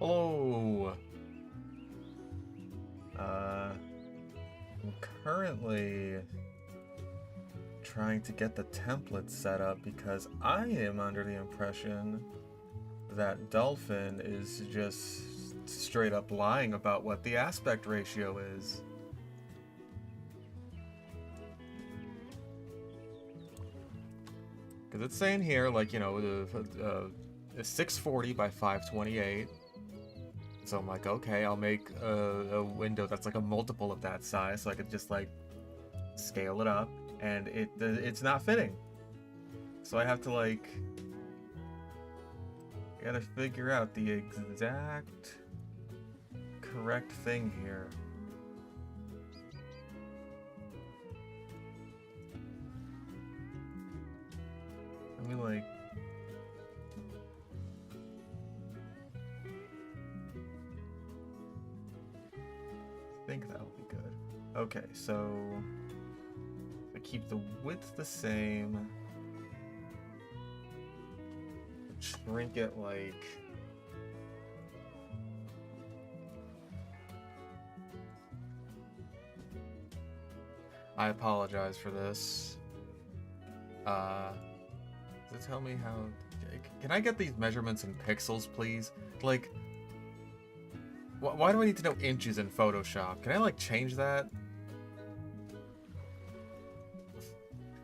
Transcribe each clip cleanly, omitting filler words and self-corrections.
Hello. I'm currently trying to get the template set up because I am under the impression that Dolphin is just straight up lying about what the aspect ratio is. Because it's saying here, like, you know, the 640 by 528. So I'm like, okay, I'll make a window that's like a multiple of that size, so I could just like scale it up, and it's not fitting. So I have to like, I gotta figure out the exact correct thing here. I mean, like, I think that'll be good. Okay, so I keep the width the same. Shrink it like I apologize for this. Does it tell me how? Can I get these measurements in pixels, please? Like, why do I need to know inches in Photoshop? Can I like change that?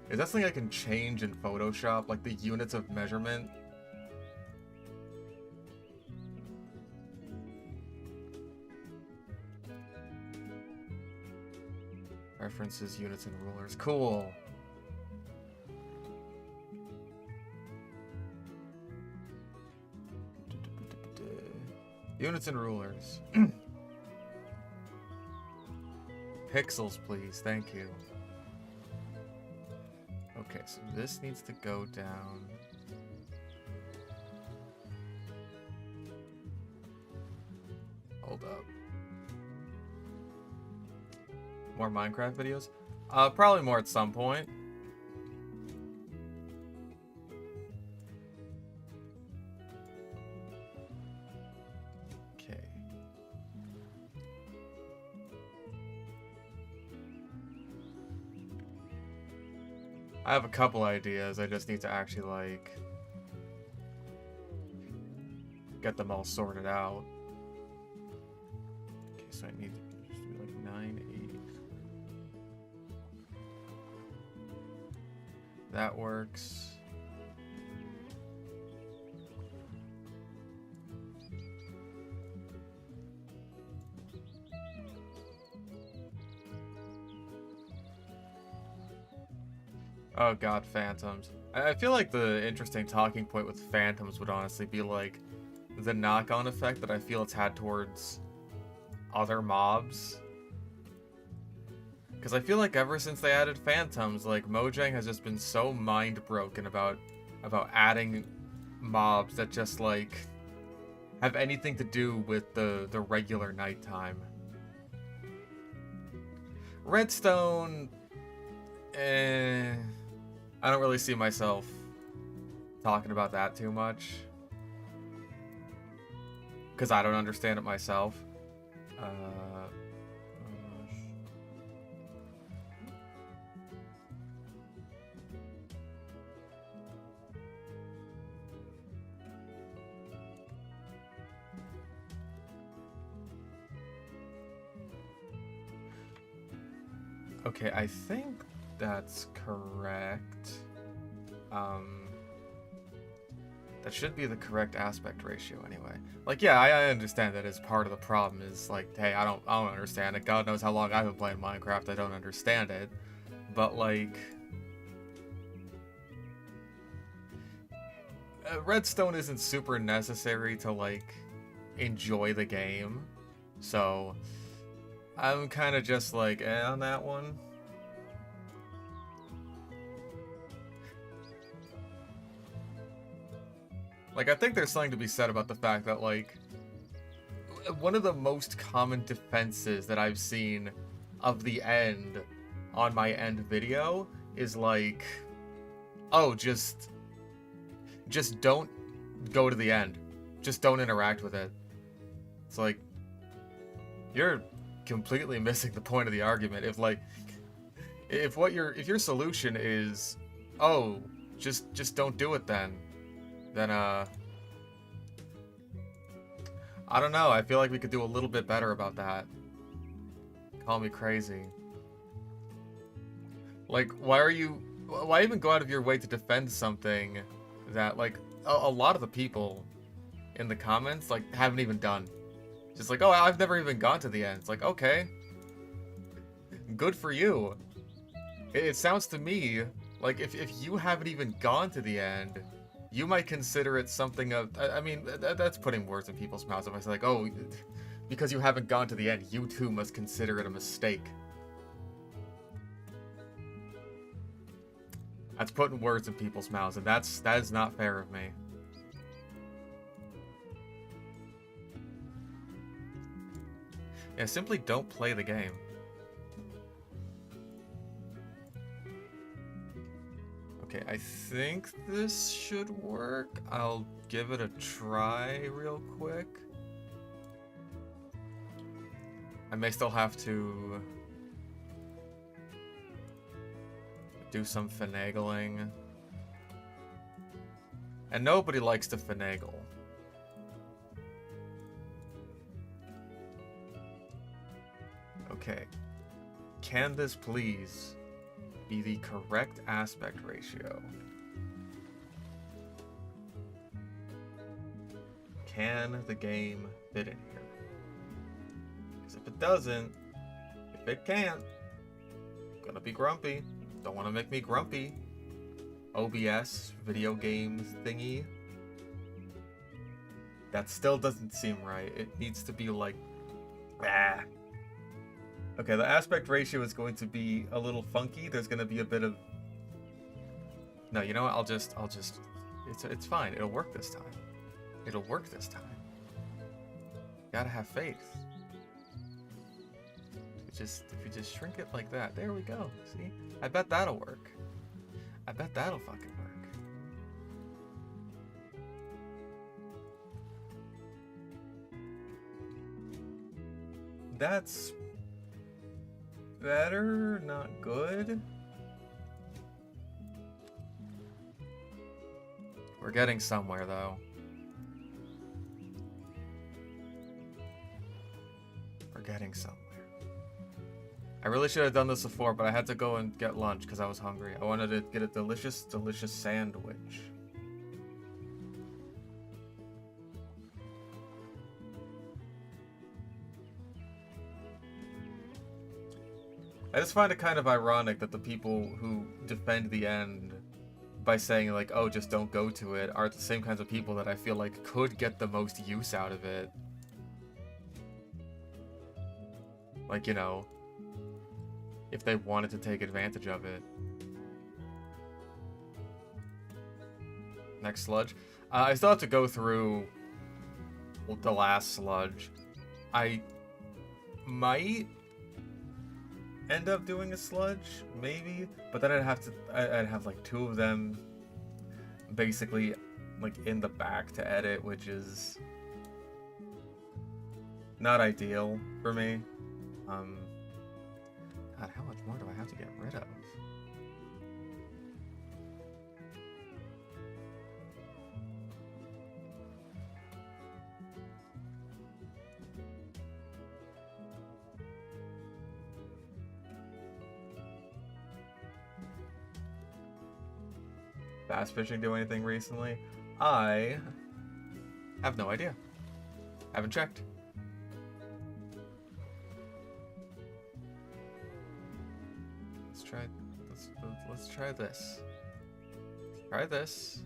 Is that something I can change in Photoshop? Like the units of measurement? References, units, and rulers. Cool. Units and rulers. Pixels, please. Thank you. Okay, so this needs to go down. Hold up. More Minecraft videos? Probably more at some point. Okay. I have a couple ideas. I just need to actually, like, get them all sorted out. Okay, so I need to just do like 9, 8. That works. Oh god, phantoms. I feel like the interesting talking point with phantoms would honestly be like the knock-on effect that I feel it's had towards other mobs. Because I feel like ever since they added phantoms, like Mojang has just been so mind-broken about adding mobs that just like have anything to do with the regular nighttime. Redstone, I don't really see myself talking about that too much. Because I don't understand it myself. Okay, I think that's correct. That should be the correct aspect ratio anyway. Like, yeah, I understand that as part of the problem is like, hey, I don't understand it. God knows how long I've been playing Minecraft. I don't understand it. But like, redstone isn't super necessary to like enjoy the game. So I'm kind of just like, on that one. Like, I think there's something to be said about the fact that, like, one of the most common defenses that I've seen of the end on my end video is like, oh, just don't go to the end. Just don't interact with it. It's like, you're completely missing the point of the argument. If like, if your solution is, oh, just don't do it then I don't know. I feel like we could do a little bit better about that. Call me crazy. Like, why even go out of your way to defend something that, like, a lot of the people in the comments, like, haven't even done. Just like, oh, I've never even gone to the end. It's like, okay. Good for you. It sounds to me like if you haven't even gone to the end, you might consider it something of... I mean, that's putting words in people's mouths. If I say, like, oh, because you haven't gone to the end, you too must consider it a mistake. That's putting words in people's mouths, and that is not fair of me. Yeah, simply don't play the game. Okay, I think this should work. I'll give it a try real quick. I may still have to do some finagling. And nobody likes to finagle. Okay. Can this please be the correct aspect ratio? Can the game fit in here? Because if it doesn't, if it can't, I'm gonna be grumpy. Don't want to make me grumpy. OBS, video games thingy. That still doesn't seem right. It needs to be like, ah. Okay, the aspect ratio is going to be a little funky. There's going to be a bit of... No, you know what? I'll just... It's fine. It'll work this time. It'll work this time. Gotta have faith. If you just shrink it like that. There we go. See? I bet that'll work. I bet that'll fucking work. That's... better, not good. We're getting somewhere though. We're getting somewhere. I really should have done this before, but I had to go and get lunch because I was hungry. I wanted to get a delicious, delicious sandwich. I just find it kind of ironic that the people who defend the end by saying, like, oh, just don't go to it, are the same kinds of people that I feel like could get the most use out of it. Like, you know, if they wanted to take advantage of it. Next sludge. I still have to go through the last sludge. I might end up doing a sludge, maybe, but then I'd have like two of them basically like in the back to edit, which is not ideal for me. God, how much more do I have to get rid of? Bass fishing do anything recently? I have no idea. Haven't checked. Let's try this. Try this.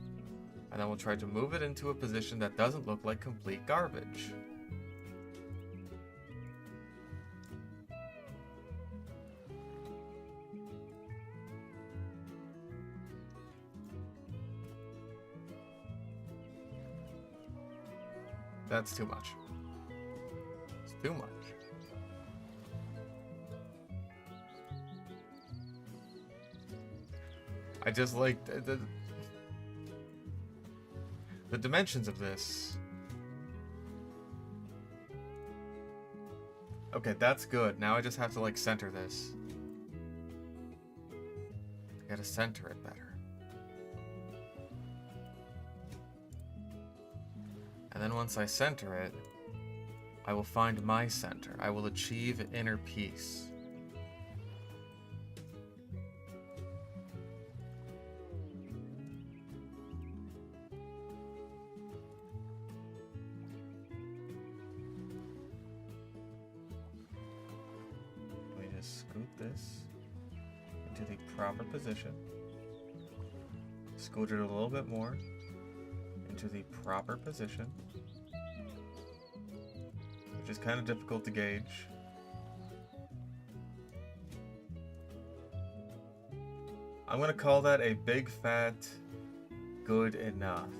And then we'll try to move it into a position that doesn't look like complete garbage. That's too much. It's too much. I just like the dimensions of this Okay, that's good. Now I just have to, like, center this. I gotta center it better. And then once I center it, I will find my center. I will achieve inner peace. We just scoot this into the proper position. Scoot it a little bit more into the proper position. Which is kind of difficult to gauge. I'm gonna call that a big fat good enough.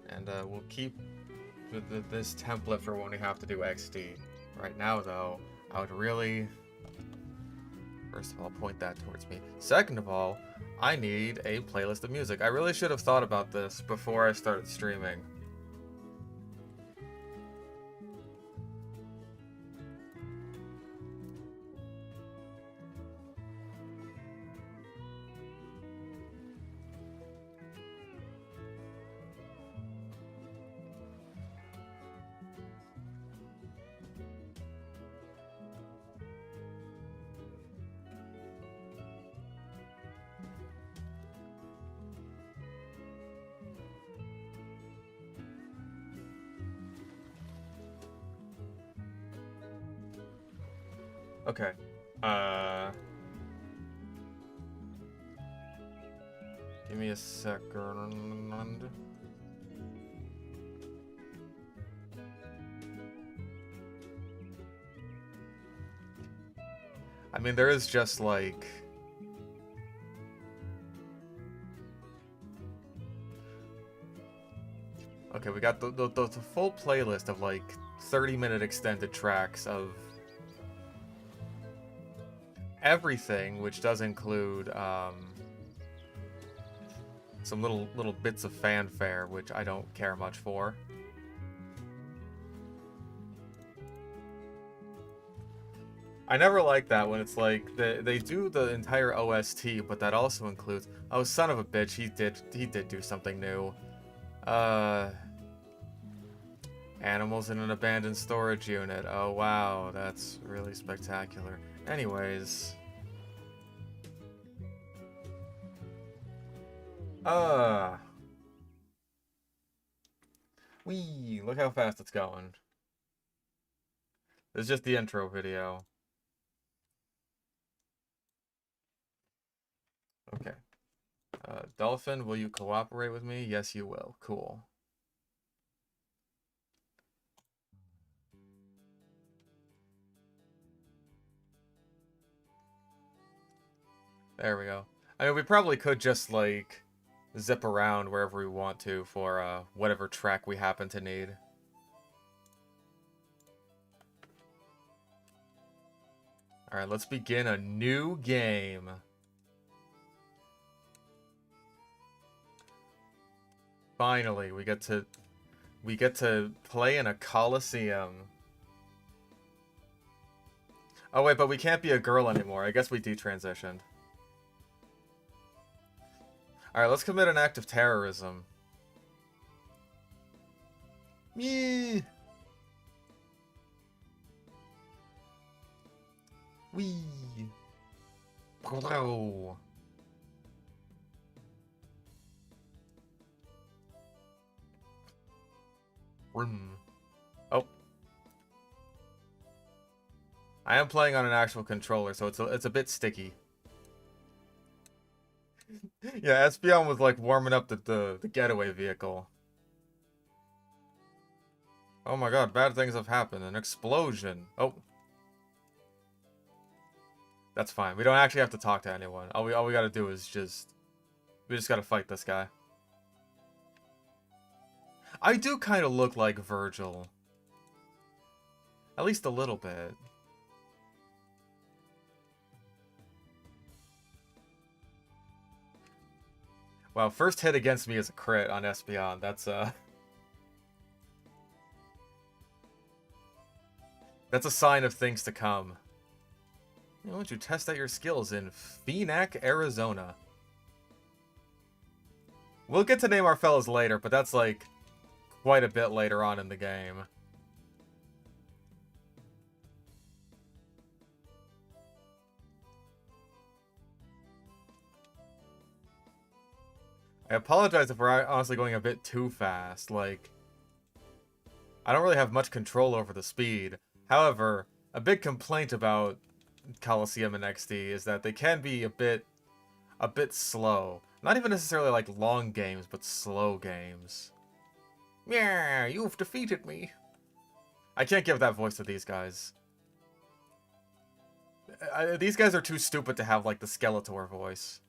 And we'll keep this template for when we have to do XD. Right now though, I would really... First of all, point that towards me. Second of all, I need a playlist of music. I really should have thought about this before I started streaming. Okay. Give me a second. I mean, there is just like... Okay, we got the full playlist of like 30-minute extended tracks of everything, which does include some little bits of fanfare, which I don't care much for. I never like that when it's like they do the entire OST, but that also includes, oh son of a bitch, he did do something new. Animals in an abandoned storage unit. Oh wow, that's really spectacular. Anyways. Whee! Look how fast it's going. This is just the intro video. Okay. Dolphin, will you cooperate with me? Yes, you will. Cool. There we go. I mean, we probably could just, like, zip around wherever we want to for, whatever track we happen to need. Alright, let's begin a new game. Finally, we get to play in a Coliseum. Oh wait, but we can't be a girl anymore. I guess we detransitioned. Alright, let's commit an act of terrorism. Yee! Wee! Hello! Oh. I am playing on an actual controller, so it's a bit sticky. Yeah, Espeon was like warming up the getaway vehicle. Oh my god, bad things have happened. An explosion. Oh. That's fine. We don't actually have to talk to anyone. All we gotta do is we just gotta fight this guy. I do kind of look like Virgil. At least a little bit. Wow, first hit against me is a crit on Espeon. That's, That's a sign of things to come. Why don't you test out your skills in Phoenix, Arizona? We'll get to name our fellas later, but that's like quite a bit later on in the game. I apologize if we're honestly going a bit too fast. Like, I don't really have much control over the speed. However, a big complaint about Coliseum and XD is that they can be a bit slow. Not even necessarily like long games, but slow games. Yeah, you've defeated me. I can't give that voice to these guys. These guys are too stupid to have like the Skeletor voice.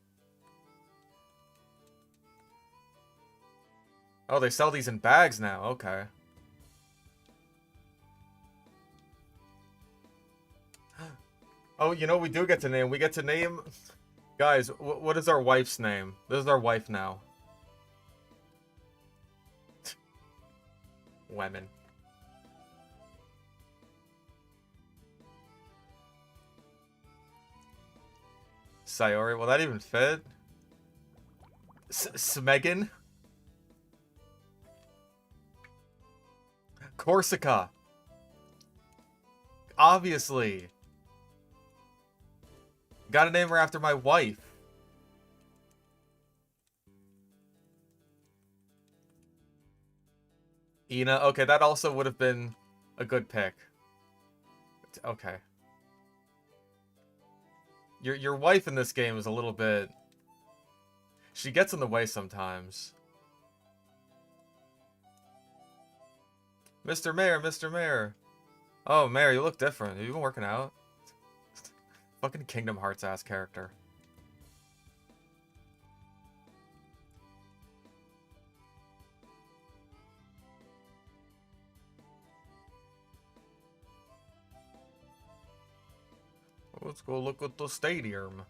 Oh, they sell these in bags now. Okay. Oh, you know, we do get to name. We get to name... Guys, what is our wife's name? This is our wife now. Women. Sayori, will that even fit? Smeggin? Corsica. Obviously. Gotta name her after my wife. Ina. Okay, that also would have been a good pick. Okay. Your wife in this game is a little bit... She gets in the way sometimes. Mr. Mayor, Mr. Mayor. Oh, Mayor, you look different. Have you been working out? Fucking Kingdom Hearts ass character. Let's go look at the stadium.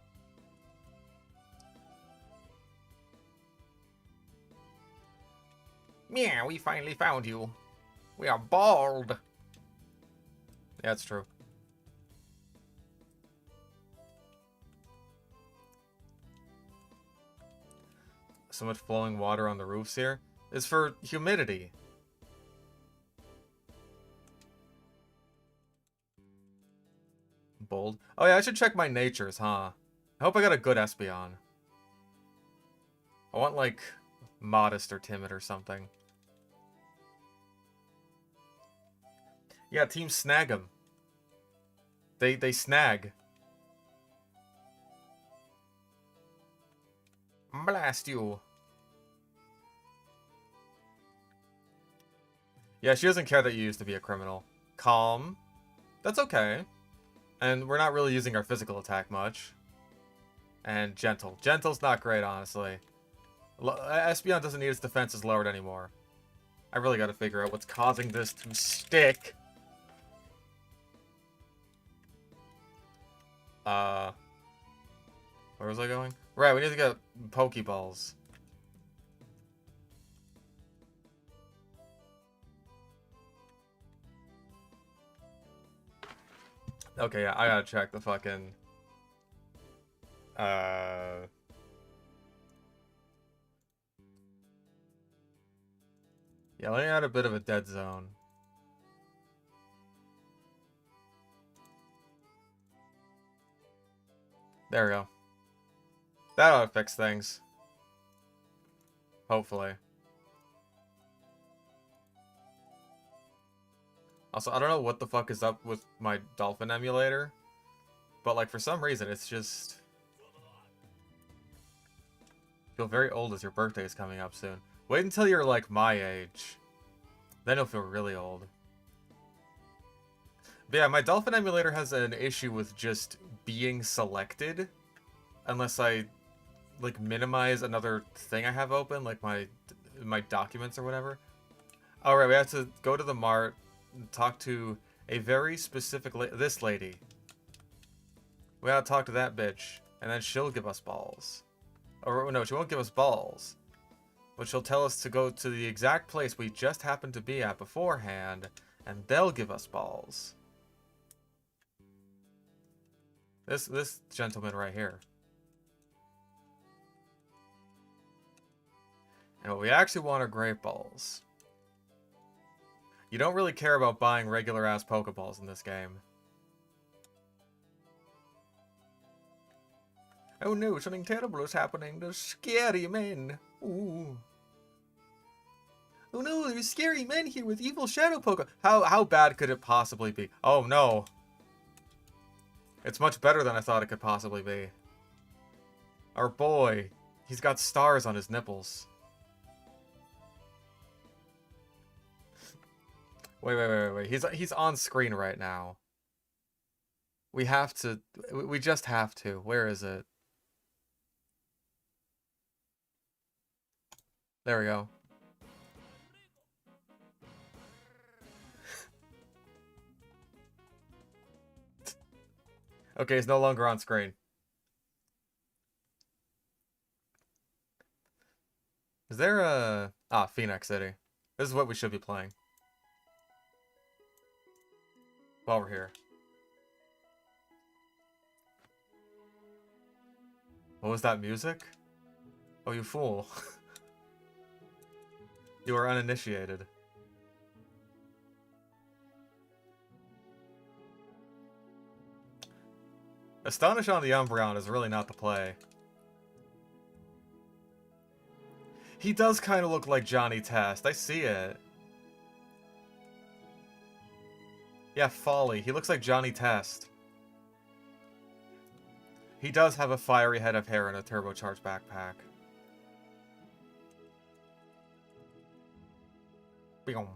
Yeah, we finally found you. We are bald. Yeah, that's true. So much flowing water on the roofs here. It's for humidity. Bold. Oh yeah, I should check my natures, huh? I hope I got a good Espeon. I want like modest or timid or something. Yeah, team snag 'em. They snag. Blast you. Yeah, she doesn't care that you used to be a criminal. Calm. That's okay. And we're not really using our physical attack much. And gentle. Gentle's not great, honestly. Espeon doesn't need its defenses lowered anymore. I really gotta figure out what's causing this to stick. Where was I going? Right, we need to get Pokeballs. Okay, yeah, I gotta check the fucking... Yeah, let me add a bit of a dead zone. There we go. That ought to fix things. Hopefully. Also, I don't know what the fuck is up with my Dolphin emulator, but like for some reason it's just... You feel very old as your birthday is coming up soon. Wait until you're like my age. Then you'll feel really old. But yeah, my Dolphin emulator has an issue with just being selected. Unless I like minimize another thing I have open, like my documents or whatever. Alright, we have to go to the mart and talk to a very specific this lady. We gotta talk to that bitch, and then she'll give us balls. Or no, she won't give us balls. But she'll tell us to go to the exact place we just happened to be at beforehand, and they'll give us balls. This gentleman right here. And what we actually want are great balls. You don't really care about buying regular-ass Pokeballs in this game. Oh no, something terrible is happening. There's scary men. Ooh. Oh no, there's scary men here with evil shadow Pokemon. How bad could it possibly be? Oh no. It's much better than I thought it could possibly be. Our boy. He's got stars on his nipples. Wait. He's on screen right now. We have to... We just have to. Where is it? There we go. Okay, he's no longer on screen. Is there a... Ah, Phoenix City. This is what we should be playing. While we're here. What was that music? Oh, you fool. You are uninitiated. Astonish on the Umbreon is really not the play. He does kind of look like Johnny Test. I see it. Yeah, Folly. He looks like Johnny Test. He does have a fiery head of hair and a turbocharged backpack. Boom.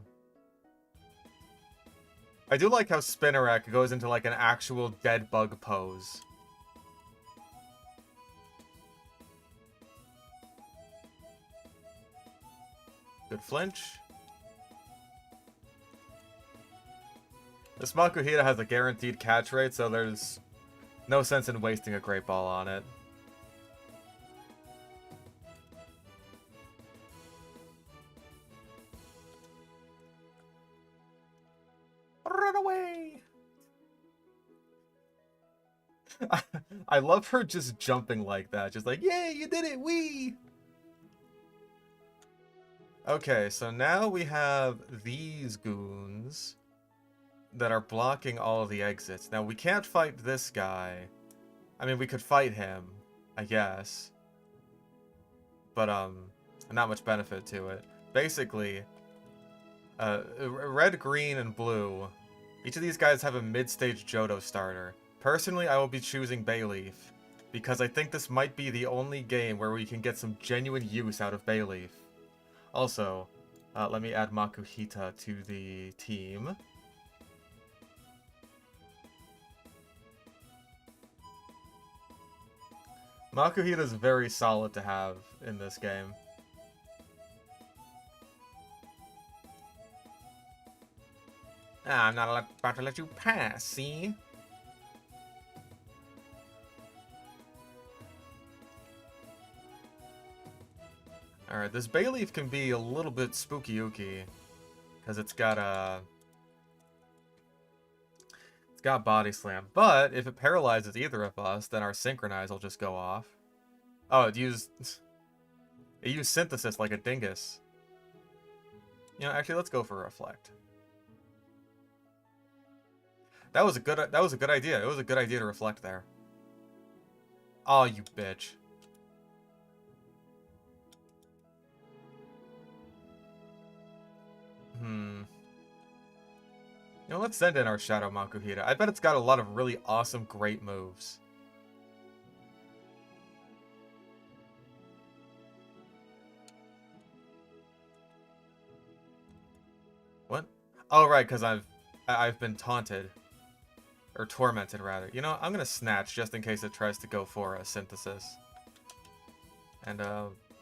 I do like how Spinarak goes into like an actual dead bug pose. Good flinch. This Makuhita has a guaranteed catch rate, so there's no sense in wasting a Great Ball on it. Run away! I love her just jumping like that. Just like, yay, you did it, wee! Okay, so now we have these goons that are blocking all of the exits. Now, we can't fight this guy. I mean, we could fight him, I guess. But, not much benefit to it. Basically, red, green, and blue, each of these guys have a mid-stage Johto starter. Personally, I will be choosing Bayleaf, because I think this might be the only game where we can get some genuine use out of Bayleaf. Also, let me add Makuhita to the team. Makuhita is very solid to have in this game. Ah, I'm not about to let you pass, see? Alright, this Bayleaf can be a little bit spooky-ooky, because it's got Body Slam. But if it paralyzes either of us, then our Synchronize will just go off. Oh, it used Synthesis like a dingus. You know, actually, let's go for Reflect. That was a good idea. It was a good idea to Reflect there. Oh, you bitch. You know, let's send in our Shadow Makuhita. I bet it's got a lot of really awesome, great moves. What? Oh, right, because I've been taunted. Or tormented, rather. You know, I'm gonna Snatch just in case it tries to go for a Synthesis. And,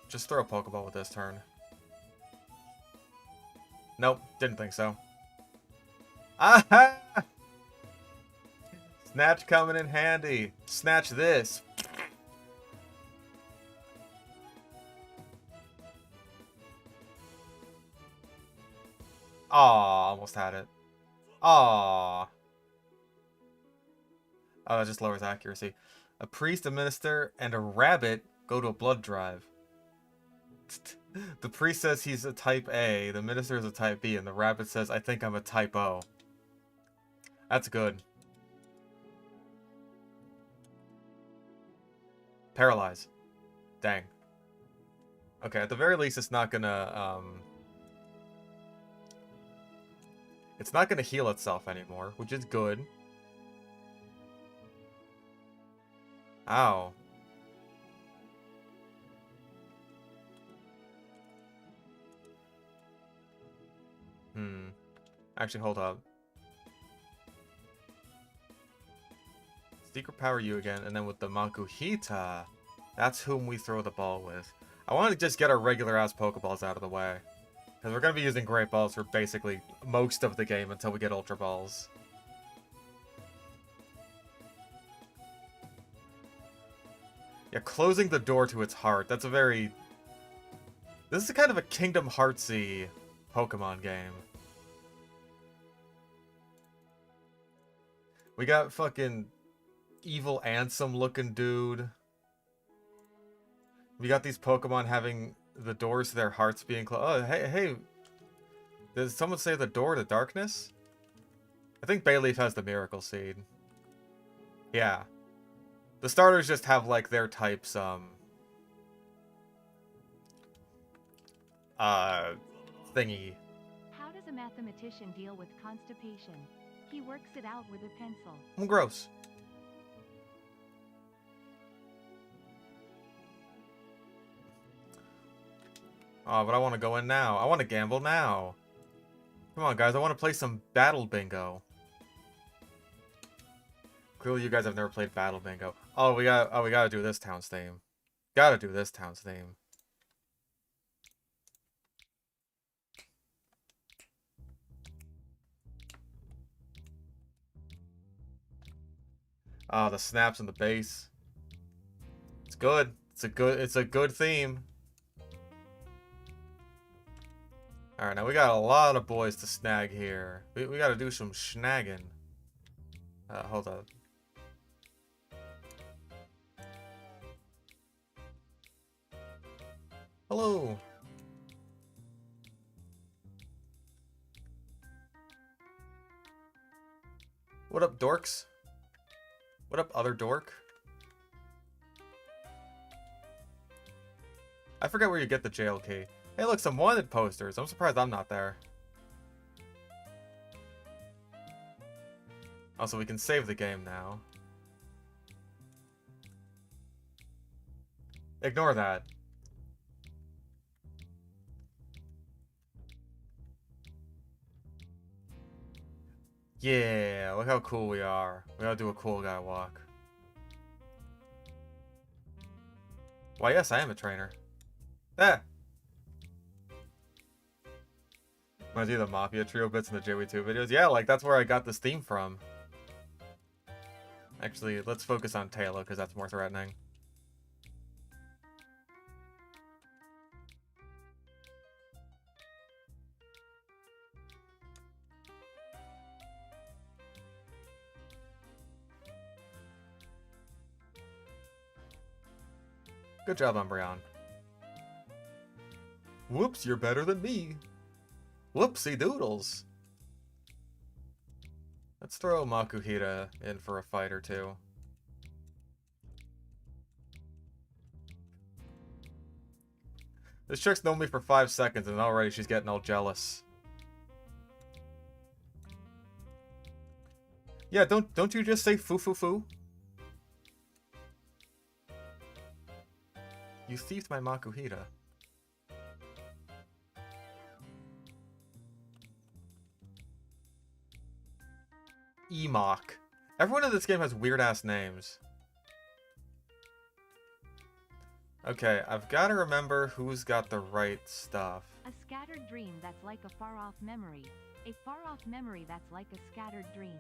just throw a Pokeball with this turn. Nope, didn't think so. Aha! Snatch coming in handy. Snatch this. Aw, almost had it. Aw. Oh, that just lowers accuracy. A priest, a minister, and a rabbit go to a blood drive. The priest says he's a type A, the minister is a type B, and the rabbit says, I think I'm a type O. That's good. Paralyze. Dang. Okay, at the very least, it's not gonna, it's not gonna heal itself anymore, which is good. Ow. Actually, hold up. Secret power you again, and then with the Makuhita, that's whom we throw the ball with. I want to just get our regular-ass Pokeballs out of the way. Because we're going to be using Great Balls for basically most of the game until we get Ultra Balls. Yeah, closing the door to its heart. That's a very... This is kind of a Kingdom Heartsy Pokemon game. We got fucking evil Ansem looking dude. We got these Pokemon having the doors to their hearts being closed. Oh, hey. Did someone say the door to darkness? I think Bayleaf has the Miracle Seed. Yeah. The starters just have, like, their types, thingy. How does a mathematician deal with constipation? He works it out with a pencil. Gross. Oh, but I want to go in now. I want to gamble now. Come on, guys. I want to play some Battle Bingo. Clearly, you guys have never played Battle Bingo. Oh, we gotta do this town's theme. Gotta do this town's theme. Oh, the snaps and the bass. It's good. It's a good theme. Alright, now we got a lot of boys to snag here. We gotta do some snagging. Hold up. Hello. What up, dorks? What up, other dork? I forget where you get the jail key. Hey, look, some wanted posters. I'm surprised I'm not there. Also, we can save the game now. Ignore that. Yeah, look how cool we are. We gotta do a cool guy walk. Why, yes, I am a trainer. Ah! When I do the Mafia Trio bits in the JW2 videos. Yeah, like, that's where I got this theme from. Actually, let's focus on Taylor, because that's more threatening. Good job, Umbreon. Whoops, you're better than me. Whoopsie doodles. Let's throw Makuhita in for a fight or two. This chick's known me for 5 seconds and already she's getting all jealous. Yeah, don't you just say foo foo foo? You thieved my Makuhita. Emock. Everyone in this game has weird-ass names. Okay, I've got to remember who's got the right stuff. A scattered dream that's like a far-off memory. A far-off memory that's like a scattered dream.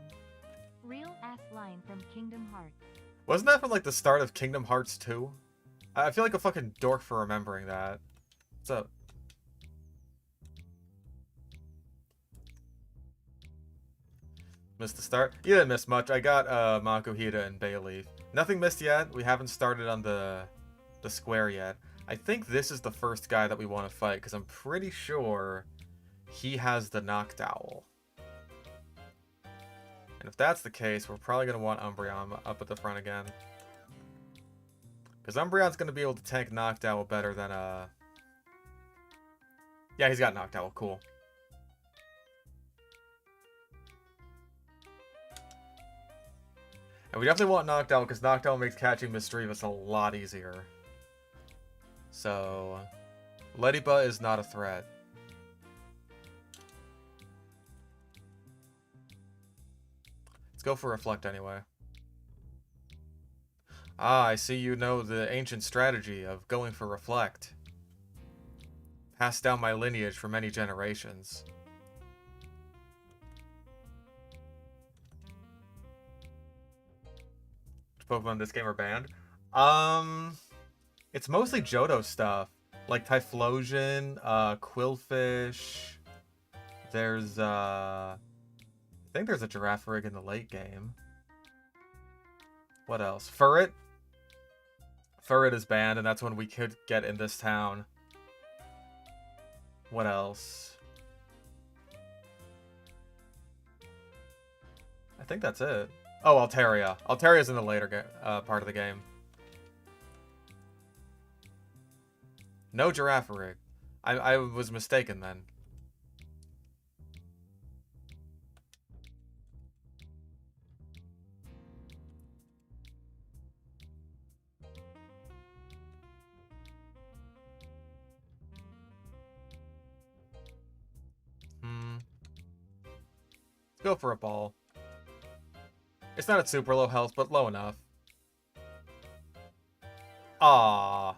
Real-ass line from Kingdom Hearts. Wasn't that from, like, the start of Kingdom Hearts 2? I feel like a fucking dork for remembering that. What's up? Missed the start? You didn't miss much. I got Makuhita and Bayleaf. Nothing missed yet. We haven't started on the square yet. I think this is the first guy that we want to fight, because I'm pretty sure he has the Noctowl. And if that's the case, we're probably going to want Umbreon up at the front again. Because Umbreon's going to be able to tank Noctowl better than... Yeah, he's got Noctowl. Cool. And we definitely want Noctowl, because Noctowl makes catching Misdreavus a lot easier. So, Lediba is not a threat. Let's go for Reflect anyway. Ah, I see you know the ancient strategy of going for Reflect. Passed down my lineage for many generations. Which Pokemon in this game are banned? It's mostly Johto stuff. Like Typhlosion, Quillfish. There's, I think there's a Girafarig in the late game. What else? Furret? Furret is banned, and that's one we could get in this town. What else? I think that's it. Oh, Altaria. Altaria's in the later part of the game. No Girafarig. I was mistaken then. Let's go for a ball. It's not at super low health, but low enough. Ah.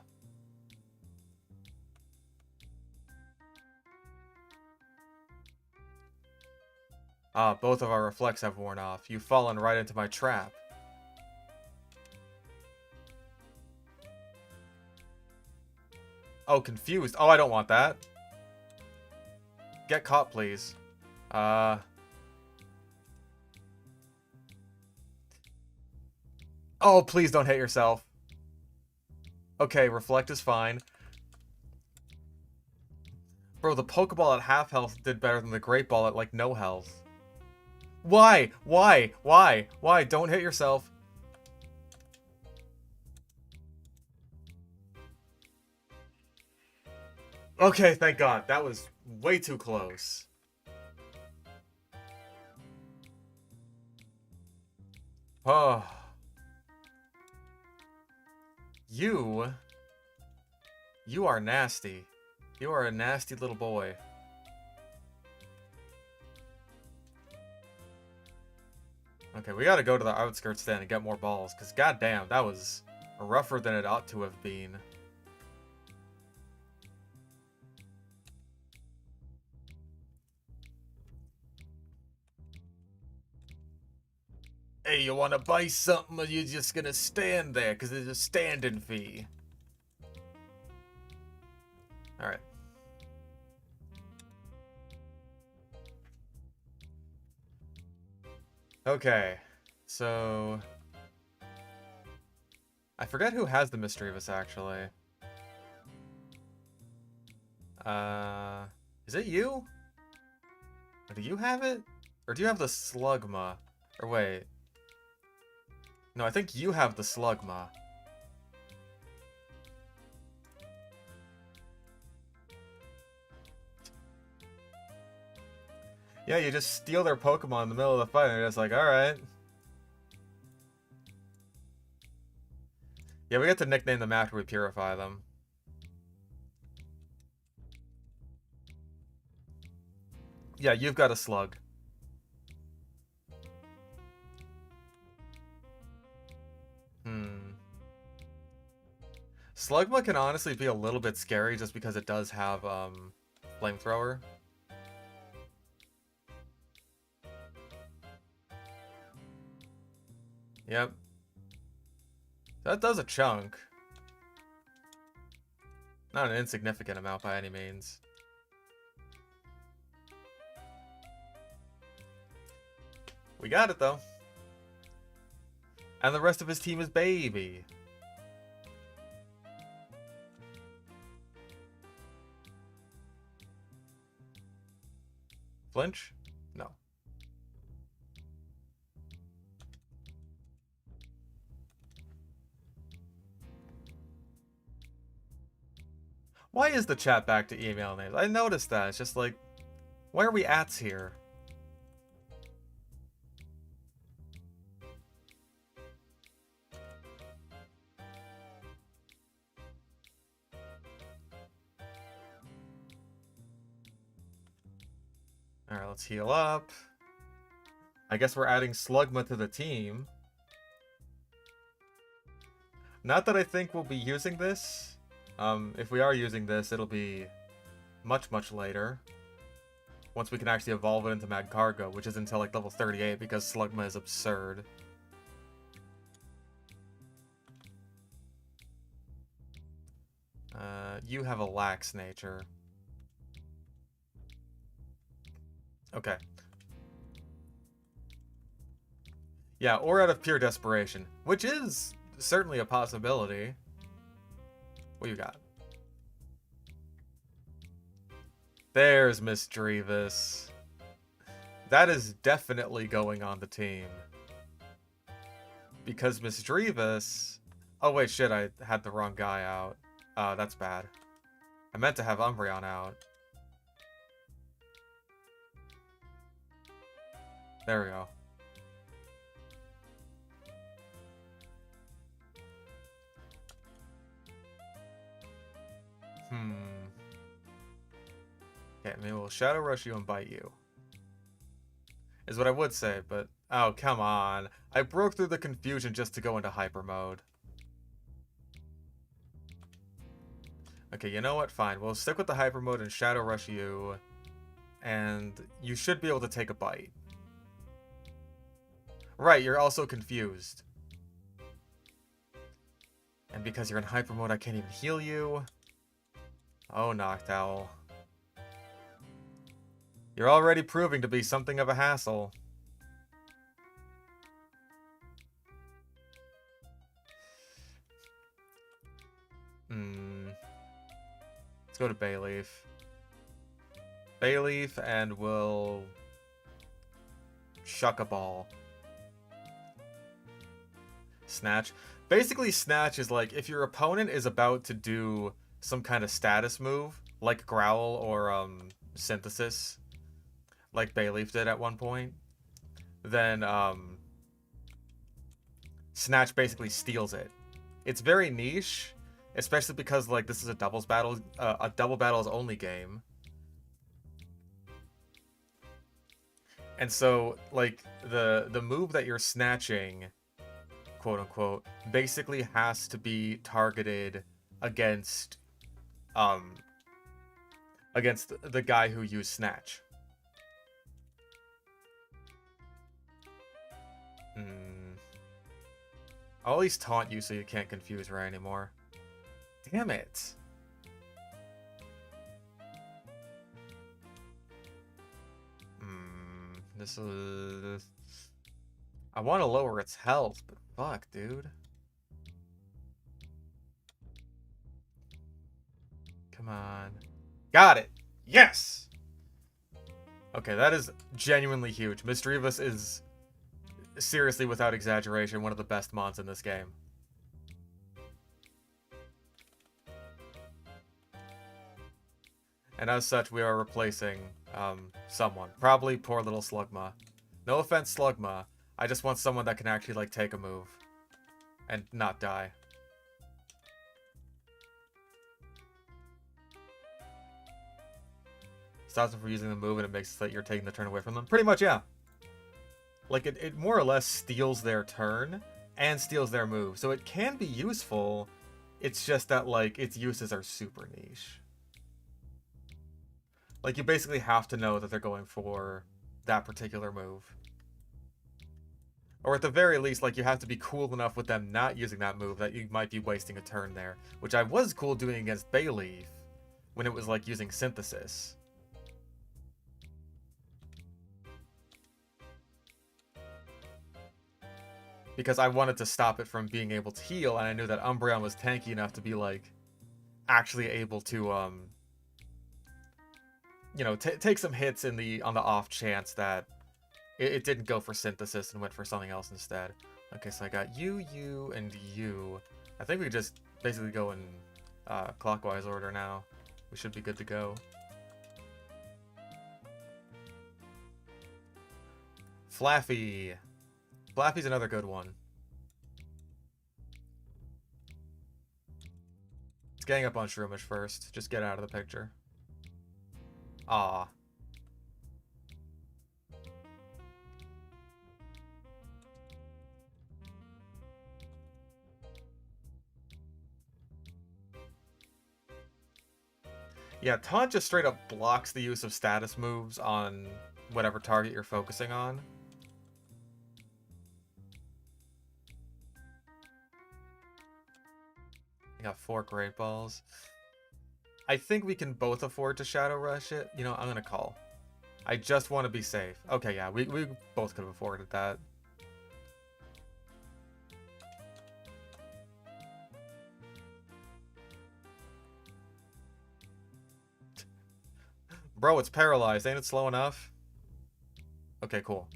Ah, both of our reflects have worn off. You've fallen right into my trap. Oh, confused. Oh, I don't want that. Get caught, please. Oh, please don't hit yourself. Okay, Reflect is fine. Bro, the Pokeball at half health did better than the Great Ball at, like, no health. Why? Why? Why? Why? Don't hit yourself. Okay, thank God. That was way too close. Oh. You are nasty. You are a nasty little boy. Okay, we gotta go to the outskirts then and get more balls, because goddamn, that was rougher than it ought to have been. Hey, you wanna buy something, or you just gonna stand there, because there's a standing fee? Alright. Okay, so... I forget who has the Misdreavus, actually. Is it you? Or do you have it? Or do you have the Slugma? Or wait... No, I think you have the Slugma. Yeah, you just steal their Pokemon in the middle of the fight and you're just like, alright. Yeah, we get to nickname them after we purify them. Yeah, you've got a Slug. Slugma can honestly be a little bit scary just because it does have, Flamethrower. Yep. That does a chunk. Not an insignificant amount by any means. We got it, though. And the rest of his team is baby. Flinch? No. Why is the chat back to email names? I noticed that. It's just like, why are we ats here? Alright, let's heal up. I guess we're adding Slugma to the team. Not that I think we'll be using this. If we are using this, it'll be much, much later. Once we can actually evolve it into Magcargo, which is until like level 38 because Slugma is absurd. You have a lax nature. Okay. Yeah, or out of pure desperation, which is certainly a possibility. What you got? There's Miss Drevis. That is definitely going on the team. Because Miss Drevis... Oh wait, shit, I had the wrong guy out. That's bad. I meant to have Umbreon out. There we go. Okay, maybe we'll Shadow Rush you and bite you. Is what I would say, but... Oh, come on. I broke through the confusion just to go into Hyper Mode. Okay, you know what? Fine. We'll stick with the Hyper Mode and Shadow Rush you. And you should be able to take a bite. Right, you're also confused. And because you're in Hyper Mode, I can't even heal you. Oh, Noctowl. You're already proving to be something of a hassle. Let's go to Bayleaf. Bayleaf, and we'll... Shuck a ball. Snatch. Basically, Snatch is like, if your opponent is about to do some kind of status move, like Growl or Synthesis, like Bayleaf did at one point, then Snatch basically steals it. It's very niche, especially because like this is a double battles only game. And so like the move that you're snatching, quote unquote, basically has to be targeted against the guy who used Snatch. I'll at least taunt you so you can't confuse her anymore. Damn it. This is... I want to lower its health, but fuck, dude. Come on. Got it! Yes! Okay, that is genuinely huge. Miss Drevis is, seriously, without exaggeration, one of the best mons in this game. And as such, we are replacing someone. Probably poor little Slugma. No offense, Slugma. I just want someone that can actually, like, take a move. And not die. Stops them from using the move and it makes it so that you're taking the turn away from them. Pretty much, yeah. Like, it more or less steals their turn and steals their move. So it can be useful. It's just that, like, its uses are super niche. Like, you basically have to know that they're going for that particular move. Or at the very least, like, you have to be cool enough with them not using that move that you might be wasting a turn there. Which I was cool doing against Bayleaf when it was, like, using Synthesis. because I wanted to stop it from being able to heal, and I knew that Umbreon was tanky enough to be, like, actually able to, you know, take some hits on the off chance that it didn't go for Synthesis and went for something else instead. Okay, so I got you, and you. I think we just basically go in clockwise order now. We should be good to go. Flaffy. Flaffy's another good one. Let's gang up on Shroomish first. Just get out of the picture. Ah. Yeah, Taunt just straight up blocks the use of status moves on whatever target you're focusing on. I got 4 Great Balls. I think we can both afford to Shadow Rush it. You know, I'm gonna call. I just want to be safe. Okay, yeah, we both could have afforded that. Bro, it's paralyzed. Ain't it slow enough? Okay, cool.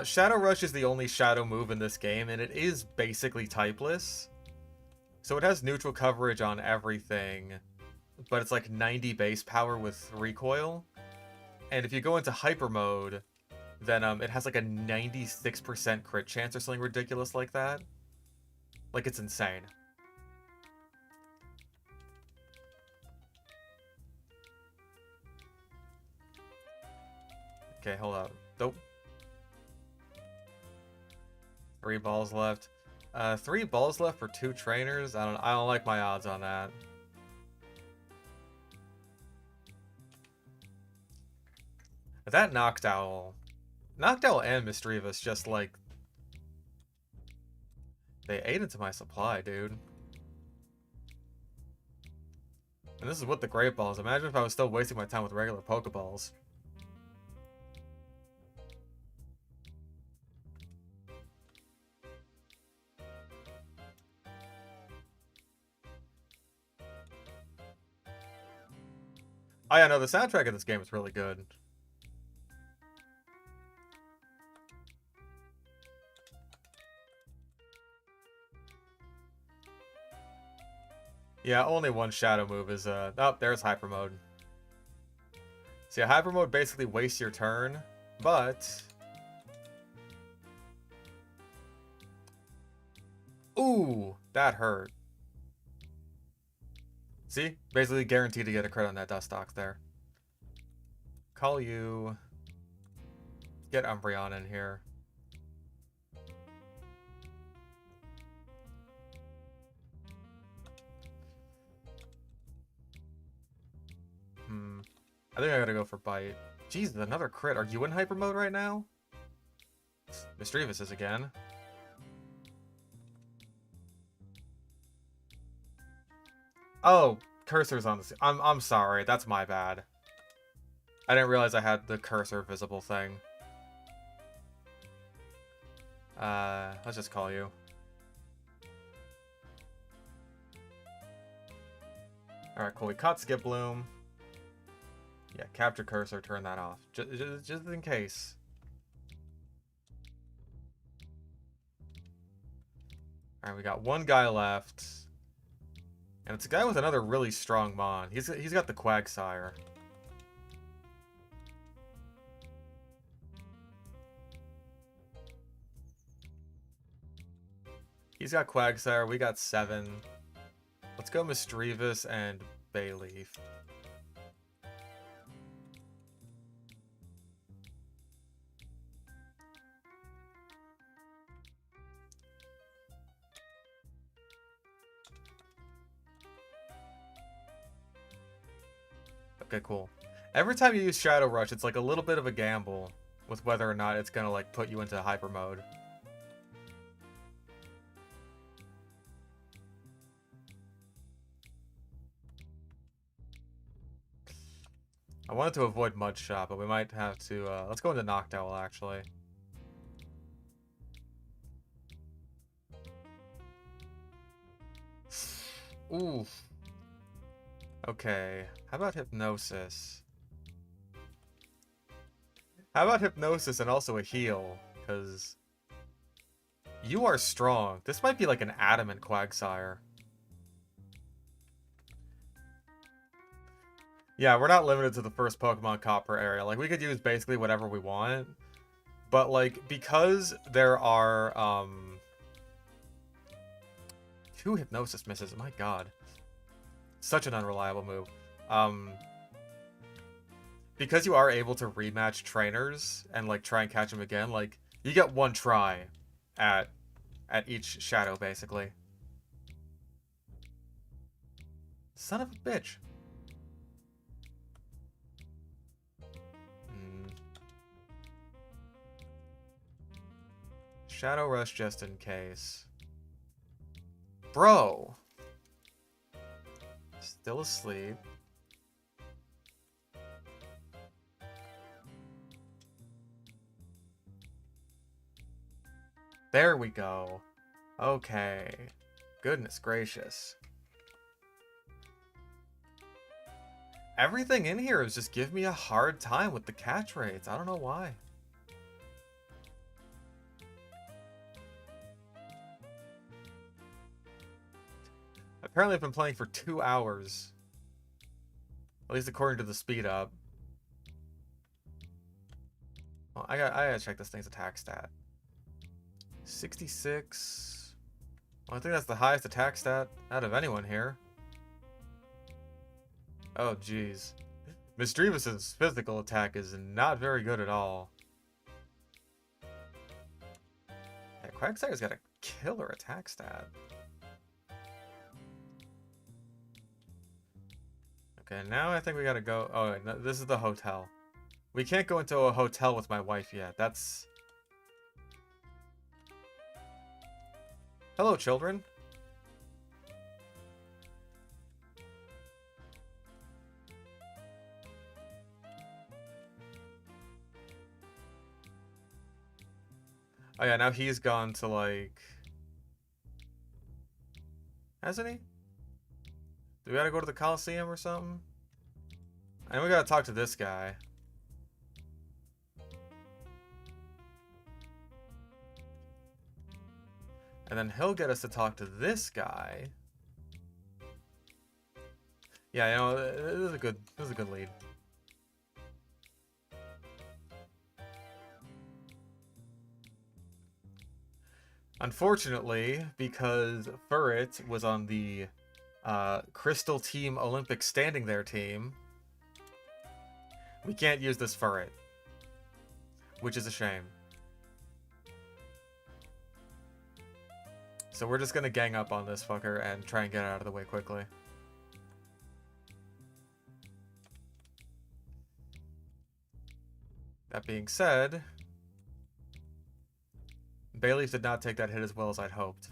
Shadow Rush is the only shadow move in this game, and it is basically typeless. So it has neutral coverage on everything, but it's like 90 base power with recoil. And if you go into hyper mode, then it has like a 96% crit chance or something ridiculous like that. Like, it's insane. Okay, hold up. Nope. 3 balls left. 3 balls left for 2 trainers. I don't like my odds on that. That Noctowl and Misdreavus just like they ate into my supply, dude. And this is with the Great Balls. Imagine if I was still wasting my time with regular Pokeballs. Oh yeah, no, the soundtrack of this game is really good. Yeah, only one shadow move is, oh, there's Hyper Mode. See, so, Hyper Mode basically wastes your turn, but... Ooh, that hurt. See? Basically guaranteed to get a crit on that Dustox there. Call you. Get Umbreon in here. I think I gotta go for Bite. Jesus, another crit. Are you in hyper mode right now? Misdreavus is again. Oh, cursor's on the... I'm sorry. That's my bad. I didn't realize I had the cursor visible thing. Let's just call you. Alright, cool. We caught Skip Bloom. Yeah, capture cursor, turn that off. Just in case. Alright, we got one guy left. And it's a guy with another really strong mon. He's got the Quagsire. He's got Quagsire, we got 7. Let's go Misdreavus and Bayleaf. Okay, cool. Every time you use Shadow Rush, it's like a little bit of a gamble with whether or not it's gonna like put you into hyper mode. I wanted to avoid Mud Shot, but we might have to, let's go into Noctowl, actually. Oof. Okay, how about Hypnosis? How about Hypnosis and also a heal? Because you are strong. This might be like an adamant Quagsire. Yeah, we're not limited to the first Pokemon Copper area. Like, we could use basically whatever we want. But, like, because there are, 2 Hypnosis misses. My god. Such an unreliable move. Because you are able to rematch trainers and, like, try and catch them again, like, you get 1 try at each shadow, basically. Son of a bitch. Shadow Rush just in case. Bro! Still asleep. There we go. Okay. Goodness gracious. Everything in here is just giving me a hard time with the catch rates. I don't know why. Apparently I've been playing for 2 hours. At least according to the speed up. Well, I gotta check this thing's attack stat. 66. Well, I think that's the highest attack stat out of anyone here. Oh, jeez. Misdreavus's physical attack is not very good at all. Yeah, Quagsire's got a killer attack stat. Okay, now I think we gotta go... Oh, no, this is the hotel. We can't go into a hotel with my wife yet. That's... Hello, children. Oh yeah, now he's gone to, like... Hasn't he? Do we gotta go to the Coliseum or something? And we gotta talk to this guy. And then he'll get us to talk to this guy. Yeah, you know, this is a good lead. Unfortunately, because Furret was on the Crystal Team Olympic Standing There team, we can't use this Furret, which is a shame. So we're just gonna gang up on this fucker and try and get it out of the way quickly. That being said, Bayleaf did not take that hit as well as I'd hoped.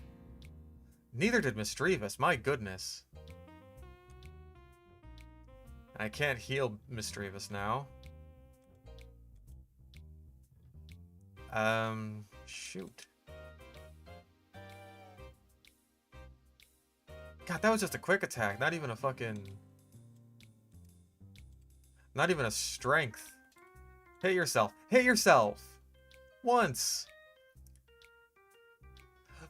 Neither did Misdreavus, my goodness. And I can't heal Misdreavus now. Shoot. God, that was just a quick attack, not even a fucking... Not even a strength. Hit yourself. Hit yourself! Once!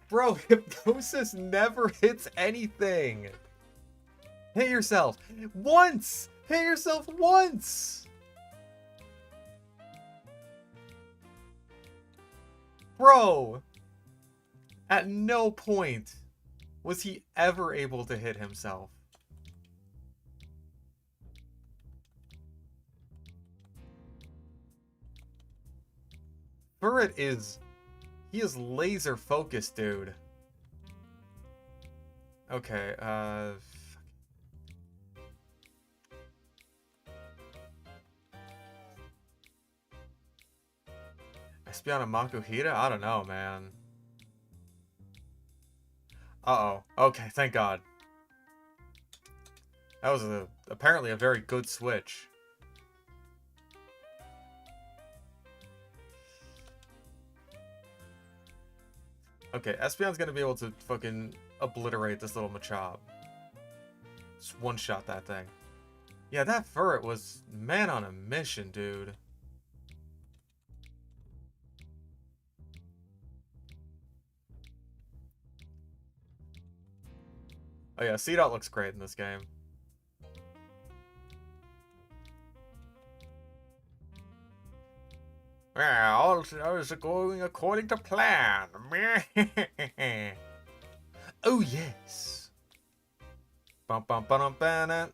Bro, Hypnosis never hits anything! Hit yourself! Once! Hit yourself once! Bro! At no point was he ever able to hit himself. Furret is... He is laser focused, dude. Okay, Espiona Makuhita? I don't know, man. Uh-oh. Okay, thank God. That was apparently a very good switch. Okay, Espeon's gonna be able to fucking obliterate this little Machop. Just one-shot that thing. Yeah, that Furret was man on a mission, dude. Oh yeah, C-Dot looks great in this game. Well, all is going according to plan. Oh yes. Bum bum bum bum.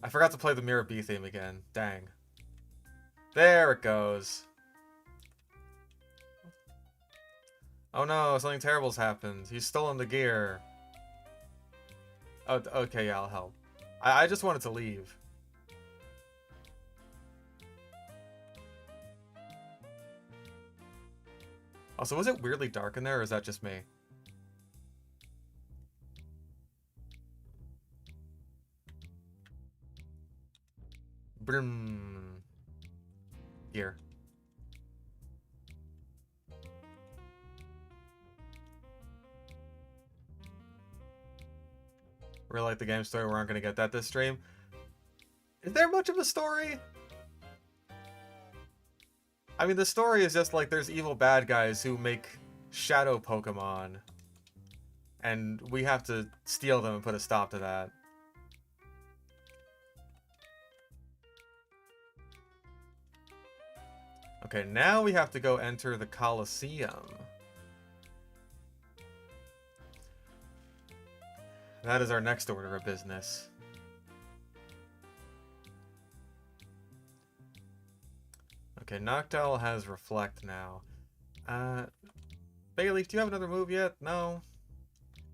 I forgot to play the Miror B theme again. Dang. There it goes. Oh no, something terrible's happened. He's stolen the gear. Oh, okay, yeah, I'll help. I just wanted to leave. Also, was it weirdly dark in there, or is that just me? Brum. Here. Really like the game story. We aren't going to get that this stream. Is there much of a story? I mean, the story is just like there's evil bad guys who make shadow Pokemon. And we have to steal them and put a stop to that. Okay, now we have to go enter the Coliseum. That is our next order of business. Okay, Noctowl has Reflect now. Bayleaf, do you have another move yet? No?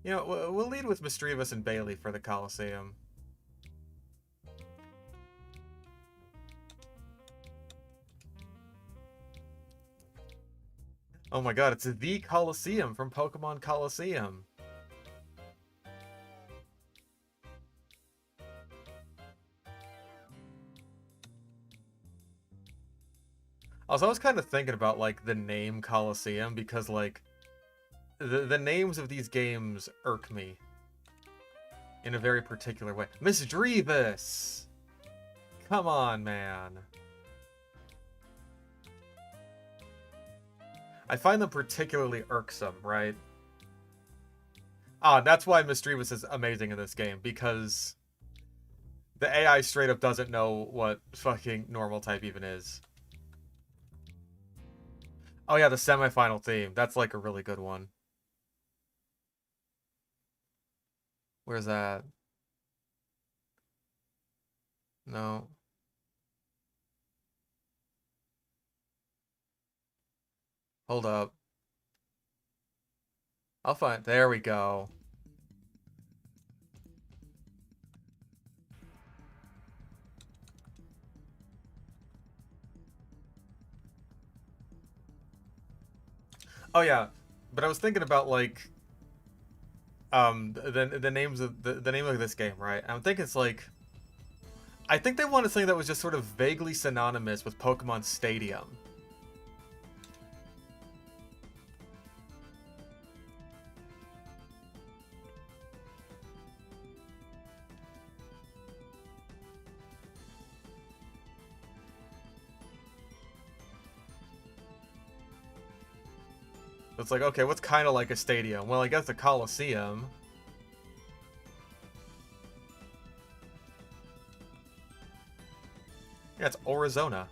You know, we'll lead with Misdreavus and Bayleaf for the Coliseum. Oh my god, it's the Coliseum from Pokemon Coliseum. Also, I was kind of thinking about, like, the name Coliseum, because, like, the names of these games irk me. In a very particular way. Misdreavus! Come on, man. I find them particularly irksome, right? Ah, that's why Misdreavus is amazing in this game, because the AI straight up doesn't know what fucking normal type even is. Oh yeah, the semifinal theme. That's like a really good one. Where's that? No. Hold up. I'll find... There we go. Oh yeah, but I was thinking about like the names of the name of this game, right? I'm thinking it's like I think they wanted something that was just sort of vaguely synonymous with Pokemon Stadium. It's like, okay, what's kind of like a stadium? Well, I guess the Coliseum. Yeah, it's Arizona.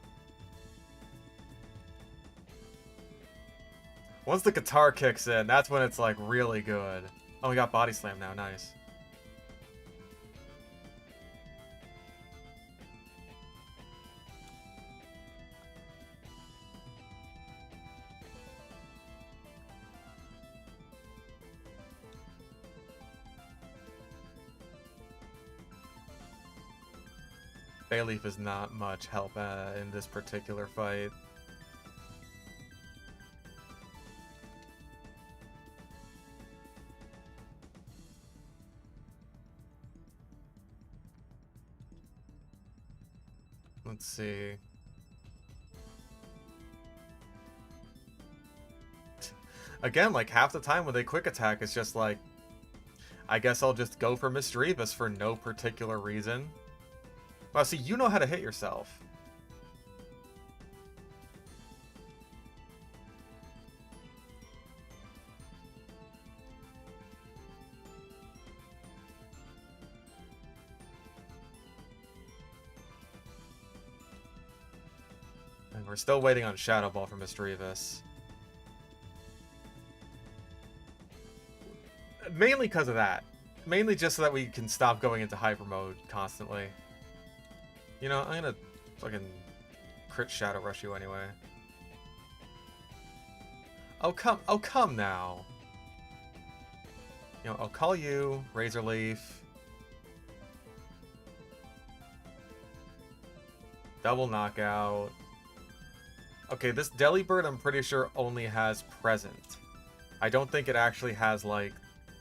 Once the guitar kicks in, that's when it's like really good. Oh, we got Body Slam now, nice. Bayleaf is not much help in this particular fight. Let's see. Again, like, half the time when they quick attack, it's just like, I guess I'll just go for Mischievous for no particular reason. Wow, see, you know how to hit yourself. And we're still waiting on Shadow Ball for Mischievous. Mainly because of that. Mainly just so that we can stop going into hyper mode constantly. You know, I'm gonna fucking crit Shadow Rush you anyway. Oh come now. You know, I'll call you, Razor Leaf. Double knockout. Okay, this Delibird I'm pretty sure only has present. I don't think it actually has, like,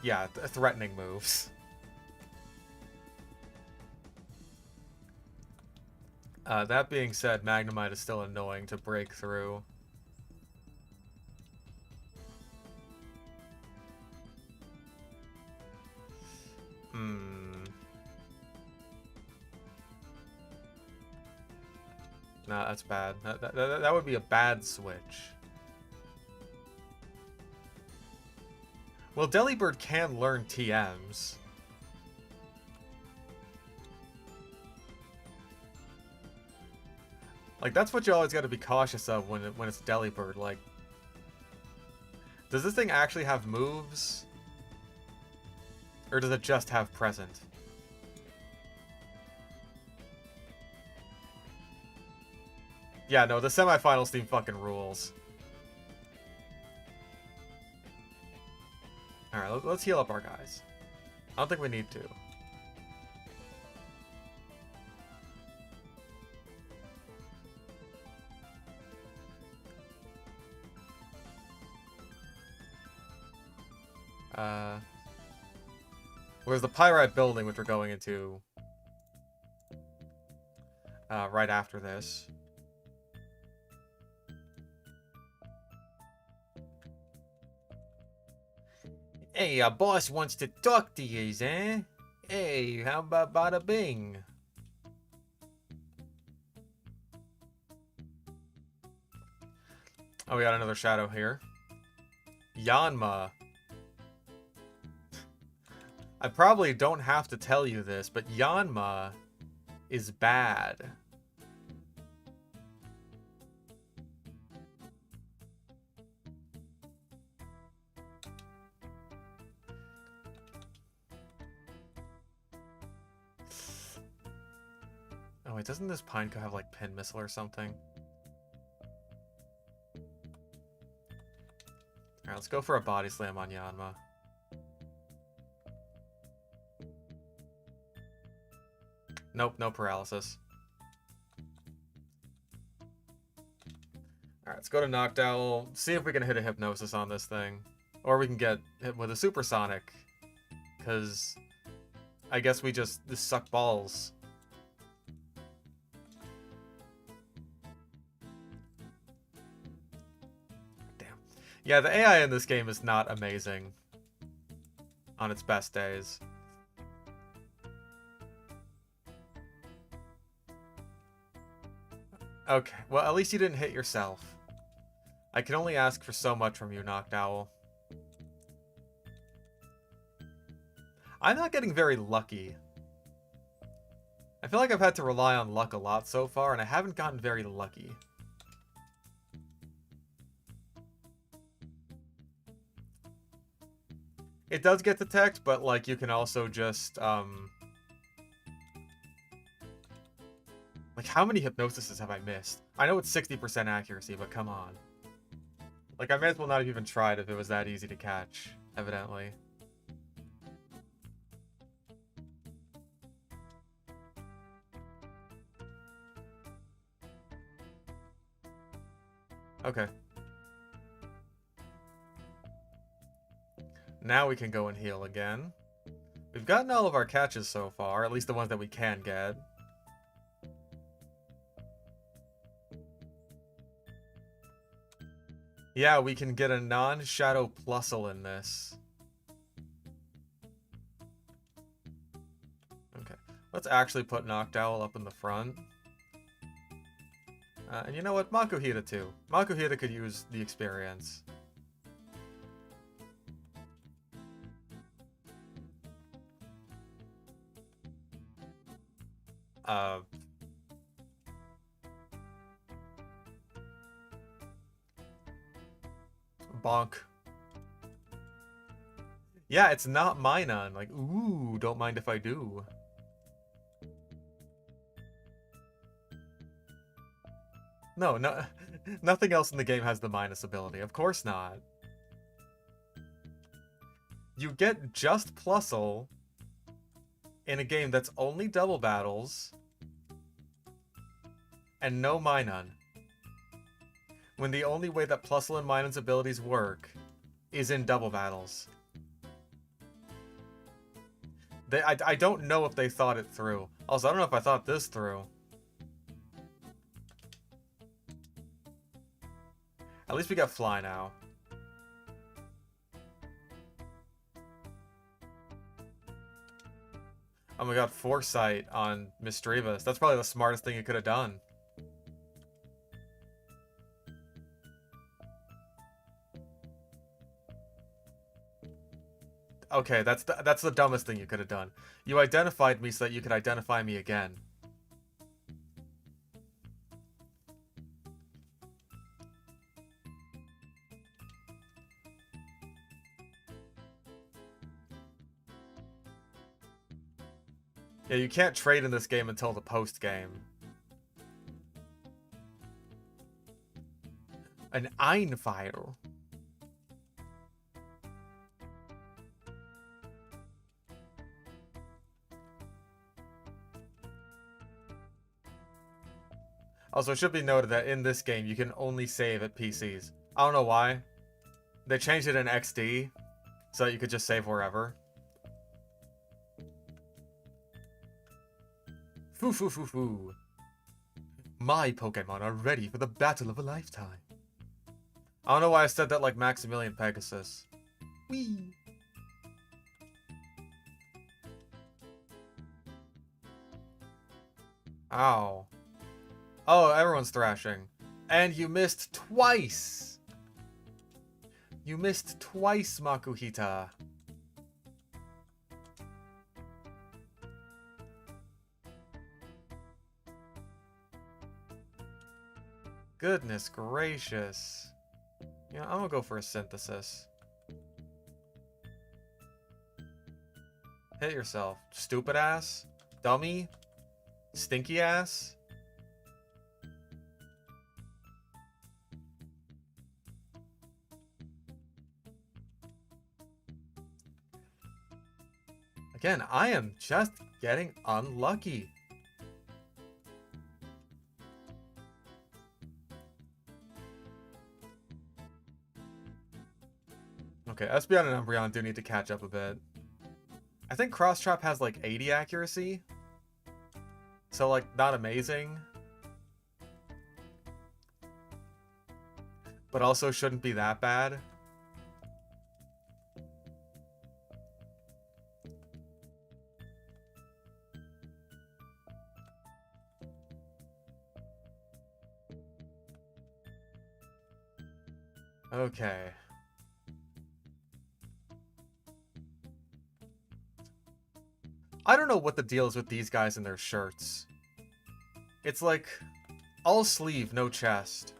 yeah, threatening moves. That being said, Magnemite is still annoying to break through. Nah, that's bad. That would be a bad switch. Well, Delibird can learn TMs. Like, that's what you always got to be cautious of when it's Delibird. Like, does this thing actually have moves? Or does it just have present? Yeah, no, the semifinals team fucking rules. Alright, let's heal up our guys. I don't think we need to. Where's the Pyrite building, which we're going into right after this. Hey, our boss wants to talk to yous, eh? Hey, how about bada bing? Oh, we got another shadow here. Yanma. I probably don't have to tell you this, but Yanma is bad. Oh wait, doesn't this Pineco have like Pin Missile or something? Alright, let's go for a Body Slam on Yanma. Nope, no paralysis. Alright, let's go to Noctowl, see if we can hit a Hypnosis on this thing. Or we can get hit with a Supersonic. Because I guess we just suck balls. Damn. Yeah, the AI in this game is not amazing on its best days. Okay, well, at least you didn't hit yourself. I can only ask for so much from you, Noctowl. I'm not getting very lucky. I feel like I've had to rely on luck a lot so far, and I haven't gotten very lucky. It does get detect, but, like, you can also just, like, how many Hypnosises have I missed? I know it's 60% accuracy, but come on. Like, I may as well not have even tried if it was that easy to catch, evidently. Okay. Now we can go and heal again. We've gotten all of our catches so far, at least the ones that we can get. Yeah, we can get a non-shadow plusle in this. Okay, let's actually put Noctowl up in the front. And you know what? Makuhita too. Makuhita could use the experience. Bonk. Yeah, it's not Minun. Like, ooh, don't mind if I do. No, nothing else in the game has the minus ability. Of course not. You get just Plusle in a game that's only double battles and no Minun. When the only way that Plusle and Minun's abilities work is in double battles. I don't know if they thought it through. Also, I don't know if I thought this through. At least we got Fly now. Oh my god, Foresight on Misdreavus. That's probably the smartest thing you could have done. Okay, that's the dumbest thing you could have done. You identified me so that you could identify me again. Yeah, you can't trade in this game until the post-game. An Einfire. Also, it should be noted that in this game, you can only save at PCs. I don't know why. They changed it in XD, so that you could just save wherever. Foo foo foo foo. My Pokemon are ready for the battle of a lifetime. I don't know why I said that like Maximilian Pegasus. Whee! Ow. Oh, everyone's thrashing. And you missed twice! You missed twice, Makuhita. Goodness gracious. Yeah, I'm gonna go for a Synthesis. Hit yourself. Stupid ass. Dummy. Stinky ass. Again, I am just getting unlucky. Okay, Espeon and Umbreon do need to catch up a bit. I think Cross Trap has like 80 accuracy. So like, not amazing. But also shouldn't be that bad. Okay. I don't know what the deal is with these guys and their shirts. It's like, all sleeve, no chest.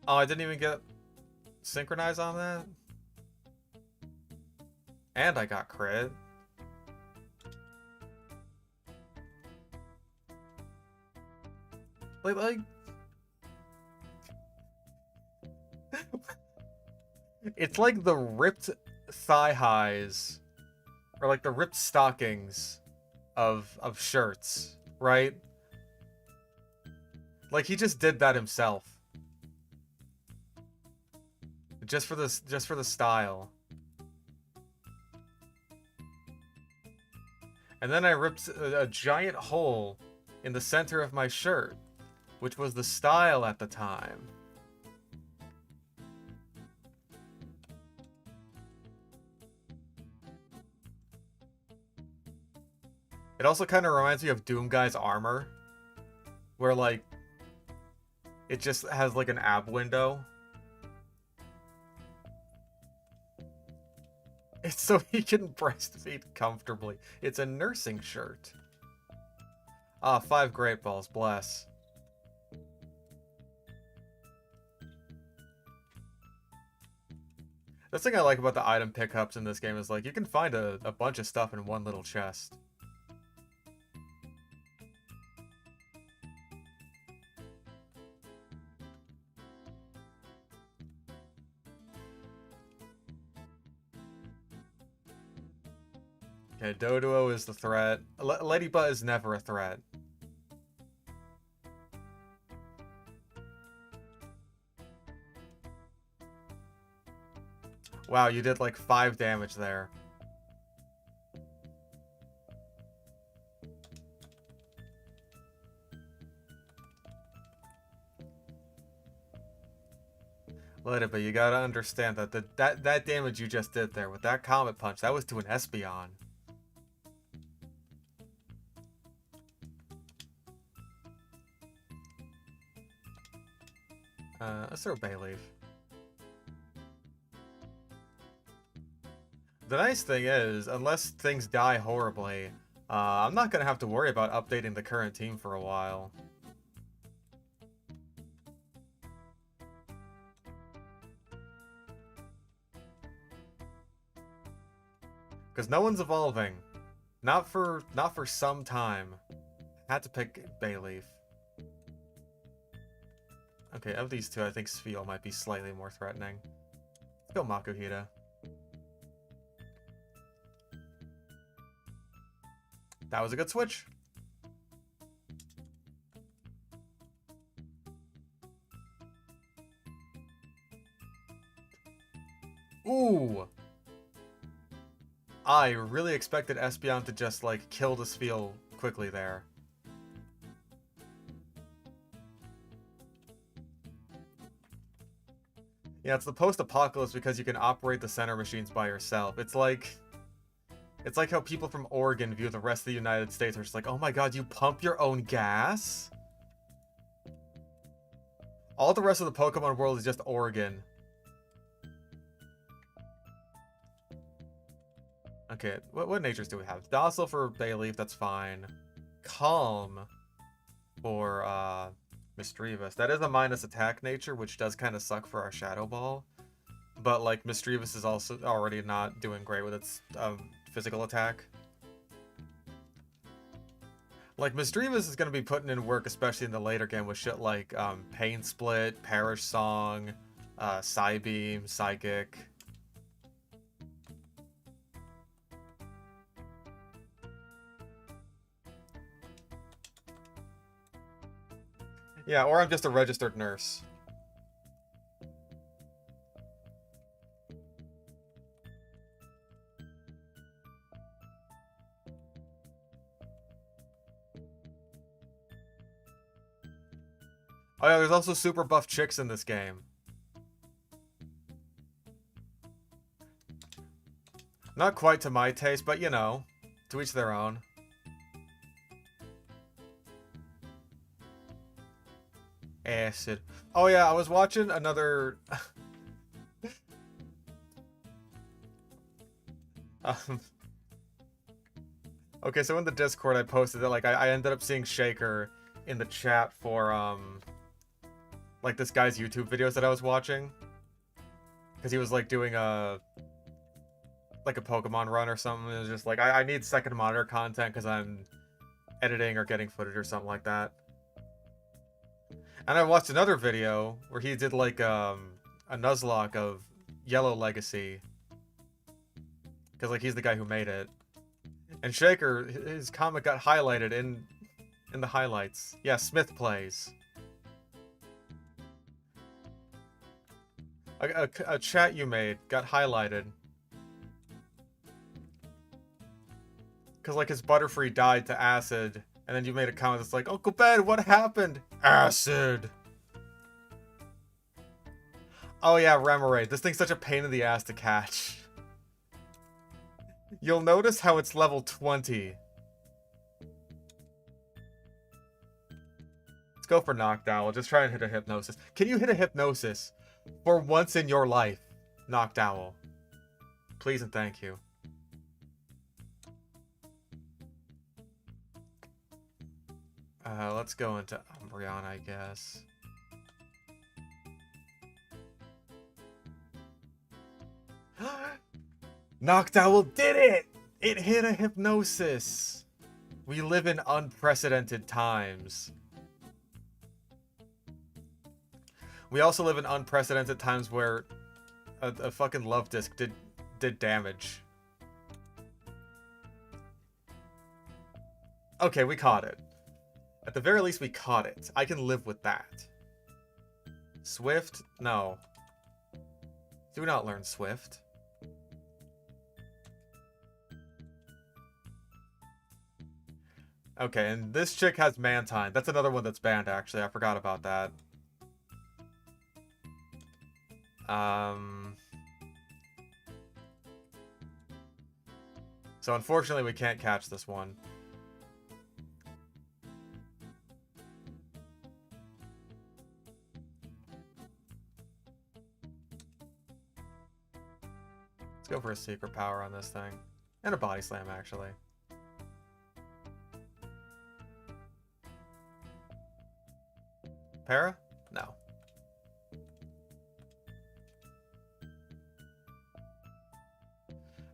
Oh, I didn't even get synchronized on that? And I got crit. Like... It's like the ripped thigh highs, or like the ripped stockings of shirts, right? Like he just did that himself. Just for the style. And then I ripped a giant hole in the center of my shirt, which was the style at the time. It also kind of reminds me of Doomguy's armor, where, like, it just has, like, an ab window. It's so he can breastfeed comfortably. It's a nursing shirt. Ah, 5 great balls, bless. The thing I like about the item pickups in this game is, like, you can find a bunch of stuff in one little chest. Okay, Doduo is the threat. Ladybug is never a threat. Wow, you did like 5 damage there. Ladybug, you gotta understand that that damage you just did there with that Comet Punch, that was to an Espeon. Let's throw Bayleaf. The nice thing is, unless things die horribly, I'm not going to have to worry about updating the current team for a while. Because no one's evolving. Not for some time. Had to pick Bayleaf. Okay, of these two, I think Spheal might be slightly more threatening. Let's go Makuhita. That was a good switch. Ooh! I really expected Espeon to just, like, kill the Spheal quickly there. Yeah, it's the post-apocalypse because you can operate the center machines by yourself. It's like how people from Oregon view the rest of the United States. Are just like, oh my god, you pump your own gas? All the rest of the Pokemon world is just Oregon. Okay, what natures do we have? Docile for Bayleaf, that's fine. Calm for, Misdreavus. That is a minus attack nature, which does kind of suck for our Shadow Ball. But, like, Misdreavus is also already not doing great with its physical attack. Like, Misdreavus is going to be putting in work, especially in the later game, with shit like Pain Split, Perish Song, Psybeam, Psychic. Yeah, or I'm just a registered nurse. Oh yeah, there's also super buff chicks in this game. Not quite to my taste, but you know, to each their own. Acid. Oh yeah, I was watching another... Okay, so in the Discord I posted that, like, I ended up seeing Shaker in the chat for, like, this guy's YouTube videos that I was watching. Because he was, like, doing a Pokemon run or something. It was just like, I need second monitor content because I'm editing or getting footage or something like that. And I watched another video where he did, like, a Nuzlocke of Yellow Legacy. Because, like, he's the guy who made it. And Shaker, his comment got highlighted in the highlights. Yeah, Smith plays. A chat you made got highlighted. Because, like, his Butterfree died to Acid, and then you made a comment that's like, Uncle Ben, what happened? Acid! Oh yeah, Remoraid. This thing's such a pain in the ass to catch. You'll notice how it's level 20. Let's go for Noctowl. Just try and hit a Hypnosis. Can you hit a Hypnosis for once in your life, Noctowl? Please and thank you. Let's go into Umbreon, I guess. Noctowl did it! It hit a Hypnosis! We live in unprecedented times. We also live in unprecedented times where a fucking Love Disc did damage. Okay, we caught it. At the very least, we caught it. I can live with that. Swift? No. Do not learn Swift. Okay, and this chick has Mantine. That's another one that's banned, actually. I forgot about that. So unfortunately, we can't catch this one. Let's go for a Secret Power on this thing. And a Body Slam, actually. Para? No.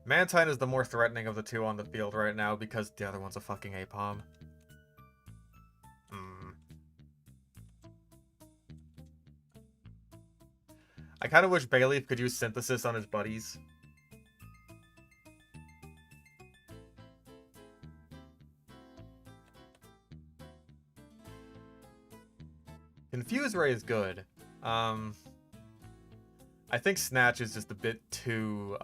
Mantine is the more threatening of the two on the field right now because the other one's a fucking Apom. I kind of wish Bayleaf could use Synthesis on his buddies. Confuse Ray is good. I think Snatch is just a bit too,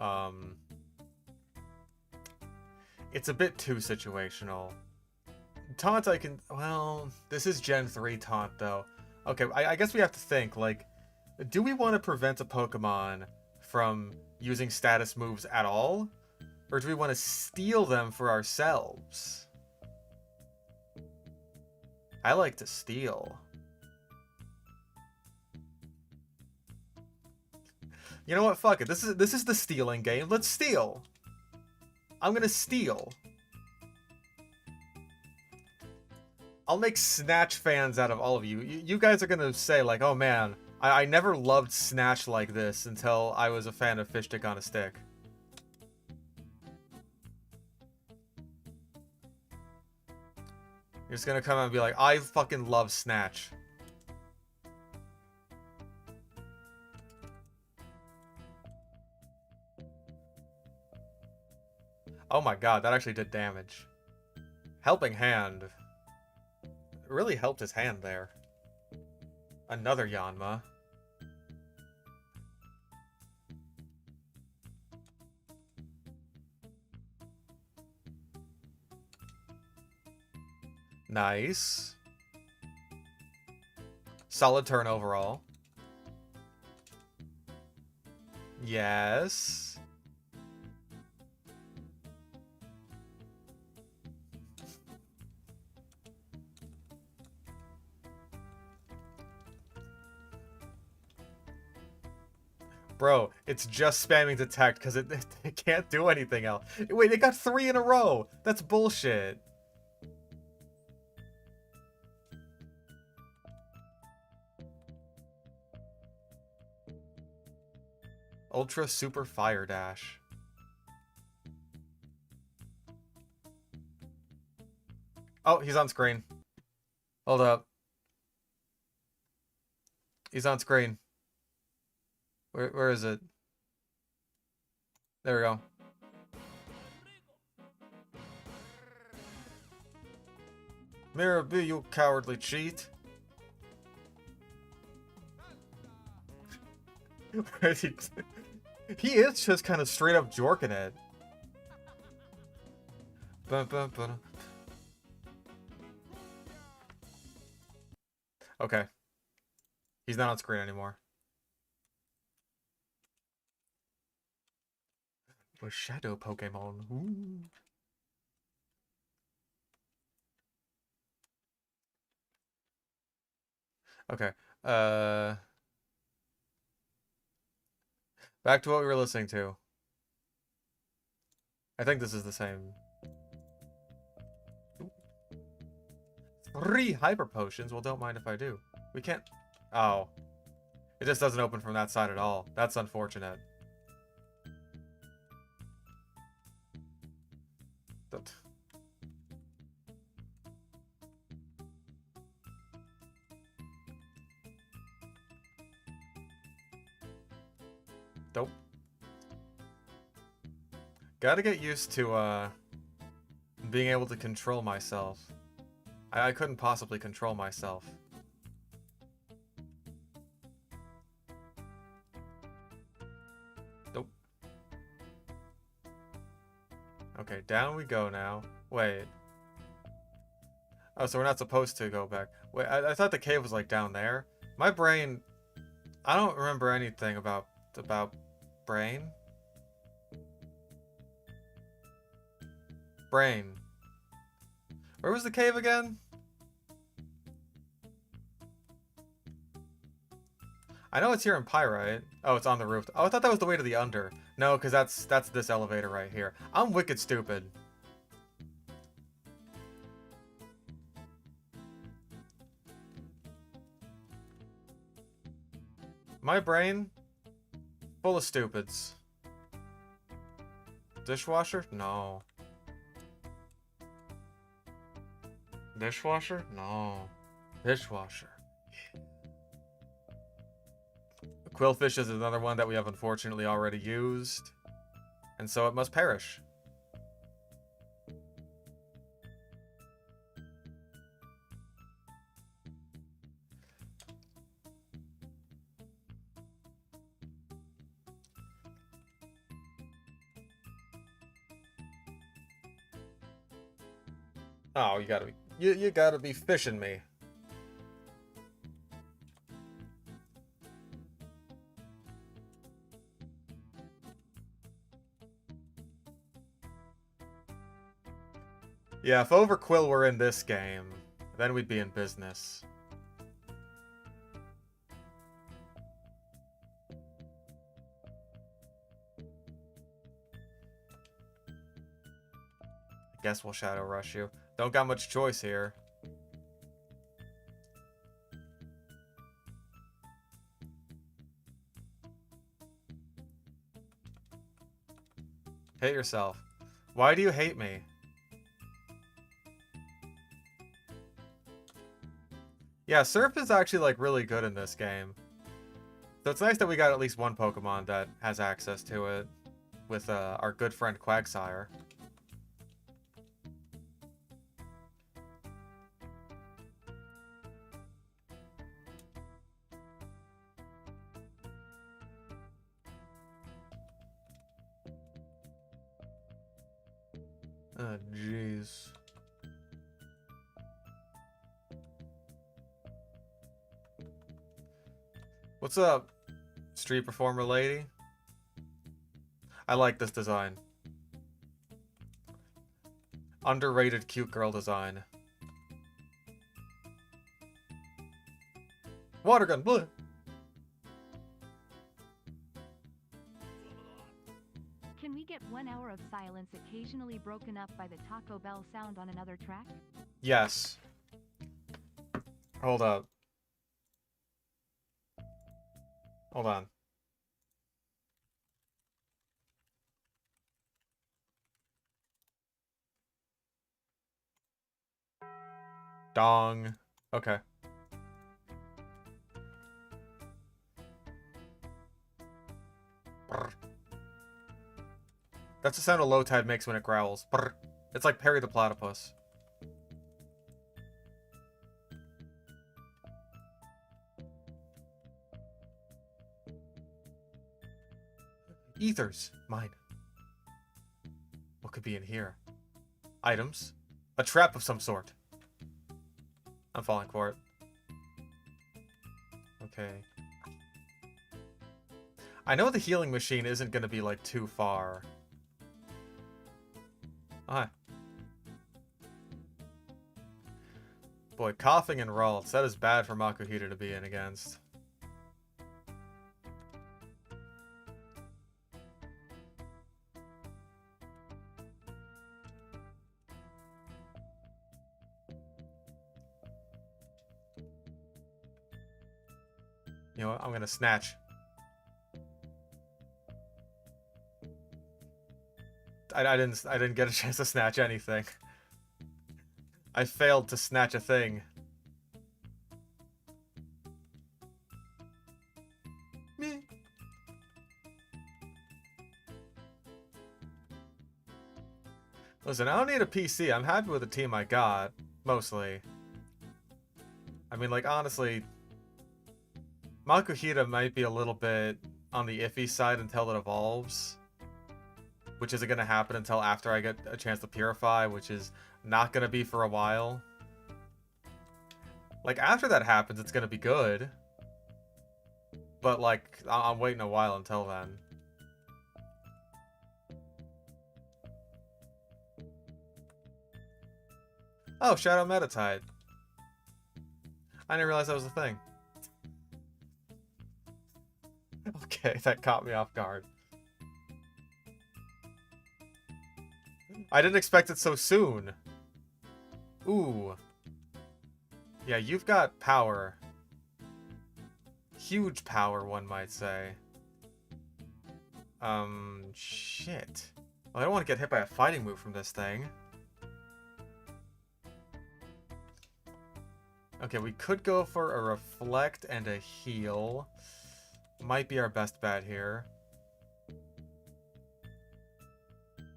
it's a bit too situational. Taunt I can... Well, this is Gen 3 Taunt, though. Okay, I guess we have to think, like, do we want to prevent a Pokemon from using status moves at all? Or do we want to steal them for ourselves? I like to steal. You know what? Fuck it. This is the stealing game. Let's steal. I'm gonna steal. I'll make Snatch fans out of all of you. You guys are gonna say, like, oh man, I never loved Snatch like this until I was a fan of Fish Stick on a Stick. You're just gonna come out and be like, I fucking love Snatch. Oh my god, that actually did damage. Helping Hand. It really helped his hand there. Another Yanma. Nice. Solid turn overall. Yes. Bro, it's just spamming detect because it can't do anything else. Wait, it got 3 in a row. That's bullshit. Ultra Super Fire Dash. Oh, he's on screen. Hold up. He's on screen. Where is it? There we go. Miror B, you cowardly cheat. He is just kind of straight up jorking it. Okay. He's not on screen anymore. A shadow Pokemon. Ooh. Okay. Back to what we were listening to. I think this is the same. 3 hyper potions. Well, don't mind if I do. We can't. Oh. It just doesn't open from that side at all. That's unfortunate. Nope. Gotta get used to, being able to control myself. I couldn't possibly control myself. Nope. Okay, down we go now. Wait. Oh, so we're not supposed to go back. Wait, I thought the cave was, like, down there. My brain... I don't remember anything about brain. Brain. Where was the cave again? I know it's here in Pyrite. Oh, it's on the roof. Oh, I thought that was the way to the under. No, because that's this elevator right here. I'm wicked stupid. My brain, full of stupids. Dishwasher? No. Dishwasher? No. Dishwasher. Quillfish is another one that we have unfortunately already used. And so it must perish. Oh, you gotta be fishing me. Yeah, if Overquill were in this game, then we'd be in business. Guess we'll Shadow Rush you. Don't got much choice here. Hate yourself. Why do you hate me? Yeah, Surf is actually, like, really good in this game. So it's nice that we got at least one Pokemon that has access to it with our good friend Quagsire. Oh, jeez. What's up, street performer lady? I like this design. Underrated cute girl design. Water gun, blue. Can we get 1 hour of silence occasionally broken up by the Taco Bell sound on another track? Yes. Hold up. Hold on. Dong. Okay. Brr. That's the sound a low tide makes when it growls. Brr. It's like Perry the Platypus. Ethers. Mine. What could be in here? Items. A trap of some sort. I'm falling for it. Okay. I know the healing machine isn't going to be, like, too far. Ah. Boy, coughing and Ralts. That is bad for Makuhita to be in against. You know what? I'm going to snatch. I didn't get a chance to snatch anything. I failed to snatch a thing. Meh. Listen, I don't need a PC. I'm happy with the team I got, mostly. I mean, like, honestly, Makuhita might be a little bit on the iffy side until it evolves. Which isn't going to happen until after I get a chance to Purify, which is not going to be for a while. Like, after that happens, it's going to be good. But, like, I'm waiting a while until then. Oh, Shadow Metatide. I didn't realize that was a thing. Okay, that caught me off guard. I didn't expect it so soon. Ooh. Yeah, you've got power. Huge power, one might say. Shit. Well, I don't want to get hit by a fighting move from this thing. Okay, we could go for a Reflect and a Heal. Might be our best bet here.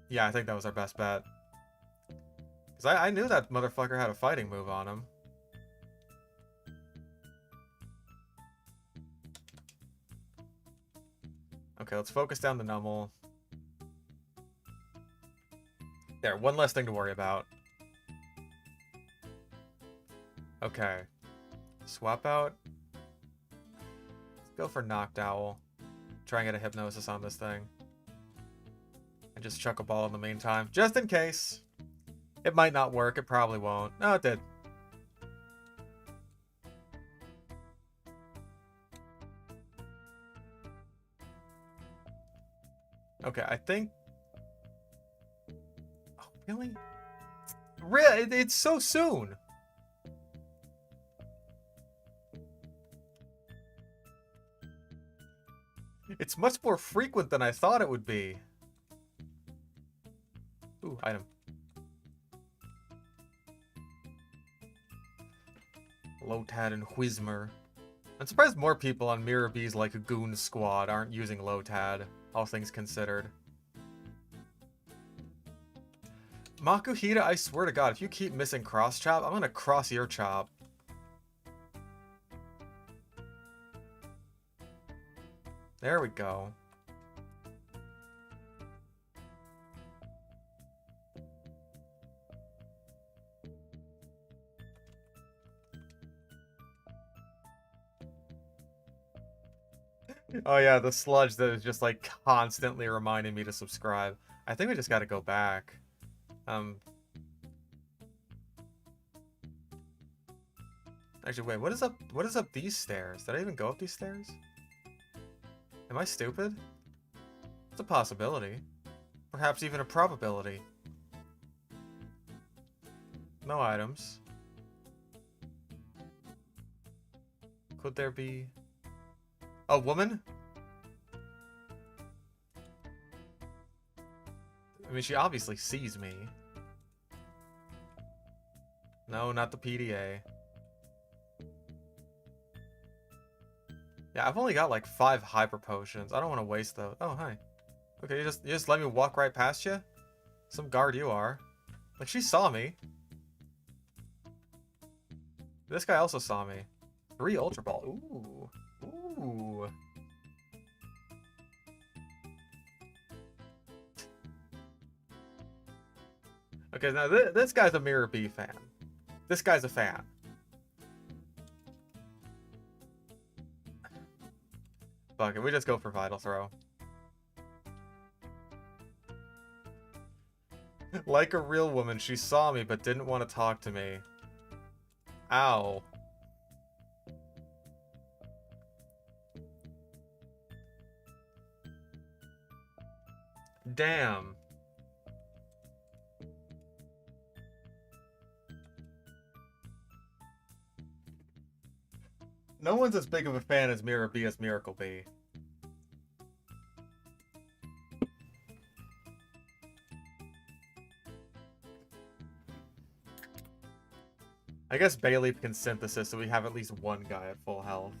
Yeah, I think that was our best bet. Because I knew that motherfucker had a fighting move on him. Okay, let's focus down the Numel. There, one less thing to worry about. Okay. Swap out. Let's go for Knocked Owl. Try and get a Hypnosis on this thing. And just chuck a ball in the meantime, just in case. It might not work, it probably won't. No, it did. Okay, I think... Oh, really? Really? It's so soon! It's much more frequent than I thought it would be. Ooh, item. Lotad and Whismer. I'm surprised more people on Miror B's like Goon Squad aren't using Lotad, all things considered. Makuhita, I swear to God, if you keep missing Cross Chop, I'm gonna cross your chop. There we go. Oh yeah, the sludge that is just like constantly reminding me to subscribe. I think we just gotta go back. Actually, wait, what is up these stairs? Did I even go up these stairs? Am I stupid? It's a possibility. Perhaps even a probability. No items. Could there be... a woman? I mean, she obviously sees me. No, not the PDA. Yeah, I've only got like 5 hyper potions. I don't want to waste those. Oh, hi. Okay, you just let me walk right past you? Some guard you are. Like, she saw me. This guy also saw me. 3 Ultra Ball. Ooh. Ooh. Okay, now this guy's a Miror B fan. This guy's a fan. Fuck it, we just go for Vital Throw. Like a real woman, she saw me but didn't want to talk to me. Ow. Damn. No one's as big of a fan as Miror B as Miracle B. I guess Bailey can synthesis, so we have at least one guy at full health.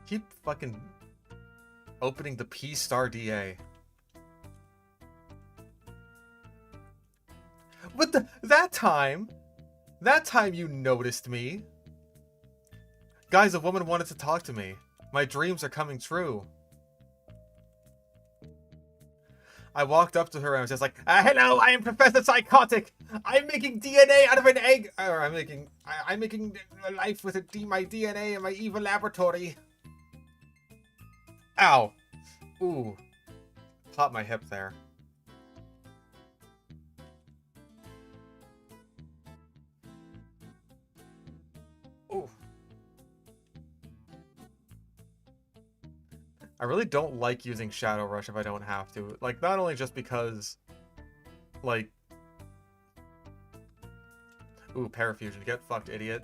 Keep fucking opening the P-Star DA. But that time you noticed me. Guys, a woman wanted to talk to me. My dreams are coming true. I walked up to her and I was just like, hello, I am Professor Psychotic. I'm making DNA out of an egg. Or I'm making life with my DNA in my evil laboratory. Ow. Ooh. Popped my hip there. Ooh. I really don't like using Shadow Rush if I don't have to. Like, not only just because, like... Ooh, Parafusion. Get fucked, idiot.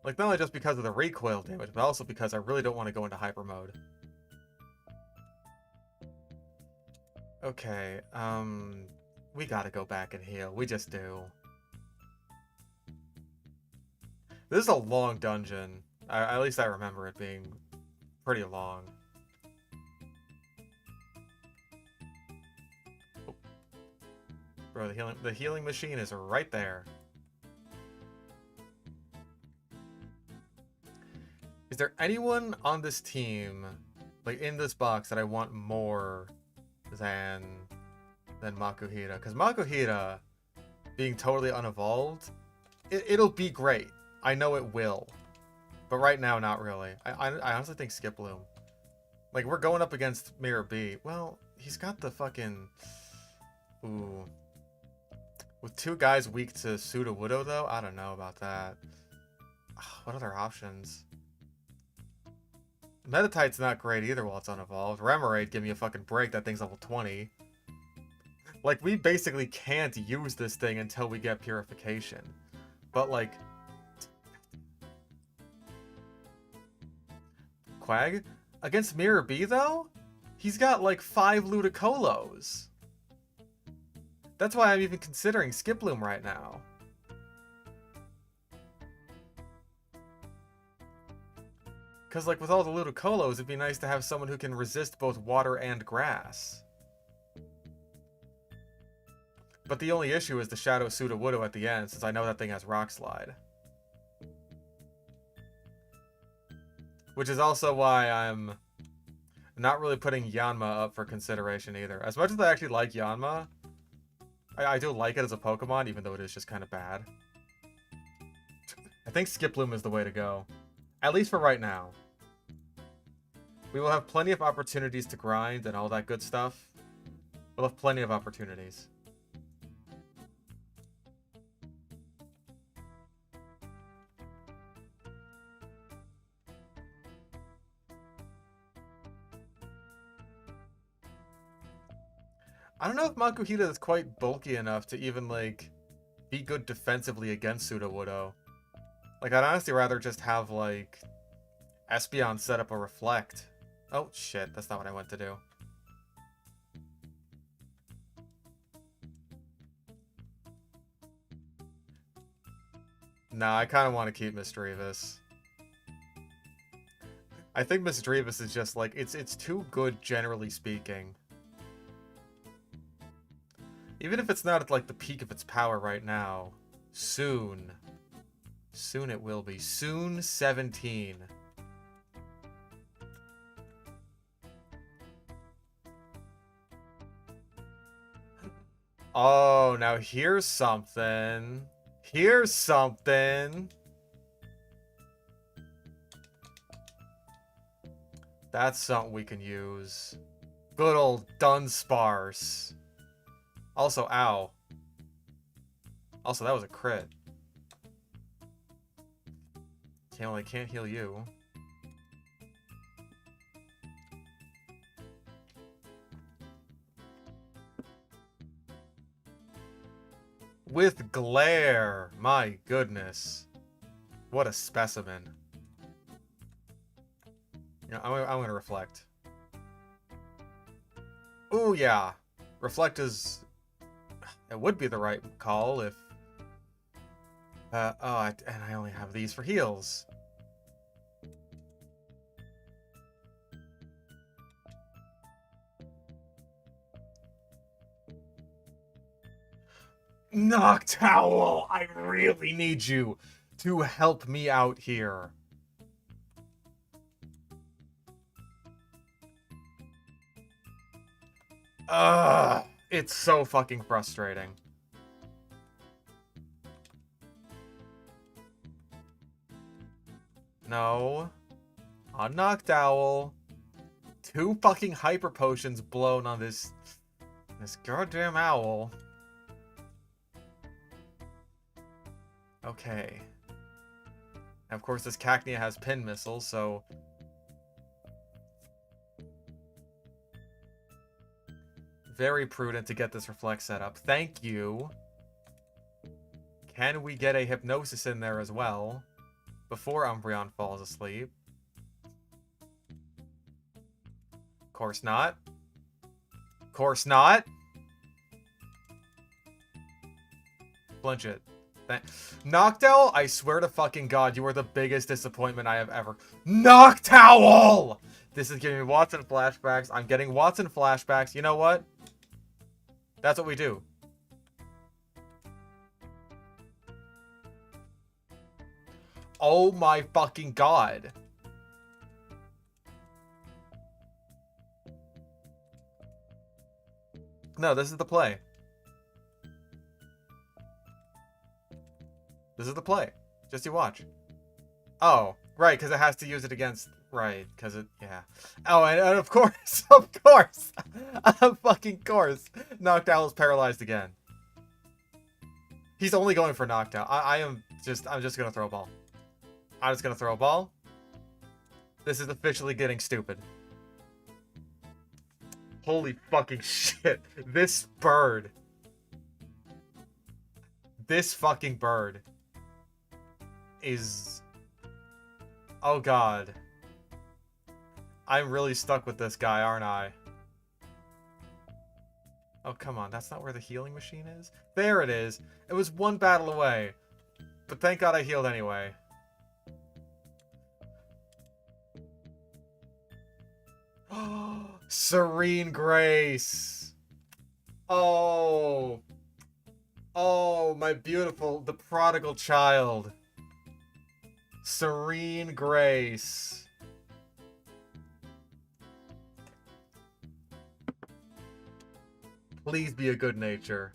Like, not only just because of the recoil damage, but also because I really don't want to go into hyper mode. Okay, we gotta go back and heal. We just do. This is a long dungeon. At least I remember it being pretty long. Oh. Bro, the healing machine is right there. Is there anyone on this team, like in this box, that I want more than Makuhita? Because Makuhita, being totally unevolved, it'll be great. I know it will. But right now, not really. I honestly think Skiploom. Like, we're going up against Miror B. Well, he's got the fucking... Ooh. With two guys weak to Sudowoodo, though? I don't know about that. What other options? Metatite's not great either while it's unevolved. Remoraid, give me a fucking break. That thing's level 20. Like, we basically can't use this thing until we get Purification. But, like... Quag? Against Miror B, though? He's got, like, 5 Ludicolo's. That's why I'm even considering Skiploom right now. Because, like, with all the Ludicolo's, it'd be nice to have someone who can resist both water and grass. But the only issue is the Shadow Sudowoodo at the end, since I know that thing has Rock Slide. Which is also why I'm not really putting Yanma up for consideration either. As much as I actually like Yanma, I do like it as a Pokemon, even though it is just kind of bad. I think Skiploom is the way to go. At least for right now. We will have plenty of opportunities to grind and all that good stuff. We'll have plenty of opportunities. I don't know if Makuhita is quite bulky enough to even, like, be good defensively against Sudowoodo. Like, I'd honestly rather just have, like, Espeon set up a Reflect. Oh, shit. That's not what I went to do. Nah, I kind of want to keep Misdreavus. I think Misdreavus is just, like, it's too good, generally speaking. Even if it's not at, like, the peak of its power right now. Soon. Soon it will be. Soon 17. Oh, now here's something. Here's something. That's something we can use. Good old Dunsparce. Also, ow. Also, that was a crit. Can't heal you. With glare. My goodness. What a specimen. You know, I'm gonna reflect. Ooh, yeah. Reflect is... It would be the right call if... and I only have these for heals. Noctowl! I really need you to help me out here. Ugh! It's so fucking frustrating. No. On Noctowl. 2 fucking hyper potions blown on this goddamn owl. Okay. And of course, this Cacnea has pin missiles, so... Very prudent to get this reflect set up. Thank you. Can we get a hypnosis in there as well? Before Umbreon falls asleep. Course not. Course not. Flinch it. Noctowl, I swear to fucking God, you are the biggest disappointment I have ever... Noctowl! This is giving me Watson flashbacks. I'm getting Watson flashbacks. You know what? That's what we do. Oh my fucking God. No, this is the play. This is the play. Just you watch. Oh, right, because it has to use it against... Right, because it... Yeah. Oh, and of course, of course! Of fucking course! Noctowl is paralyzed again. He's only going for Noctowl. I'm just gonna throw a ball. I'm just gonna throw a ball. This is officially getting stupid. Holy fucking shit. This bird. This fucking bird is... Oh God. I'm really stuck with this guy, aren't I? Oh, come on. That's not where the healing machine is? There it is. It was one battle away. But thank God I healed anyway. Serene Grace. Oh. Oh, my beautiful, the prodigal child. Serene Grace. Please be a good nature.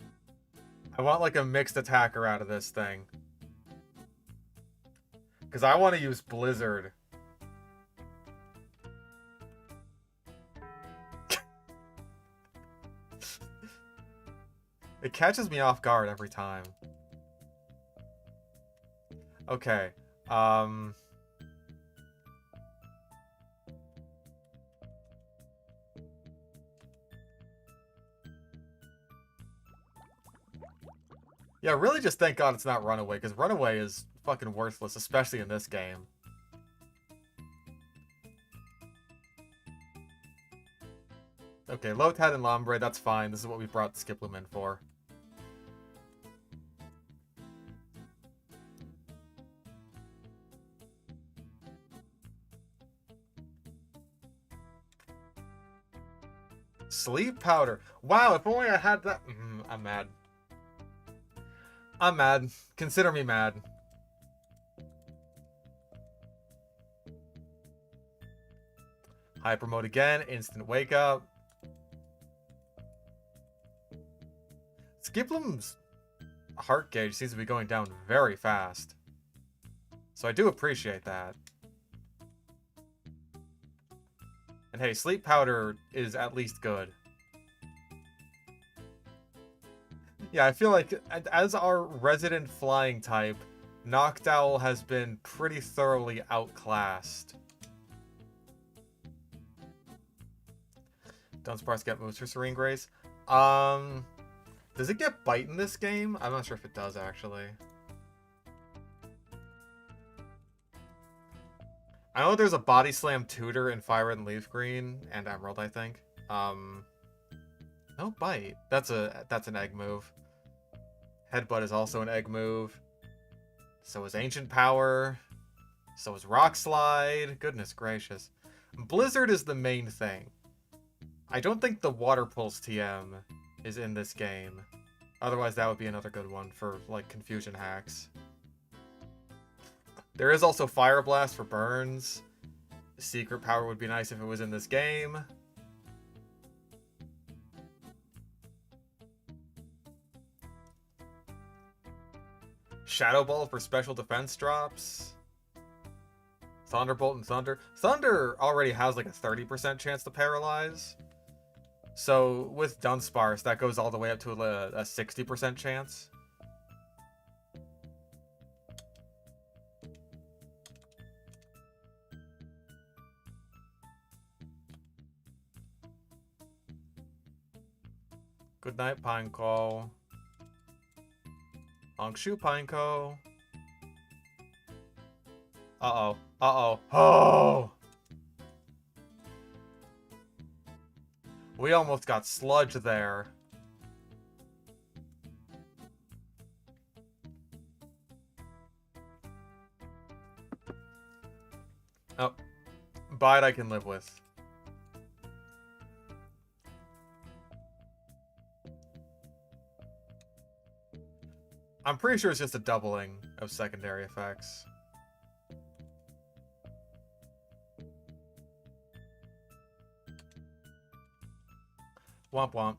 I want like a mixed attacker out of this thing. Because I want to use Blizzard. It catches me off guard every time. Okay. Yeah, really just thank God it's not Runaway, because Runaway is fucking worthless, especially in this game. Okay, Lotad and Lombre, that's fine. This is what we brought Skiploom in for. Sleep powder. Wow, if only I had that. I'm mad. I'm mad. Consider me mad. Hyper mode again. Instant wake up. Skiploom's heart gauge seems to be going down very fast. So I do appreciate that. And hey, Sleep Powder is at least good. Yeah, I feel like as our resident flying type, Noctowl has been pretty thoroughly outclassed. Dunsparce get moves for Serene Grace. Does it get Bite in this game? I'm not sure if it does, actually. I know there's a Body Slam Tutor in FireRed and LeafGreen and Emerald, I think. No Bite. That's an egg move. Headbutt is also an egg move. So is Ancient Power. So is Rock Slide. Goodness gracious. Blizzard is the main thing. I don't think the Water Pulse TM is in this game. Otherwise, that would be another good one for, like, confusion hacks. There is also Fire Blast for burns. Secret Power would be nice if it was in this game. Shadow Ball for special defense drops. Thunderbolt and Thunder. Thunder already has like a 30% chance to paralyze. So with Dunsparce, that goes all the way up to a 60% chance. Good night, Pineco. Hongshu Pineco. Uh-oh. Uh-oh. Oh! We almost got Sludge there. Oh. Bite I can live with. I'm pretty sure it's just a doubling of secondary effects. Womp womp.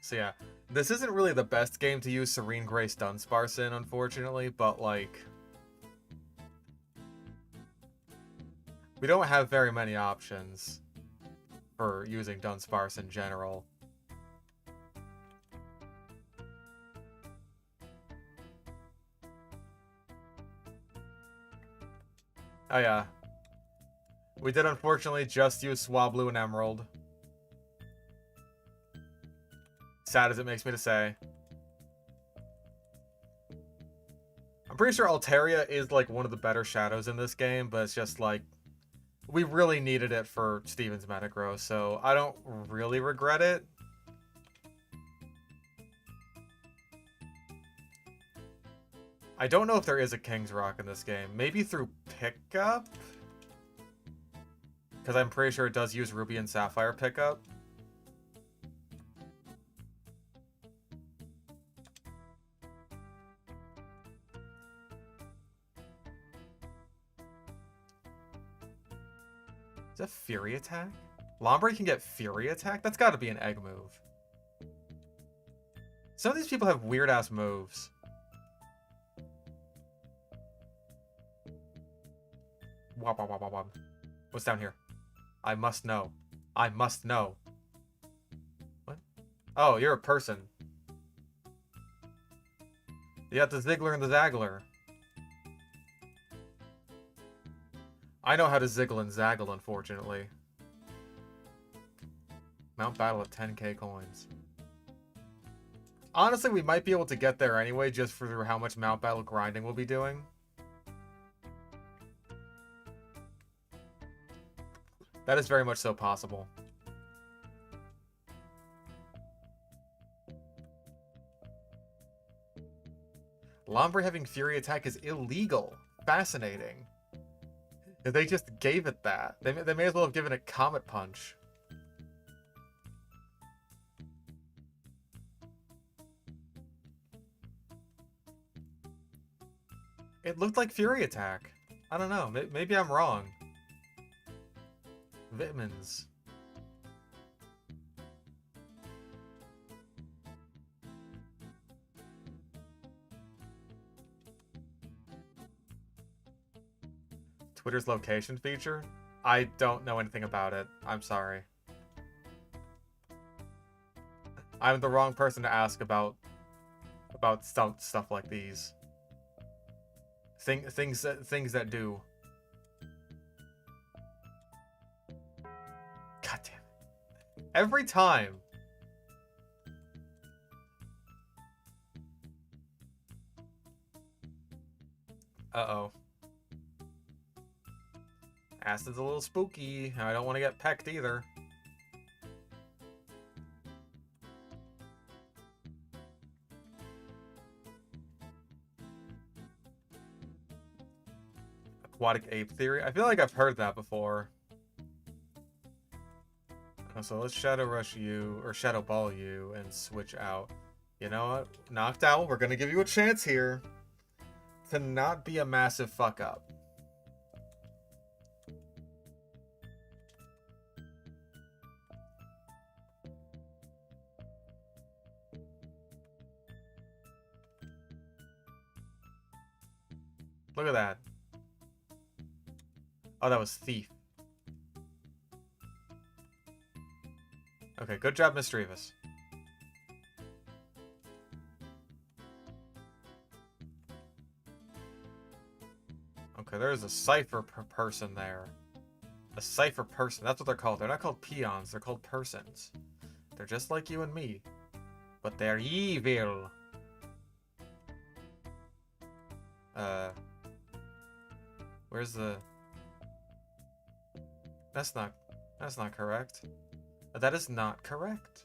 So yeah, this isn't really the best game to use Serene Grace Dunsparce in, unfortunately, but like... we don't have very many options for using Dunsparce in general. Oh yeah. We did unfortunately just use Swablu and Emerald. Sad as it makes me to say. I'm pretty sure Altaria is like one of the better shadows in this game, but it's just like we really needed it for Steven's Metagross, so I don't really regret it. I don't know if there is a King's Rock in this game. Maybe through pickup? Because I'm pretty sure it does use Ruby and Sapphire pickup. Is that Fury Attack? Lombre can get Fury Attack? That's got to be an egg move. Some of these people have weird-ass moves. Wop, wop, wop, wop, wop. What's down here? I must know. I must know. What? Oh, you're a person. You got the Ziggler and the Zaggler. I know how to Ziggle and Zaggle, unfortunately. Mount Battle at 10k coins. Honestly, we might be able to get there anyway, just for how much Mount Battle grinding we'll be doing. That is very much so possible. Lombre having Fury Attack is illegal. Fascinating. They just gave it that. They may as well have given it Comet Punch. It looked like Fury Attack. I don't know. Maybe I'm wrong. Vitamins. Twitter's location feature? I don't know anything about it. I'm sorry. I'm the wrong person to ask about stuff like these. Things that do. God damn it. Every time. Uh-oh. Acid's a little spooky. I don't want to get pecked either. Aquatic ape theory? I feel like I've heard that before. So let's Shadow Rush you, or Shadow Ball you, and switch out. You know what? Knocked Owl, we're gonna give you a chance here to not be a massive fuck up. Look at that. Oh, that was Thief. Okay, good job, Mischievous. Okay, there's a cipher person there. A cipher person. That's what they're called. They're not called peons. They're called persons. They're just like you and me. But they're evil. Where's the... That's not correct. That is not correct.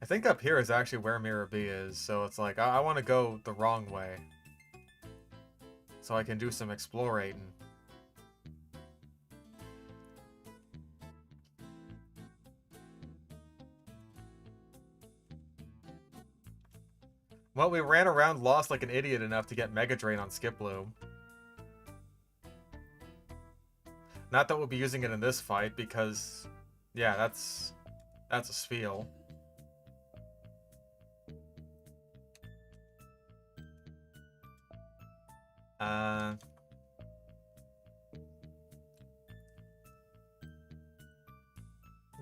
I think up here is actually where Miror B is, so it's like, I want to go the wrong way. So I can do some explorating. Well, we ran around lost like an idiot enough to get Mega Drain on Skiploom. Not that we'll be using it in this fight, because... yeah, that's a spiel.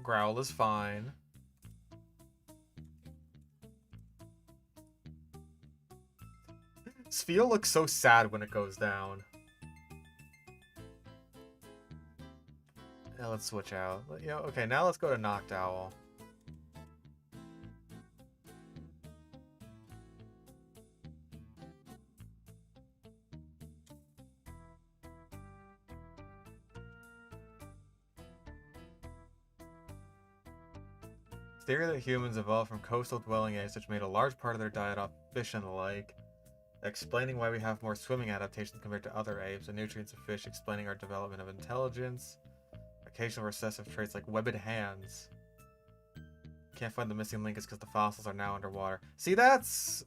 Growl is fine. Sphere looks so sad when it goes down. Yeah, let's switch out. Yeah, okay, now let's go to Knocked Owl. Theory that humans evolved from coastal dwelling apes, which made a large part of their diet off fish and the like. Explaining why we have more swimming adaptations compared to other apes, and nutrients of fish explaining our development of intelligence. Occasional recessive traits like webbed hands. Can't find the missing link is because the fossils are now underwater. See, that's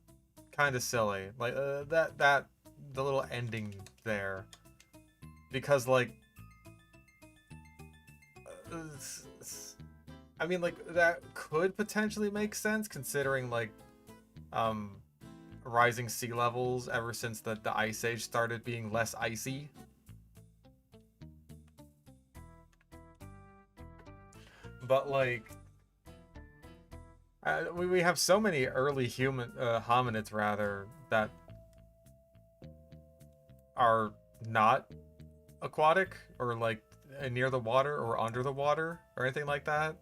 kind of silly. Like, the little ending there. Because, like... I mean, like, that could potentially make sense, considering, like, rising sea levels ever since the Ice Age started being less icy. But, like, we have so many early hominids, rather, that are not aquatic, or, like, near the water, or under the water, or anything like that.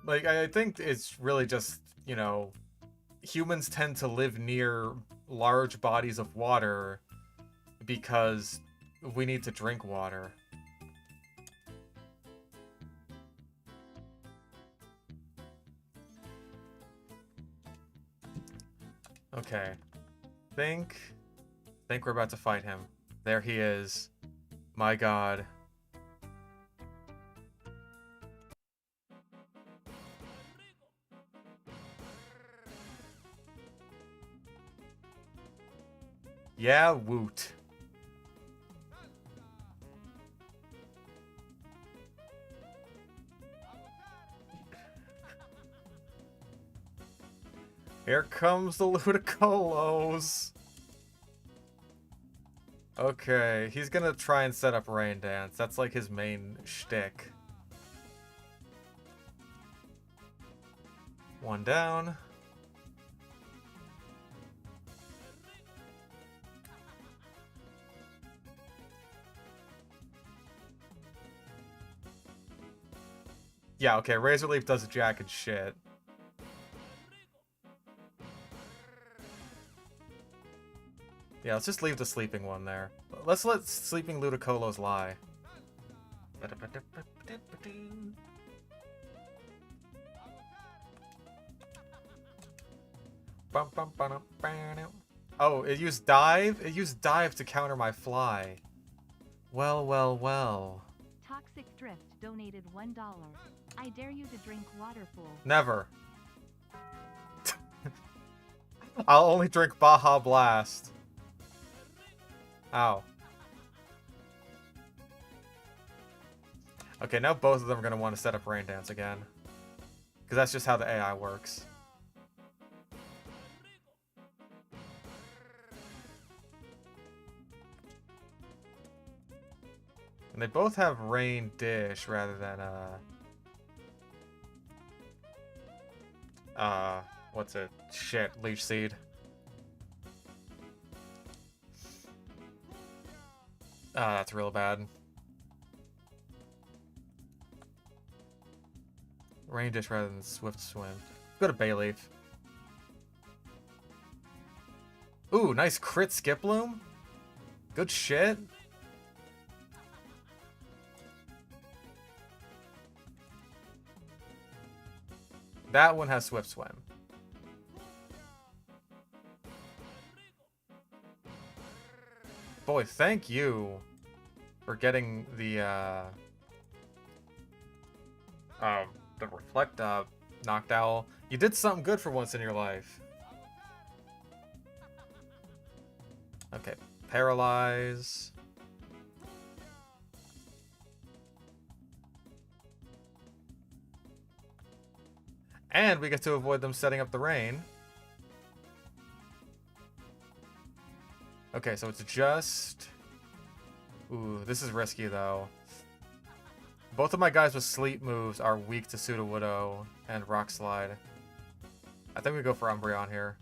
Like, I think it's really just, you know, humans tend to live near large bodies of water because we need to drink water. Okay. Think think we're about to fight him. There he is. My god. Yeah, woot. Here comes the Ludicolo. Okay, he's gonna try and set up Rain Dance. That's like his main shtick. One down. Yeah, okay, Razor Leaf does jack and shit. Yeah, let's just leave the sleeping one there. Let's let sleeping Ludicolo's lie. Oh, it used dive? It used dive to counter my fly. Well, well, well. Toxic Drift donated $1. I dare you to drink Waterpool. Never. I'll only drink Baja Blast. Ow. Okay, now both of them are going to want to set up Rain Dance again. Because that's just how the AI works. And they both have Rain Dish rather than, what's it? Shit, Leech Seed. Ah, that's real bad. Rain Dish rather than Swift Swim. Go to Bayleaf. Ooh, nice crit Skiploom. Good shit. That one has Swift Swim. Boy, thank you for getting the Reflect Knocked Owl. You did something good for once in your life. Okay, Paralyze. And we get to avoid them setting up the rain. Okay, so it's just... Ooh, this is risky, though. Both of my guys with sleep moves are weak to Sudowoodo and Rock Slide. I think we go for Umbreon here.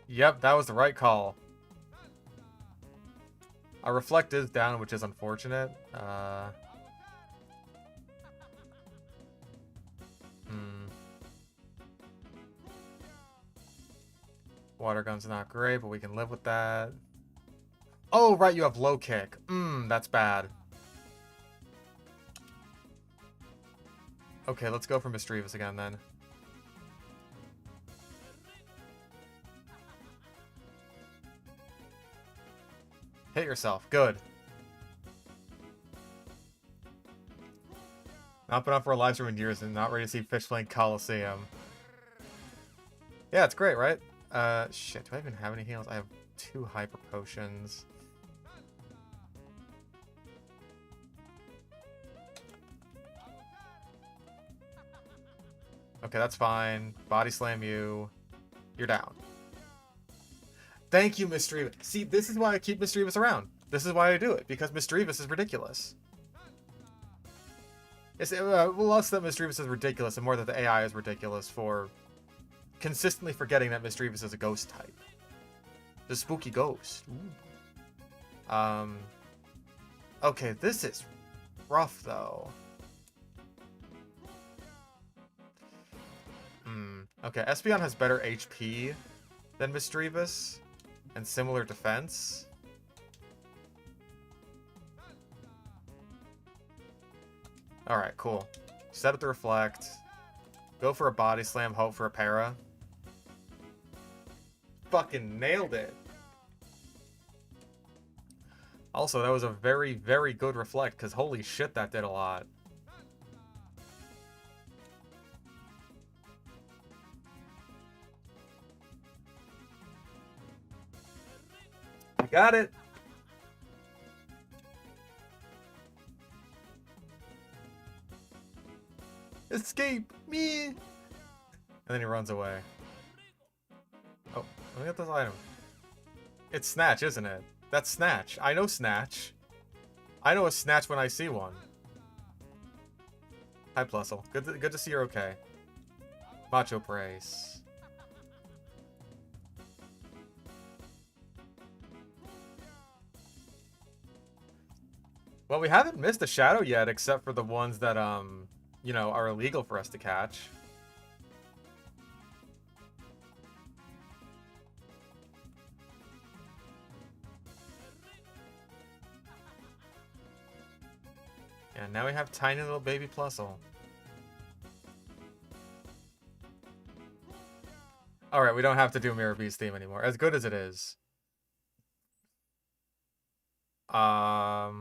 Yep, that was the right call. Our Reflect is down, which is unfortunate. Water Gun's not great, but we can live with that. Oh, right, you have Low Kick. That's bad. Okay, let's go for Misdreavus again, then. Hit yourself. Good. Not been up for a live stream in years and not ready to see Fish playing Coliseum. Yeah, it's great, right? Shit, do I even have any heals? I have 2 Hyper Potions. Okay, that's fine. Body Slam you. You're down. Thank you, Misdreavus. See, this is why I keep Misdreavus around. This is why I do it, because Misdreavus is ridiculous. It's less that Misdreavus is ridiculous and more that the AI is ridiculous for consistently forgetting that Misdreavus is a ghost type. The spooky ghost. Ooh. Okay, this is rough, though. Okay, Espeon has better HP than Misdreavus and similar defense. Alright, cool. Set up the Reflect. Go for a Body Slam, hope for a Para. Fucking nailed it. Also, that was a very, very good Reflect, because holy shit, that did a lot. I got it. Escape me. And then he runs away. Oh, let me get this item. It's Snatch, isn't it? That's Snatch. I know Snatch. I know a Snatch when I see one. Hi, Plusle. Good to see you're okay. Macho Brace. Well, we haven't missed a Shadow yet, except for the ones that, you know, are illegal for us to catch. And now we have tiny little baby Plusle. Alright, we don't have to do Miror B's theme anymore, as good as it is. Nope.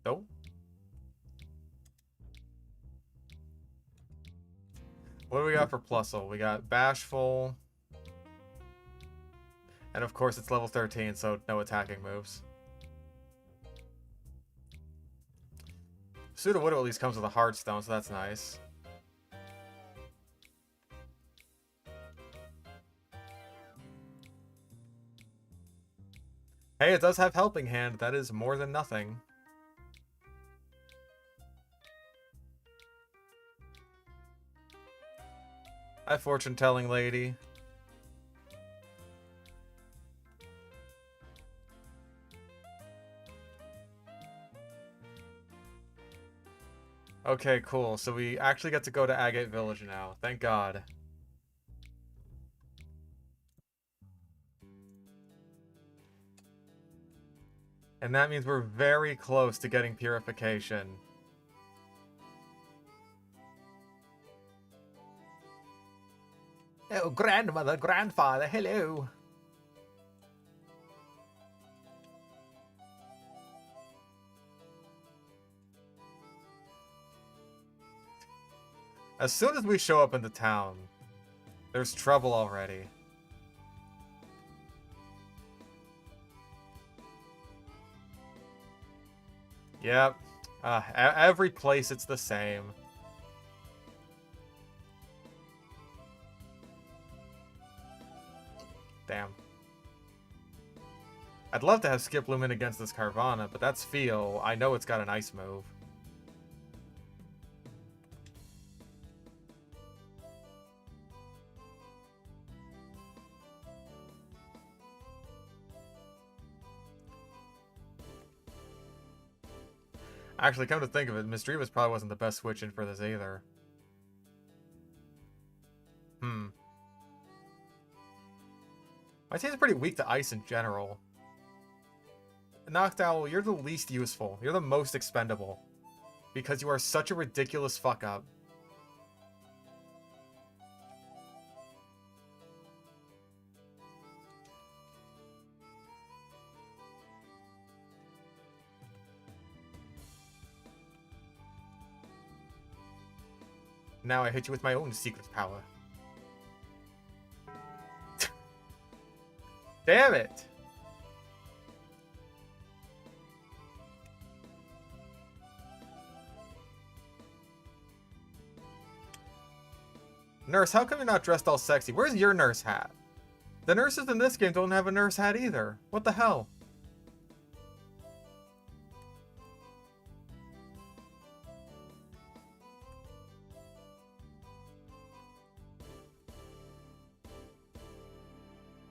Nope. What do we got for Plusle? We got Bashful. And of course it's level 13, so no attacking moves. Sudowoodo at least comes with a Heartstone, so that's nice. Hey, it does have Helping Hand. That is more than nothing. Hi, fortune-telling lady. Okay, cool. So we actually get to go to Agate Village now. Thank God. And that means we're very close to getting Purification. Oh, grandmother, grandfather, hello. As soon as we show up in the town, there's trouble already. Yep. Every place it's the same. Damn. I'd love to have Skip Lumen against this Carvana, but that's Feel. I know it's got an ice move. Actually, come to think of it, Misdreavus probably wasn't the best switch in for this either. My team's pretty weak to ice in general. Noctowl, you're the least useful. You're the most expendable. Because you are such a ridiculous fuck-up. Now I hit you with my own secret power. Damn it! Nurse, how come you're not dressed all sexy? Where's your nurse hat? The nurses in this game don't have a nurse hat either. What the hell?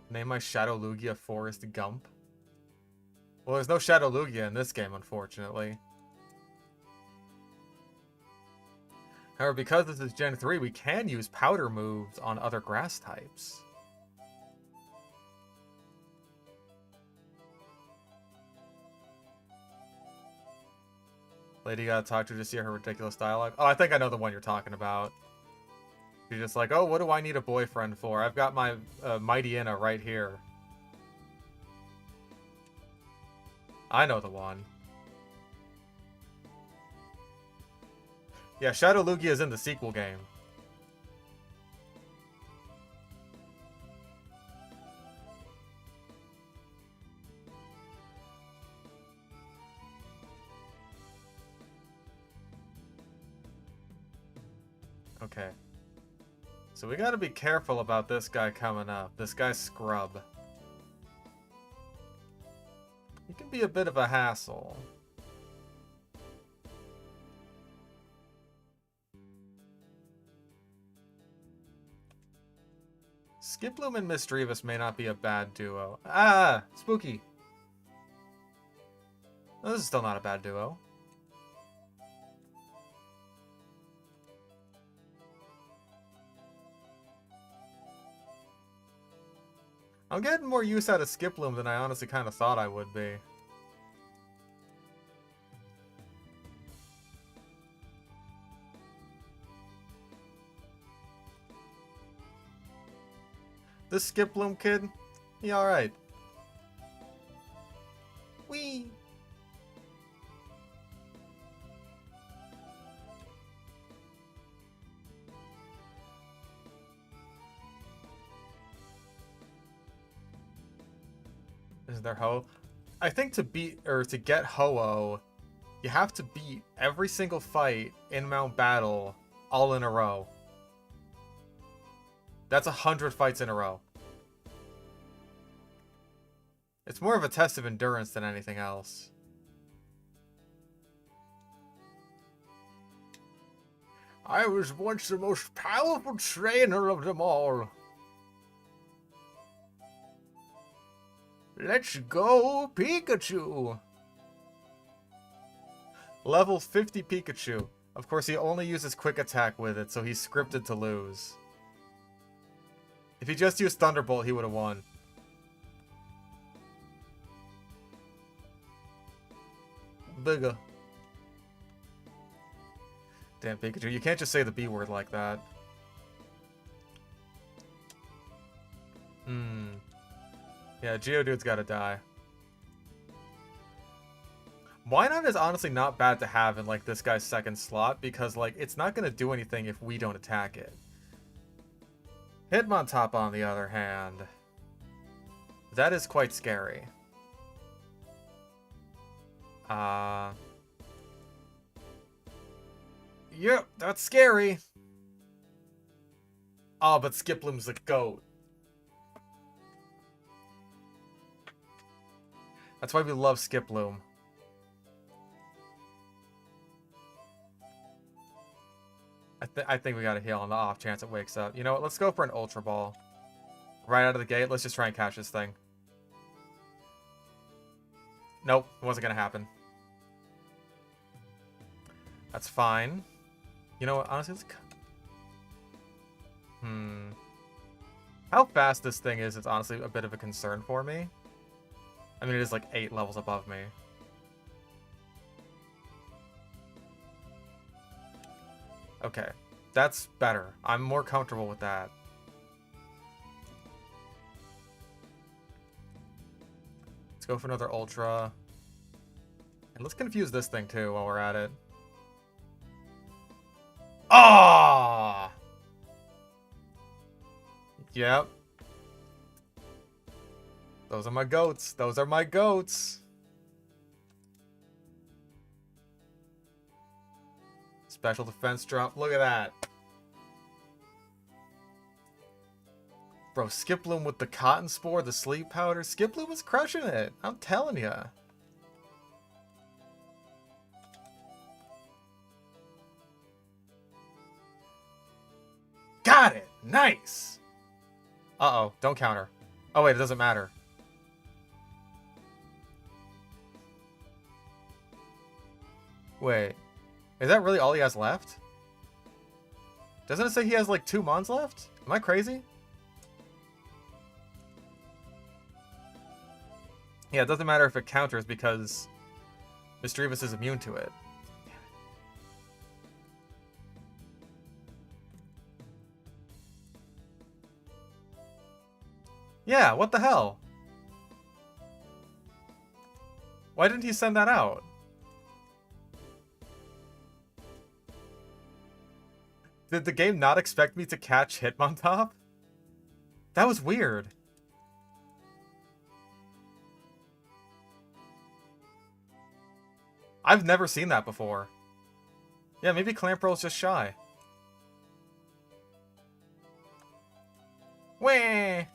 Name my Shadow Lugia Forrest Gump. Well, there's no Shadow Lugia in this game, unfortunately. However, because this is Gen 3, we can use powder moves on other grass types. Lady you gotta talk to to see her ridiculous dialogue. Oh, I think I know the one you're talking about. She's just like, oh, what do I need a boyfriend for? I've got my Mighty Inna right here. I know the one. Yeah, Shadow Lugia is in the sequel game. Okay. So we gotta be careful about this guy coming up. This guy's Scrub. He can be a bit of a hassle. Skiploom and Misdreavus may not be a bad duo. Ah! Spooky! Oh, this is still not a bad duo. I'm getting more use out of Skiploom than I honestly kind of thought I would be. This Skiploom kid, he alright. Whee! Is there Ho? I think to beat, or to get Ho-Oh, you have to beat every single fight in Mount Battle all in a row. That's 100 fights in a row. It's more of a test of endurance than anything else. I was once the most powerful trainer of them all. Let's go, Pikachu! Level 50 Pikachu. Of course, he only uses Quick Attack with it, so he's scripted to lose. If he just used Thunderbolt, he would have won. Bigger. Damn, Pikachu, you can't just say the B word like that. Yeah, Geodude's gotta die. Wynaut is honestly not bad to have in, like, this guy's second slot, because, like, it's not gonna do anything if we don't attack it. Hitmontop, on the other hand, that is quite scary. Yep, that's scary. Oh, but Skiploom's the GOAT. That's why we love Skiploom. I think we gotta heal on the off chance it wakes up. You know what? Let's go for an Ultra Ball. Right out of the gate, let's just try and catch this thing. Nope, it wasn't gonna happen. That's fine. You know what? Honestly, let's... How fast this thing is honestly a bit of a concern for me. I mean, it is like 8 levels above me. Okay, that's better. I'm more comfortable with that. Let's go for another Ultra. And let's confuse this thing too while we're at it. Ah! Yep. Those are my goats. Those are my goats. Special defense drop. Look at that. Bro, Skiploom with the Cotton Spore, the Sleep Powder. Skiploom is crushing it. I'm telling ya. Got it. Nice. Uh-oh. Don't counter. Oh, wait. It doesn't matter. Wait, is that really all he has left? Doesn't it say he has like 2 mons left? Am I crazy? Yeah, it doesn't matter if it counters because Misdreavus is immune to it. Damn Yeah, what the hell? Why didn't he send that out? Did the game not expect me to catch Hitmontop? That was weird. I've never seen that before. Yeah, maybe Clamperl's just shy. Wah!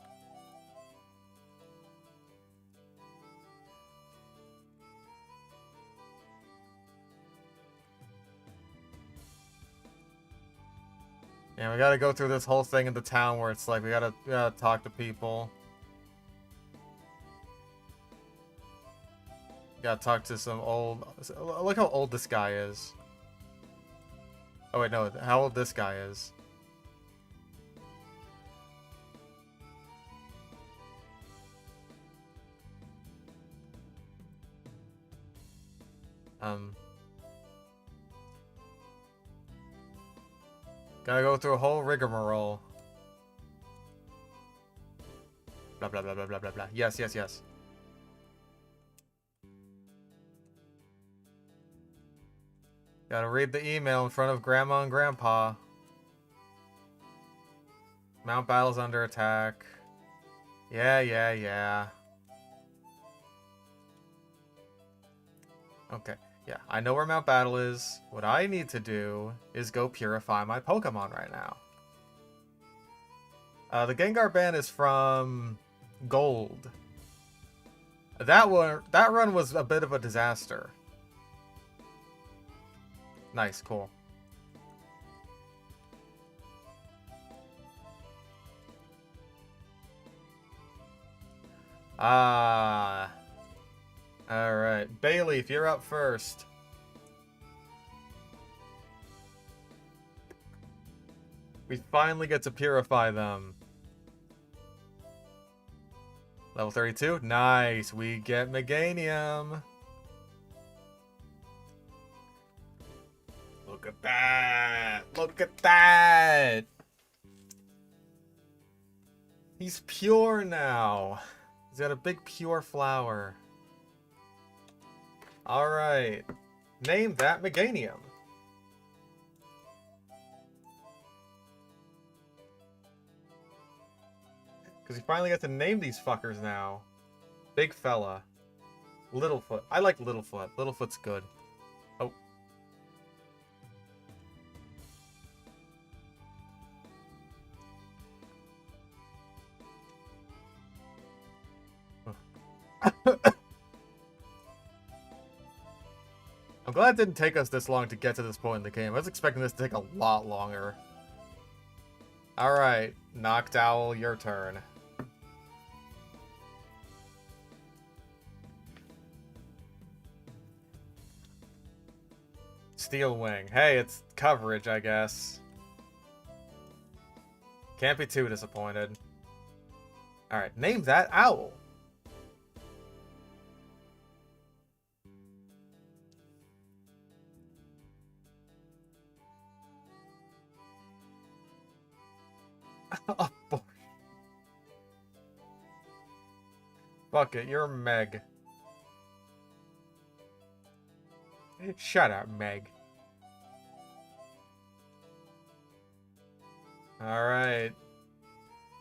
Yeah, we gotta go through this whole thing in the town where it's like we gotta talk to people. Gotta talk to some old... Look how old this guy is. Oh wait, no, how old this guy is. Gotta go through a whole rigmarole. Blah, blah, blah, blah, blah, blah, blah. Yes, yes, yes. Gotta read the email in front of Grandma and Grandpa. Mount Battle's under attack. Yeah, yeah, yeah. Okay. Yeah, I know where Mount Battle is. What I need to do is go purify my Pokemon right now. The Gengar ban is from Gold. That run was a bit of a disaster. Nice, cool. Alright. Bailey, if you're up first. We finally get to purify them. Level 32? Nice. We get Meganium. Look at that. Look at that. He's pure now. He's got a big pure flower. Alright. Name that Meganium. Because we finally get to name these fuckers now. Big fella. Littlefoot. I like Littlefoot. Littlefoot's good. Oh. I'm glad it didn't take us this long to get to this point in the game. I was expecting this to take a lot longer. Alright, Noctowl, your turn. Steel Wing. Hey, it's coverage, I guess. Can't be too disappointed. Alright, name that owl. Oh, boy. Fuck it, you're Meg. Shut up, Meg. Alright.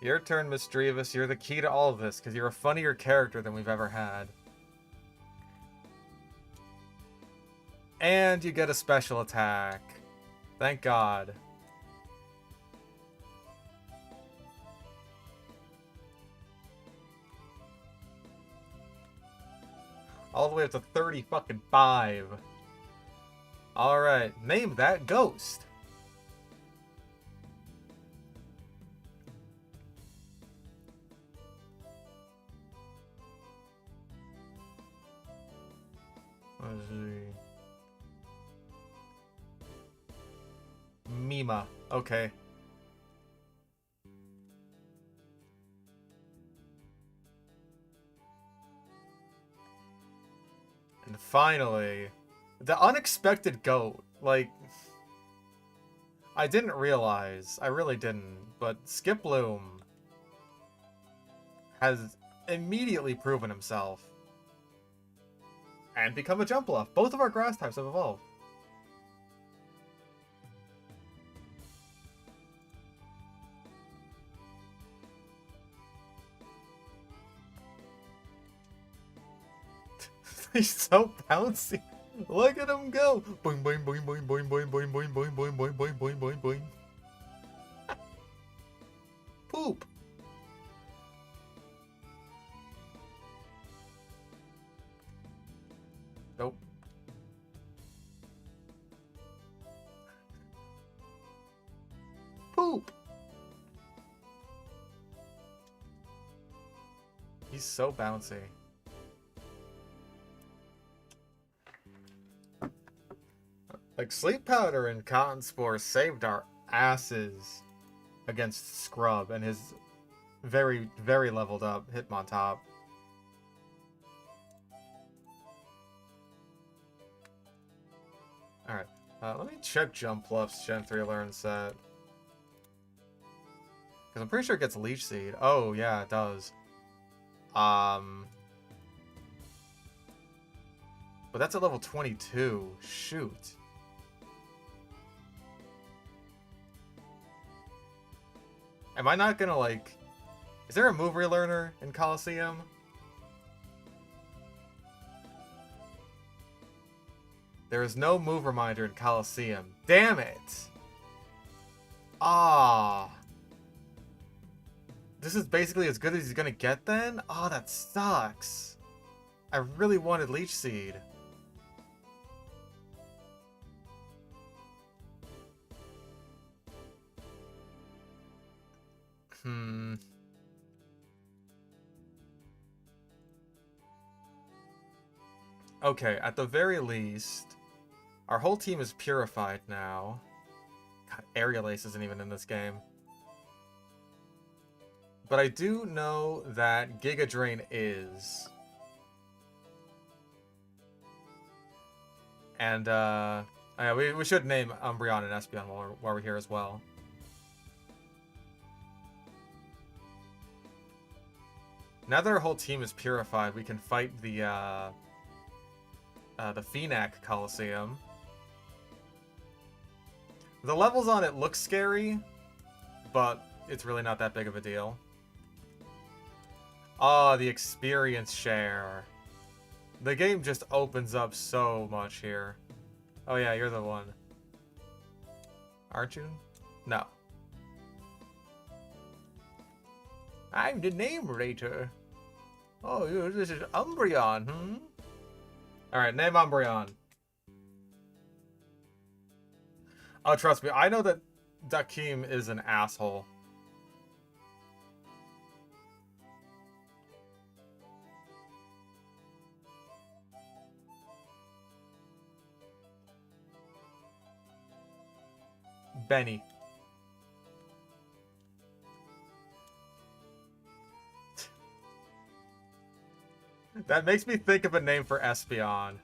Your turn, Misdreavus. You're the key to all of this, because you're a funnier character than we've ever had. And you get a special attack. Thank God. All the way up to 30 fucking 5. Alright, name that ghost. Let's see. Mima. Okay. And finally, the unexpected goat. Like, I didn't realize. I really didn't. But Skiploom. has immediately proven himself. And become a Jumpluff. Both of our grass types have evolved. He's so bouncy. Look at him go. Boing, boing, boing, boing, boing, boing, boing, boing, boing, boing, boing, boing, boing, boing, boing. Poop. Nope. Poop. He's so bouncy. Like, Sleep Powder and Cotton Spore saved our asses against Scrub and his very, very leveled up Hitmontop. Alright, let me check Jumpluff's Gen 3 Learn set. Because I'm pretty sure it gets Leech Seed. Oh, yeah, it does. But that's at level 22. Shoot. Am I not gonna, like... Is there a move relearner in Coliseum? There is no move reminder in Coliseum. Damn it! Ah. This is basically as good as he's gonna get then? Oh, that sucks. I really wanted Leech Seed. Okay, at the very least, our whole team is purified now. God, Aerial Ace isn't even in this game. But I do know that Giga Drain is. And, we should name Umbreon and Espeon while we're here as well. Now that our whole team is purified, we can fight the Phenac Coliseum. The levels on it look scary, but it's really not that big of a deal. Ah, the experience share. The game just opens up so much here. Oh yeah, you're the one. Aren't you? No. I'm the narrator. Oh, this is Umbreon, hmm? Alright, name Umbreon. Oh, trust me, I know that Dakeem is an asshole. Benny. That makes me think of a name for Espeon.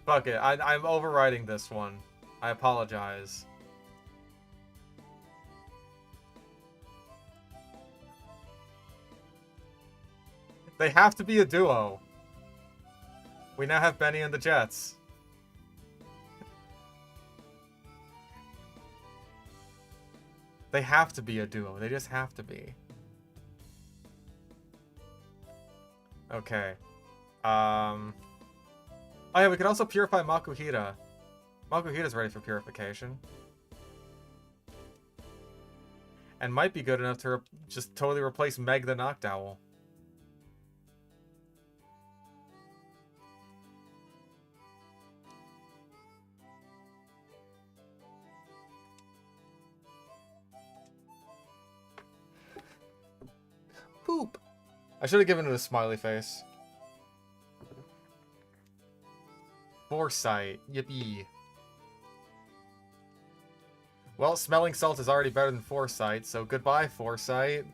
Fuck it, I'm overriding this one. I apologize. They have to be a duo. We now have Benny and the Jets. They have to be a duo. They just have to be. Okay. Oh yeah, we could also purify Makuhita. Makuhita's ready for purification. And might be good enough to just totally replace Meg the Noctowl. Poop. I should have given it a smiley face. Foresight. Yippee. Well, smelling salt is already better than Foresight, so goodbye, Foresight.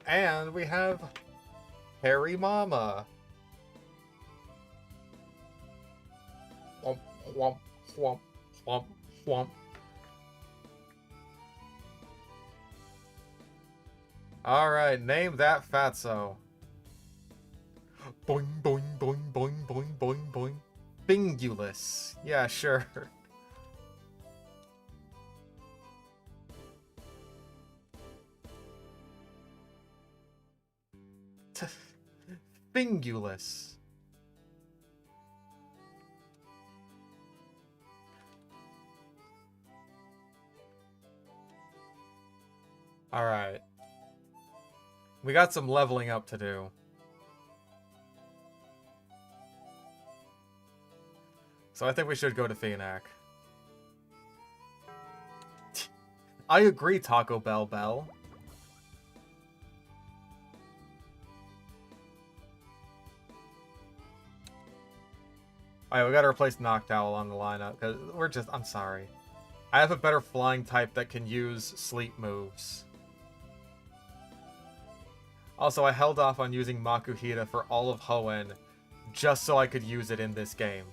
And we have Harry Mama. Womp, womp, womp, womp, Womp. Alright, name that fatso. Boing, boing, boing, boing, boing, boing, boing. Bingulus. Yeah, sure. Bingulus. Alright. We got some leveling up to do. So I think we should go to Phoenix. I agree, Taco Bell Bell. Alright, we gotta replace Noctowl on the lineup, because we're just... I'm sorry. I have a better flying type that can use sleep moves. Also, I held off on using Makuhita for all of Hoenn, just so I could use it in this game.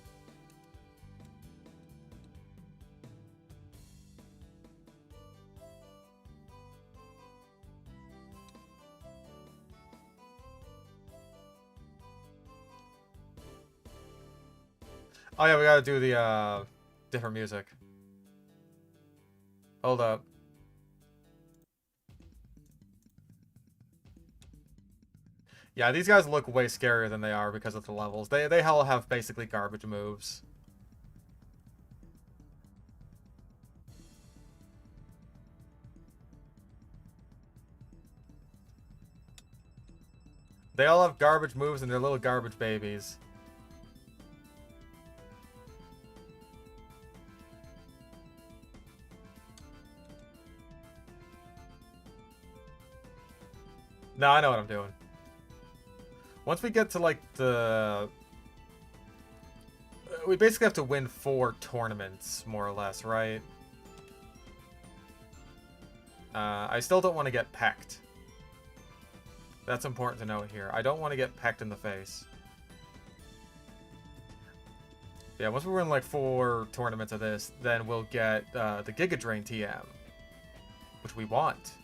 Oh yeah, we gotta do the, different music. Hold up. Yeah, these guys look way scarier than they are because of the levels. They all have basically garbage moves. They all have garbage moves and they're little garbage babies. No, I know what I'm doing. Once we get to, like, the... We basically have to win 4 tournaments, more or less, right? I still don't want to get pecked. That's important to note here. I don't want to get pecked in the face. Yeah, once we win, like, 4 tournaments of this, then we'll get the Giga Drain TM. Which we want.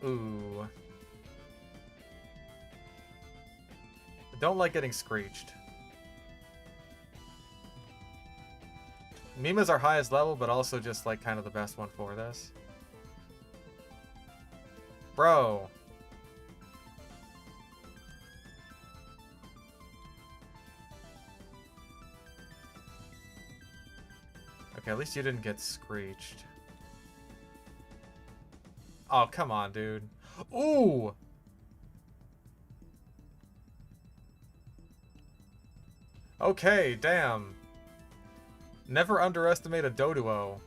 Ooh... Don't like getting screeched. Mima's our highest level, but also just like kind of the best one for this. Bro. Okay, at least you didn't get screeched. Oh, come on, dude. Ooh! Okay, damn. Never underestimate a Doduo.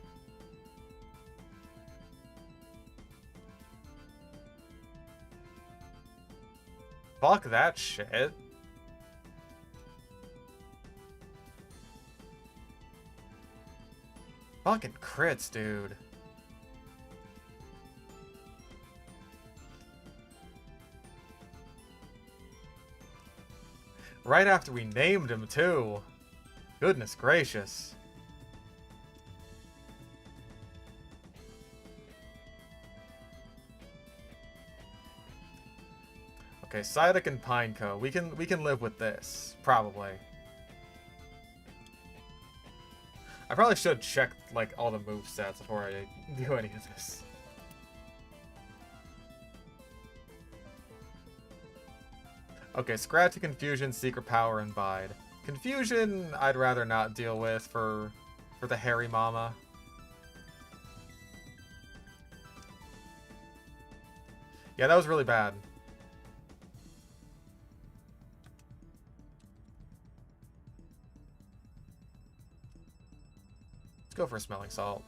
Fuck that shit. Fucking crits, dude. Right after we named him, too. Goodness gracious. Okay, Psyduck and Pineco. We can live with this, probably. I probably should check like all the move stats before I do any of this. Okay, Scratchy, Confusion, Secret Power, and Bide. Confusion, I'd rather not deal with for the hairy mama. Yeah, that was really bad. Let's go for a Smelling Salt.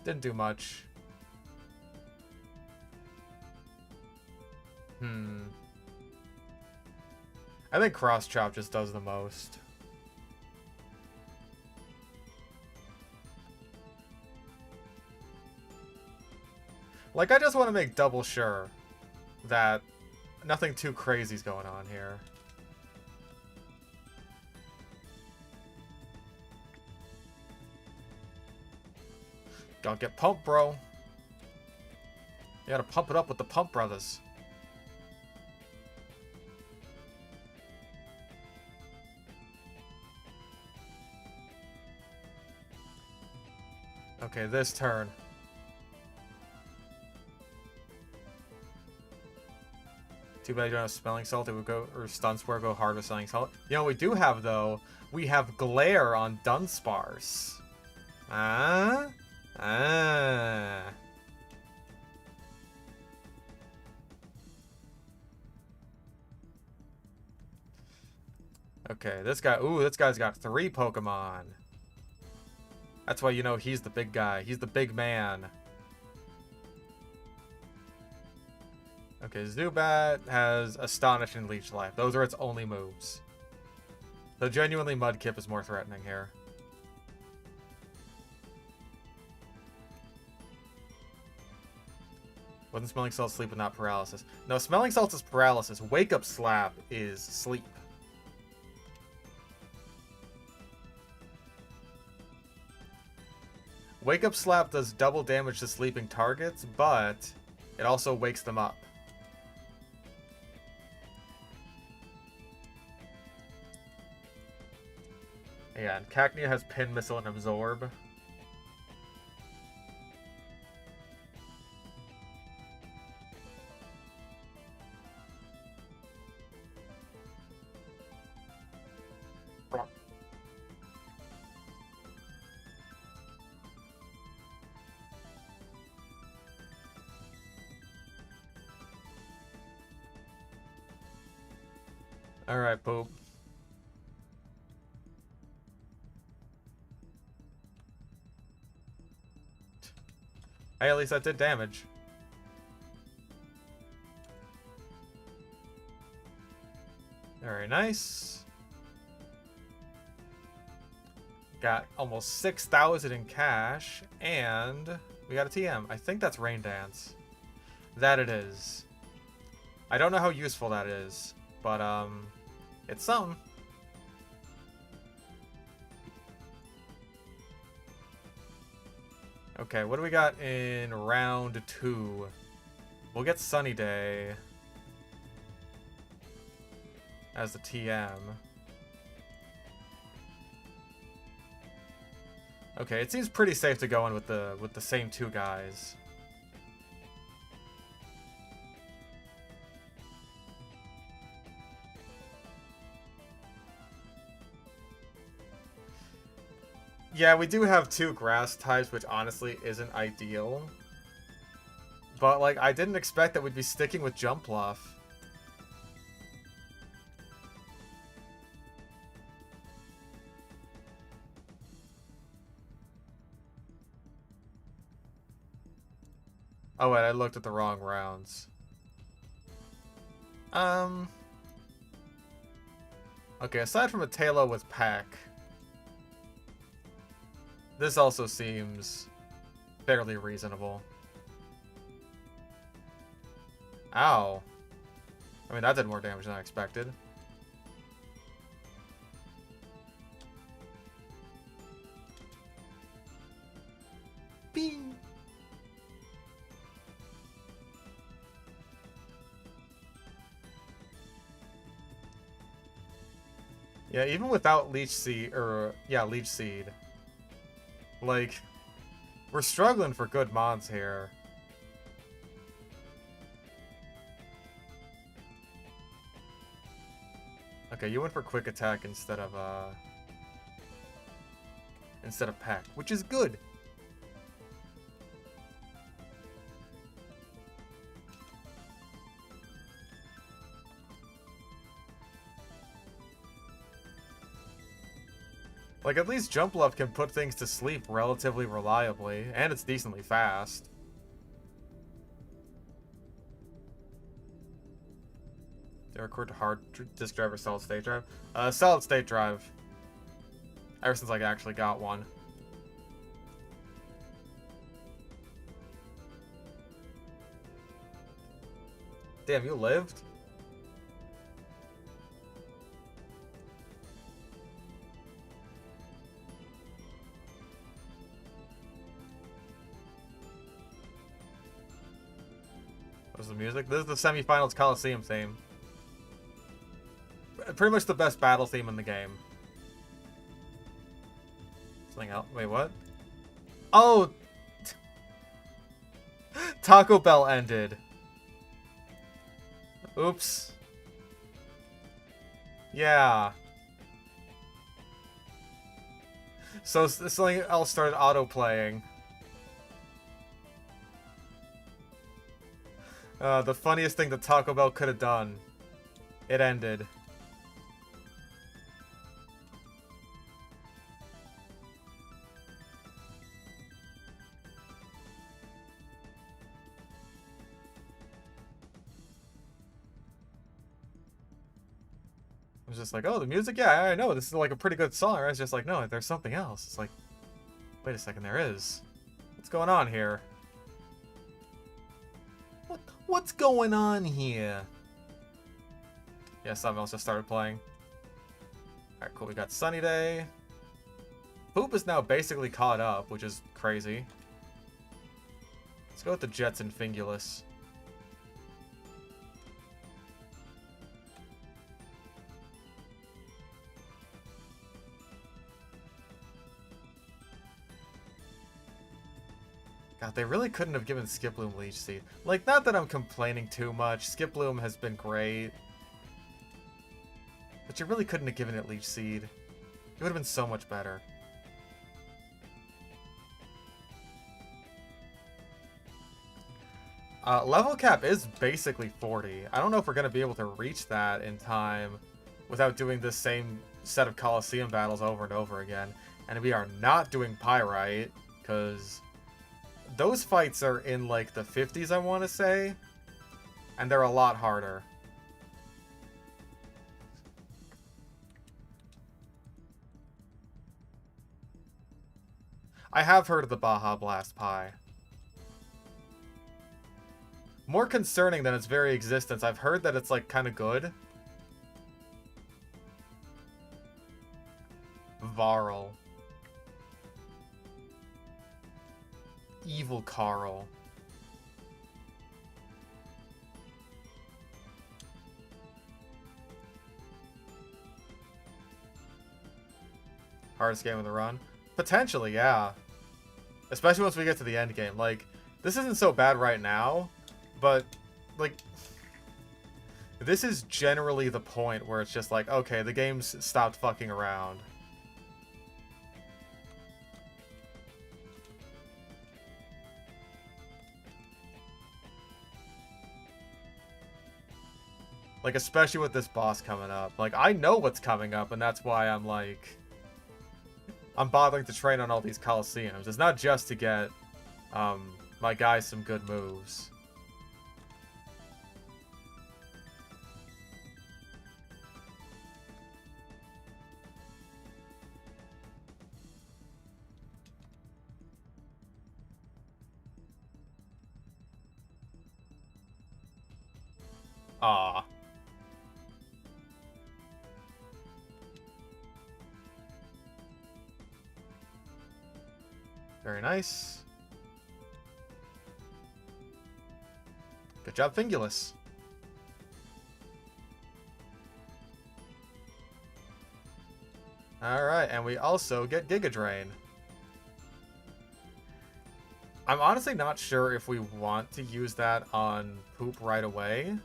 Didn't do much. I think Cross Chop just does the most. Like, I just want to make double sure that nothing too crazy is going on here. Gotta get pumped, bro. You gotta pump it up with the Pump Brothers. Okay, this turn. Too bad you don't have Smelling Salt. It would go, or Stun Spore go hard with Smelling Salt. You know what we do have, though? We have Glare on Dunsparce. Ah? Ah. Okay, this guy, ooh, this guy's got 3 Pokemon. That's why you know he's the big guy. He's the big man. Okay, Zubat has Astonish and Leech Life. Those are its only moves. So genuinely Mudkip is more threatening here. Wasn't Smelling Salt sleep but not paralysis? No, Smelling Salt is paralysis. Wake Up Slap is sleep. Wake Up Slap does double damage to sleeping targets, but it also wakes them up. Yeah, and Cacnea has Pin, Missile, and Absorb. Alright, Poop. Hey, at least that did damage. Very nice. Got almost 6,000 in cash, and we got a TM. I think that's Rain Dance. That it is. I don't know how useful that is, but it's something. Okay, what do we got in round 2? We'll get Sunny Day as the TM. Okay, it seems pretty safe to go in with the same 2 guys. Yeah, we do have 2 grass types, which honestly isn't ideal. But, like, I didn't expect that we'd be sticking with Jumpluff. Oh, wait, I looked at the wrong rounds. Okay, aside from a Tailo with Pack, this also seems fairly reasonable. Ow. I mean, that did more damage than I expected. Bing. Yeah, even without Leech Seed, Leech Seed. Like, we're struggling for good mons here. Okay, you went for Quick Attack instead of Pack, which is good. Like, at least Jumpluff can put things to sleep relatively reliably, and it's decently fast. Did I record hard disk drive or solid state drive? Solid state drive. Ever since I actually got one. Damn, you lived? What's the music? This is the semifinals Coliseum theme. Pretty much the best battle theme in the game. Something else. Wait, what? Oh! Taco Bell ended. Oops. Yeah. So something else started auto-playing. The funniest thing that Taco Bell could have done. It ended. I was just like, oh, the music? Yeah, I know. This is like a pretty good song. I was just like, no, there's something else. It's like, wait a second, there is. What's going on here? What's going on here? Yeah, something else just started playing. Alright, cool. We got Sunny Day. Poop is now basically caught up, which is crazy. Let's go with the Jets and Fingulus. God, they really couldn't have given Skiploom Leech Seed. Like, not that I'm complaining too much. Skiploom has been great. But you really couldn't have given it Leech Seed. It would have been so much better. Level cap is basically 40. I don't know if we're going to be able to reach that in time without doing this same set of Coliseum battles over and over again. And we are not doing Pyrite, because those fights are in like the 50s, I want to say. And they're a lot harder. I have heard of the Baja Blast Pie. More concerning than its very existence, I've heard that it's like kind of good. Varl. Evil Carl. Hardest game of the run? Potentially, yeah. Especially once we get to the end game. Like, this isn't so bad right now, but, like, this is generally the point where it's just like, okay, the game's stopped fucking around. Like, especially with this boss coming up. Like, I know what's coming up, and that's why I'm, like, I'm bothering to train on all these Coliseums. It's not just to get, my guys some good moves. Ah. Very nice. Good job, Fingulus. Alright, and we also get Giga Drain. I'm honestly not sure if we want to use that on Poop right away.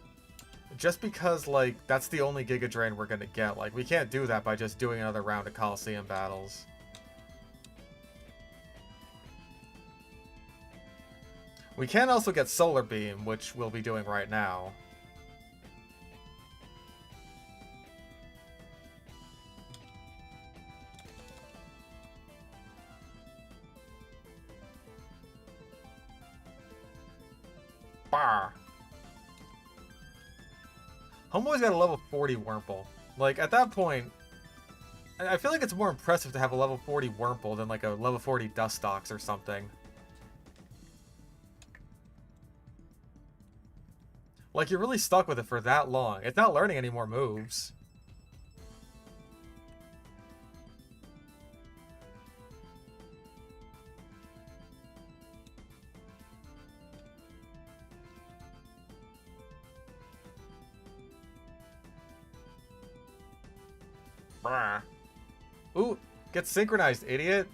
Just because, like, that's the only Giga Drain we're gonna get. Like, we can't do that by just doing another round of Coliseum battles. We can also get Solar Beam, which we'll be doing right now. Bah! Homeboy's got a level 40 Wurmple. Like, at that point, I feel like it's more impressive to have a level 40 Wurmple than like a level 40 Dustox or something. Like, you're really stuck with it for that long. It's not learning any more moves. Bruh. Ooh, get synchronized, idiot.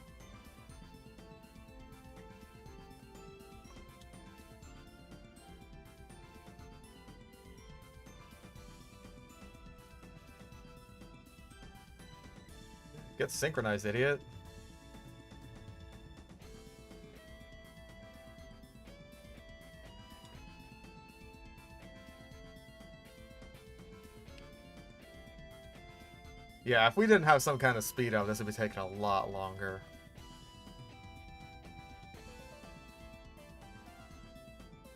Get synchronized, idiot. Yeah, if we didn't have some kind of speed up, this would be taking a lot longer.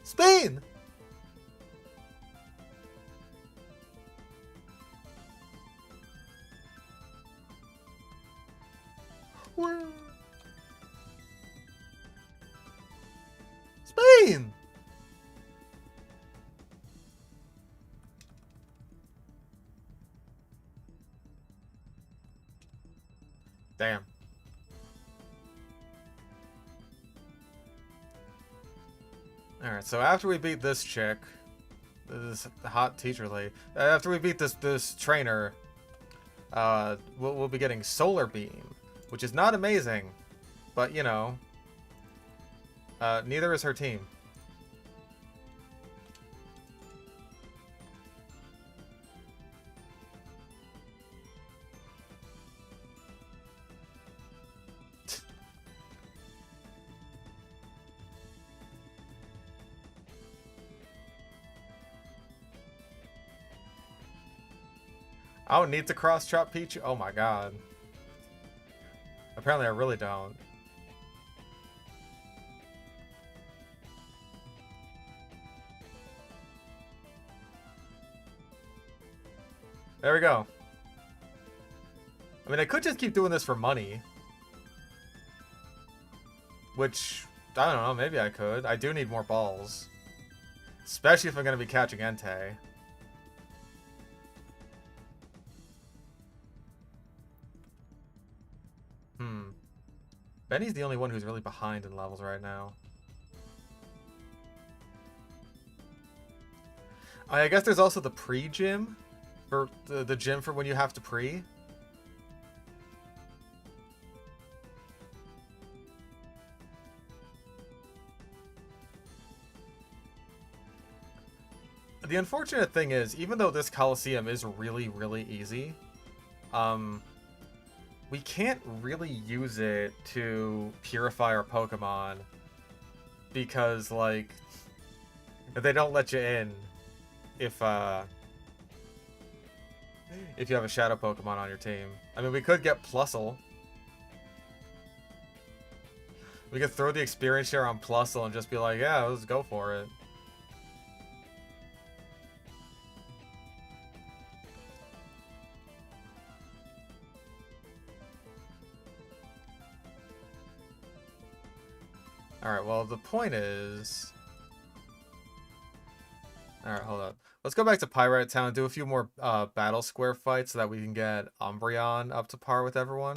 Spain! Spain! Damn. Alright, so after we beat this chick, this hot teacher lady, after we beat this trainer, we'll be getting Solar Beam, which is not amazing, but you know, neither is her team. I don't need to cross-chop Pichu. Oh my god. Apparently I really don't. There we go. I mean, I could just keep doing this for money. Which, I don't know, maybe I could. I do need more balls. Especially if I'm going to be catching Entei. Benny's the only one who's really behind in levels right now. I guess there's also the pre-gym. For the gym for when you have to pre. The unfortunate thing is, even though this Coliseum is really, really easy, we can't really use it to purify our Pokemon because, like, they don't let you in if you have a Shadow Pokemon on your team. I mean, we could get Plusle. We could throw the experience share on Plusle and just be like, yeah, let's go for it. Alright, well, the point is... Alright, hold up. Let's go back to Pirate Town and do a few more Battle Square fights so that we can get Umbreon up to par with everyone.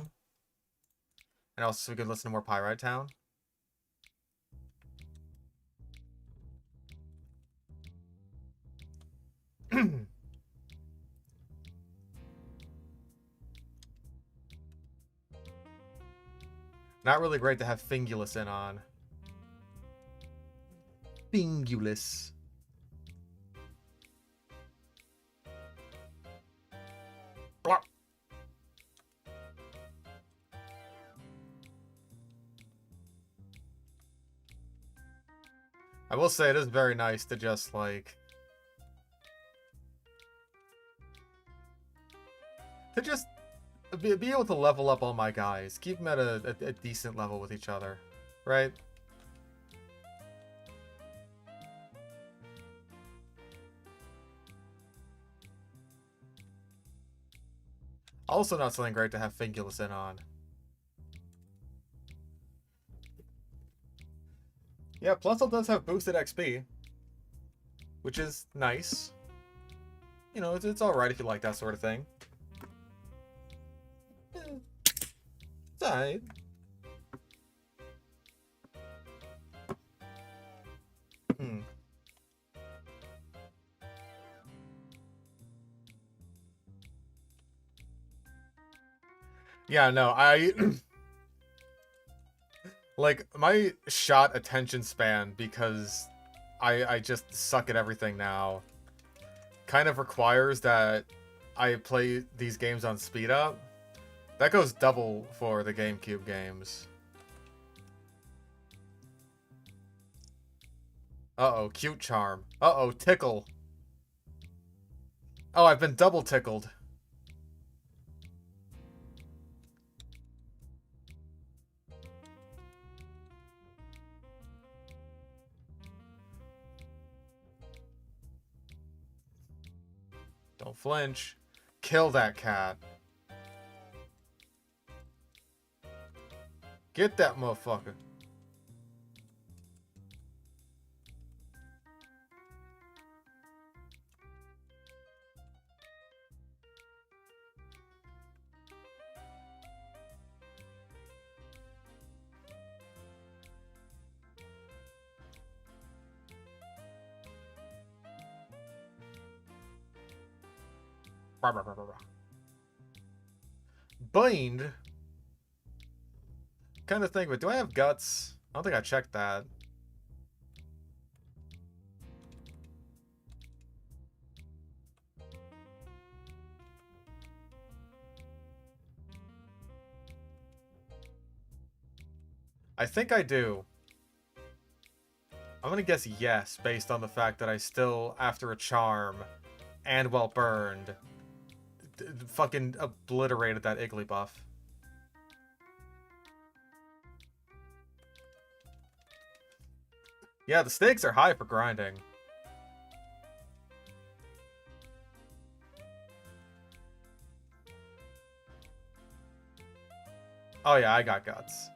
And also so we can listen to more Pirate Town. Not really great to have Fingulus in on. Fingulus. Blah. I will say it is very nice to just, like... to just be able to level up all my guys. Keep them at a decent level with each other. Right? Also not something great to have Fingulus in on. Yeah, Plusle does have boosted XP. Which is nice. You know, it's alright if you like that sort of thing. It's alright. Yeah, no, I... like, my shot attention span, because I just suck at everything now, kind of requires that I play these games on speed up. That goes double for the GameCube games. Uh-oh, cute charm. Uh-oh, tickle. Oh, I've been double tickled. Don't flinch. Kill that cat. Get that motherfucker. Bind? Kind of thing, but do I have guts? I don't think I checked that. I think I do. I'm gonna guess yes, based on the fact that I still, after a charm, and well burned, fucking obliterated that Igglybuff. Yeah, the stakes are high for grinding. Oh yeah, I got guts.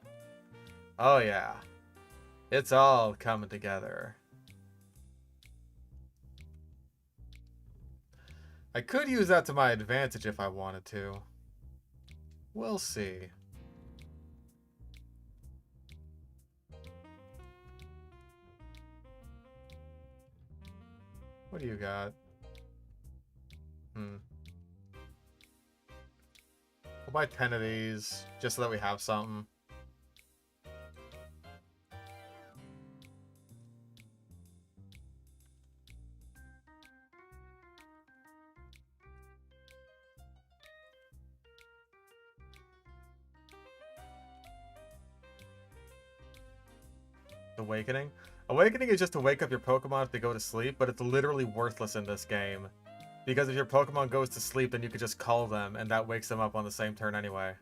Oh yeah. It's all coming together. I could use that to my advantage if I wanted to. We'll see. What do you got? We'll buy 10 of these, just so that we have something. Awakening? Awakening is just to wake up your Pokemon if they go to sleep, but it's literally worthless in this game. Because if your Pokemon goes to sleep, then you could just call them, and that wakes them up on the same turn anyway.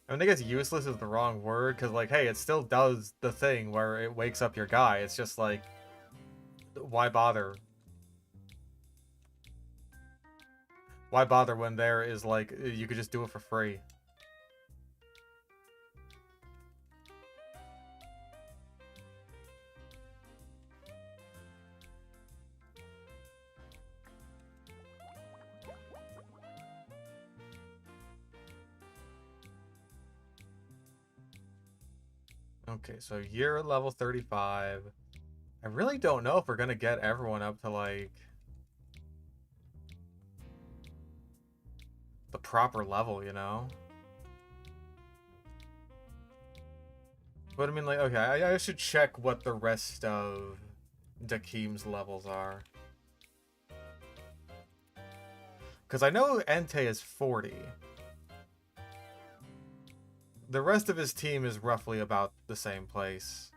I mean, I guess useless is the wrong word, because, like, hey, it still does the thing where it wakes up your guy. It's just, like, why bother? Why bother when there is, like, you could just do it for free? Okay, so you're at level 35. I really don't know if we're gonna get everyone up to, like, the proper level, you know? But I mean, like, okay, I should check what the rest of Dakim's levels are. Because I know Entei is 40. The rest of his team is roughly about the same place.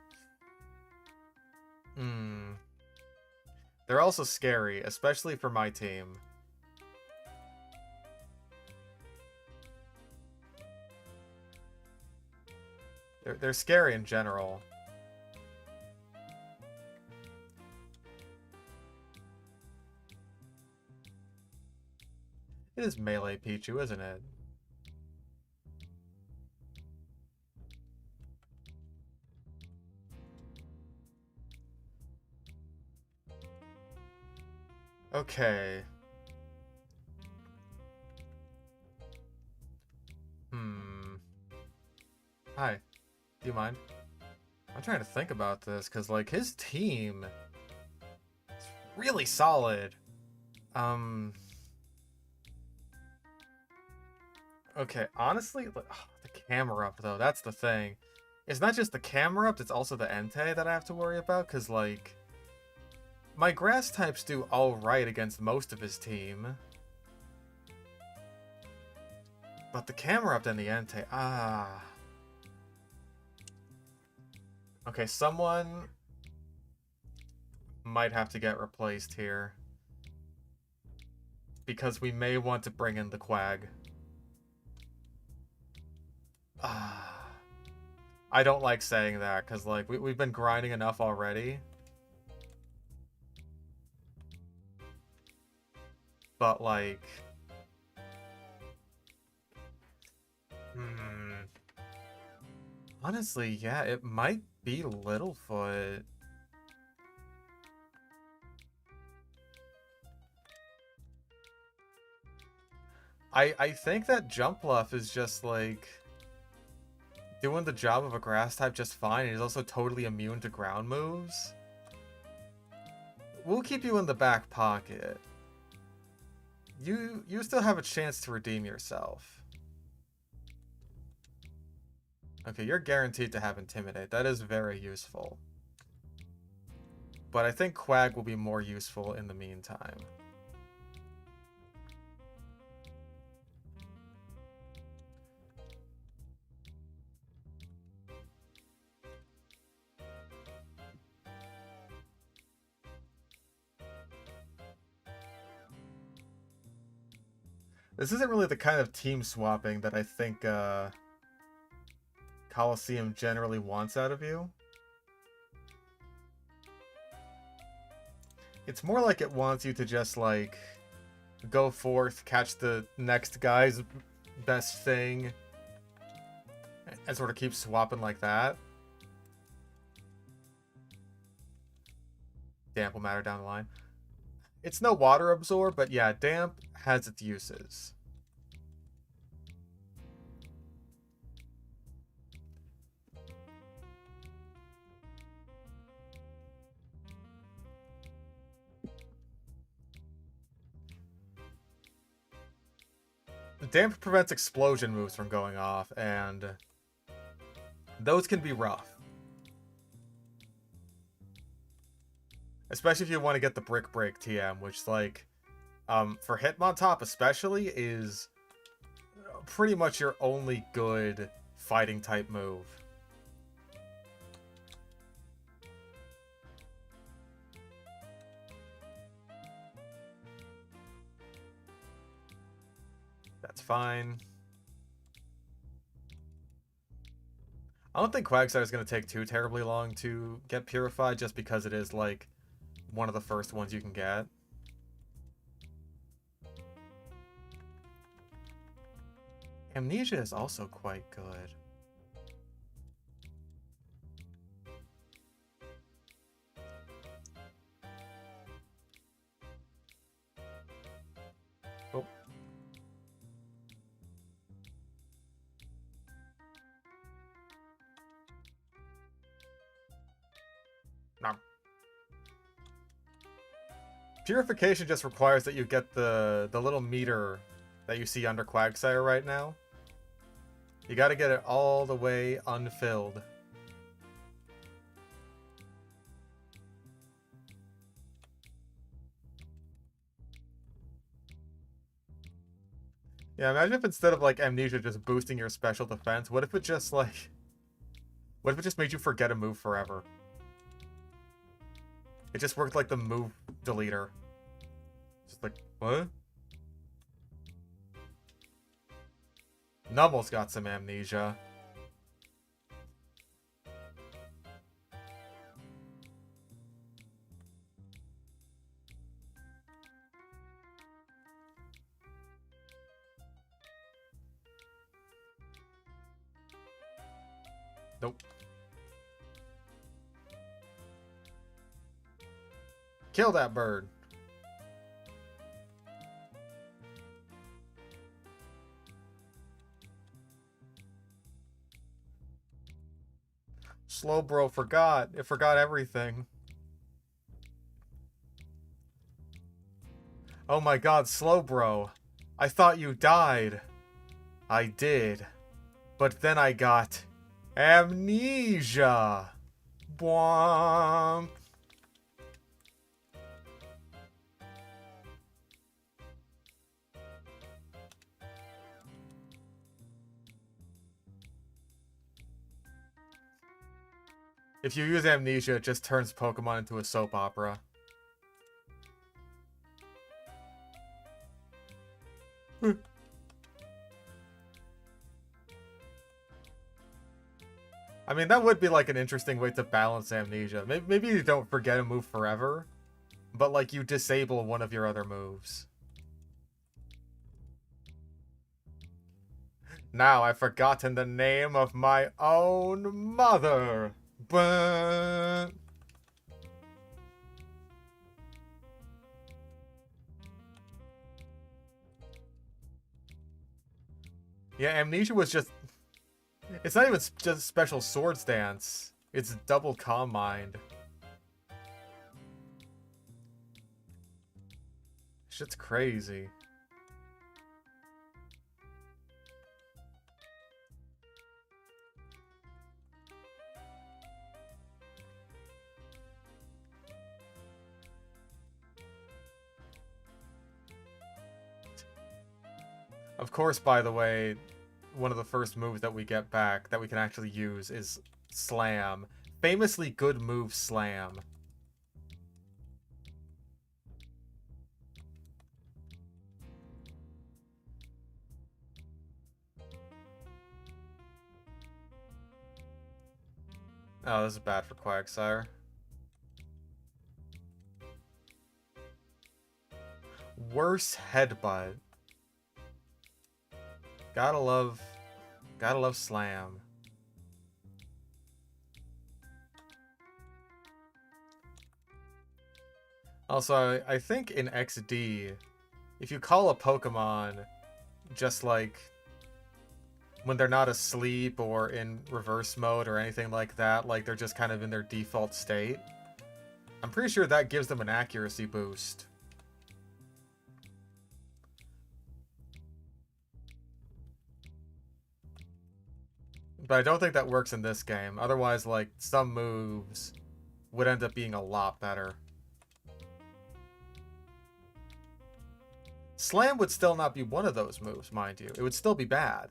They're also scary, especially for my team. They're scary in general. It is Melee Pichu, isn't it? Okay. Hi. Do you mind? I'm trying to think about this, because, like, his team is really solid. Okay, honestly, like, the camera up, though, that's the thing. It's not just the camera up, it's also the Entei that I have to worry about, because, like, my grass types do alright against most of his team. But the camera up and the Entei, Okay, someone might have to get replaced here. Because we may want to bring in the Quag. I don't like saying that, because, like, we've been grinding enough already. But, like... Honestly, yeah, it might be Littlefoot. I think that Jumpluff is just, like... doing the job of a grass type just fine, and he's also totally immune to ground moves. We'll keep you in the back pocket. You still have a chance to redeem yourself. Okay, you're guaranteed to have Intimidate. That is very useful. But I think Quag will be more useful in the meantime. This isn't really the kind of team swapping that I think Coliseum generally wants out of you. It's more like it wants you to just, like, go forth, catch the next guy's best thing, and sort of keep swapping like that. Damp will matter down the line. It's no water absorb, but yeah, damp has its uses. Damp prevents explosion moves from going off, and those can be rough. Especially if you want to get the Brick Break TM, which, like, for Hitmontop especially, is pretty much your only good fighting type move. That's fine. I don't think Quagsire is going to take too terribly long to get purified, just because it is, like, one of the first ones you can get. Amnesia is also quite good. Oh. No. Purification just requires that you get the little meter that you see under Quagsire right now. You gotta get it all the way unfilled. Yeah, imagine if instead of, like, Amnesia just boosting your special defense, what if it just, like... what if it just made you forget a move forever? It just worked like the move deleter. Just like, what? Numble's got some amnesia. Nope. Kill that bird. Slowbro forgot. It forgot everything. Oh my god, Slowbro. I thought you died. I did. But then I got amnesia. Bwomp. If you use amnesia, it just turns Pokemon into a soap opera. I mean, that would be like an interesting way to balance amnesia. Maybe you don't forget a move forever, but like you disable one of your other moves. Now I've forgotten the name of my own mother. But... yeah, amnesia was just... it's not even just special sword stance. It's double calm mind. Shit's crazy. Of course, by the way, one of the first moves that we get back that we can actually use is Slam. Famously good move, Slam. Oh, this is bad for Quagsire. Worse headbutt. Gotta love Slam. Also, I think in XD, if you call a Pokemon just like when they're not asleep or in reverse mode or anything like that, like they're just kind of in their default state, I'm pretty sure that gives them an accuracy boost. But I don't think that works in this game. Otherwise, like, some moves would end up being a lot better. Slam would still not be one of those moves, mind you. It would still be bad.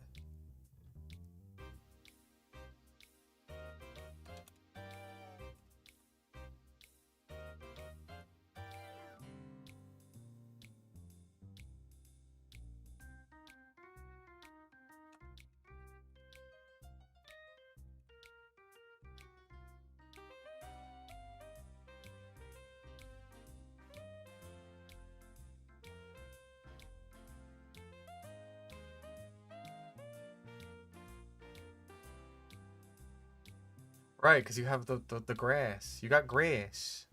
Right, because you have the grass. You got grass.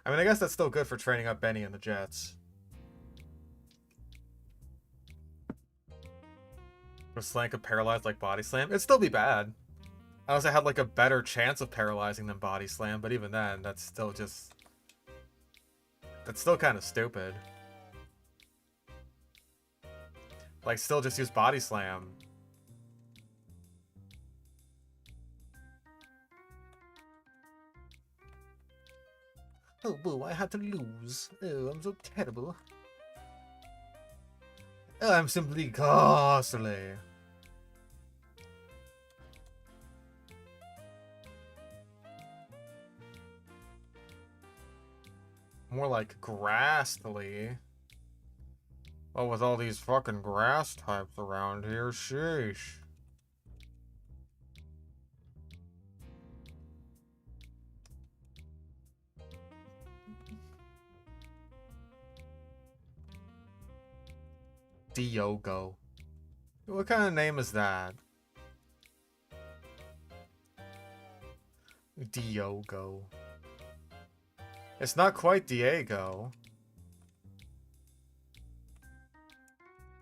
I mean, I guess that's still good for training up Benny and the Jets. If Slam could paralyze like Body Slam, it'd still be bad. I also had like a better chance of paralyzing than Body Slam, but even then, that's still just... that's still kind of stupid. Like, still just use Body Slam. Oh, boo, I had to lose. Oh, I'm so terrible. Oh, I'm simply ghastly. More like grassly. Oh, with all these fucking grass types around here, sheesh. Diogo. What kind of name is that? Diogo. It's not quite Diego.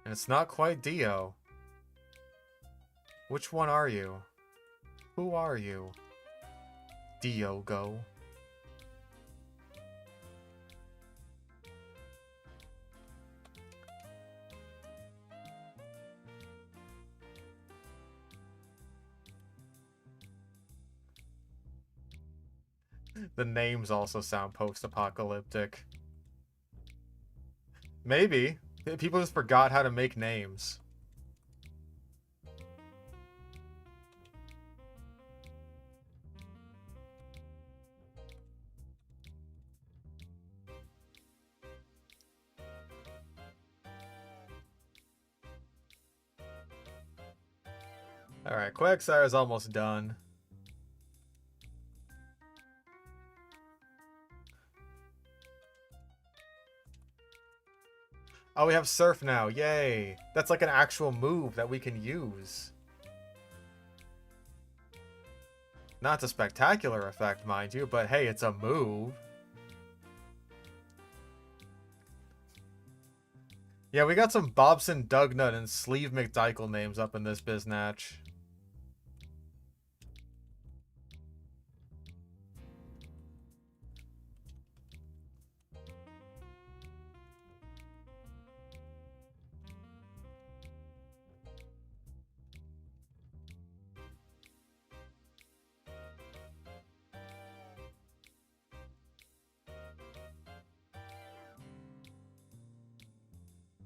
And it's not quite Dio. Which one are you? Who are you? Diogo. The names also sound post-apocalyptic. Maybe. People just forgot how to make names. Alright, Quagsire is almost done. Oh, we have Surf now. Yay. That's like an actual move that we can use. Not a spectacular effect, mind you, but hey, it's a move. Yeah, we got some Bobson Dugnut and Sleeve McDykel names up in this biznatch.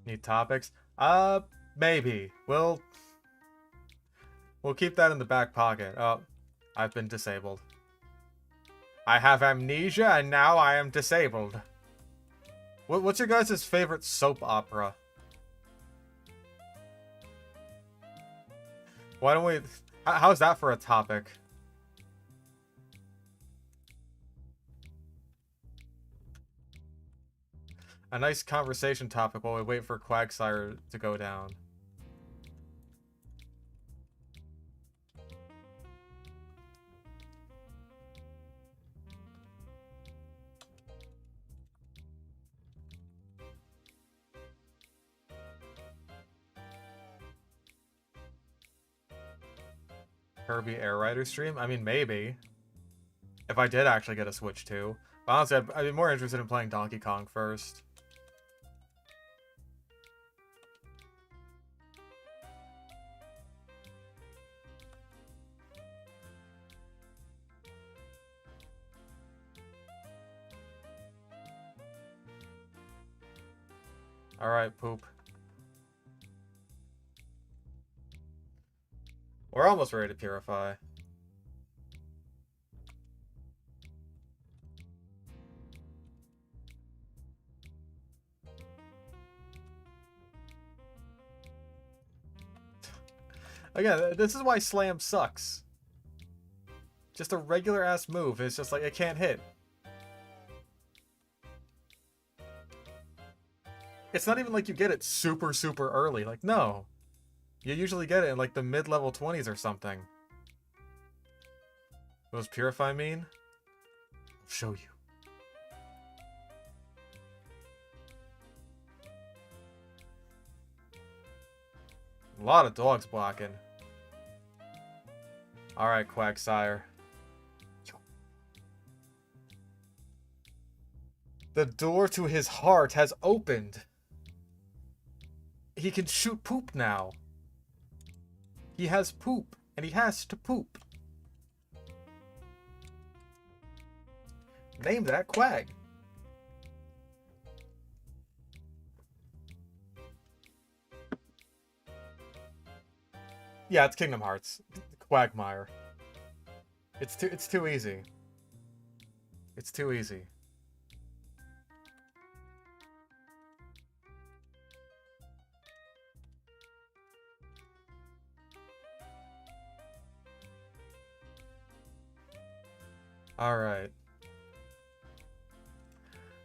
Need topics? Maybe. We'll keep that in the back pocket. Oh, I've been disabled. I have amnesia and now I am disabled. What's your guys' favorite soap opera? Why don't we... How's that for a topic? A nice conversation topic while we wait for Quagsire to go down. Kirby Air Rider stream? I mean, maybe. If I did actually get a Switch too. But honestly, I'd be more interested in playing Donkey Kong first. Alright, poop. We're almost ready to purify. Again, this is why Slam sucks. Just a regular ass move. It's just like, it can't hit. It's not even like you get it super, super early. Like, no. You usually get it in like the mid-level 20s or something. What does Purify mean? I'll show you. A lot of dogs blocking. Alright, Quagsire. The door to his heart has opened. He can shoot poop now. He has poop, and he has to poop. Name that Quag. Yeah, it's Kingdom Hearts. Quagmire. It's too easy. It's too easy. Alright.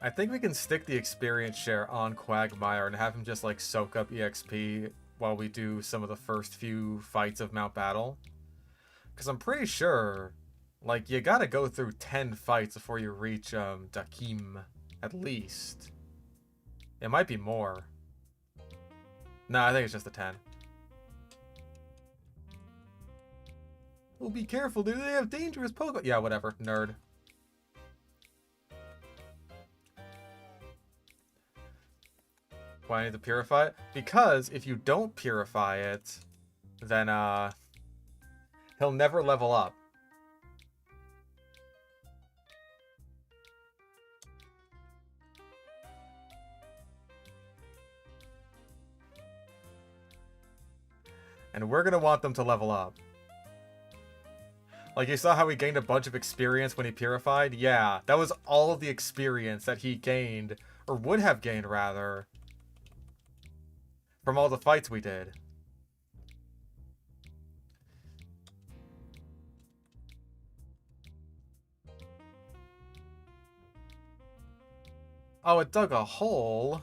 I think we can stick the experience share on Quagmire and have him just like soak up EXP while we do some of the first few fights of Mount Battle. Because I'm pretty sure, like, you gotta go through 10 fights before you reach Dakim, at least. It might be more. No, I think it's just the 10. Oh, be careful, dude. They have dangerous Pokemon. Yeah, whatever. Nerd. Why I need to purify it? Because if you don't purify it, then, he'll never level up. And we're gonna want them to level up. Like, you saw how he gained a bunch of experience when he purified? Yeah, that was all of the experience that he gained, or would have gained, rather, from all the fights we did. Oh, it dug a hole.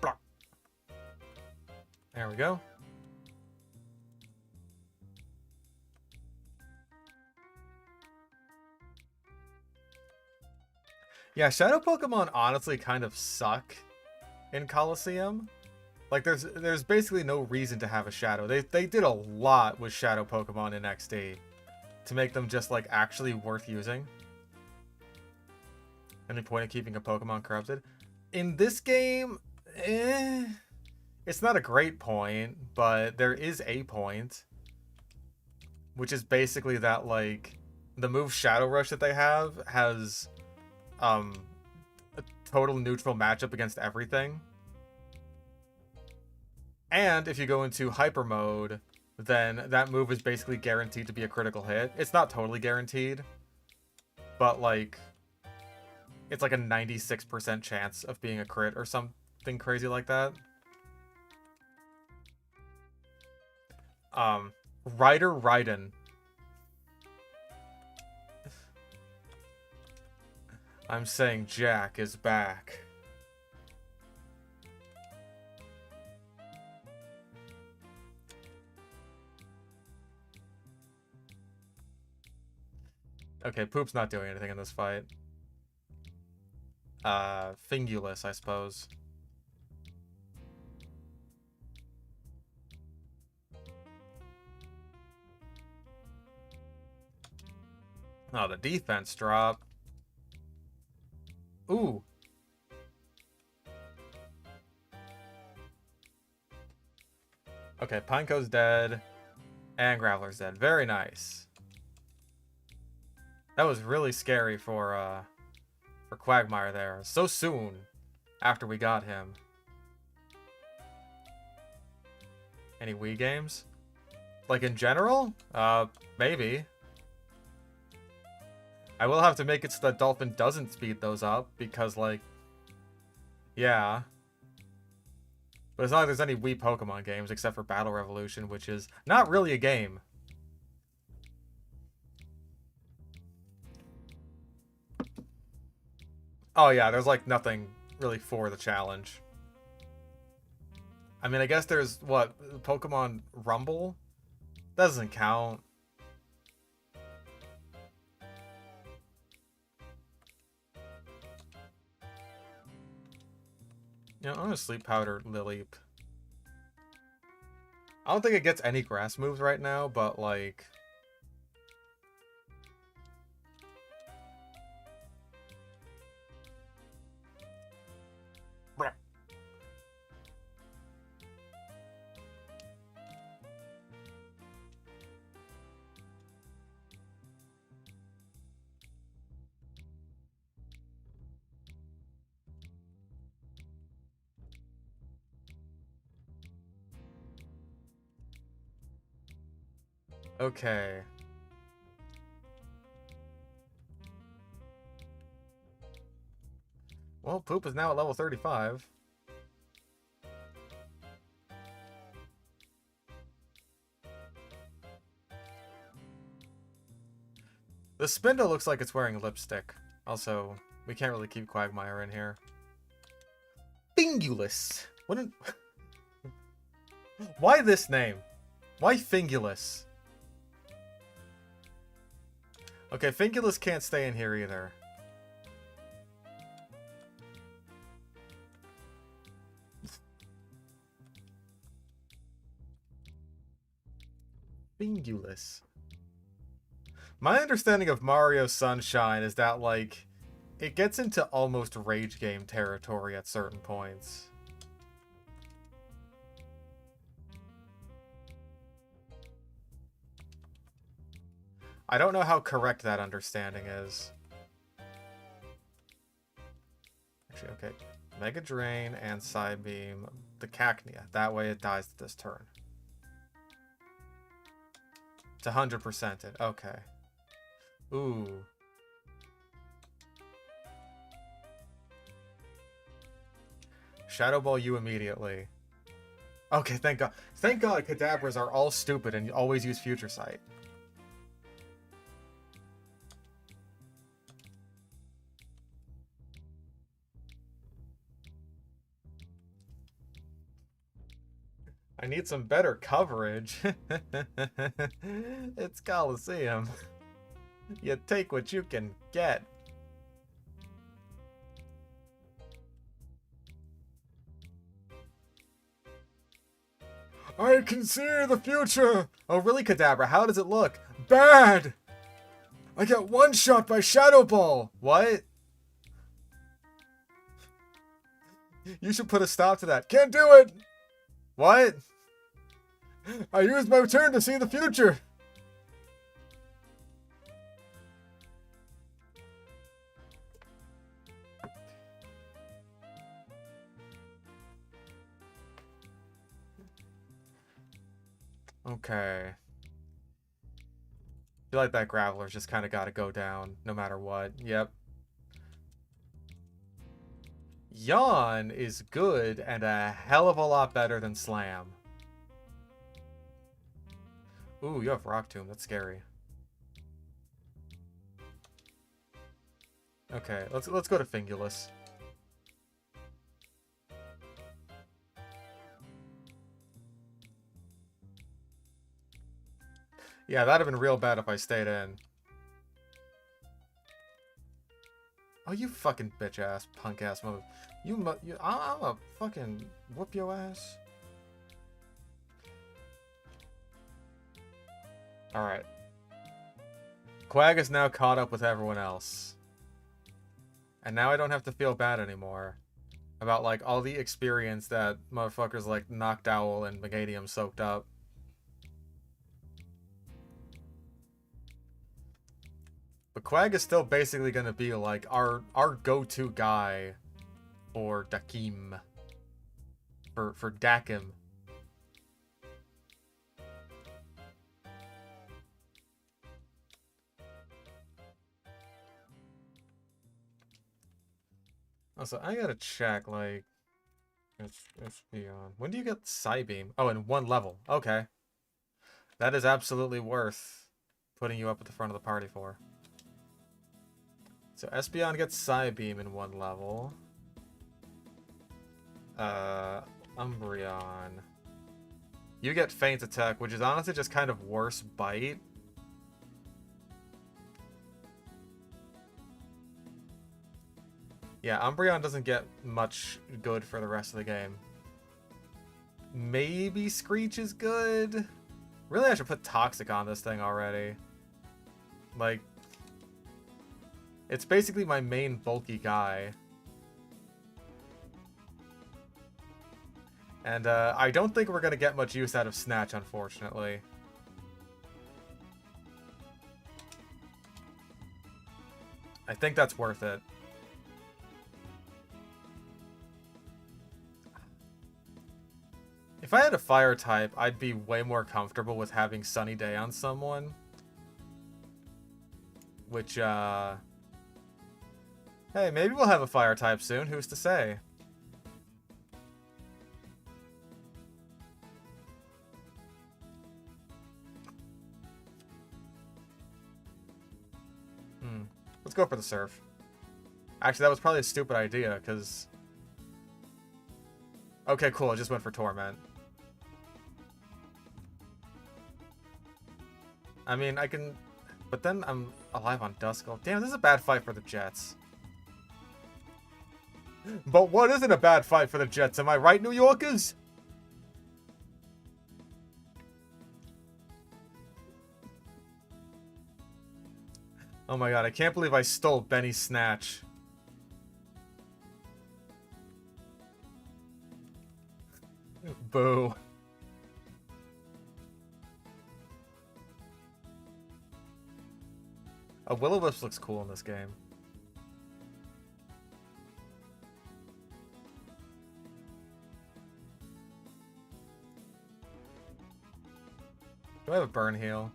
Blah. There we go. Yeah, Shadow Pokemon honestly kind of suck in Coliseum. Like, there's basically no reason to have a Shadow. They did a lot with Shadow Pokemon in XD to make them just, like, actually worth using. Any point in keeping a Pokemon corrupted? In this game, it's not a great point, but there is a point. Which is basically that, like, the move Shadow Rush that they have has a total neutral matchup against everything. And if you go into hyper mode, then that move is basically guaranteed to be a critical hit. It's not totally guaranteed, but like, it's like a 96% chance of being a crit or something crazy like that. Ryder Raiden. I'm saying Jack is back. Okay, Poop's not doing anything in this fight. Fingulus, I suppose. Oh, the defense drop. Ooh. Okay, Pineco's dead. And Graveler's dead. Very nice. That was really scary for Quagmire there. So soon after we got him. Any Wii games? Like in general? Maybe. I will have to make it so that Dolphin doesn't speed those up, because, like, yeah. But it's not like there's any Wii Pokemon games except for Battle Revolution, which is not really a game. Oh yeah, there's, like, nothing really for the challenge. I mean, I guess there's, what, Pokemon Rumble? Doesn't count. Yeah, I'm gonna Sleep Powder Lileep. I don't think it gets any grass moves right now, but like... Okay. Well, Poop is now at level 35. The Spindle looks like it's wearing lipstick. Also, we can't really keep Quagmire in here. Fingulus! What an... Why this name? Why Fingulus? Okay, Fingulus can't stay in here either. Fingulus. My understanding of Mario Sunshine is that, like, it gets into almost rage game territory at certain points. I don't know how correct that understanding is. Actually, okay. Mega Drain and Psybeam the Cacnea. That way it dies this turn. It's 100%ed. Okay. Ooh. Shadow Ball you immediately. Okay, thank God. Thank God Kadabras are all stupid and always use Future Sight. I need some better coverage. It's Coliseum. You take what you can get. I can see the future! Oh, really, Kadabra? How does it look? Bad! I get one shot by Shadow Ball! What? You should put a stop to that. Can't do it! What? I used my turn to see the future! Okay. I feel like that Graveler's just kind of got to go down no matter what. Yep. Yawn is good and a hell of a lot better than Slam. Ooh, you have Rock Tomb. That's scary. Okay, let's go to Fingulus. Yeah, that'd have been real bad if I stayed in. Oh, you fucking bitch ass, punk ass mother. I'm a fucking whoop your ass. Alright. Quag is now caught up with everyone else. And now I don't have to feel bad anymore about, like, all the experience that motherfuckers like Noctowl and Megadium soaked up. But Quag is still basically going to be, like, our go-to guy for Dakim. For Dakim. Also, I gotta check, like... It's beyond. When do you get Psybeam? Oh, in one level. Okay. That is absolutely worth putting you up at the front of the party for. So Espeon gets Psybeam in one level. Umbreon. You get Feint Attack, which is honestly just kind of worse Bite. Yeah, Umbreon doesn't get much good for the rest of the game. Maybe Screech is good? Really, I should put Toxic on this thing already. Like... It's basically my main bulky guy. And I don't think we're going to get much use out of Snatch, unfortunately. I think that's worth it. If I had a fire type, I'd be way more comfortable with having Sunny Day on someone. Which, hey, maybe we'll have a fire type soon. Who's to say? Let's go for the Surf. Actually, that was probably a stupid idea, because... Okay, cool. I just went for Torment. I mean, I can... But then I'm alive on Duskull. Damn, this is a bad fight for the Jets. But what isn't a bad fight for the Jets? Am I right, New Yorkers? Oh my god, I can't believe I stole Benny's Snatch. Boo. A Will-O-Wisp looks cool in this game. Do I have a burn heal?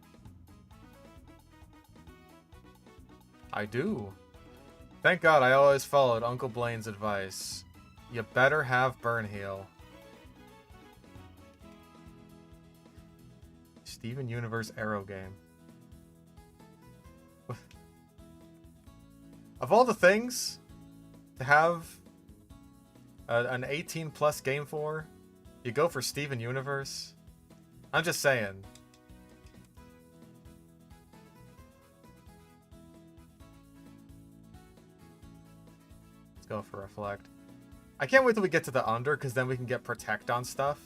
I do. Thank God I always followed Uncle Blaine's advice. You better have burn heal. Steven Universe Arrow game. Of all the things to have an 18 plus game for, you go for Steven Universe? I'm just saying. Let's go for Reflect. I can't wait till we get to the Under, because then we can get Protect on stuff.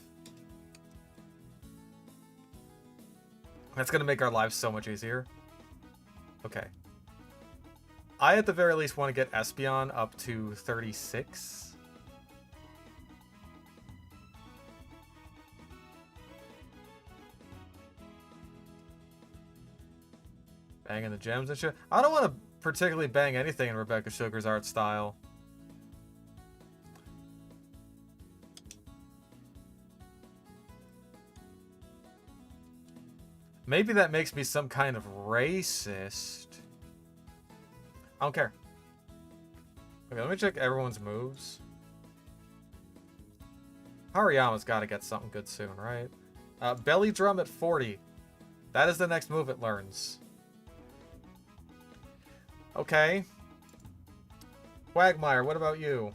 That's going to make our lives so much easier. Okay. I, at the very least, want to get Espeon up to 36. Banging the gems and shit. I don't want to particularly bang anything in Rebecca Sugar's art style. Maybe that makes me some kind of racist. I don't care. Okay, let me check everyone's moves. Hariyama's got to get something good soon, right? Belly Drum at 40. That is the next move it learns. Okay. Quagmire, what about you?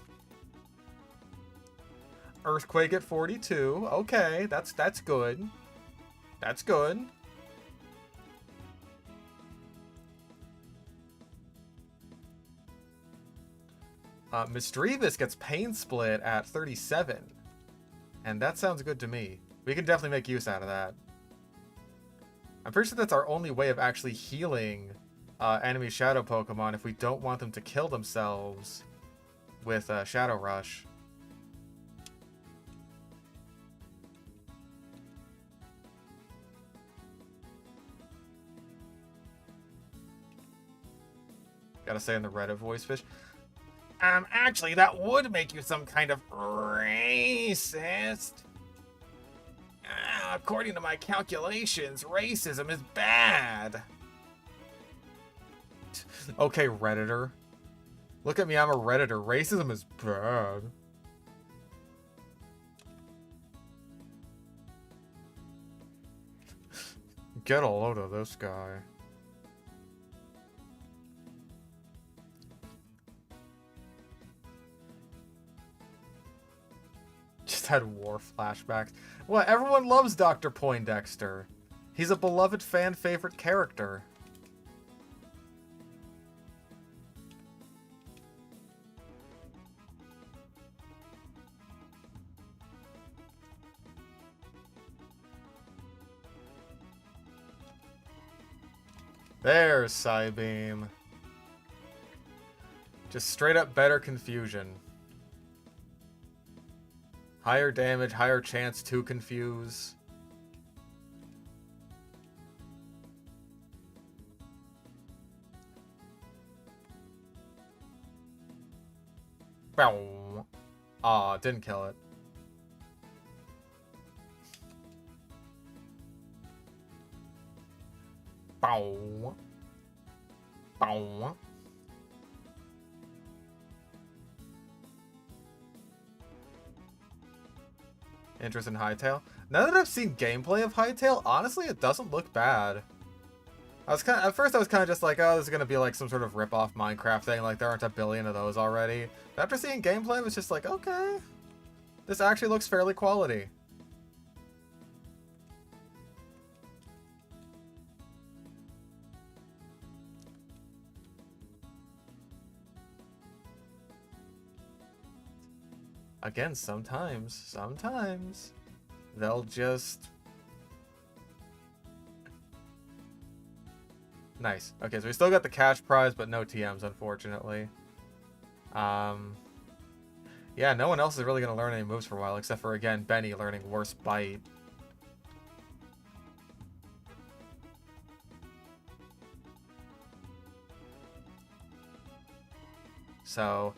Earthquake at 42. Okay, that's good. That's good. Misdreavus gets Pain Split at 37. And that sounds good to me. We can definitely make use out of that. I'm pretty sure that's our only way of actually healing enemy Shadow Pokemon if we don't want them to kill themselves with Shadow Rush. Gotta say in the Reddit voice fish. Actually, that would make you some kind of racist. According to my calculations, racism is bad. Okay, Redditor. Look at me, I'm a Redditor. Racism is bad. Get a load of this guy. Just had war flashbacks. What? Everyone loves Dr. Poindexter. He's a beloved fan favorite character. There's Psybeam. Just straight up better confusion. Higher damage, higher chance to confuse. Bow. Aw, didn't kill it. Bow. Bow. Interest in Hytale. Now that I've seen gameplay of Hytale, honestly, it doesn't look bad. At first I was kind of just like, oh, this is going to be like some sort of rip-off Minecraft thing, like there aren't a billion of those already. But after seeing gameplay, I was just like, okay, this actually looks fairly quality. Again, sometimes, they'll just... Nice. Okay, so we still got the cash prize, but no TMs, unfortunately. Yeah, no one else is really going to learn any moves for a while, except for, again, Benny learning Worst Bite. So,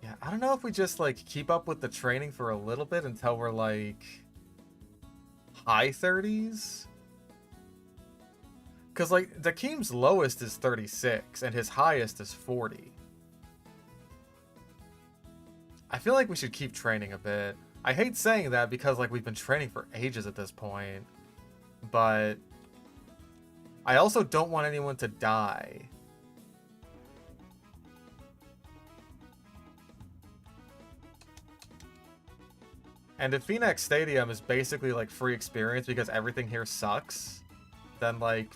yeah, I don't know if we just, like, keep up with the training for a little bit until we're, like, high 30s? Because, like, Dakeem's lowest is 36, and his highest is 40. I feel like we should keep training a bit. I hate saying that because, like, we've been training for ages at this point. But I also don't want anyone to die. And if Phoenix Stadium is basically, like, free experience because everything here sucks, then, like,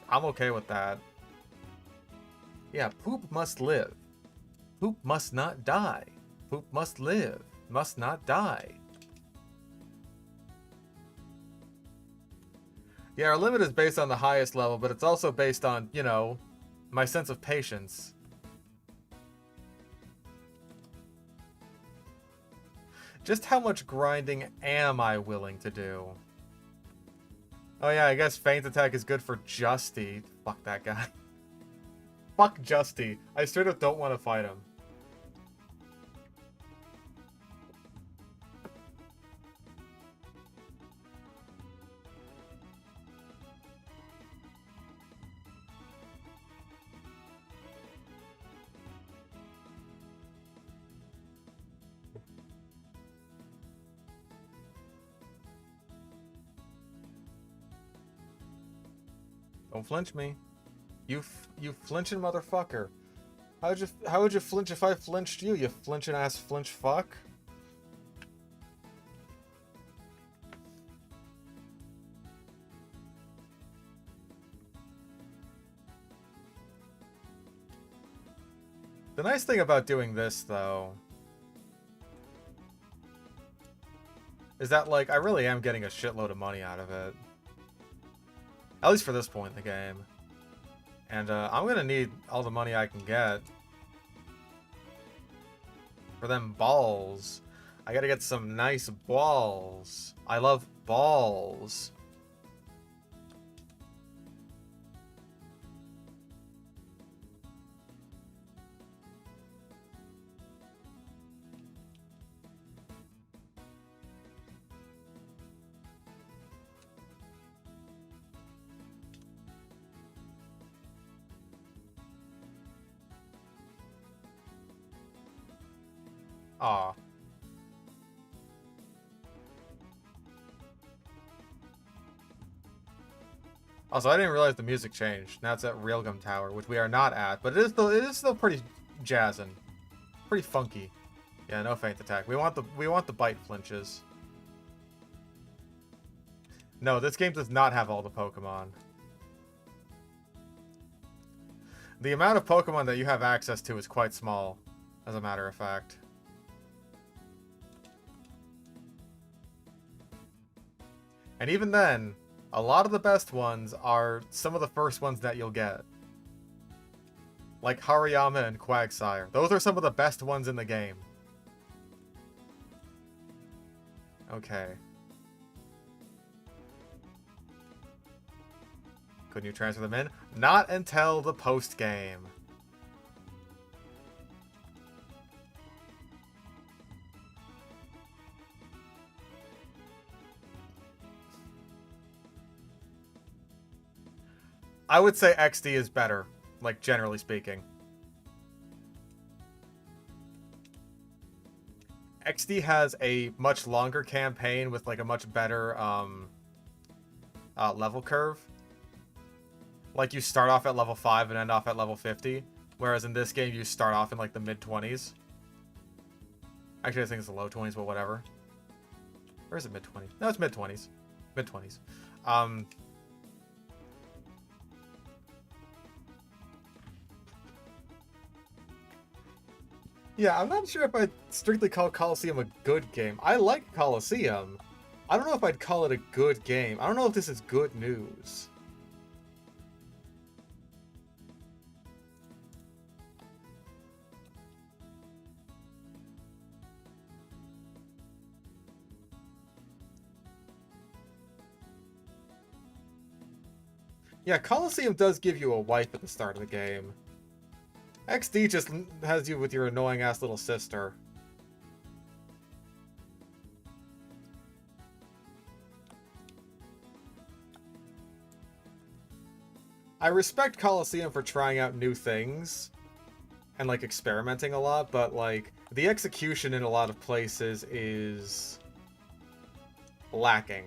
I'm okay with that. Yeah, Poop must live. Poop must not die. Poop must live. Must not die. Yeah, our limit is based on the highest level, but it's also based on, you know, my sense of patience. Just how much grinding am I willing to do? Oh yeah, I guess Feint Attack is good for Justy. Fuck that guy. Fuck Justy. I straight up don't want to fight him. Don't flinch me. You flinching motherfucker. How would you flinch if I flinched you, you flinching ass flinch fuck? The nice thing about doing this, though, is that, like, I really am getting a shitload of money out of it. At least for this point in the game. And I'm gonna need all the money I can get. For them balls. I gotta get some nice balls. I love balls. Aw. Also, I didn't realize the music changed. Now it's at Railgun Tower, which we are not at, but it is still pretty jazzing. Pretty funky. Yeah, no Feint Attack. We want the bite flinches. No, this game does not have all the Pokemon. The amount of Pokemon that you have access to is quite small, as a matter of fact. And even then, a lot of the best ones are some of the first ones that you'll get. Like Hariyama and Quagsire. Those are some of the best ones in the game. Okay. Couldn't you transfer them in? Not until the post-game. I would say XD is better, like, generally speaking. XD has a much longer campaign with, like, a much better level curve. Like, you start off at level 5 and end off at level 50, whereas in this game you start off in, like, the mid-20s. Actually, I think it's the low 20s, but whatever. Or is it mid-20s? No, it's mid-20s. Mid-20s. Yeah, I'm not sure if I'd strictly call Coliseum a good game. I like Coliseum. I don't know if I'd call it a good game. I don't know if this is good news. Yeah, Coliseum does give you a wipe at the start of the game. XD just has you with your annoying-ass little sister. I respect Coliseum for trying out new things and, like, experimenting a lot, but, like, the execution in a lot of places is lacking.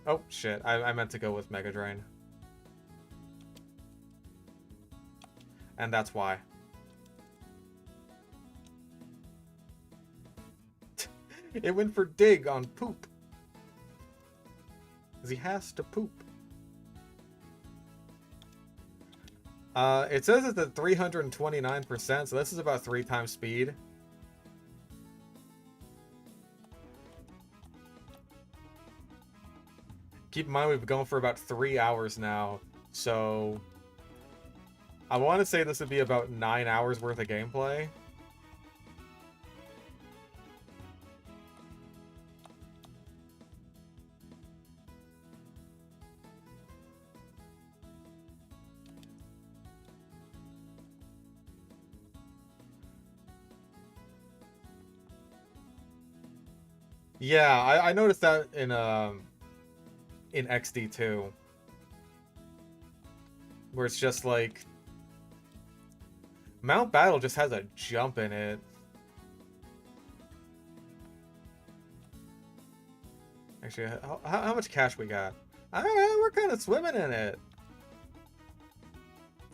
Oh, shit. I meant to go with Mega Drain. And that's why. It went for Dig on poop. Because he has to poop. It says it's at 329%, so this is about 3 times speed. Keep in mind we've been going for about 3 hours now, so I want to say this would be about 9 hours worth of gameplay. Yeah, I noticed that in XD too, where it's just like Mount Battle just has a jump in it. Actually, how much cash we got? We're kind of swimming in it.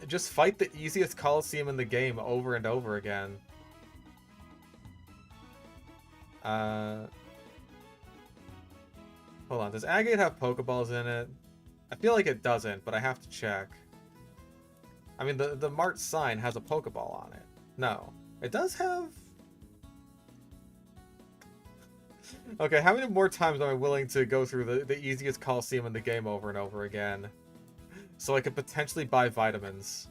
Just fight the easiest Coliseum in the game over and over again. Hold on, does Agate have Pokeballs in it? I feel like it doesn't, but I have to check. I mean, the Mart sign has a Pokeball on it. No. It does have... Okay, how many more times am I willing to go through the easiest Coliseum in the game over and over again? So I could potentially buy vitamins.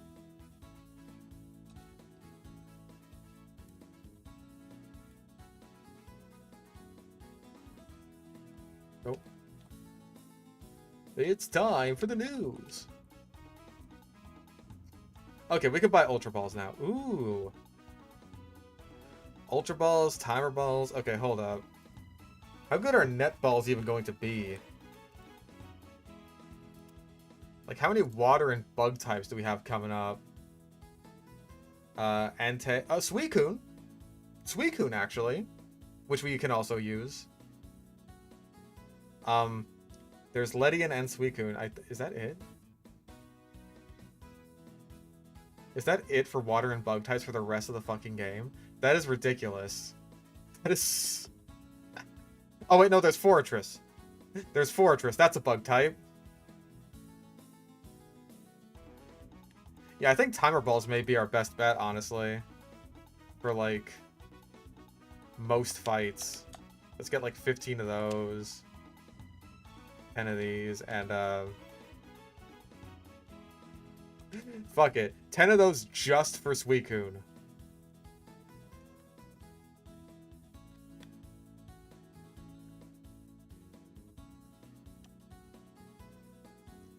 Oh. It's time for the news. Okay, we could buy Ultra Balls now. Ooh. Ultra Balls, Timer Balls. Okay, hold up. How good are Net Balls even going to be? Like, how many water and bug types do we have coming up? Entei... Oh, Suicune! Suicune, actually. Which we can also use. There's Ledian and Suicune. Is that it? Is that it for water and bug types for the rest of the fucking game? That is ridiculous. That is... Oh, wait, no, there's Fortress. There's Fortress. That's a bug type. Yeah, I think Timer Balls may be our best bet, honestly. For, like, most fights. Let's get, like, 15 of those. 10 of these, and, fuck it. 10 of those just for Suicune.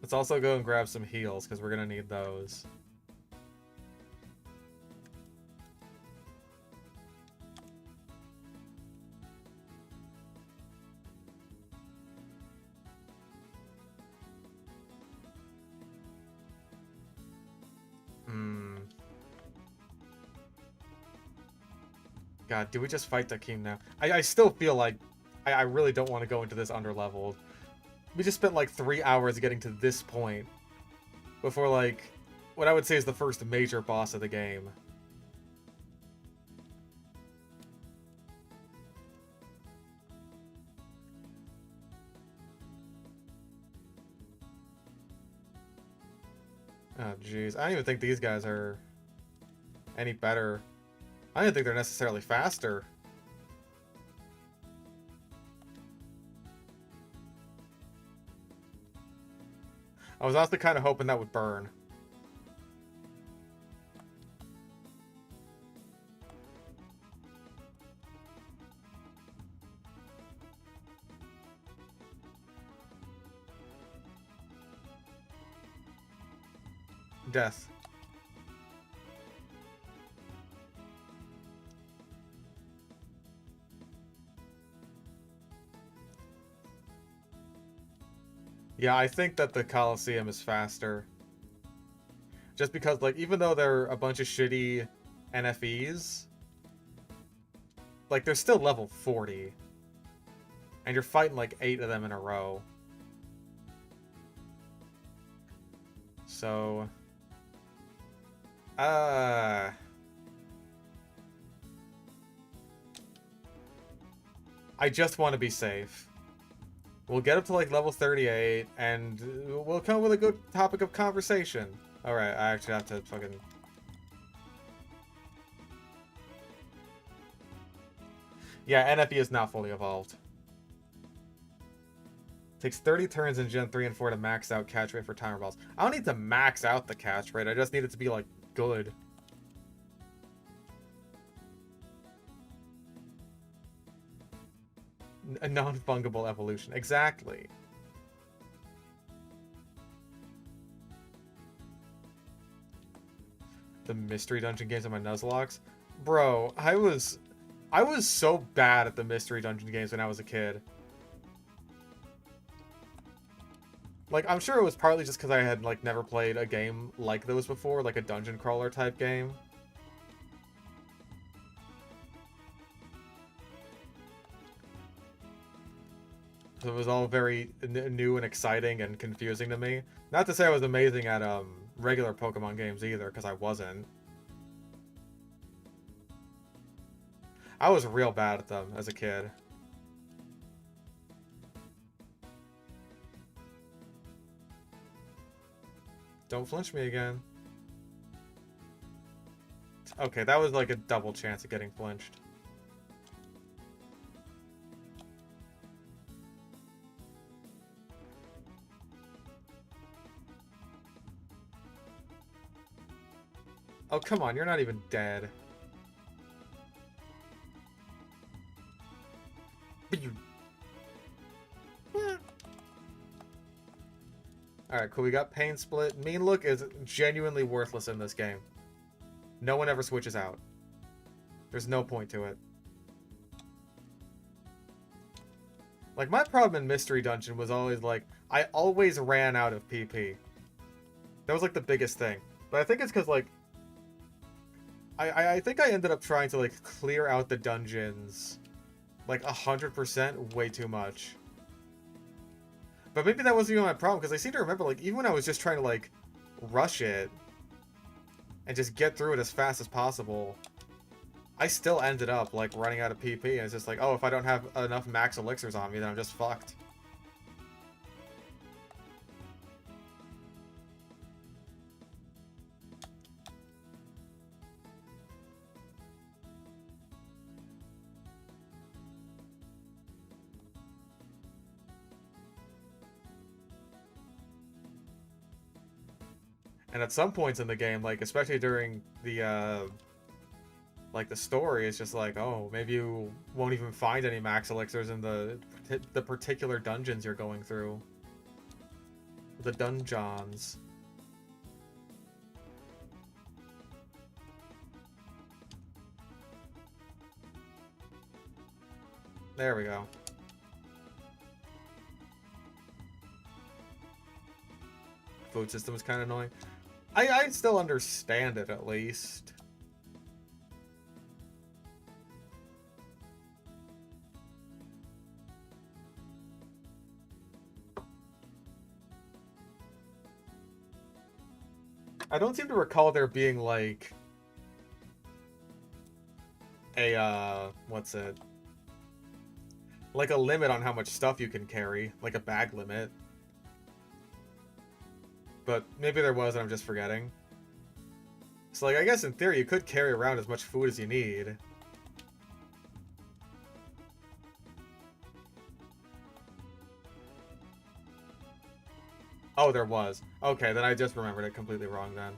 Let's also go and grab some heals, because we're gonna need those. God, do we just fight Dakim now? I still feel like I really don't want to go into this underleveled. We just spent like 3 hours getting to this point before, like, what I would say is the first major boss of the game. Oh, jeez. I don't even think these guys are any better. I don't even think they're necessarily faster. I was also kind of hoping that would burn. Death. Yeah, I think that the Coliseum is faster. Just because, like, even though they're a bunch of shitty NFEs, like, they're still level 40. And you're fighting, like, 8 of them in a row. So... I just want to be safe. We'll get up to, like, level 38, and we'll come with a good topic of conversation. Alright, I actually have to fucking... Yeah, NFE is not fully evolved. Takes 30 turns in Gen 3 and 4 to max out catch rate for timer balls. I don't need to max out the catch rate, I just need it to be, like, good. A non-fungible evolution. Exactly. The mystery dungeon games on my Nuzlocks? Bro, I was so bad at the mystery dungeon games when I was a kid. Like, I'm sure it was partly just because I had, like, never played a game like those before, like a dungeon crawler type game. So it was all very new and exciting and confusing to me. Not to say I was amazing at regular Pokemon games either, because I wasn't. I was real bad at them as a kid. Don't flinch me again. Okay, that was like a double chance of getting flinched. Oh, come on, you're not even dead. Alright, cool. We got Pain Split. Mean Look is genuinely worthless in this game. No one ever switches out. There's no point to it. Like, my problem in Mystery Dungeon was always, like, I always ran out of PP. That was, like, the biggest thing. But I think it's because, like, I think I ended up trying to, like, clear out the dungeons, like, 100% way too much. But maybe that wasn't even my problem, because I seem to remember, like, even when I was just trying to, like, rush it and just get through it as fast as possible, I still ended up, like, running out of PP, and it's just like, oh, if I don't have enough max elixirs on me, then I'm just fucked. And at some points in the game, like, especially during the, like, the story, it's just like, oh, maybe you won't even find any max elixirs in the particular dungeons you're going through. The dungeons. There we go. Food system is kind of annoying. I still understand it, at least. I don't seem to recall there being, like, a, what's it? Like a limit on how much stuff you can carry. Like a bag limit. But maybe there was and I'm just forgetting. So, like, I guess in theory you could carry around as much food as you need. Oh, there was. Okay, then I just remembered it completely wrong then.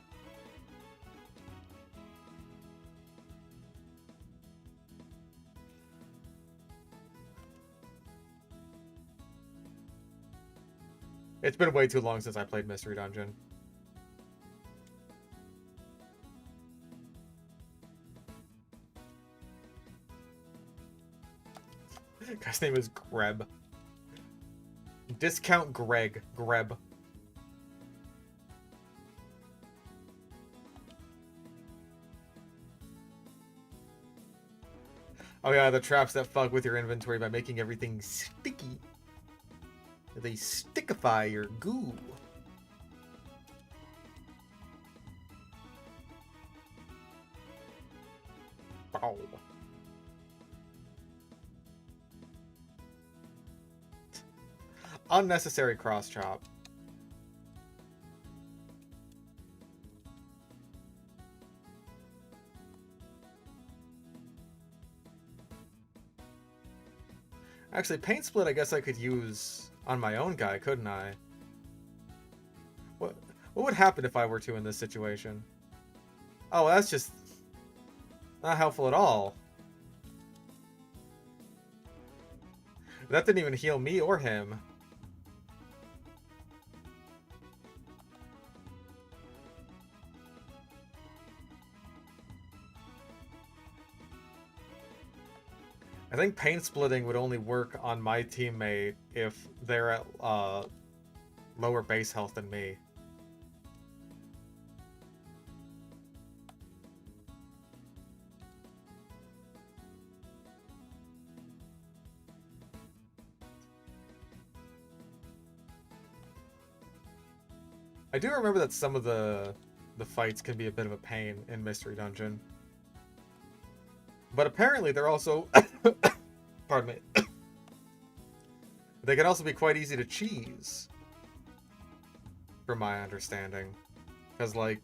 It's been way too long since I played Mystery Dungeon. Guy's name is Greb. Discount Greg. Greb. Oh yeah, the traps that fuck with your inventory by making everything sticky. They stickify your goo. Ow. Unnecessary cross chop. Actually, paint split I guess I could use on my own guy, couldn't I? What would happen if I were to in this situation? Oh, that's just not helpful at all. That didn't even heal me or him. I think paint splitting would only work on my teammate if they're at lower base health than me. I do remember that some of the fights can be a bit of a pain in Mystery Dungeon. But apparently they're also... Pardon me. They can also be quite easy to cheese. From my understanding. Because, like...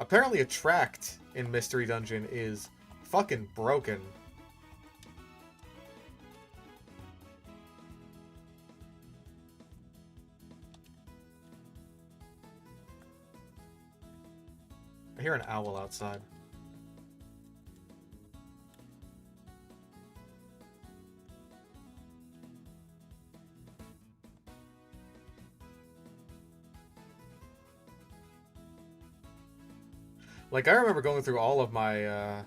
Apparently Attract in Mystery Dungeon is fucking broken. I hear an owl outside. Like, I remember going through all of my,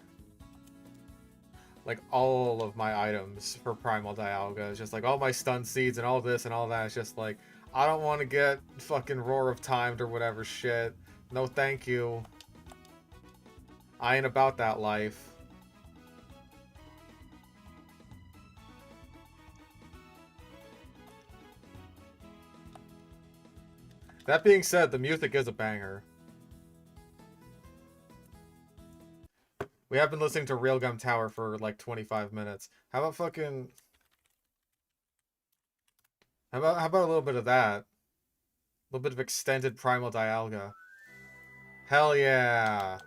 like, all of my items for Primal Dialga. It's just, like, all my stun seeds and all this and all that. It's just, like, I don't want to get fucking Roar of Timed or whatever shit. No thank you. I ain't about that life. That being said, the music is a banger. We have been listening to Railgun Tower for like 25 minutes. How about fucking... How about a little bit of that? A little bit of extended Primal Dialga. Hell yeah!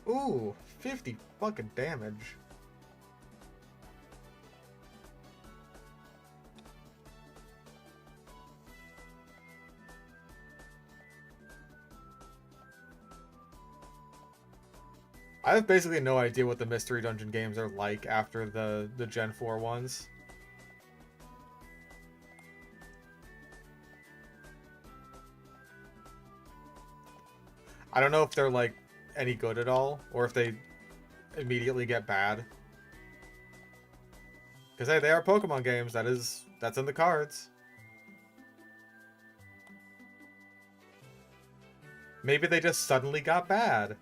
Ooh, 50 fucking damage. I have basically no idea what the Mystery Dungeon games are like after the Gen 4 ones. I don't know if they're like any good at all, or if they immediately get bad. Because hey, they are Pokemon games. That is That's in the cards. Maybe they just suddenly got bad.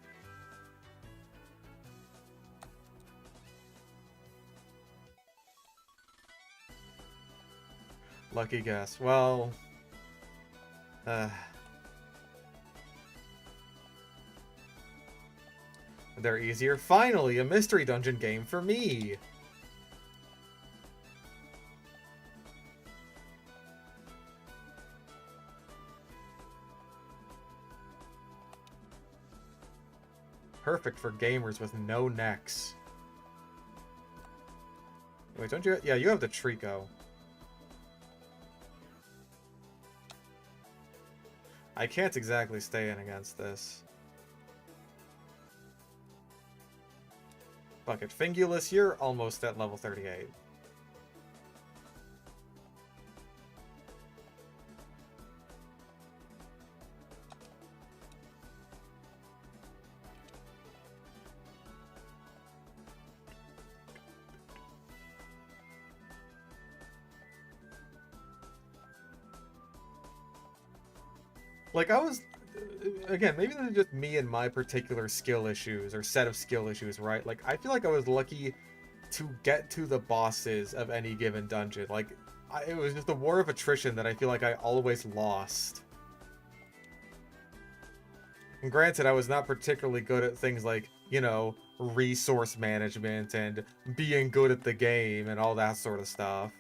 Lucky guess. Well... They're easier. Finally, a mystery dungeon game for me! Perfect for gamers with no necks. Wait, don't you... Yeah, you have the Trico. I can't exactly stay in against this. Fuck it. Fingulus, you're almost at level 38. Like, I was... Again, maybe this is just me and my particular skill issues, or set of skill issues, right? Like, I feel like I was lucky to get to the bosses of any given dungeon. Like, it was just a war of attrition that I feel like I always lost. And granted, I was not particularly good at things like, you know, resource management and being good at the game and all that sort of stuff.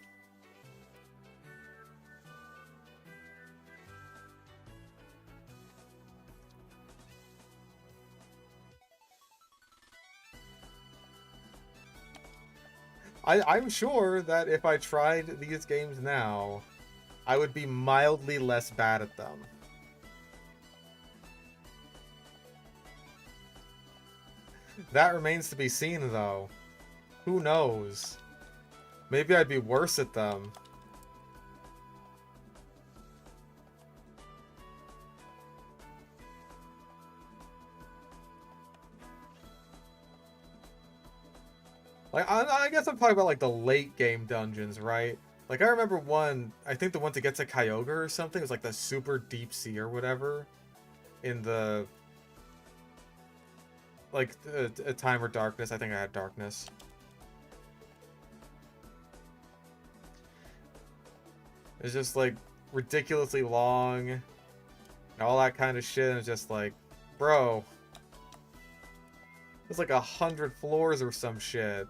I'm sure that if I tried these games now, I would be mildly less bad at them. That remains to be seen, though. Who knows? Maybe I'd be worse at them. Like, I guess I'm talking about, like, the late game dungeons, right? Like, I remember one, I think the one to get to Kyogre or something was, like, the super deep sea or whatever. In the... Like, a time or darkness. I think I had darkness. It's just, like, ridiculously long. And all that kind of shit. And it's just like, bro. It's like 100 floors or some shit.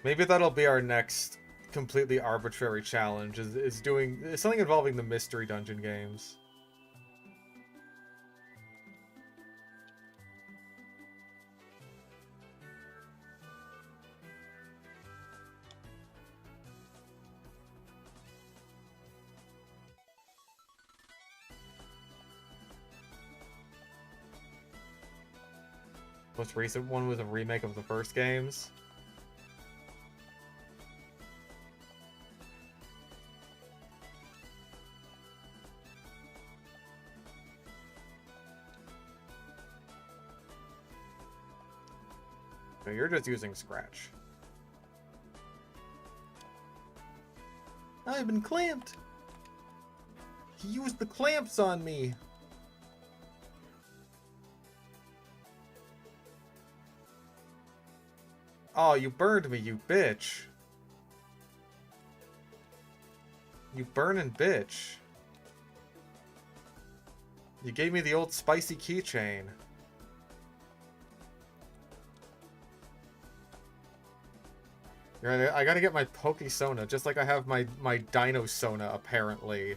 Maybe that'll be our next completely arbitrary challenge, is doing something involving the mystery dungeon games. Most recent one was a remake of the first games. No, you're just using Scratch. I've been clamped! He used the clamps on me! Oh, you burned me, you bitch. You burnin' bitch. You gave me the old spicy keychain. I gotta get my Poke-Sona, just like I have my Dino-Sona, apparently.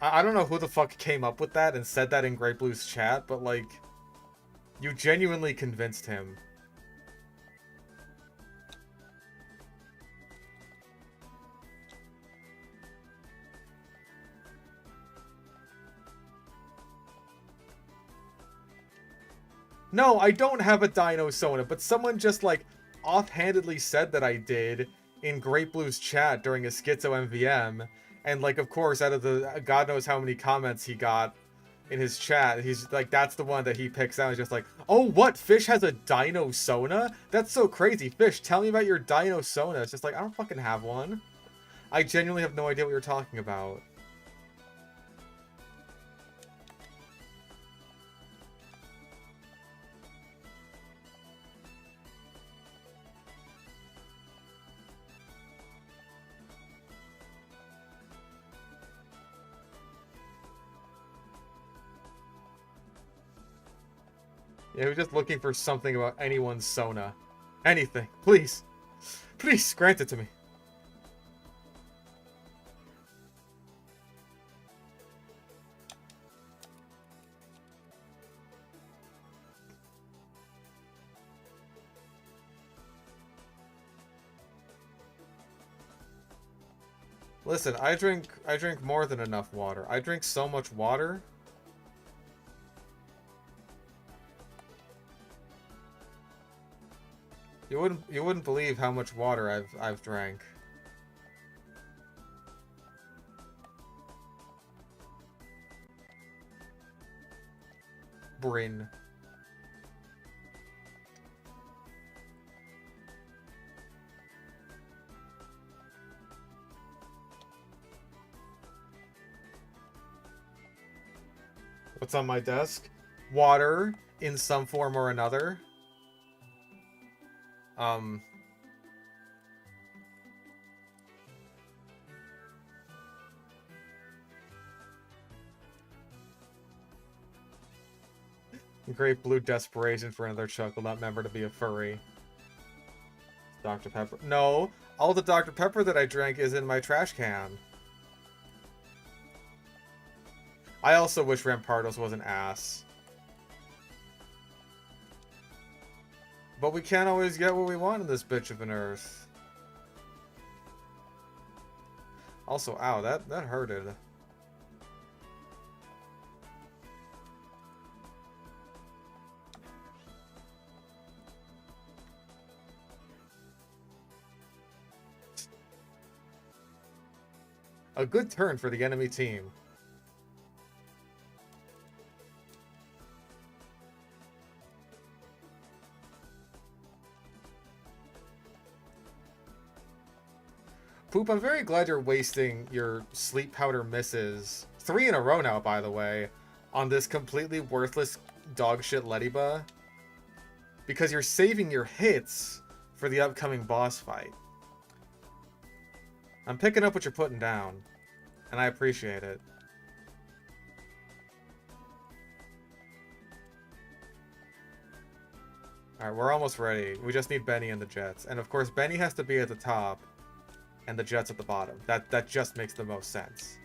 I don't know who the fuck came up with that and said that in Great Blue's chat, but, like, you genuinely convinced him. No, I don't have a Dino-Sona, but someone just, like, offhandedly said that I did in Great Blue's chat during a Schizo MVM, and like, of course, out of the God knows how many comments he got in his chat, he's like, that's the one that he picks out. He's just like, oh, what? Fish has a Dino Sona? That's so crazy. Fish, tell me about your Dino Sona. It's just like, I don't fucking have one. I genuinely have no idea what you're talking about. Yeah, we're just looking for something about anyone's Sona. Anything. Please. Please, grant it to me. Listen, I drink more than enough water. I drink so much water. You wouldn't believe how much water I've drank. Bryn. What's on my desk? Water in some form or another. Great Blue desperation for another Chuckle Nut member to be a furry. Dr. Pepper. No, all the Dr. Pepper that I drank is in my trash can. I also wish Rampardos was an ass. But we can't always get what we want in this bitch of an earth. Also, ow, that hurted. A good turn for the enemy team. Poop, I'm very glad you're wasting your sleep powder misses, 3 in a row now, by the way, on this completely worthless dogshit Lediba. Because you're saving your hits for the upcoming boss fight. I'm picking up what you're putting down, and I appreciate it. Alright, we're almost ready. We just need Benny and the Jets. And of course, Benny has to be at the top, and the Jets at the bottom. That just makes the most sense.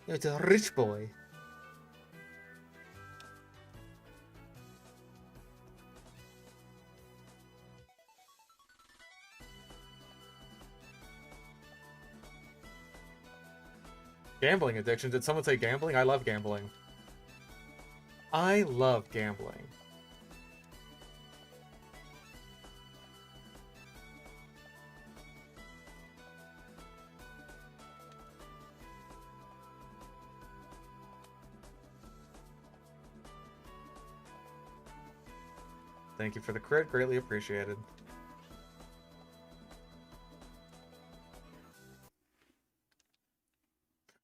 It's a rich boy. Gambling addiction. Did someone say gambling? I love gambling. I love gambling. Thank you for the crit. Greatly appreciated.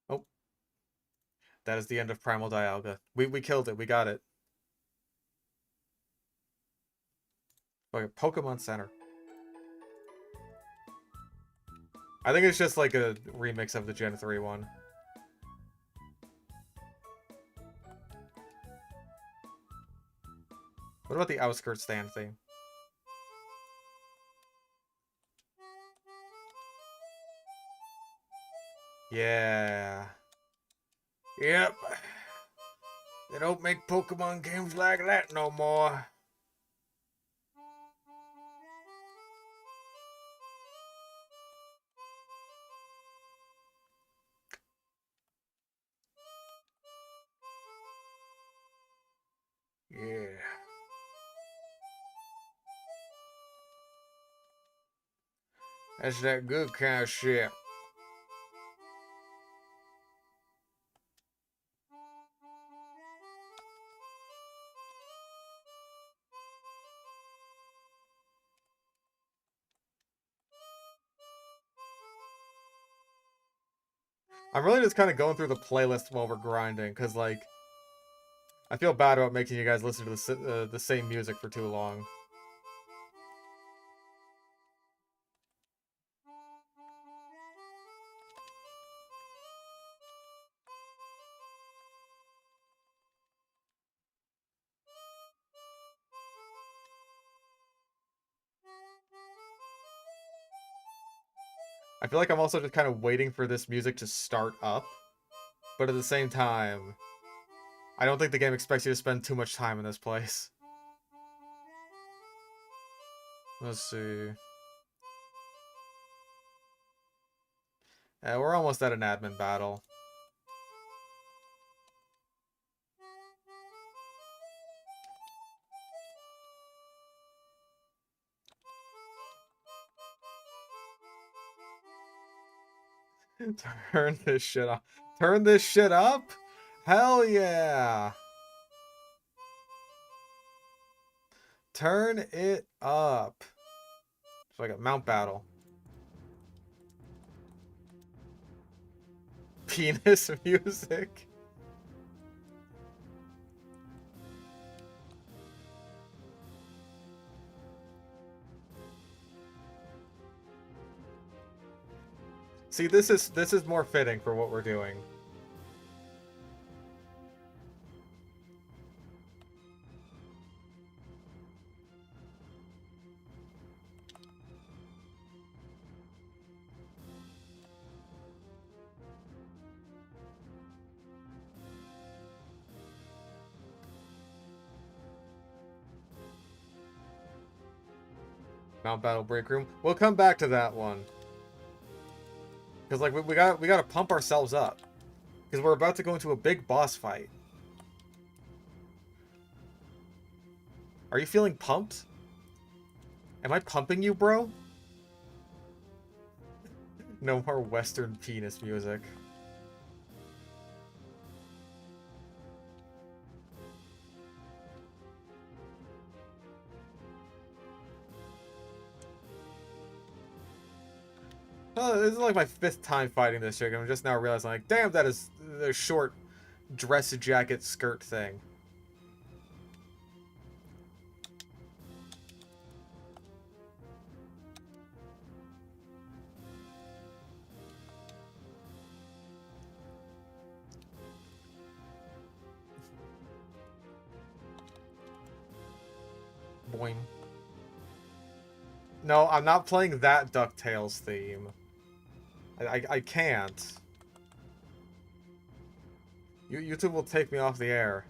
Oh. That is the end of Primal Dialga. We killed it. We got it. Okay, Pokemon Center. I think it's just like a remix of the Gen 3 one. What about the Outskirts stand theme? Yeah. Yep. They don't make Pokemon games like that no more. That's that good kind of shit. I'm really just kind of going through the playlist while we're grinding, because, like, I feel bad about making you guys listen to the same music for too long. I feel like I'm also just kind of waiting for this music to start up, but at the same time, I don't think the game expects you to spend too much time in this place. Let's see. We're almost at an admin battle. Turn this shit up. Turn this shit up? Hell yeah! Turn it up. It's like a mount battle. Penis music. See, this is more fitting for what we're doing. Mount Battle Break Room. We'll come back to that one. Because, like, we gotta pump ourselves up. Because we're about to go into a big boss fight. Are you feeling pumped? Am I pumping you, bro? No more Western penis music. This is like my 5th time fighting this chick. I'm just now realizing, like, damn, that is the short dress jacket skirt thing. Boing. No, I'm not playing that DuckTales theme. I can't. YouTube will take me off the air.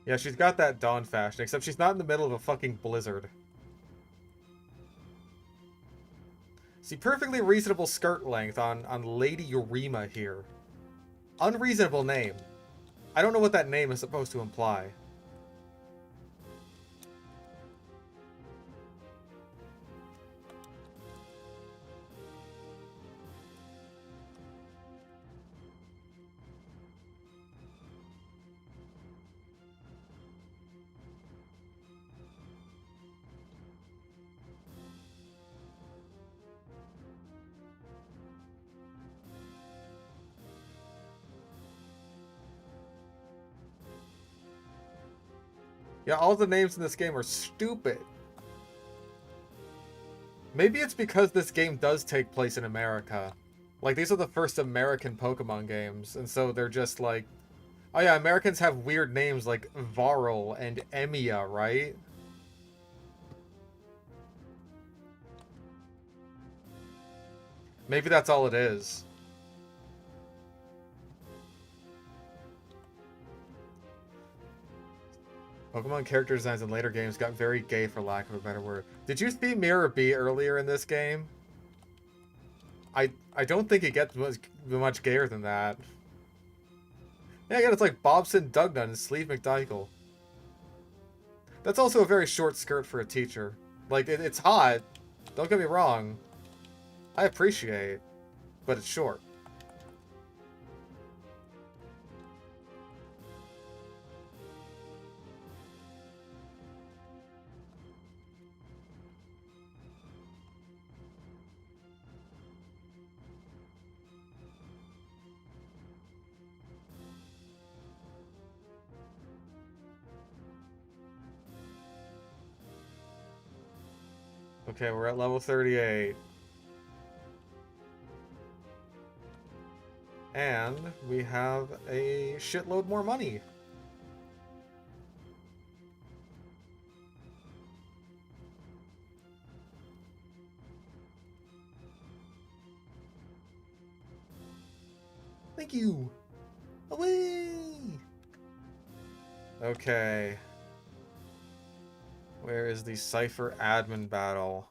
Yeah, she's got that Dawn fashion, except she's not in the middle of a fucking blizzard. See, perfectly reasonable skirt length on Lady Urema here. Unreasonable name. I don't know what that name is supposed to imply. Yeah, all the names in this game are stupid. Maybe it's because this game does take place in America. Like, these are the first American Pokemon games, and so they're just like... Oh yeah, Americans have weird names like Varl and Emiya, right? Maybe that's all it is. Pokemon character designs in later games got very gay, for lack of a better word. Did you see Miror B earlier in this game? I don't think it gets much gayer than that. Yeah, again, it's like Bobson Dugnut and Sleeve McDykel. That's also a very short skirt for a teacher. Like, it's hot. Don't get me wrong. I appreciate, but it's short. Okay, we're at level 38. And we have a shitload more money. Thank you. Away. Okay. Where is the Cypher admin battle?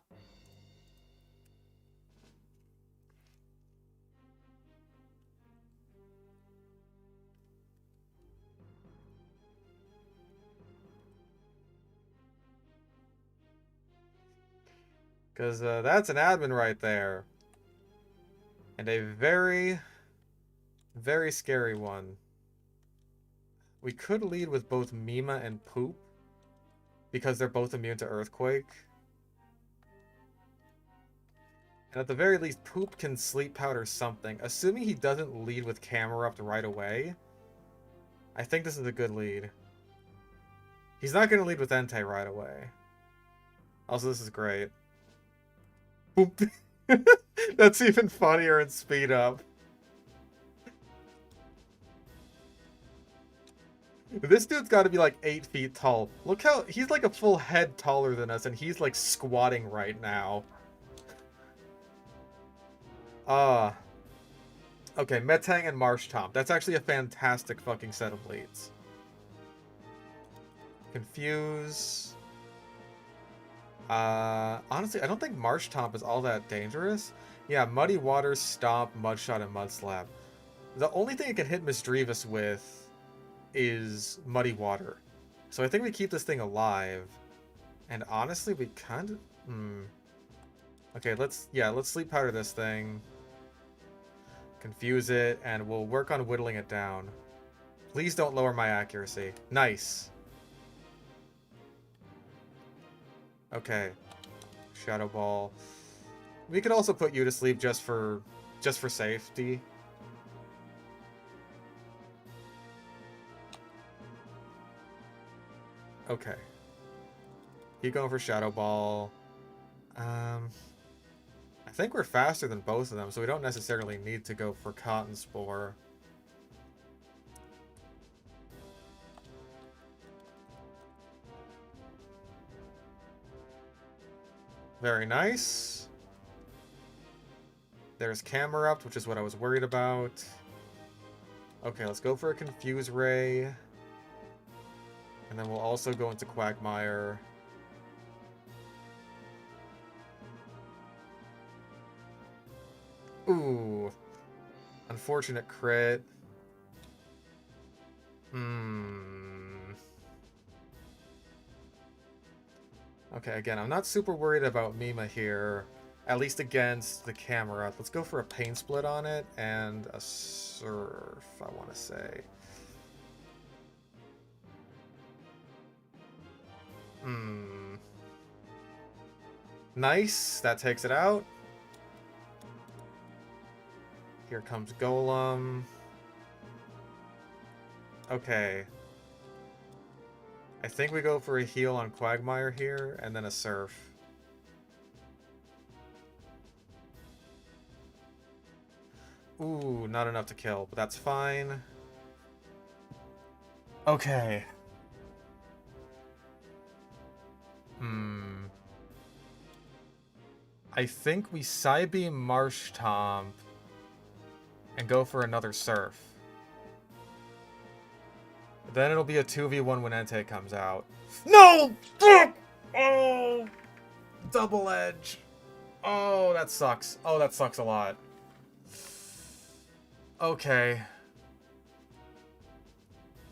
Because that's an admin right there. And a very, very scary one. We could lead with both Mima and Poop, because they're both immune to Earthquake. And at the very least, Poop can Sleep Powder something. Assuming he doesn't lead with Camerupt right away, I think this is a good lead. He's not going to lead with Entei right away. Also, this is great. Poop. That's even funnier in Speed Up. This dude's got to be like 8 feet tall. Look how he's like a full head taller than us, and he's like squatting right now. Okay, Metang and Marshtomp. That's actually a fantastic fucking set of leads. Confuse. Honestly, I don't think Marshtomp is all that dangerous. Yeah, Muddy Waters, Stomp, Mudshot, and Mudslap. The only thing it can hit Misdreavus with is Muddy Water. So I think we keep this thing alive. And honestly, we kind of... Okay, let's Sleep Powder this thing. Confuse it, and we'll work on whittling it down. Please don't lower my accuracy. Nice. Okay. Shadow Ball. We could also put you to sleep just for safety. Okay. Keep going for Shadow Ball. I think we're faster than both of them, so we don't necessarily need to go for Cotton Spore. Very nice. There's Camerupt, which is what I was worried about. Okay, let's go for a Confuse Ray. And then we'll also go into Quagmire. Ooh. Unfortunate crit. Okay, again, I'm not super worried about Mima here. At least against the camera. Let's go for a Pain Split on it and a Surf, I want to say. Nice. That takes it out. Here comes Golem. Okay. I think we go for a heal on Quagmire here, and then a Surf. Ooh, not enough to kill, but that's fine. Okay. I think we Psybeam Marshtomp and go for another Surf. Then it'll be a 2v1 when Entei comes out. No! Fuck! Oh! Double edge. Oh, that sucks. Oh, that sucks a lot. Okay.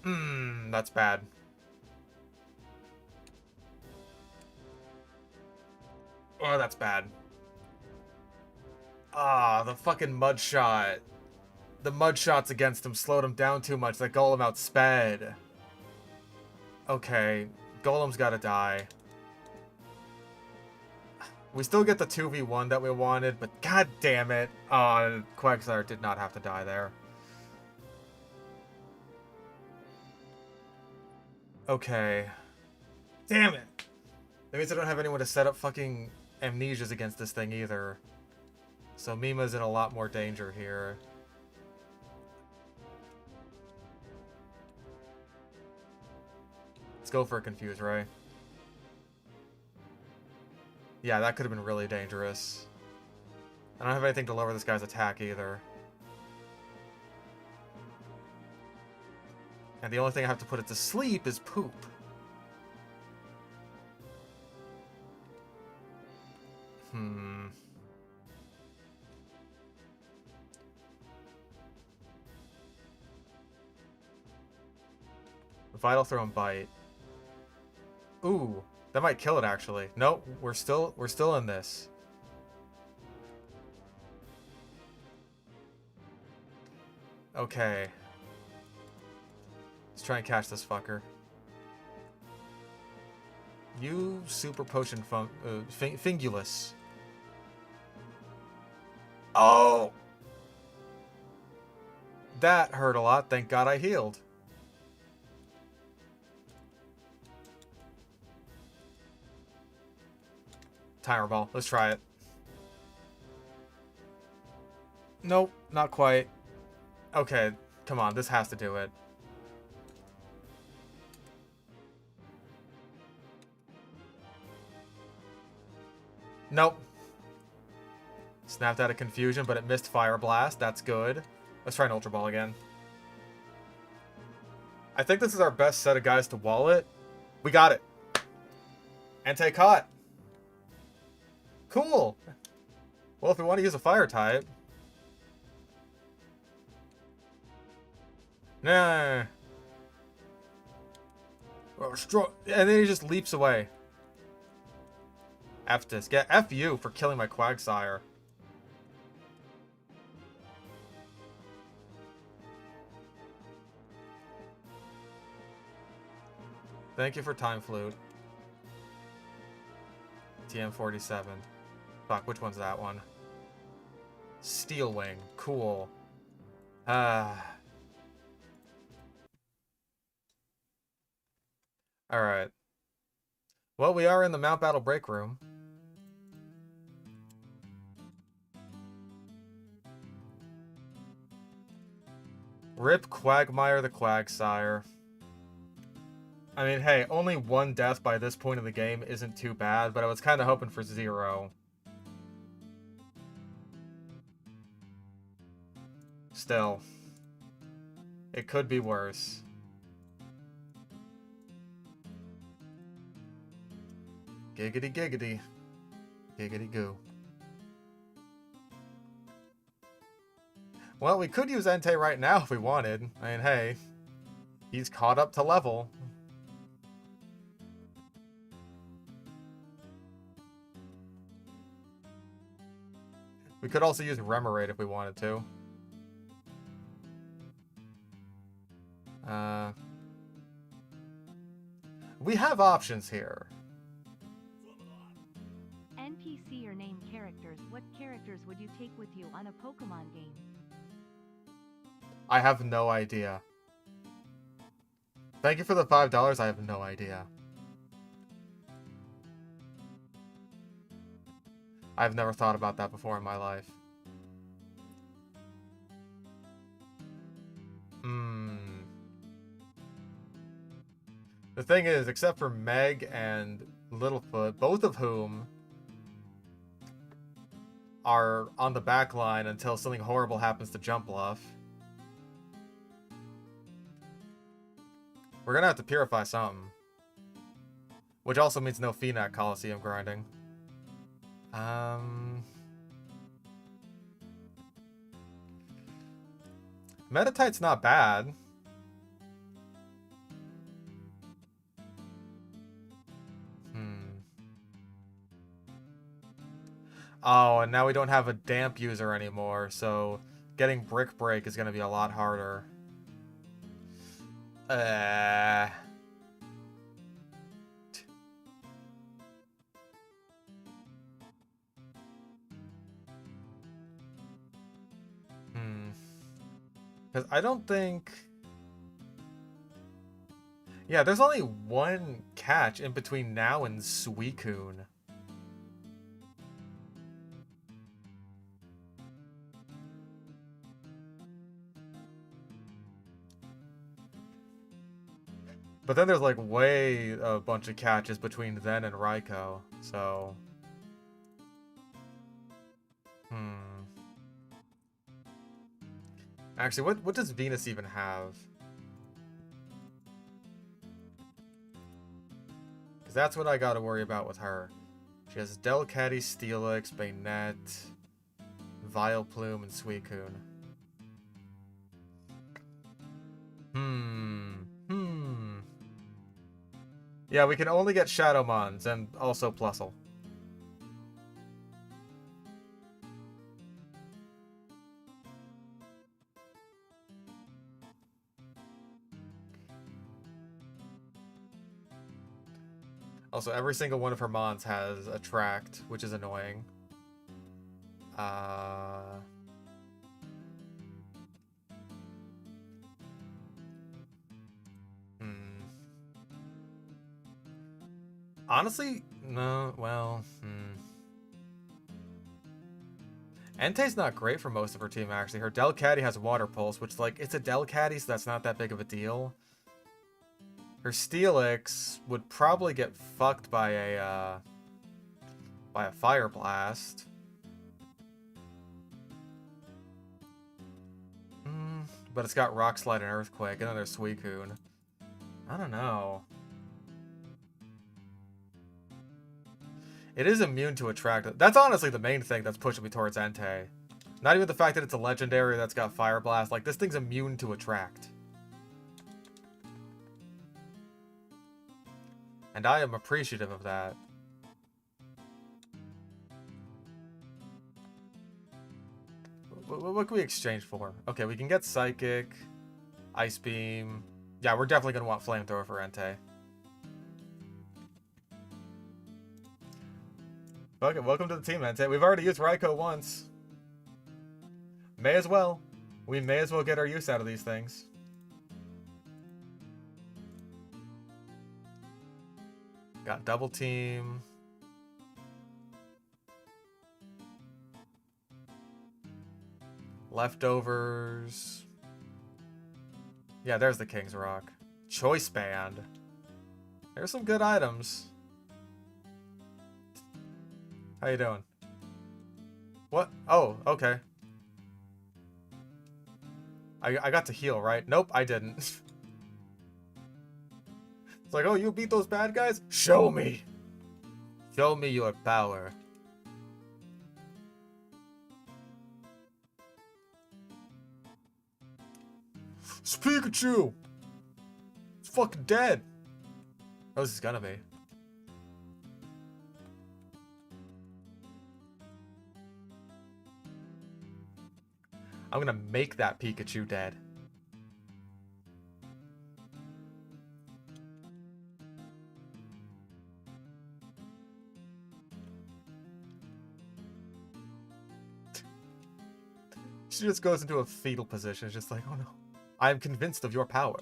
That's bad. Oh, that's bad. Ah, the fucking mud shot. The mud shots against him slowed him down too much. That Golem outsped. Okay, Golem's gotta die. We still get the 2v1 that we wanted, but god damn it. Oh, Quagsire did not have to die there. Okay. Damn it. That means I don't have anyone to set up fucking amnesias against this thing either. So Mima's in a lot more danger here. Let's go for a Confuse Ray. Yeah, that could have been really dangerous. I don't have anything to lower this guy's attack either. And the only thing I have to put it to sleep is poop. Vital Throw and Bite. Ooh, that might kill it actually. Nope, we're still in this. Okay. Let's try and catch this fucker. You Super Potion Fingulus. Oh! That hurt a lot. Thank God I healed. Timer Ball. Let's try it. Nope, not quite. Okay, come on. This has to do it. Nope. Snapped out of confusion, but it missed Fire Blast. That's good. Let's try an Ultra Ball again. I think this is our best set of guys to wall it. We got it. Entei caught. Cool. Well, if we want to use a fire type. Nah. And then he just leaps away. F this. Get F you for killing my Quagsire. Thank you for Time Flute. TM47. Fuck, which one's that one? Steel Wing. Cool. Alright. Well, we are in the Mount Battle break room. Rip Quagmire the Quagsire. I mean, hey, only one death by this point in the game isn't too bad, but I was kind of hoping for 0. Still. It could be worse. Giggity giggity. Giggity goo. Well, we could use Entei right now if we wanted. I mean, hey. He's caught up to level. We could also use Remoraid if we wanted to. We have options here. NPC or named characters. What characters would you take with you on a Pokemon game? I have no idea. Thank you for the $5. I have no idea. I've never thought about that before in my life. The thing is, except for Meg and Littlefoot, both of whom are on the back line until something horrible happens to Jump Bluff. We're gonna have to purify something. Which also means no Phoenix Coliseum grinding. Metatite's not bad. Oh, and now we don't have a damp user anymore, so getting Brick Break is going to be a lot harder. Because I don't think... Yeah, there's only one catch in between now and Suicune. But then there's like way a bunch of catches between then and Raikou, so... Actually, what does Venus even have? Because that's what I gotta worry about with her. She has Delcatty, Steelix, Bayonet, Vileplume, and Suicune. Yeah, we can only get Shadowmons, and also Plusle. Also, every single one of her Mons has Attract, which is annoying. Honestly, no, well, Entei's not great for most of her team, actually. Her Delcatty has Water Pulse, which, like, it's a Delcatty, so that's not that big of a deal. Her Steelix would probably get fucked by a Fire Blast. But it's got Rock Slide and Earthquake, and then there's Suicune. I don't know. It is immune to Attract. That's honestly the main thing that's pushing me towards Entei. Not even the fact that it's a legendary that's got Fire Blast. Like, this thing's immune to Attract. And I am appreciative of that. What can we exchange for? Okay, we can get Psychic, Ice Beam. Yeah, we're definitely going to want Flamethrower for Entei. Okay, welcome to the team, Entei. We've already used Raikou once. May as well. We may as well get our use out of these things. Got Double Team. Leftovers. Yeah, there's the King's Rock. Choice Band. There's some good items. How you doing? What? Oh, okay. I got to heal, right? Nope, I didn't. It's like, oh, you beat those bad guys? Show me! Show me your power. It's Pikachu! It's fucking dead! Oh, this is gonna be. I'm gonna make that Pikachu dead. She just goes into a fetal position. It's just like, oh no. I am convinced of your power.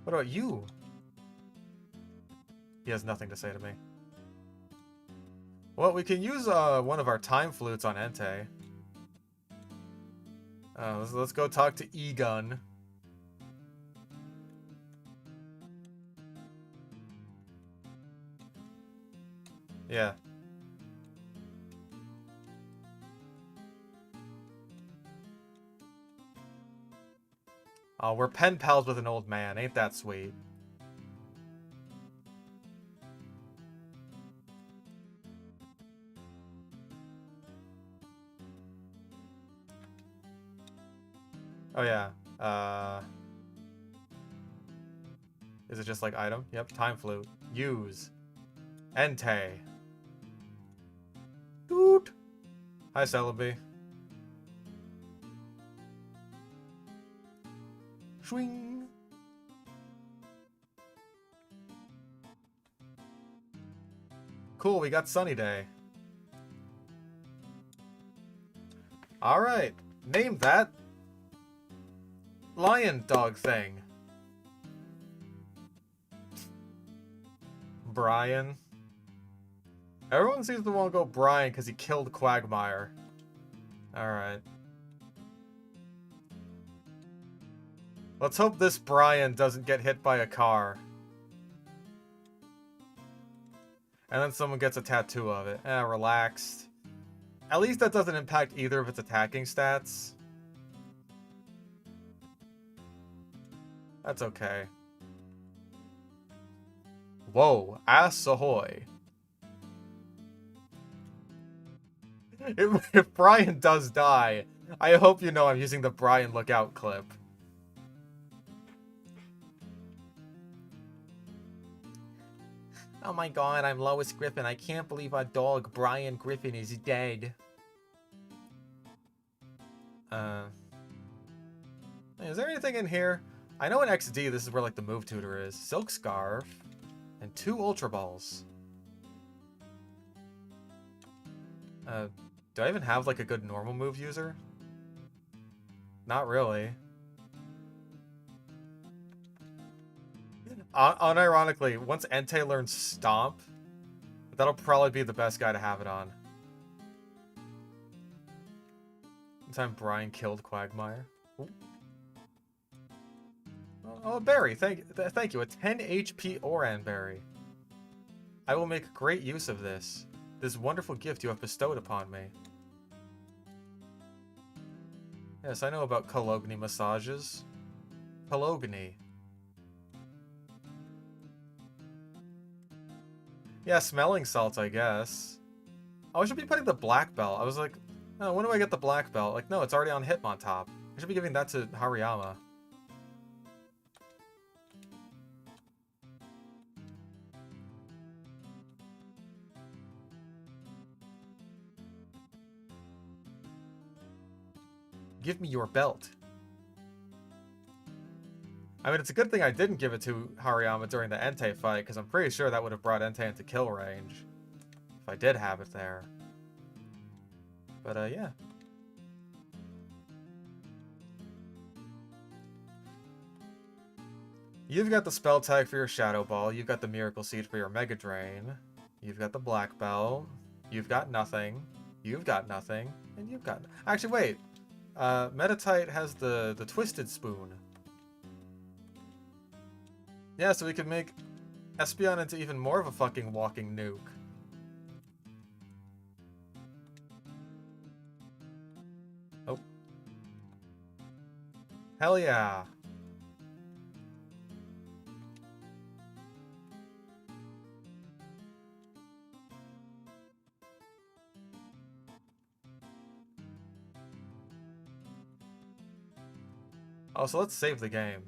What about you? He has nothing to say to me. Well, we can use one of our Time Flutes on Entei. Let's go talk to E-Gun. Yeah. Oh, we're pen pals with an old man. Ain't that sweet? Oh, yeah. Is it just like item? Yep, time flute. Use. Entei. Doot. Hi, Celebi. Swing. Cool, we got sunny day. Alright. Name that lion dog thing. Brian. Everyone seems to want to go Brian because he killed Quagmire. Alright. Let's hope this Brian doesn't get hit by a car. And then someone gets a tattoo of it. Relaxed. At least that doesn't impact either of its attacking stats. That's okay. Whoa, ass ahoy. If Brian does die, I hope you know I'm using the Brian Lookout clip. Oh my god, I'm Lois Griffin. I can't believe our dog, Brian Griffin, is dead. Is there anything in here? I know in XD this is where like the move tutor is. Silk Scarf. And 2 Ultra Balls. Do I even have like a good normal move user? Not really. Unironically, once Entei learns Stomp, that'll probably be the best guy to have it on. One time Brian killed Quagmire. Ooh. Oh, a berry. Thank you. A 10 HP Oran berry. I will make great use of this. This wonderful gift you have bestowed upon me. Yes, I know about Cologne massages. Cologne. Yeah, smelling salts, I guess. Oh, I should be putting the black belt. I was like, oh, when do I get the black belt? Like, no, it's already on Hitmontop. I should be giving that to Hariyama. Give me your belt. I mean, it's a good thing I didn't give it to Hariyama during the Entei fight, because I'm pretty sure that would have brought Entei into kill range. If I did have it there. But, yeah. You've got the spell tag for your Shadow Ball, you've got the Miracle Seed for your Mega Drain, you've got the Black Belt, you've got nothing, you've got nothing, and you've got... Actually, wait! Metatite has the Twisted Spoon. Yeah, so we can make Espeon into even more of a fucking walking nuke. Oh. Hell yeah. Oh, so let's save the game.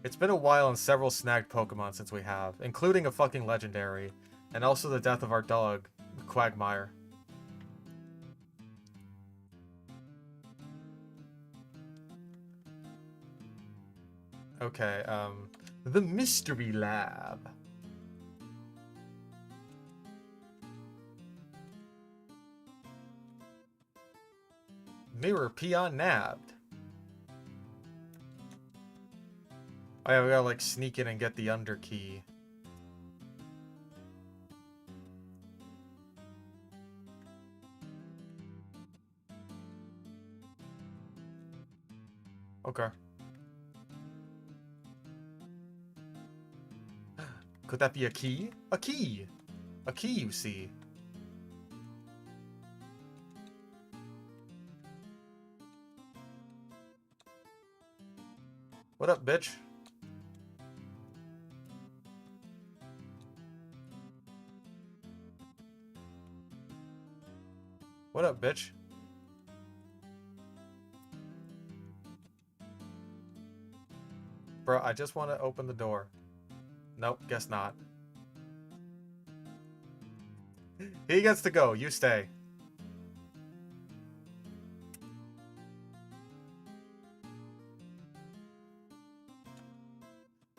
It's been a while and several snagged Pokemon since we have, including a fucking legendary, and also the death of our dog, Quagmire. Okay, the Mystery Lab. Miror Peon nabbed. Oh yeah, we gotta like sneak in and get the under key. Okay. Could that be a key? A key! A key, you see. What up, bitch? What up, bitch? Bro, I just want to open the door. Nope, guess not. He gets to go. You stay.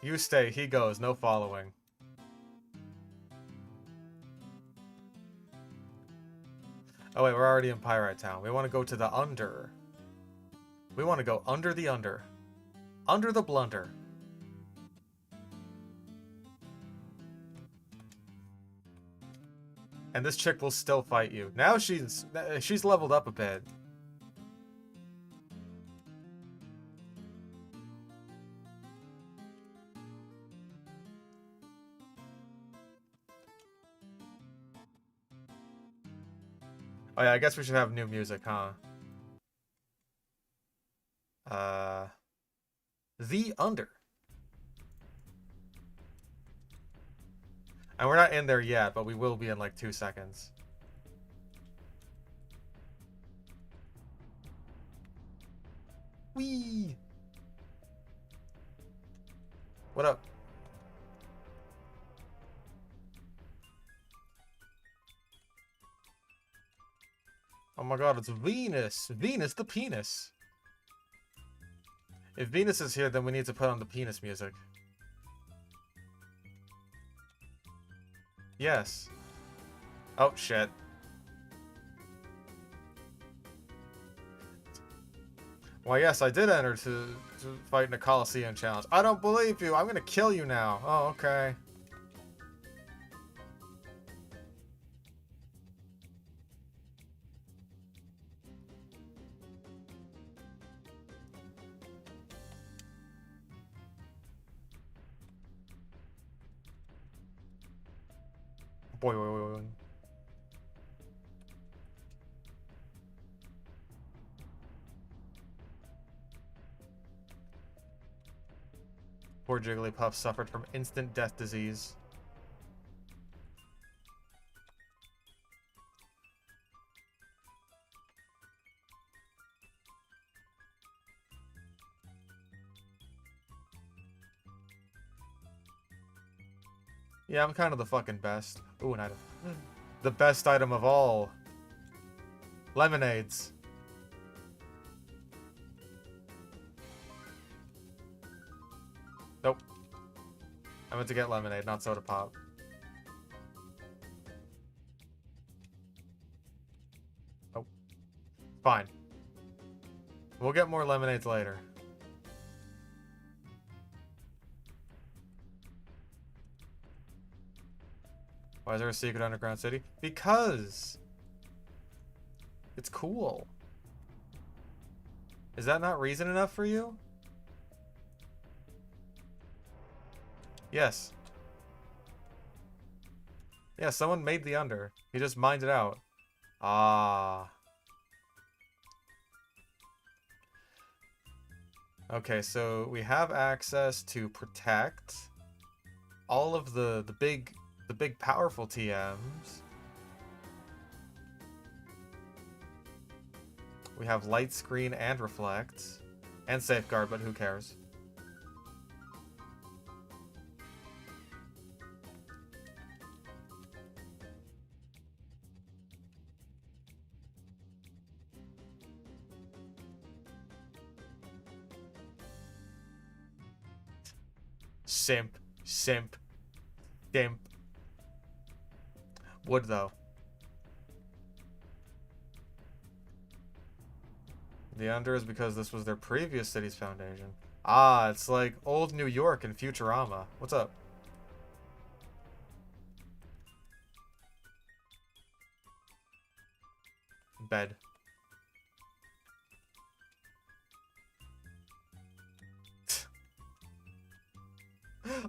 You stay. He goes. No following. Oh wait, we're already in Pirate Town. We want to go to the under. We want to go under the under. Under the blunder. And this chick will still fight you. Now she's leveled up a bit. Oh yeah, I guess we should have new music, huh? The Under. And we're not in there yet, but we will be in like 2 seconds. Whee! What up? Oh my god, it's Venus! Venus the penis! If Venus is here, then we need to put on the penis music. Yes. Oh, shit. Well, yes, I did enter to fight in a Coliseum challenge. I don't believe you! I'm gonna kill you now! Oh, okay. Boy, boy, boy, boy. Poor Jigglypuff suffered from instant death disease. Yeah, I'm kind of the fucking best. Ooh, an item. The best item of all. Lemonades. Nope. I meant to get lemonade, not soda pop. Oh. Fine. We'll get more lemonades later. Why is there a secret underground city? Because it's cool. Is that not reason enough for you? Yes. Yeah, someone made the under. He just mined it out. Ah. Okay, so we have access to protect all of the big powerful TMs. We have light screen and reflect and safeguard, but who cares? Simp, simp, simp. Would though. The under is because this was their previous city's foundation. Ah, it's like old New York and Futurama. What's up? Bed.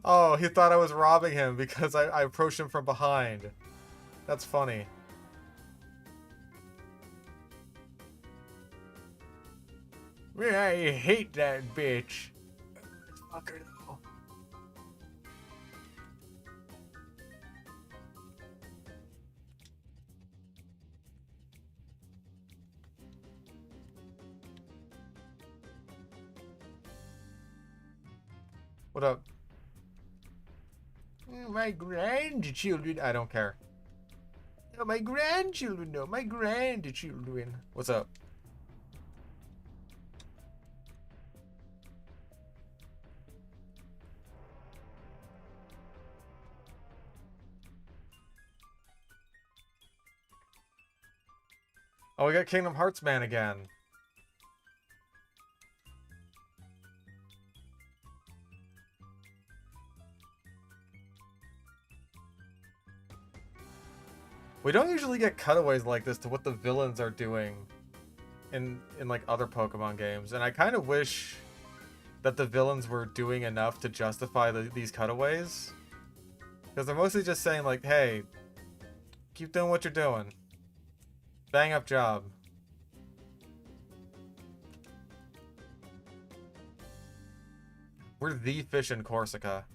Oh, he thought I was robbing him because I approached him from behind. That's funny. I hate that bitch. Fucker, though. What up? My grandchildren. I don't care. No, my grandchildren. No, my grandchildren. What's up? Oh, we got Kingdom Hearts Man again. We don't usually get cutaways like this to what the villains are doing in like other Pokemon games, and I kind of wish that the villains were doing enough to justify these cutaways, because they're mostly just saying like, "Hey, keep doing what you're doing. Bang up job." We're the fish in Corsica.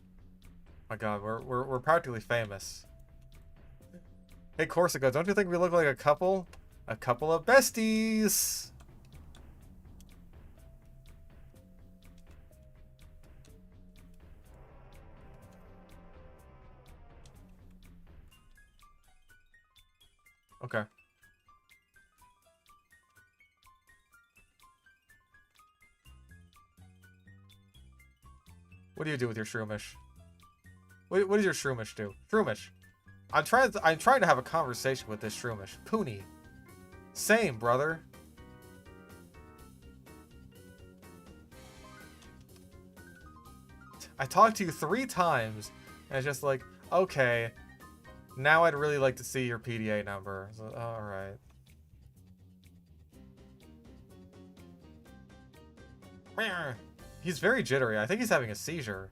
My God, we're practically famous. Hey Corsica, don't you think we look like a couple? A couple of besties! Okay. What do you do with your Shroomish? What does your Shroomish do? Shroomish! I'm trying to have a conversation with this Shroomish. Poonie. Same, brother. I talked to you 3 times, and it's just like, okay, now I'd really like to see your PDA number. So, alright. He's very jittery. I think he's having a seizure.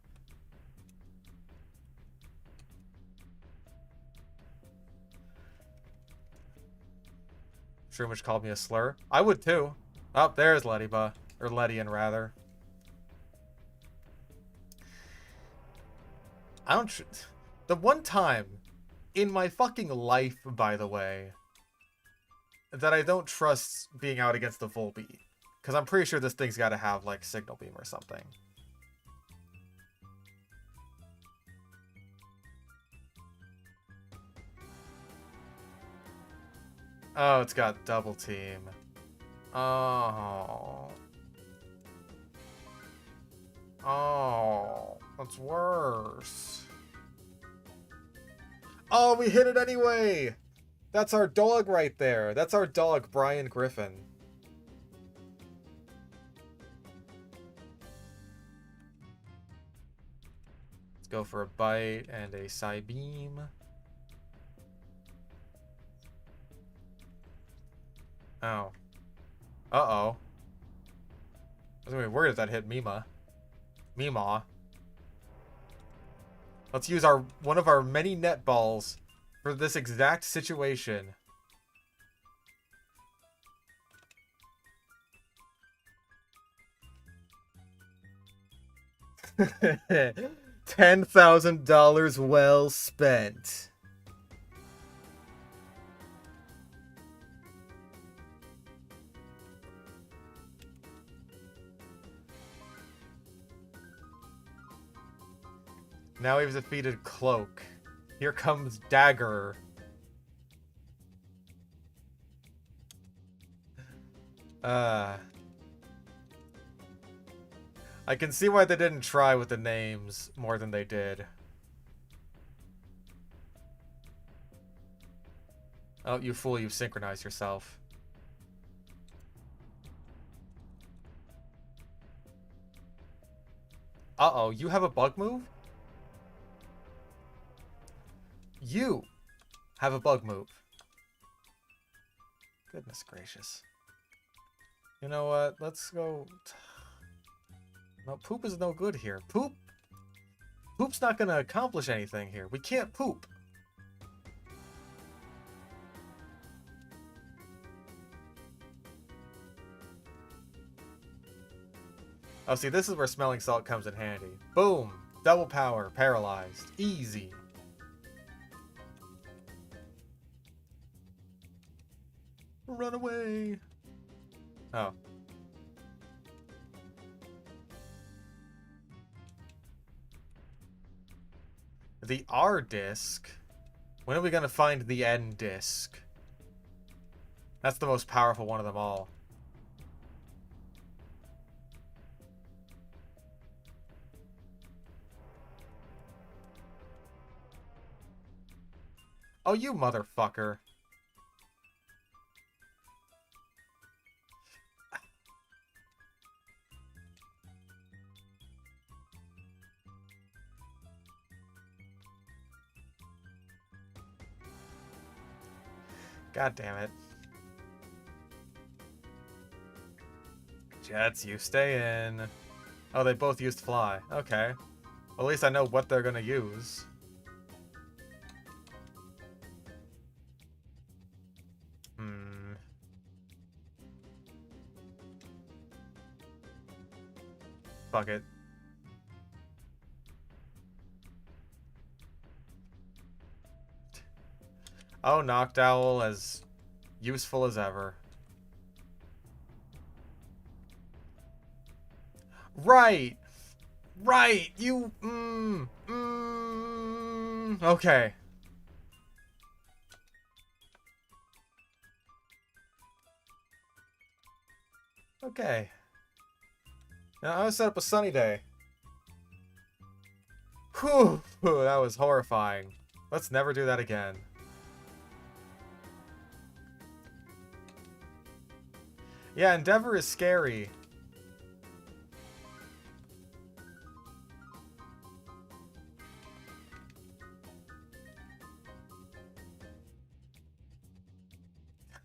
Shroomish called me a slur. I would too. Oh, there's Lettyba. Or Lettian, rather. I don't... The one time in my fucking life, by the way, that I don't trust being out against the Volbeat. Because I'm pretty sure this thing's got to have, like, Signal Beam or something. Oh, it's got Double Team. Oh. Oh, that's worse. Oh, we hit it anyway! That's our dog right there. That's our dog, Brian Griffin. Let's go for a bite and a Psybeam. Oh. Uh-oh. I was gonna be worried if that hit Mima. Meemaw. Let's use one of our many net balls for this exact situation. $10,000 well spent. Now we've defeated Cloak. Here comes Dagger. I can see why they didn't try with the names more than they did. Oh, you fool, you've synchronized yourself. Uh-oh, you have a bug move? You have a bug move. Goodness gracious. You know what? Let's go... No, poop is no good here. Poop's not going to accomplish anything here. We can't poop. Oh, see, this is where smelling salt comes in handy. Boom! Double power, paralyzed. Easy. Run away! Oh. The R disc? When are we gonna find the N disc? That's the most powerful one of them all. Oh, you motherfucker. God damn it. Jets, you stay in. Oh, they both used fly. Okay. Well, at least I know what they're gonna use. Fuck it. Oh, Noctowl, as useful as ever. Right! Right! You... Okay. Okay. Now, I set up a sunny day. Whew! That was horrifying. Let's never do that again. Yeah, Endeavor is scary.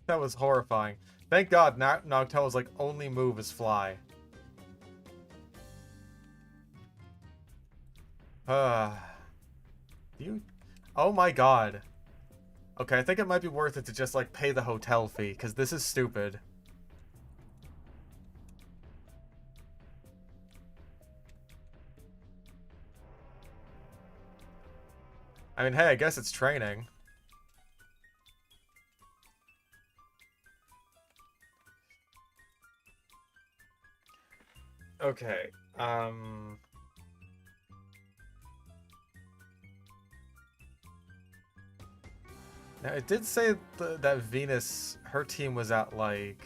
That was horrifying. Thank God Noctowl's like only move is fly. You... Oh my god. Okay, I think it might be worth it to just like pay the hotel fee, because this is stupid. I mean, hey, I guess it's training. Okay, now, it did say that Venus, her team was at, like...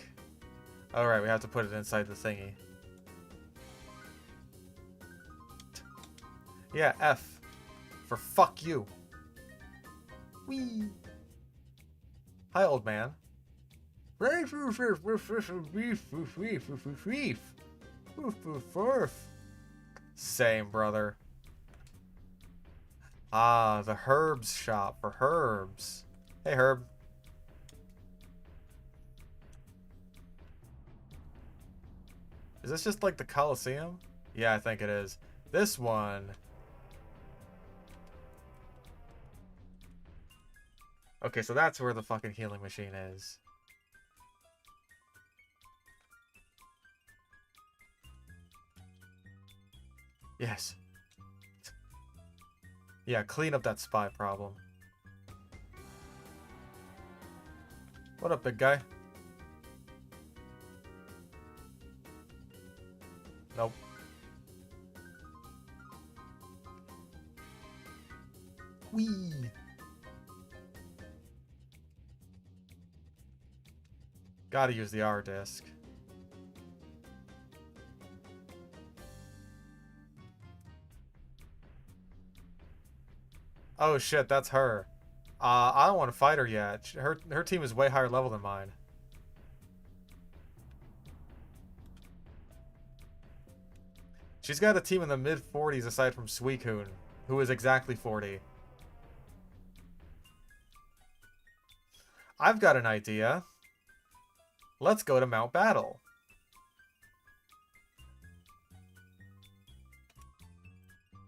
Alright, we have to put it inside the thingy. Yeah, F. For fuck you. Wee. Hi, old man. Same, brother. Ah, the herbs shop for herbs. Hey, Herb. Is this just like the Coliseum? Yeah, I think it is. This one... Okay, so that's where the fucking healing machine is. Yes. Yeah, clean up that spy problem. What up, big guy? Nope. Whee! Gotta use the R disc. Oh shit, that's her. I don't want to fight her yet. Her team is way higher level than mine. She's got a team in the mid-40s aside from Suicune, who is exactly 40. I've got an idea. Let's go to Mount Battle.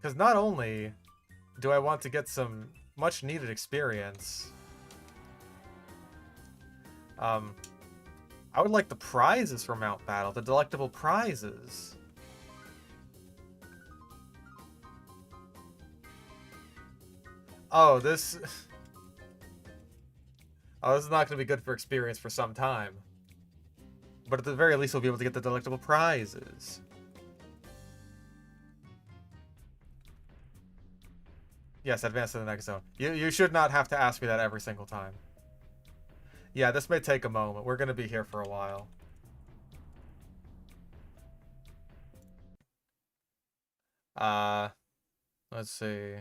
Because not only do I want to get some much needed experience, I would like the prizes for Mount Battle, the delectable prizes. Oh, this... Oh, this is not going to be good for experience for some time. But at the very least, we'll be able to get the delectable prizes. Yes, advance to the next zone. You should not have to ask me that every single time. Yeah, this may take a moment. We're going to be here for a while. Let's see.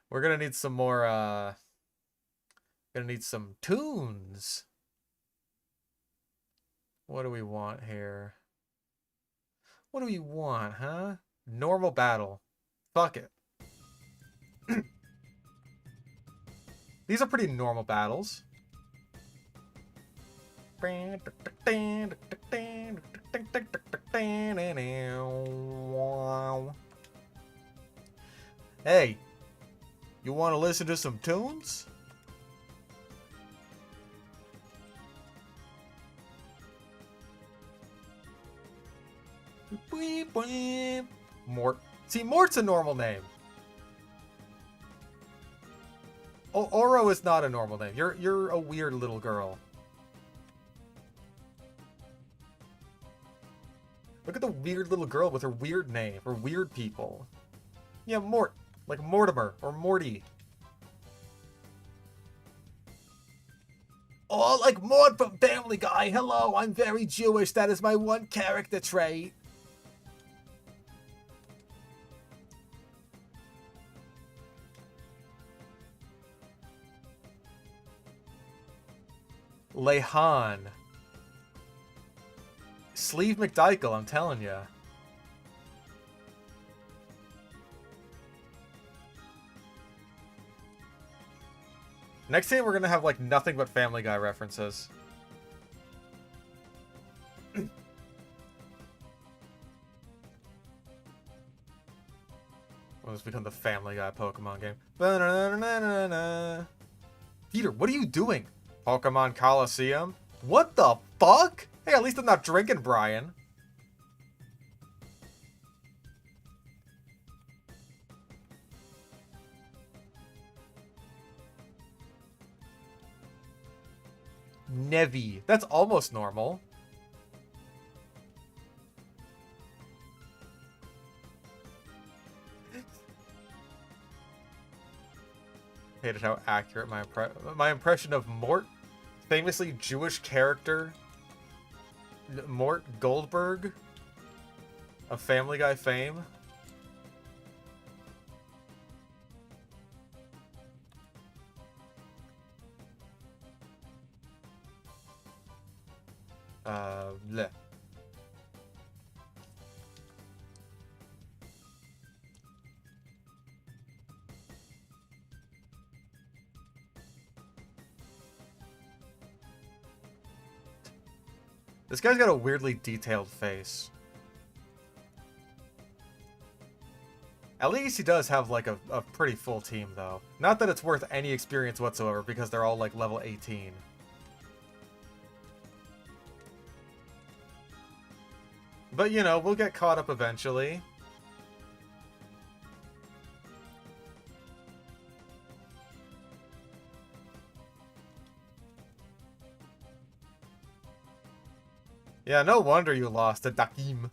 We're going to need some more, gonna need some tunes. What do we want here? What do we want, huh? Normal battle. Fuck it. These are pretty normal battles. Hey, you want to listen to some tunes? Mort. See, Mort's a normal name. Oro is not a normal name. You're a weird little girl. Look at the weird little girl with her weird name, or weird people. Yeah, Mort. Like Mortimer, or Morty. Oh, like Mort from Family Guy. Hello, I'm very Jewish. That is my one character trait. Lehan. Sleeve McDykel, I'm telling ya. Next time we're gonna have like nothing but Family Guy references. Well, it's become the Family Guy Pokemon game. Peter, what are you doing? Pokemon Coliseum? What the fuck? Hey, at least I'm not drinking, Brian. Nevi. That's almost normal. Hated how accurate my impression of Mort, famously Jewish character, Mort Goldberg, of Family Guy fame. Bleh. This guy's got a weirdly detailed face. At least he does have like a pretty full team though. Not that it's worth any experience whatsoever because they're all like level 18. But you know, we'll get caught up eventually. Yeah, no wonder you lost to Dakim.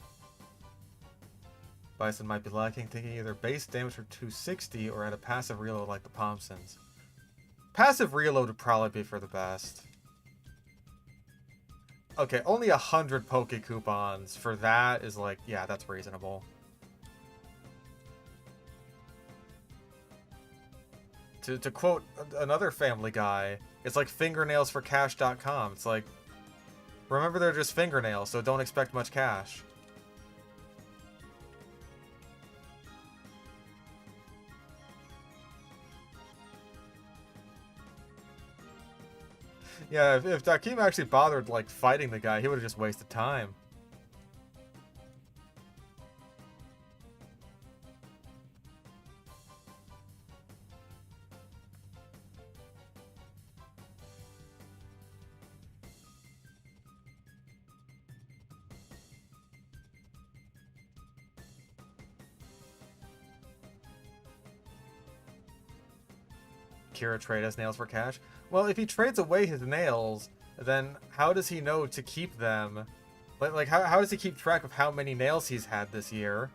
Bison might be lacking, taking either base damage for 260 or at a passive reload like the Pomsons. Passive reload would probably be for the best. Okay, only 100 Poke Coupons for that is like, yeah, that's reasonable. To quote another Family Guy, it's like fingernails for cash.com. It's like, remember they're just fingernails, so don't expect much cash. Yeah, if Dakim actually bothered, like, fighting the guy, he would have just wasted time. Kira trade his nails for cash? Well, if he trades away his nails, then how does he know to keep them? Like how does he keep track of how many nails he's had this year?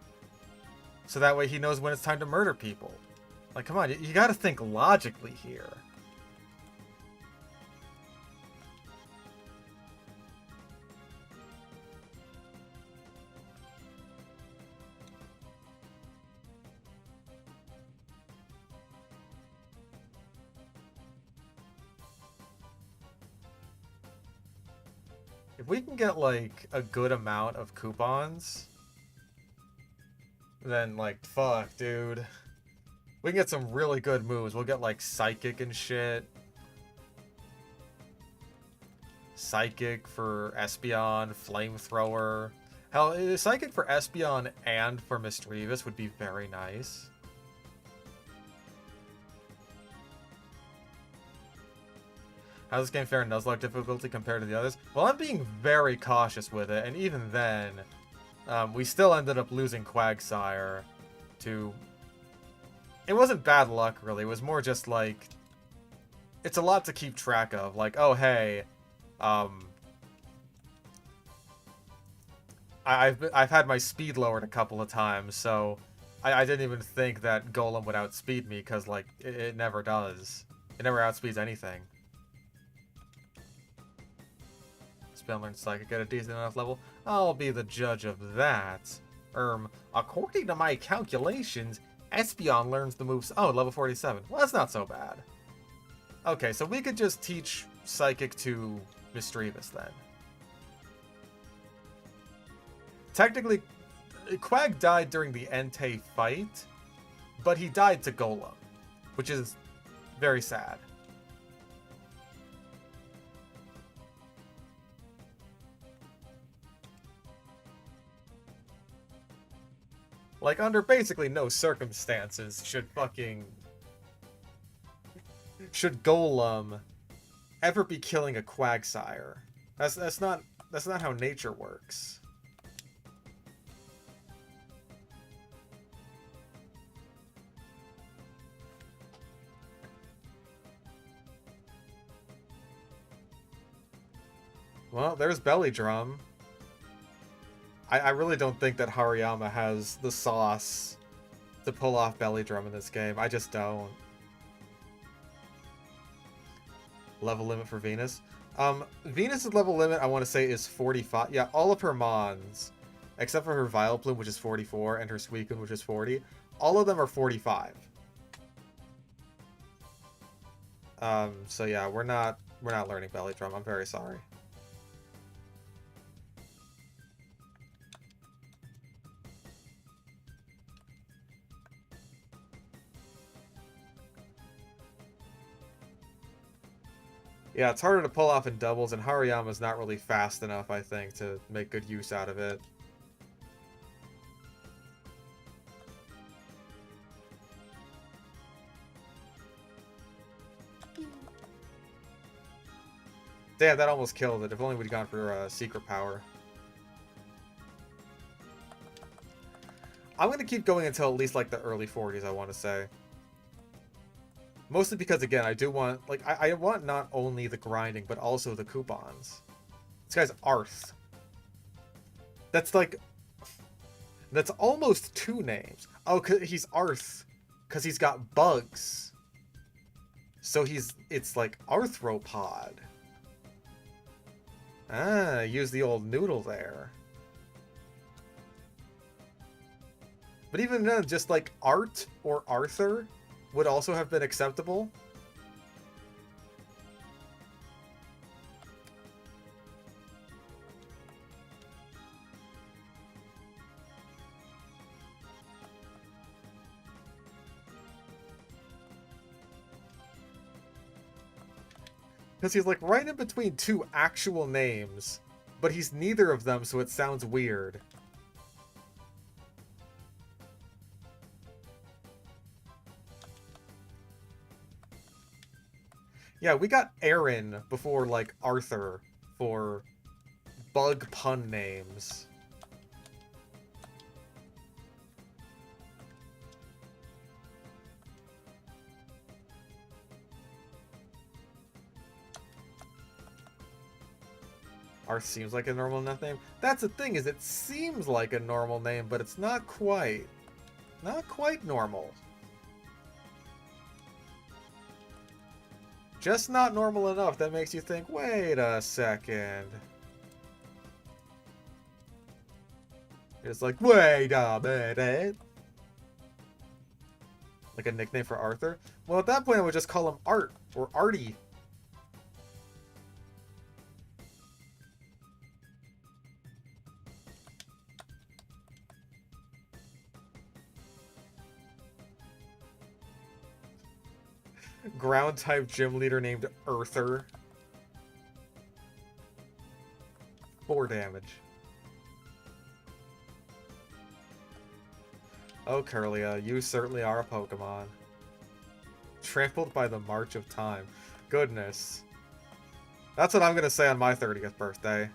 So that way he knows when it's time to murder people. Like, come on, you gotta think logically here. If we can get, like, a good amount of coupons, then, like, fuck, dude. We can get some really good moves. We'll get, like, Psychic and shit. Psychic for Espeon, Flamethrower. Hell, Psychic for Espeon and for Misdreavus would be very nice. How does this game fare in Nuzlocke difficulty compared to the others? Well, I'm being very cautious with it, and even then, we still ended up losing Quagsire to... It wasn't bad luck, really. It was more just, like... It's a lot to keep track of. Like, oh, hey, I've had my speed lowered a couple of times, so I didn't even think that Golem would outspeed me, because, like, it never does. It never outspeeds anything. Spell learn Psychic at a decent enough level. I'll be the judge of that. According to my calculations, Espeon learns the moves... Oh, level 47. Well, that's not so bad. Okay, so we could just teach Psychic to Misdreavus then. Technically, Quag died during the Entei fight, but he died to Golem, which is very sad. Like, under basically no circumstances should Golem ever be killing a Quagsire. That's not how nature works. Well, there's Belly Drum. I really don't think that Hariyama has the sauce to pull off Belly Drum in this game. I just don't. Level limit for Venus. Venus's level limit, I want to say, is 45. Yeah, all of her Mons, except for her Vileplume, which is 44, and her Suicune, which is 40. All of them are 45. So yeah, we're not learning Belly Drum. I'm very sorry. Yeah, it's harder to pull off in doubles, and Hariyama's not really fast enough, I think, to make good use out of it. Damn, that almost killed it. If only we'd gone for Secret Power. I'm going to keep going until at least, like, the early 40s, I want to say. Mostly because, again, I do want, like, I want not only the grinding, but also the coupons. This guy's Arth. That's, like, that's almost 2 names. Oh, he's Arth, because he's got bugs. So it's like Arthropod. Ah, use the old noodle there. But even then, just like Art or Arthur would also have been acceptable. Because he's like right in between 2 actual names, but he's neither of them, so it sounds weird. Yeah, we got Aaron before, like, Arthur for bug pun names. Arth seems like a normal enough name. That's the thing, is it seems like a normal name, but it's not quite. Not quite normal. Just not normal enough that makes you think, wait a second. It's like, wait a minute. Like a nickname for Arthur? Well, at that point, I would just call him Art, or Artie. Ground type gym leader named Earther. 4 damage. Oh, Curlia, you certainly are a Pokemon. Trampled by the march of time. Goodness. That's what I'm gonna say on my 30th birthday.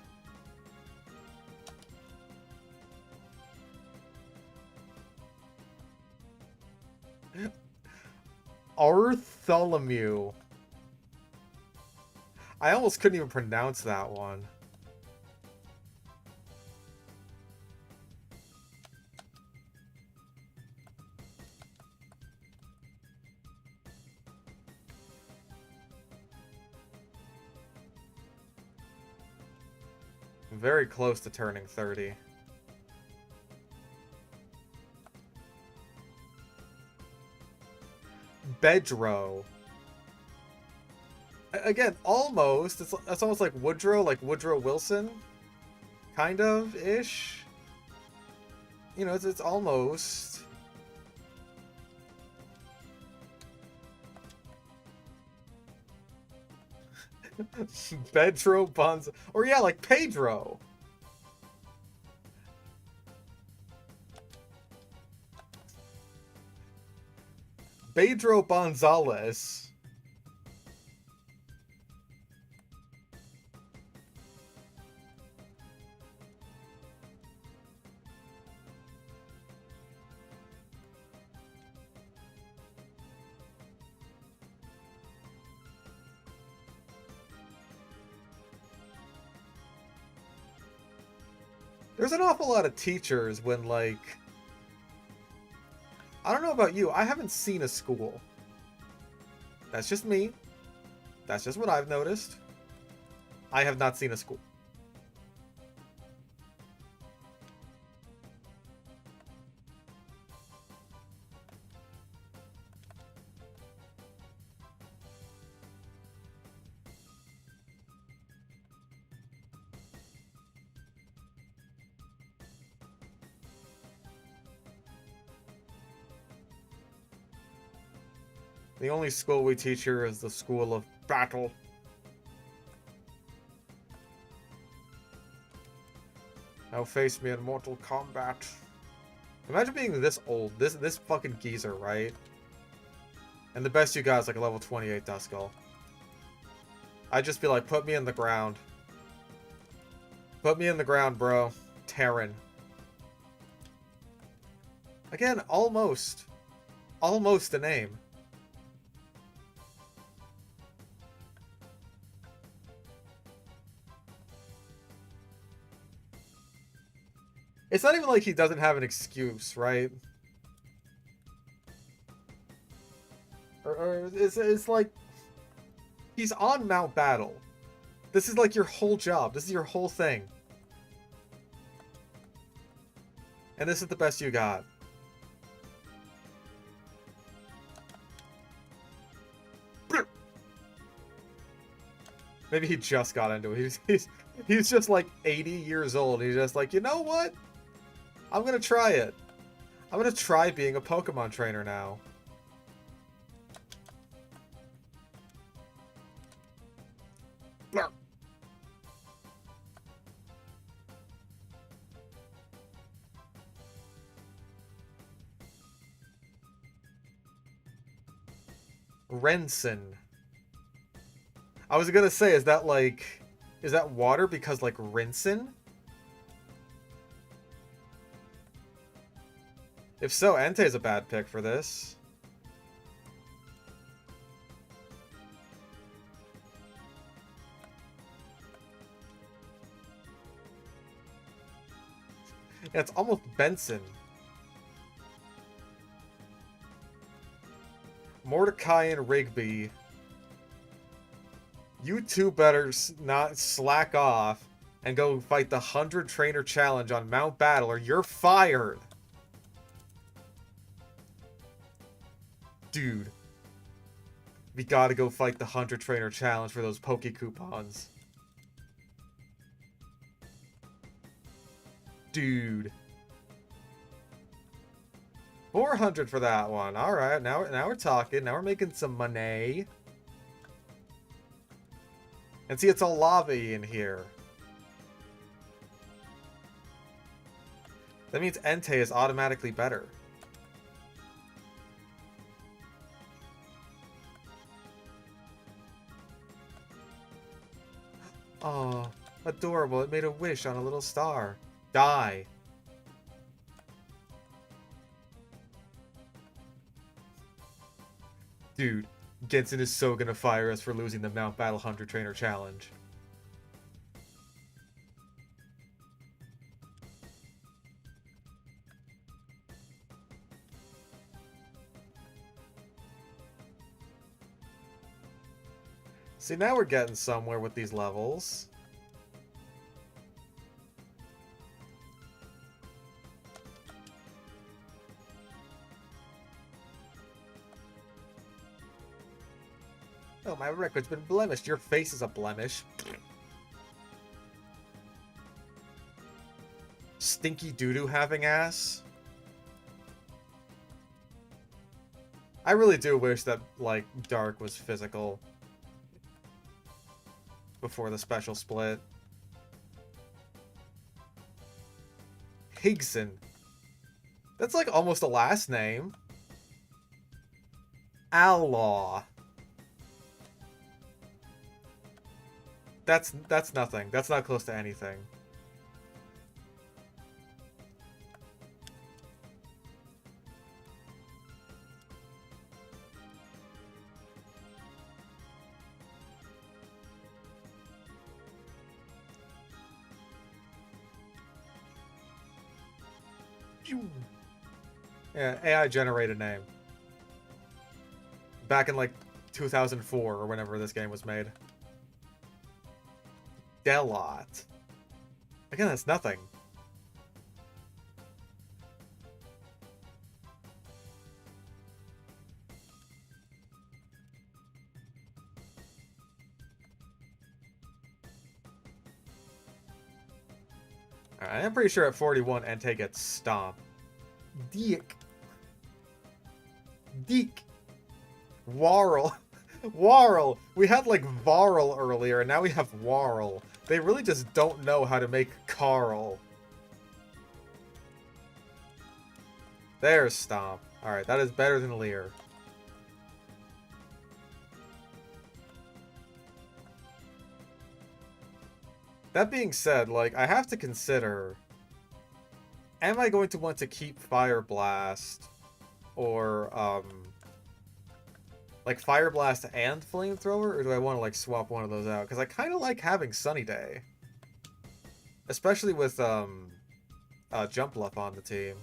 Bartholomew. I almost couldn't even pronounce that one. I'm very close to turning 30. Bedro. Again, almost. It's almost like Woodrow Wilson. Kind of ish. You know, it's almost. Bedro Buns, or yeah, like Pedro. Pedro Gonzalez. There's an awful lot of teachers when, like... I don't know about you, I haven't seen a school. That's just me. That's just what I've noticed. I have not seen a school. The only school we teach here is the School of Battle. Now face me in Mortal Kombat. Imagine being this old. This fucking geezer, right? And the best you got is like a level 28 Duskull. I'd just be like, put me in the ground. Put me in the ground, bro. Terran. Again, almost. Almost a name. It's not even like he doesn't have an excuse, right? Or it's like... He's on Mount Battle. This is like your whole job. This is your whole thing. And this is the best you got. Maybe he just got into it. He's just like 80 years old. He's just like, you know what? I'm gonna try it. I'm gonna try being a Pokemon trainer now. Blur. Renson. I was gonna say, is that like... Is that water because, like, Rinson? If so, Entei's a bad pick for this. Yeah, it's almost Benson. Mordecai and Rigby. You two better not slack off and go fight the 100 Trainer Challenge on Mount Battle or you're fired. Dude. We gotta go fight the 100 Trainer Challenge for those Poke Coupons. Dude. 400 for that one. Alright, now we're talking. Now we're making some money. And see, it's all lava in here. That means Entei is automatically better. Oh, adorable. It made a wish on a little star. Die. Dude, Genson is so gonna fire us for losing the Mount Battle 100 Trainer Challenge. See, now we're getting somewhere with these levels. Oh, my record's been blemished. Your face is a blemish. Stinky doo-doo having ass. I really do wish that, like, Dark was physical before the special split. Higson. That's like almost a last name. Outlaw. That's nothing. That's not close to anything. Yeah, AI generated name. Back in like 2004 or whenever this game was made. Delot. Again, that's nothing. Alright, I'm pretty sure at 41 Entei gets stomped. Dick. Deek. Warl. Warl. We had like Varl earlier, and now we have Warl. They really just don't know how to make Carl. There's Stomp. Alright, that is better than Leer. That being said, like, I have to consider... Am I going to want to keep Fire Blast? Or, like, Fire Blast and Flamethrower? Or do I want to, like, swap one of those out? Because I kind of like having Sunny Day. Especially with, Jumpluff on the team.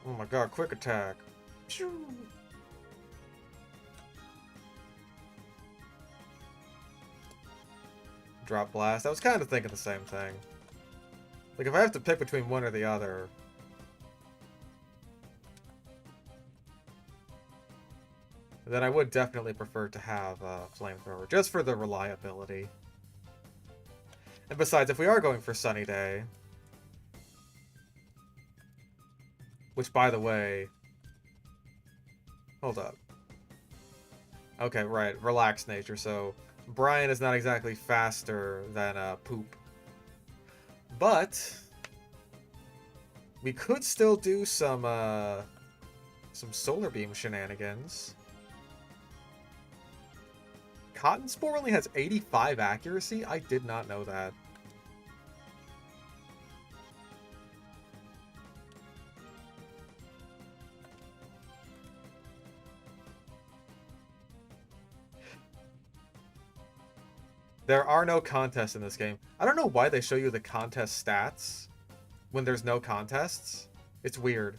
Oh my god, quick attack. Drop Blast. I was kind of thinking the same thing. Like, if I have to pick between one or the other... then I would definitely prefer to have Flamethrower, just for the reliability. And besides, if we are going for Sunny Day... Which, by the way... Hold up. Okay, right. Relaxed nature, so... Brian is not exactly faster than Poop. But... we could still do some Solar Beam shenanigans. Cotton Spore only has 85 accuracy? I did not know that. There are no contests in this game. I don't know why they show you the contest stats when there's no contests. It's weird.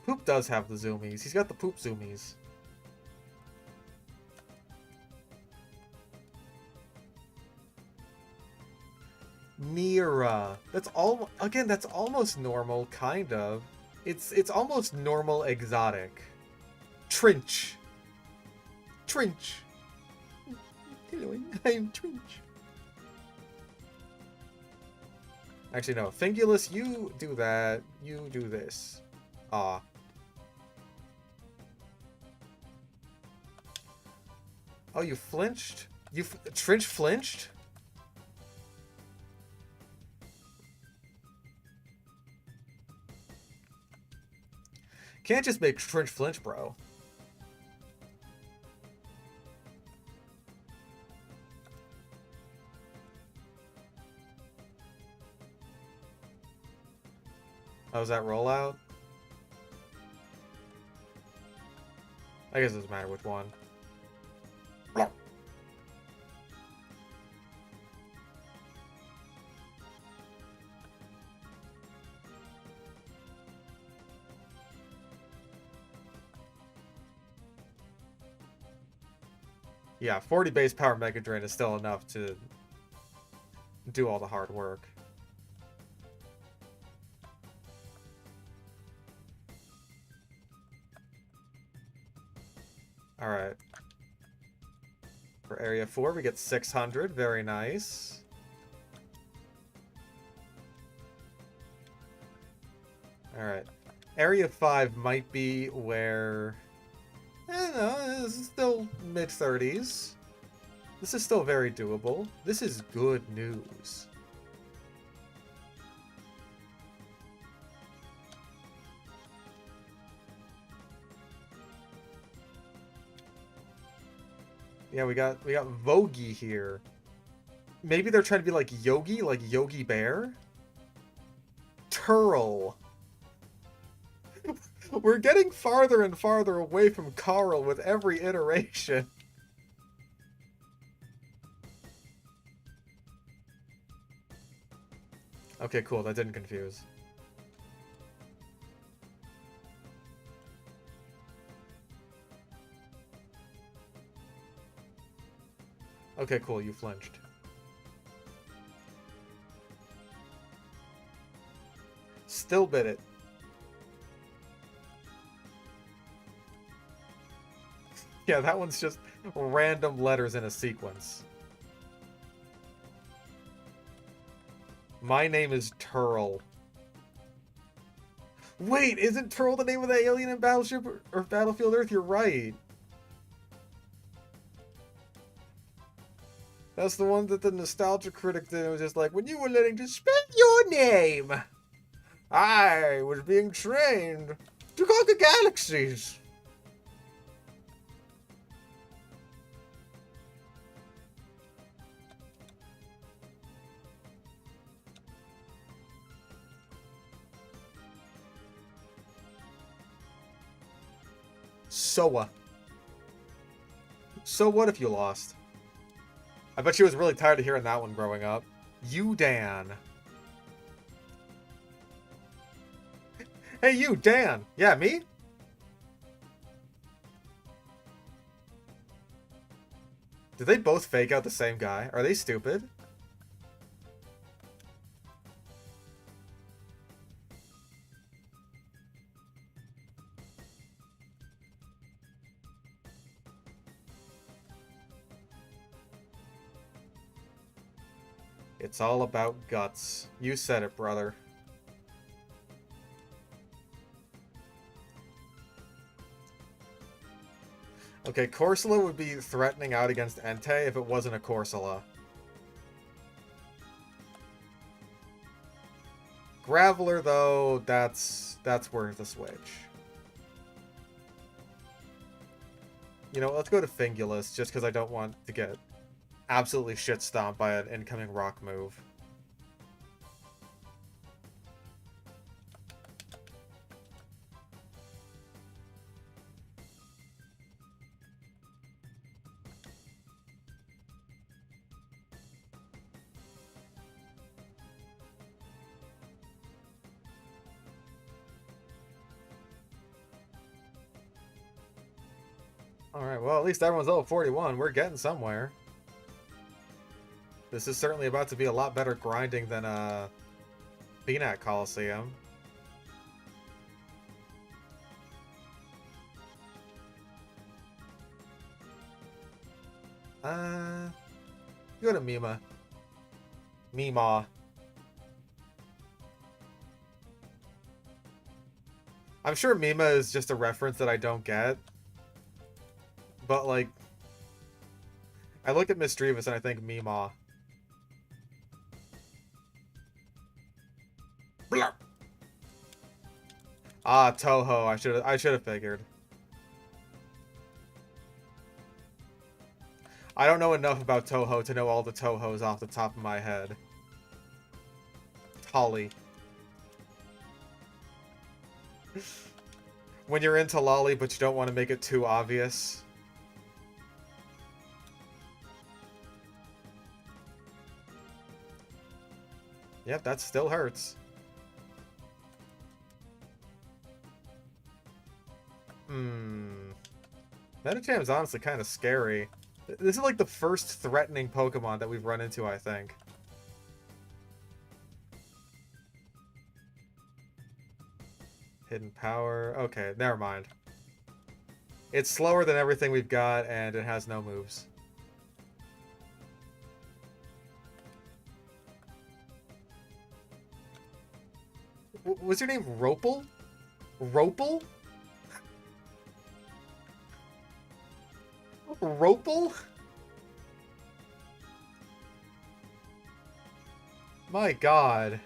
Poop does have the zoomies. He's got the poop zoomies. Mira. That's all. Again, that's almost normal, kind of. It's almost normal exotic. Trench. Trench. Hello, I'm Trench. Actually, no. Fingulus, you do that. You do this. Ah. Oh, you flinched? Trench flinched? Can't just make Trench flinch, bro. How's that rollout? I guess it doesn't matter which one. Yeah, 40 base power Mega Drain is still enough to do all the hard work. Alright. For Area 4, we get 600. Very nice. Alright. Area 5 might be where... I don't know, this is still mid-30s. This is still very doable. This is good news. Yeah, we got Vogie here. Maybe they're trying to be like Yogi Bear? Turle. We're getting farther and farther away from Carl with every iteration. Okay, cool. That didn't confuse. Okay, cool. You flinched. Still bit it. Yeah, that one's just random letters in a sequence. My name is Turle. Wait, isn't Turle the name of that alien in Battleship or Battlefield Earth? You're right. That's the one that the Nostalgia Critic did. It was just like, when you were learning to spell your name, I was being trained to conquer galaxies. So what? So what if you lost? I bet she was really tired of hearing that one growing up. You, Dan. Hey, you, Dan. Yeah, me? Did they both fake out the same guy? Are they stupid? It's all about guts. You said it, brother. Okay, Corsola would be threatening out against Entei if it wasn't a Corsola. Graveler, though, that's worth a switch. You know, let's go to Fingulus, just because I don't want to get absolutely shit stomped by an incoming rock move. Alright, well, at least everyone's level 41. We're getting somewhere. This is certainly about to be a lot better grinding than, being at Coliseum. Go to Mima. Mima. I'm sure Mima is just a reference that I don't get. But, like, I look at Misdreavus and I think Mima. Blah. Ah, Toho. I should have figured. I don't know enough about Toho to know all the Tohos off the top of my head. Holly. When you're into Lolly, but you don't want to make it too obvious. Yep, that still hurts. Metacham's honestly kind of scary. This is like the first threatening Pokemon that we've run into, I think. Hidden power. Okay, never mind. It's slower than everything we've got, and it has no moves. Was your name Ropal? Ropal? Ropal? My god.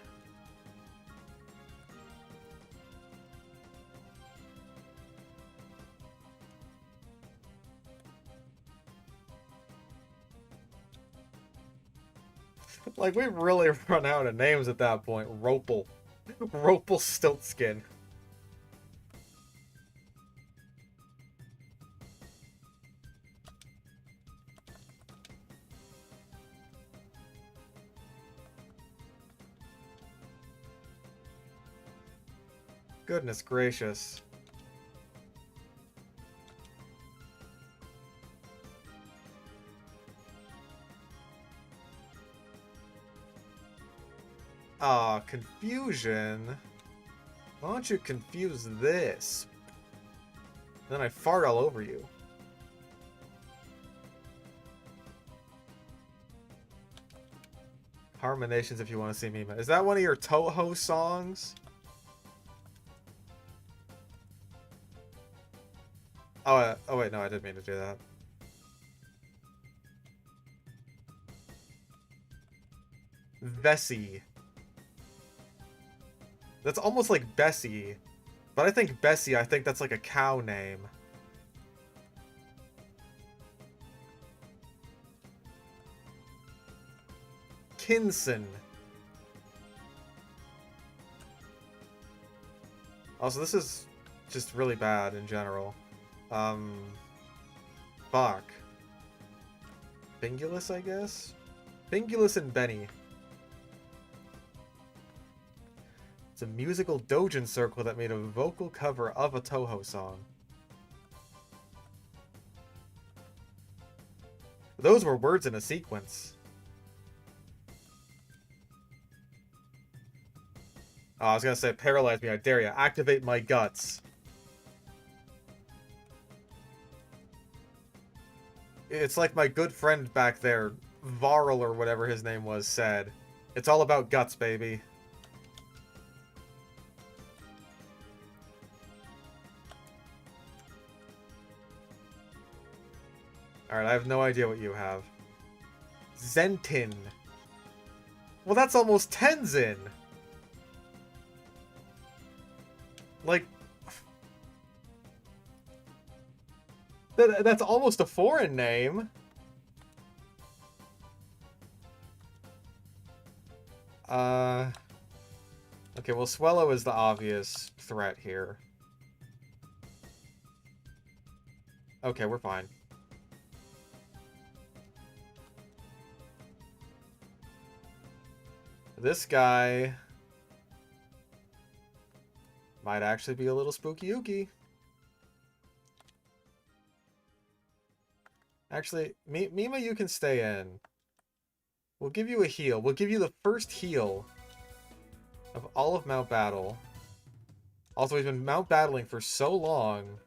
Like, we've really run out of names at that point. Ropal. Ropal Stiltskin. Goodness gracious. Ah, confusion. Why don't you confuse this? Then I fart all over you. Harmonations if you want to see Mima. Is that one of your Toho songs? Oh, oh wait, no, I didn't mean to do that. Vessie. That's almost like Bessie. But I think Bessie, I think that's like a cow name. Kinson. Also, this is just really bad in general. Bach. Bingulus, I guess? Bingulus and Benny. It's a musical doujin circle that made a vocal cover of a Toho song. Those were words in a sequence. Oh, I was gonna say, paralyze me, I dare ya. Activate my guts. It's like my good friend back there, Varl or whatever his name was, said. It's all about guts, baby. Alright, I have no idea what you have. Zentin. Well, that's almost Tenzin! Like... That's almost a foreign name. Okay, well, Swellow is the obvious threat here. Okay, we're fine. This guy might actually be a little spooky-ooky. Actually, Mima, you can stay in. We'll give you a heal. We'll give you the first heal of all of Mount Battle. Also, we've been Mount Battling for so long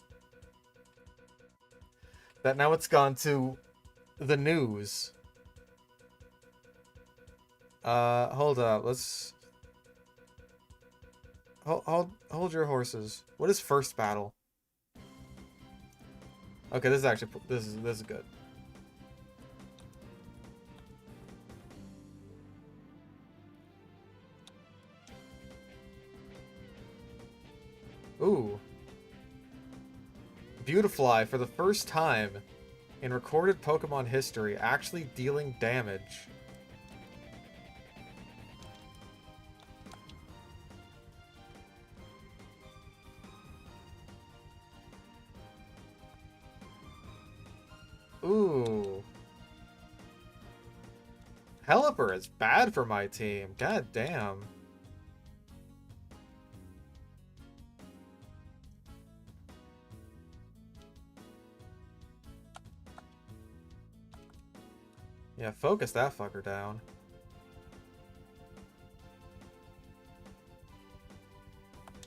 that now it's gone to the news. Hold up. Let's... Hold your horses. What is first battle? Okay, this is actually... This is good. Ooh. Beautifly, for the first time in recorded Pokemon history, actually dealing damage. Ooh. Helper is bad for my team. God damn. Yeah, focus that fucker down.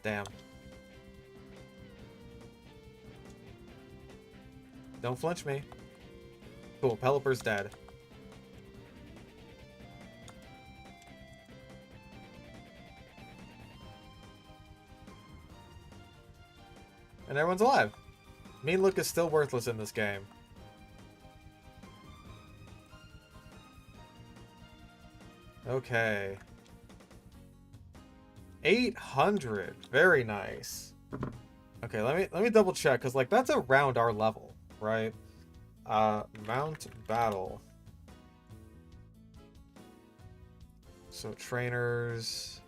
Damn. Don't flinch me. Cool, Pelipper's dead. And everyone's alive. Mean Look is still worthless in this game. Okay. 800. Very nice. Okay, let me double check, because like that's around our level, right? Mount Battle. So trainers.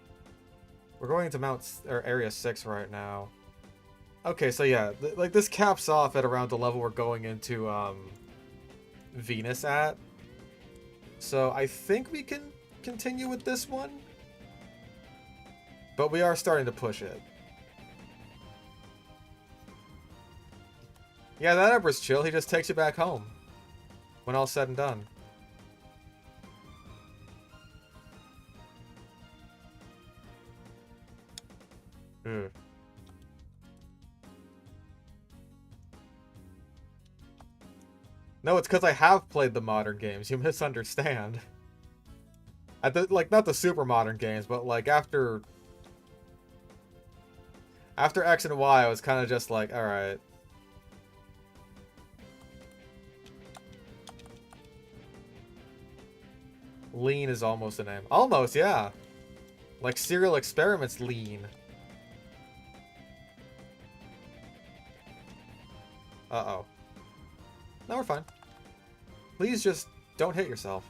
We're going into Area 6 right now. Okay, so yeah, like this caps off at around the level we're going into Venus at. So I think we can continue with this one. But we are starting to push it. Yeah, that Emperor's chill. He just takes you back home when all's said and done. No, it's because I have played the modern games. You misunderstand. Like, not the super modern games, but like after X and Y, I was kind of just like, alright. Lean is almost a name. Almost, yeah. Like Serial Experiments Lean. Uh-oh. No, we're fine. Please just don't hit yourself.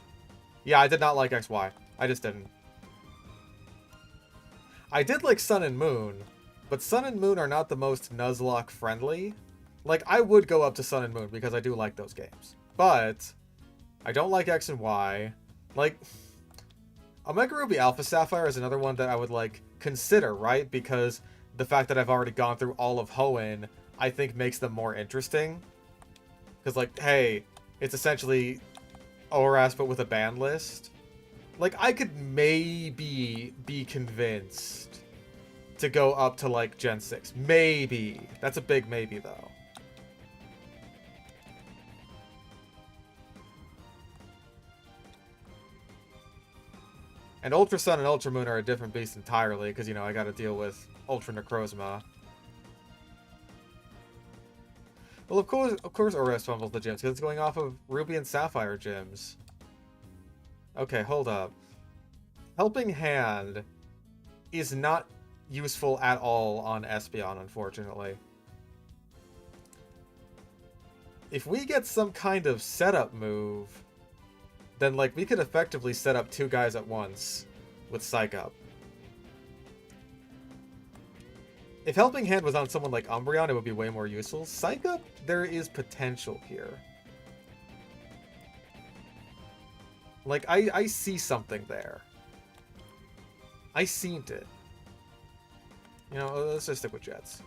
Yeah, I did not like XY. I just didn't. I did like Sun and Moon, but Sun and Moon are not the most Nuzlocke friendly. Like, I would go up to Sun and Moon because I do like those games. But I don't like X and Y. Like, Omega Ruby Alpha Sapphire is another one that I would, like, consider, right? Because the fact that I've already gone through all of Hoenn, I think makes them more interesting. Because, like, hey, it's essentially ORAS but with a ban list. Like, I could maybe be convinced to go up to, like, Gen 6. Maybe. That's a big maybe, though. And Ultra Sun and Ultra Moon are a different beast entirely, because, you know, I gotta deal with Ultra Necrozma. Well, of course ORAS fumbles the gyms, because it's going off of Ruby and Sapphire gyms. Okay, hold up. Helping Hand is not useful at all on Espeon, unfortunately. If we get some kind of setup move, then, like, we could effectively set up two guys at once with Psych Up. If Helping Hand was on someone like Umbreon, it would be way more useful. Psych Up, there is potential here. Like, I see something there. I seen it. You know, let's just stick with Jets.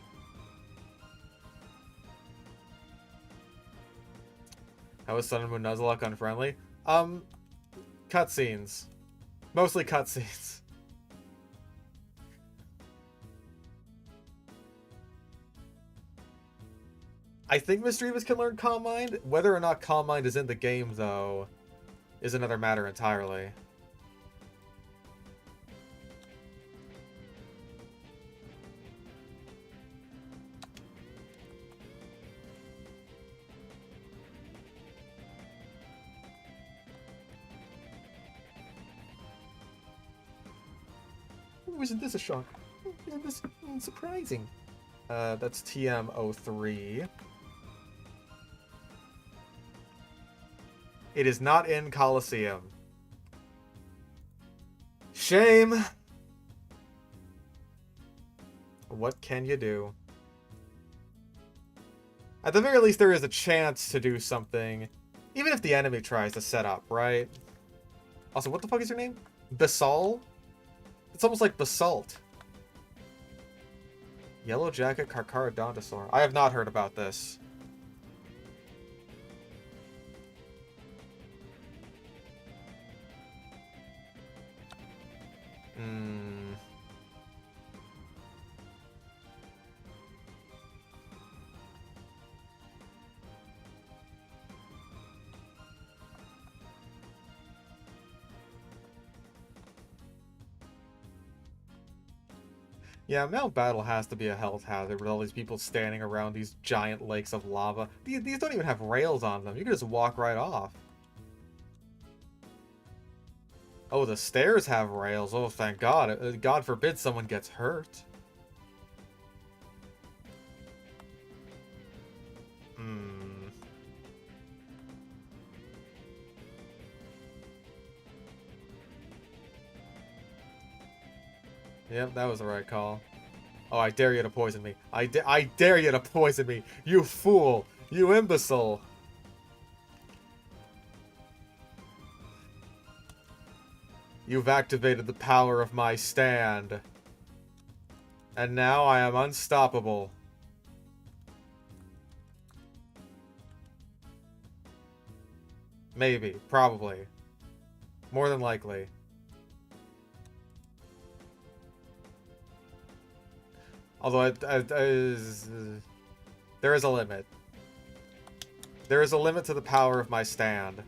How is Sun and Moon Nuzlocke unfriendly? Cutscenes. Mostly cutscenes. I think Misdreavus can learn Calm Mind. Whether or not Calm Mind is in the game, though, is another matter entirely. Oh, isn't this a shock? Isn't this surprising? That's TM03. It is not in Coliseum. Shame! What can you do? At the very least, there is a chance to do something. Even if the enemy tries to set up, right? Also, what the fuck is your name? Basal? It's almost like Basalt. Yellow Jacket Carcara Dondosaur. I have not heard about this. Yeah, Mount Battle has to be a health hazard with all these people standing around these giant lakes of lava. These don't even have rails on them. You can just walk right off. Oh, the stairs have rails. Oh, thank God. God forbid someone gets hurt. Yep, that was the right call. Oh, I dare you to poison me. I dare you to poison me. You fool. You imbecile. You've activated the power of my stand. And now I am unstoppable. Maybe. Probably. More than likely. Although there is a limit. There is a limit to the power of my stand.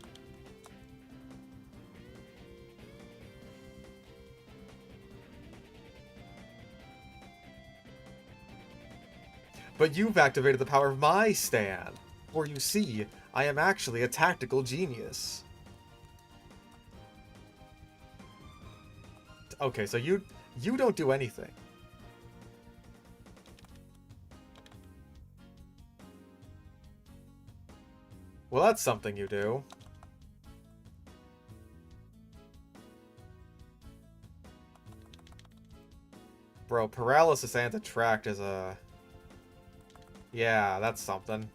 But you've activated the power of my stand. For you see, I am actually a tactical genius. Okay, so you don't do anything. Well, that's something you do. Bro, paralysis and attract is a... Yeah, that's something.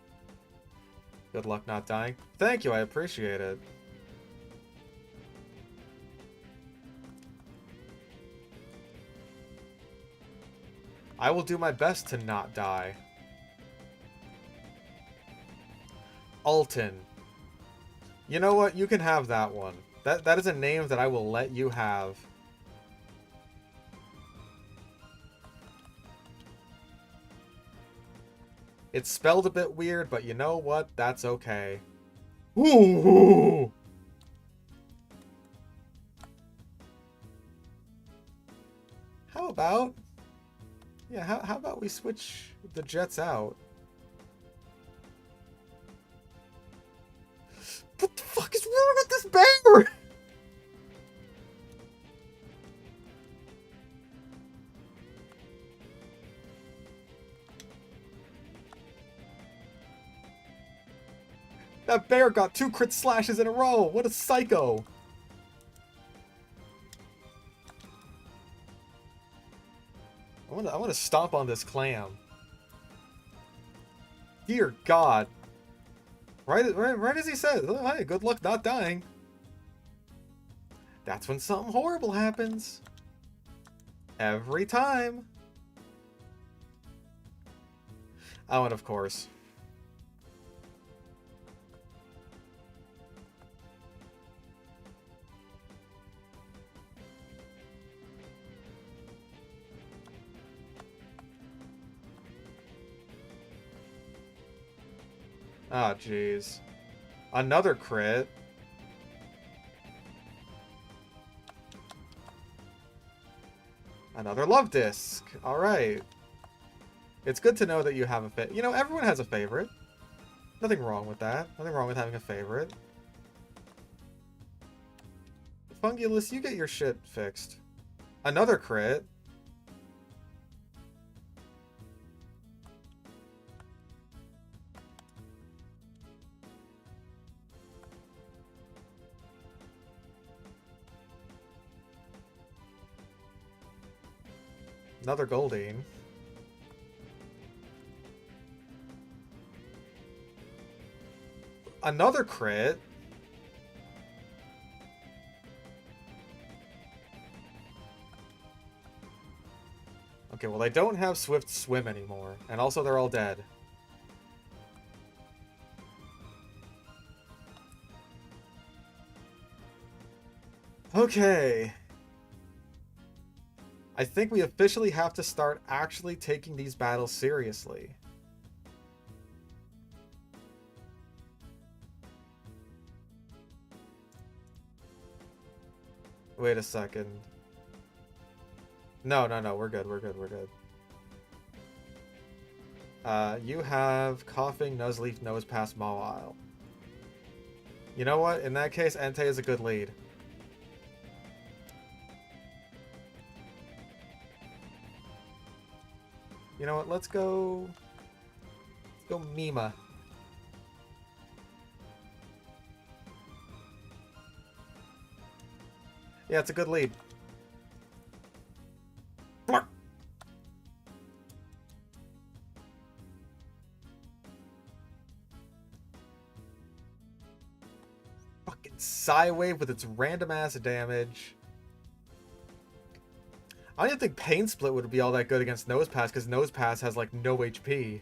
Good luck not dying. Thank you, I appreciate it. I will do my best to not die. Alton. You know what? You can have that one. That is a name that I will let you have. It's spelled a bit weird, but you know what? That's okay. Ooh. How about... Yeah, how about we switch the jets out? What the fuck is wrong with this bear? That bear got 2 crit slashes in a row. What a psycho. I want to stomp on this clam. Dear God. Right as he says, oh, hey, good luck not dying. That's when something horrible happens. Every time. Oh, and of course. Ah, jeez. Another crit. Another love disc. Alright. It's good to know that you have a favorite. You know, everyone has a favorite. Nothing wrong with that. Nothing wrong with having a favorite. Fungulus, you get your shit fixed. Another crit. Another Goldeen. Another crit. Okay, well, they don't have Swift Swim anymore. And also, they're all dead. Okay. I think we officially have to start actually taking these battles seriously. Wait a second. No, we're good. You have Coughing, Nuzleaf, Nosepass, Mawile. You know what? In that case, Entei is a good lead. You know what? Let's go Mima. Yeah, it's a good lead. Fucking Psywave with its random ass damage. I don't even think Pain Split would be all that good against Nosepass, because Nosepass has, like, no HP.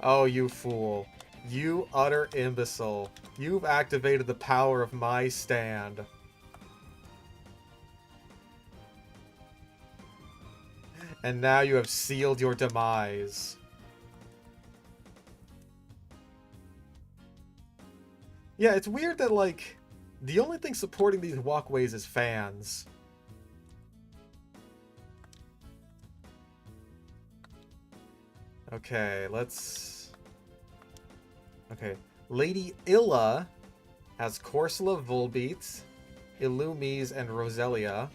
Oh, you fool. You utter imbecile. You've activated the power of my stand. And now you have sealed your demise. Yeah, it's weird that, like, the only thing supporting these walkways is fans. Okay, let's... Okay. Lady Illa has Corsola, Volbeat, Illumise, and Roselia.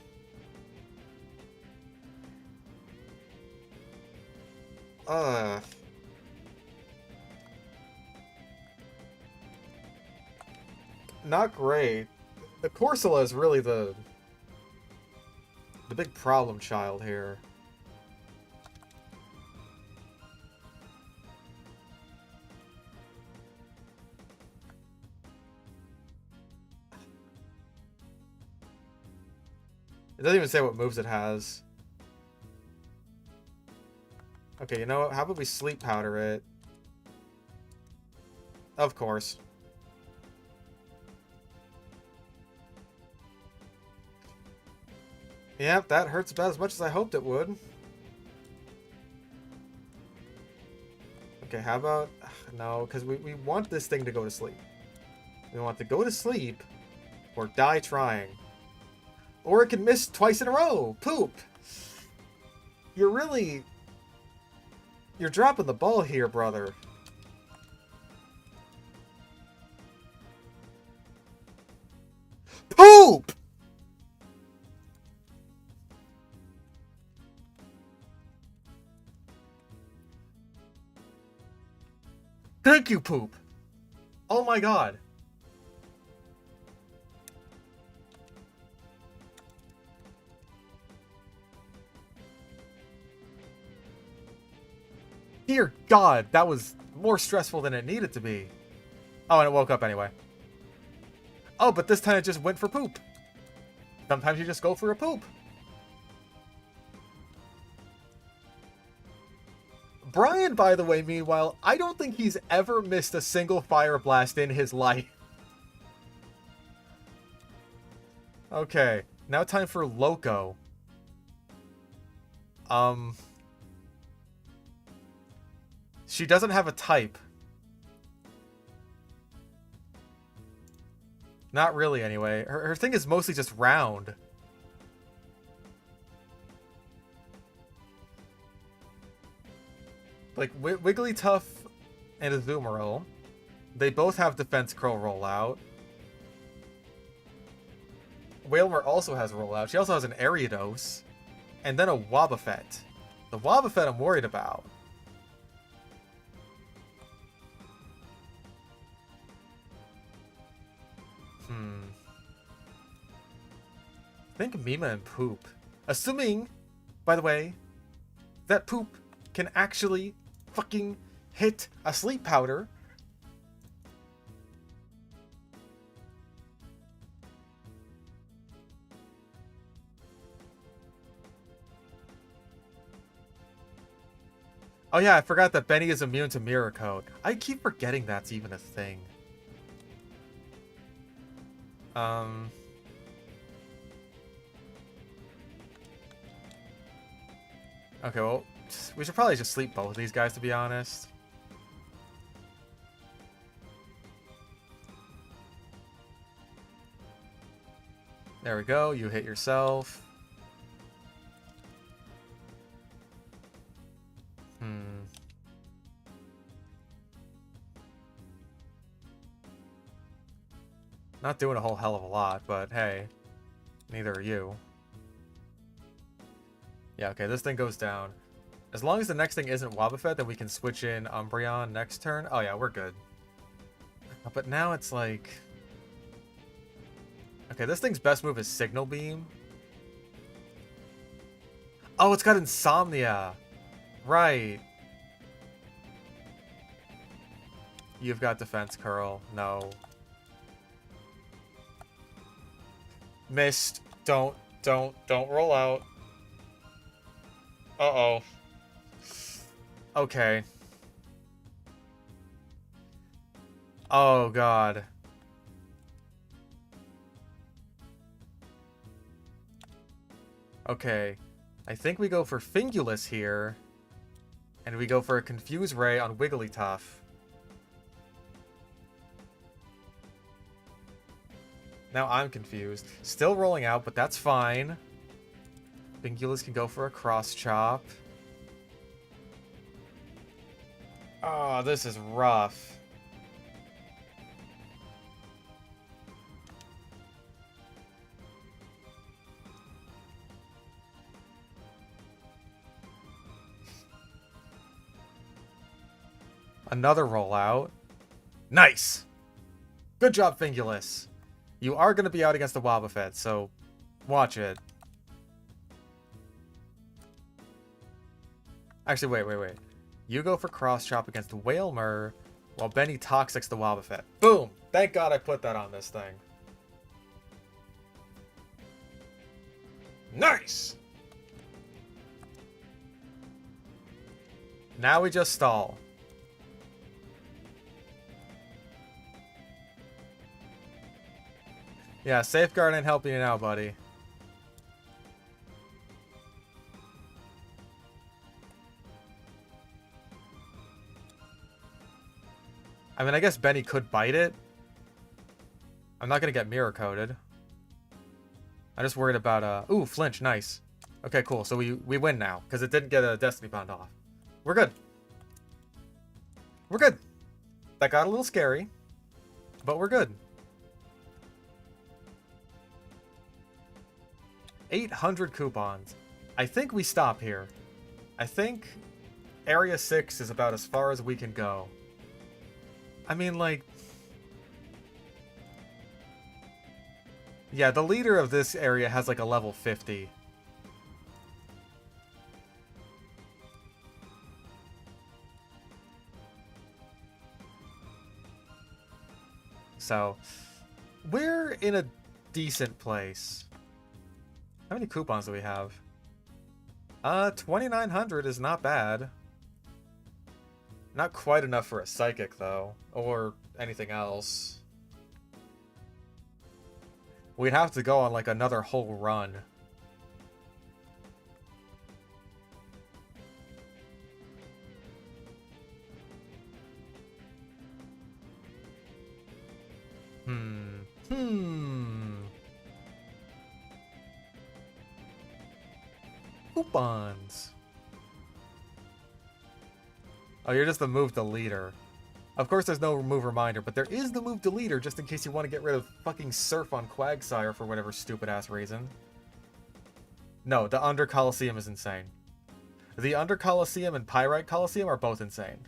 Not great. The Corsola is really the big problem child here. It doesn't even say what moves it has. Okay, you know what? How about we sleep powder it? Of course. Yep, that hurts about as much as I hoped it would. Okay, how about... No, because we want this thing to go to sleep. We want to go to sleep or die trying. Or it can miss twice in a row. Poop. You're really... You're dropping the ball here, brother. Poop! Thank you, Poop. Oh my god. Dear God, that was more stressful than it needed to be. Oh, and it woke up anyway. Oh, but this time it just went for poop. Sometimes you just go for a poop. Brian, by the way, meanwhile, I don't think he's ever missed a single Fire Blast in his life. Okay, now time for Loco. She doesn't have a type. Not really, anyway. Her thing is mostly just round. Like, Wigglytuff and Azumarill, they both have Defense Curl rollout. Wailmer also has a rollout. She also has an Ariados. And then a Wobbuffet. The Wobbuffet I'm worried about. I think Mima and Poop. Assuming, by the way, that Poop can actually fucking hit a sleep powder. Oh yeah, I forgot that Benny is immune to Mirror Coat. I keep forgetting that's even a thing. Okay, well, we should probably just sleep both of these guys, to be honest. There we go, you hit yourself. Not doing a whole hell of a lot, but hey, neither are you. Yeah, okay, this thing goes down. As long as the next thing isn't Wobbuffet, then we can switch in Umbreon next turn. Oh yeah, we're good. But now it's like... Okay, this thing's best move is Signal Beam. Oh, it's got Insomnia. Right. You've got Defense Curl. No. Missed. Don't roll out. Uh-oh. Okay. Oh, God. Okay. I think we go for Fingulus here. And we go for a Confuse Ray on Wigglytuff. Now I'm confused. Still rolling out, but that's fine. Fingulus can go for a Cross Chop. Oh, this is rough. Another rollout. Nice! Good job, Fingulus. You are going to be out against the Wobbuffet, so watch it. Actually, wait. You go for Cross Chop against the Wailmer, while Benny Toxics the Wobbuffet. Boom! Thank God I put that on this thing. Nice! Now we just stall. Yeah, Safeguard ain't helping you now, buddy. I mean, I guess Benny could bite it. I'm not gonna get mirror coated. I'm just worried about, ooh, flinch, nice. Okay, cool, so we win now, because it didn't get a Destiny Bond off. We're good. We're good. That got a little scary, but we're good. 800 coupons. I think we stop here. I think Area 6 is about as far as we can go. I mean, like... Yeah, the leader of this area has like a level 50. So, we're in a decent place. How many coupons do we have? 2,900 is not bad. Not quite enough for a Psychic, though. Or anything else. We'd have to go on like another whole run. Coupons. Oh, you're just the move deleter. Of course there's no move reminder, but there is the move deleter just in case you want to get rid of fucking Surf on Quagsire for whatever stupid ass reason. No, the Under Coliseum is insane. The Under Coliseum and Pyrite Coliseum are both insane.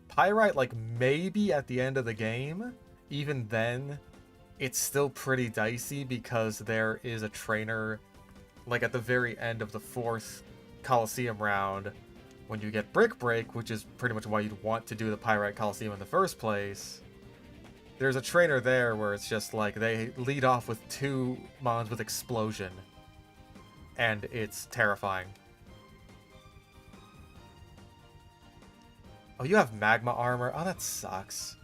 Pyrite, like, maybe at the end of the game. Even then, it's still pretty dicey because there is a trainer, like, at the very end of the 4th Coliseum round, when you get Brick Break, which is pretty much why you'd want to do the Pyrite Coliseum in the first place. There's a trainer there where it's just like they lead off with 2 mons with Explosion, and it's terrifying. Oh, you have Magma Armor? Oh, that sucks.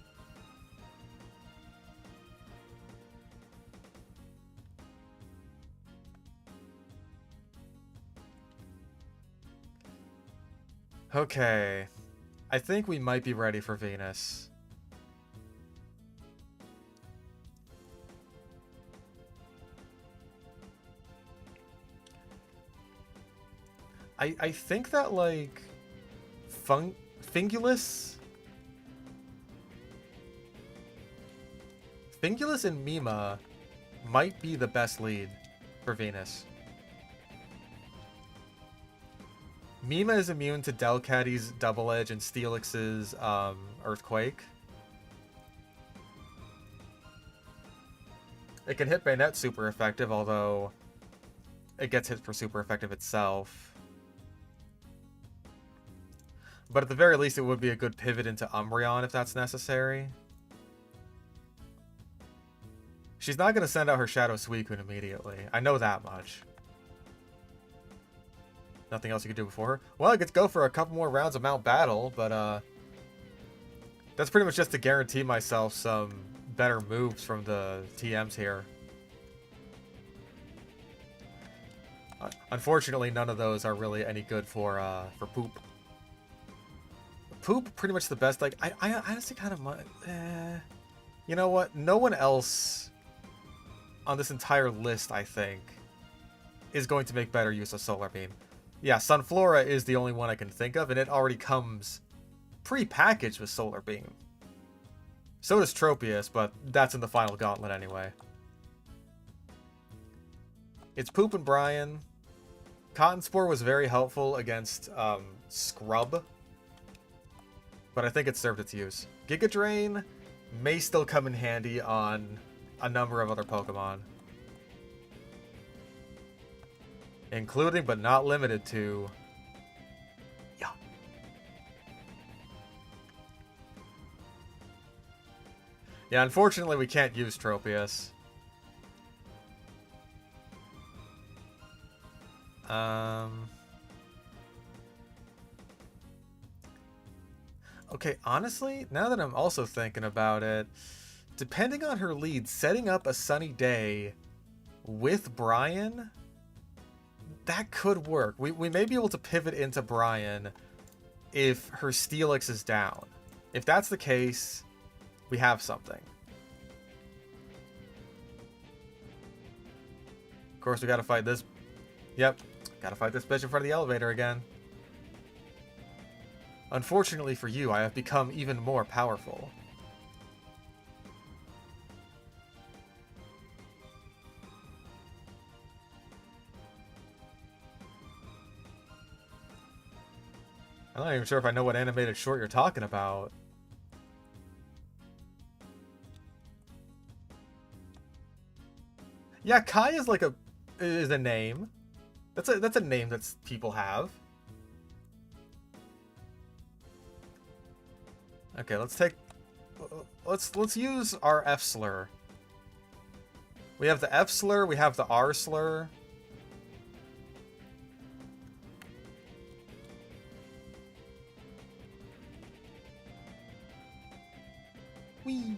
Okay. I think we might be ready for Venus. I think that, like, Fingulus and Mima might be the best lead for Venus. Mima is immune to Delcatty's Double Edge and Steelix's Earthquake. It can hit Bayonet super effective, although it gets hit for super effective itself. But at the very least, it would be a good pivot into Umbreon if that's necessary. She's not going to send out her Shadow Suicune immediately. I know that much. Nothing else you could do before her? Well, I get to go for a couple more rounds of Mount Battle, but that's pretty much just to guarantee myself some better moves from the TMs here. Unfortunately, none of those are really any good for Poop. Poop, pretty much the best. Like, I honestly kind of... you know what? No one else on this entire list, I think, is going to make better use of Solar Beam. Yeah, Sunflora is the only one I can think of, and it already comes pre-packaged with Solar Beam. So does Tropius, but that's in the final gauntlet anyway. It's Poop and Brian. Cotton Spore was very helpful against Scrub, but I think it served its use. Giga Drain may still come in handy on a number of other Pokemon, including but not limited to... Yeah. Yeah, unfortunately we can't use Tropius. Okay, honestly, now that I'm also thinking about it, depending on her lead, setting up a Sunny Day with Brian, that could work. We may be able to pivot into Brian if her Steelix is down. If that's the case, we have something. Of course, we gotta fight this... Yep, gotta fight this bitch in front of the elevator again. Unfortunately for you, I have become even more powerful. I'm not even sure if I know what animated short you're talking about. Yeah, Kai is like is a name. That's a name that people have. Okay, let's use our F slur. We have the F slur, we have the R slur. Whee!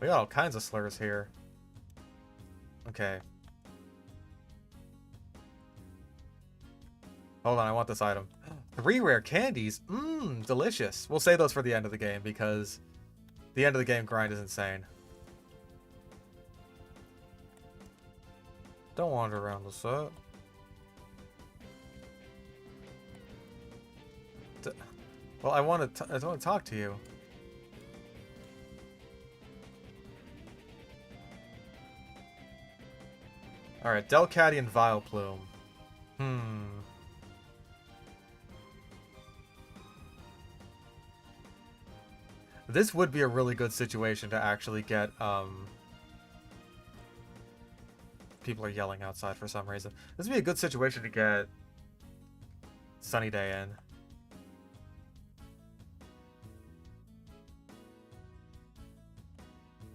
We got all kinds of slurs here. Okay. Hold on, I want this item. 3 rare candies? Mmm, delicious. We'll save those for the end of the game because the end of the game grind is insane. Don't wander around the set. Well, I want to talk to you. Alright, Delcatty and Vileplume. This would be a really good situation to actually get, people are yelling outside for some reason. This would be a good situation to get Sunny Day in.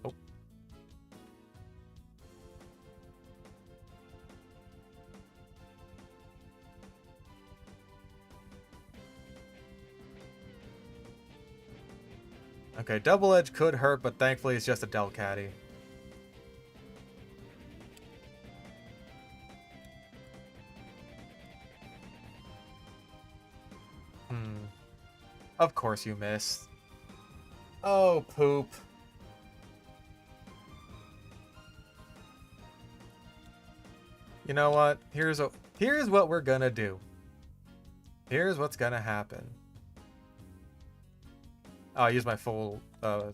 Oh. Okay, Double Edge could hurt, but thankfully it's just a Delcatty. Of course you missed. Oh, poop. You know what? Here's what we're gonna do. Here's what's gonna happen. Oh, I use my full,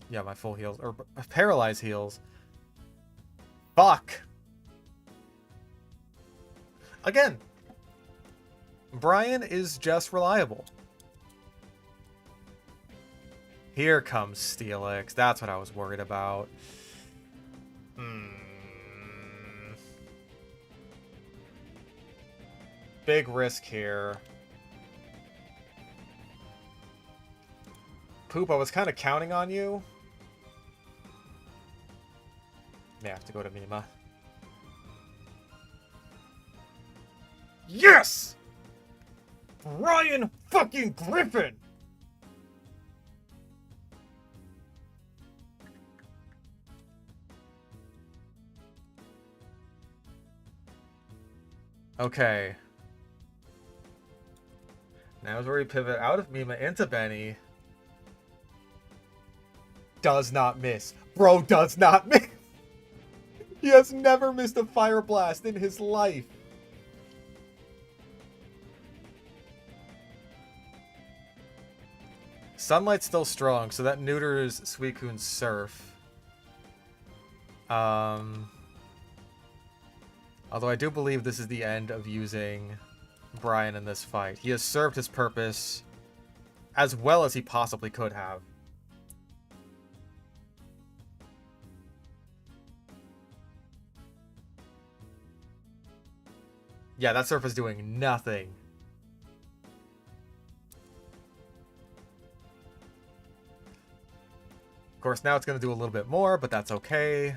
yeah, my full heals, or paralyze heals. Fuck! Again, Brian is just reliable. Here comes Steelix. That's what I was worried about. Big risk here. Poop, I was kind of counting on you. May have to go to Mima. Yes! Brian fucking Griffin! Okay. Now is where we pivot out of Mima into Benny. Does not miss. Bro does not miss. He has never missed a Fire Blast in his life. Sunlight's still strong, so that neuters Suicune's Surf. Although I do believe this is the end of using Brian in this fight. He has served his purpose as well as he possibly could have. Yeah, that Surf is doing nothing. Of course, now it's going to do a little bit more, but that's okay.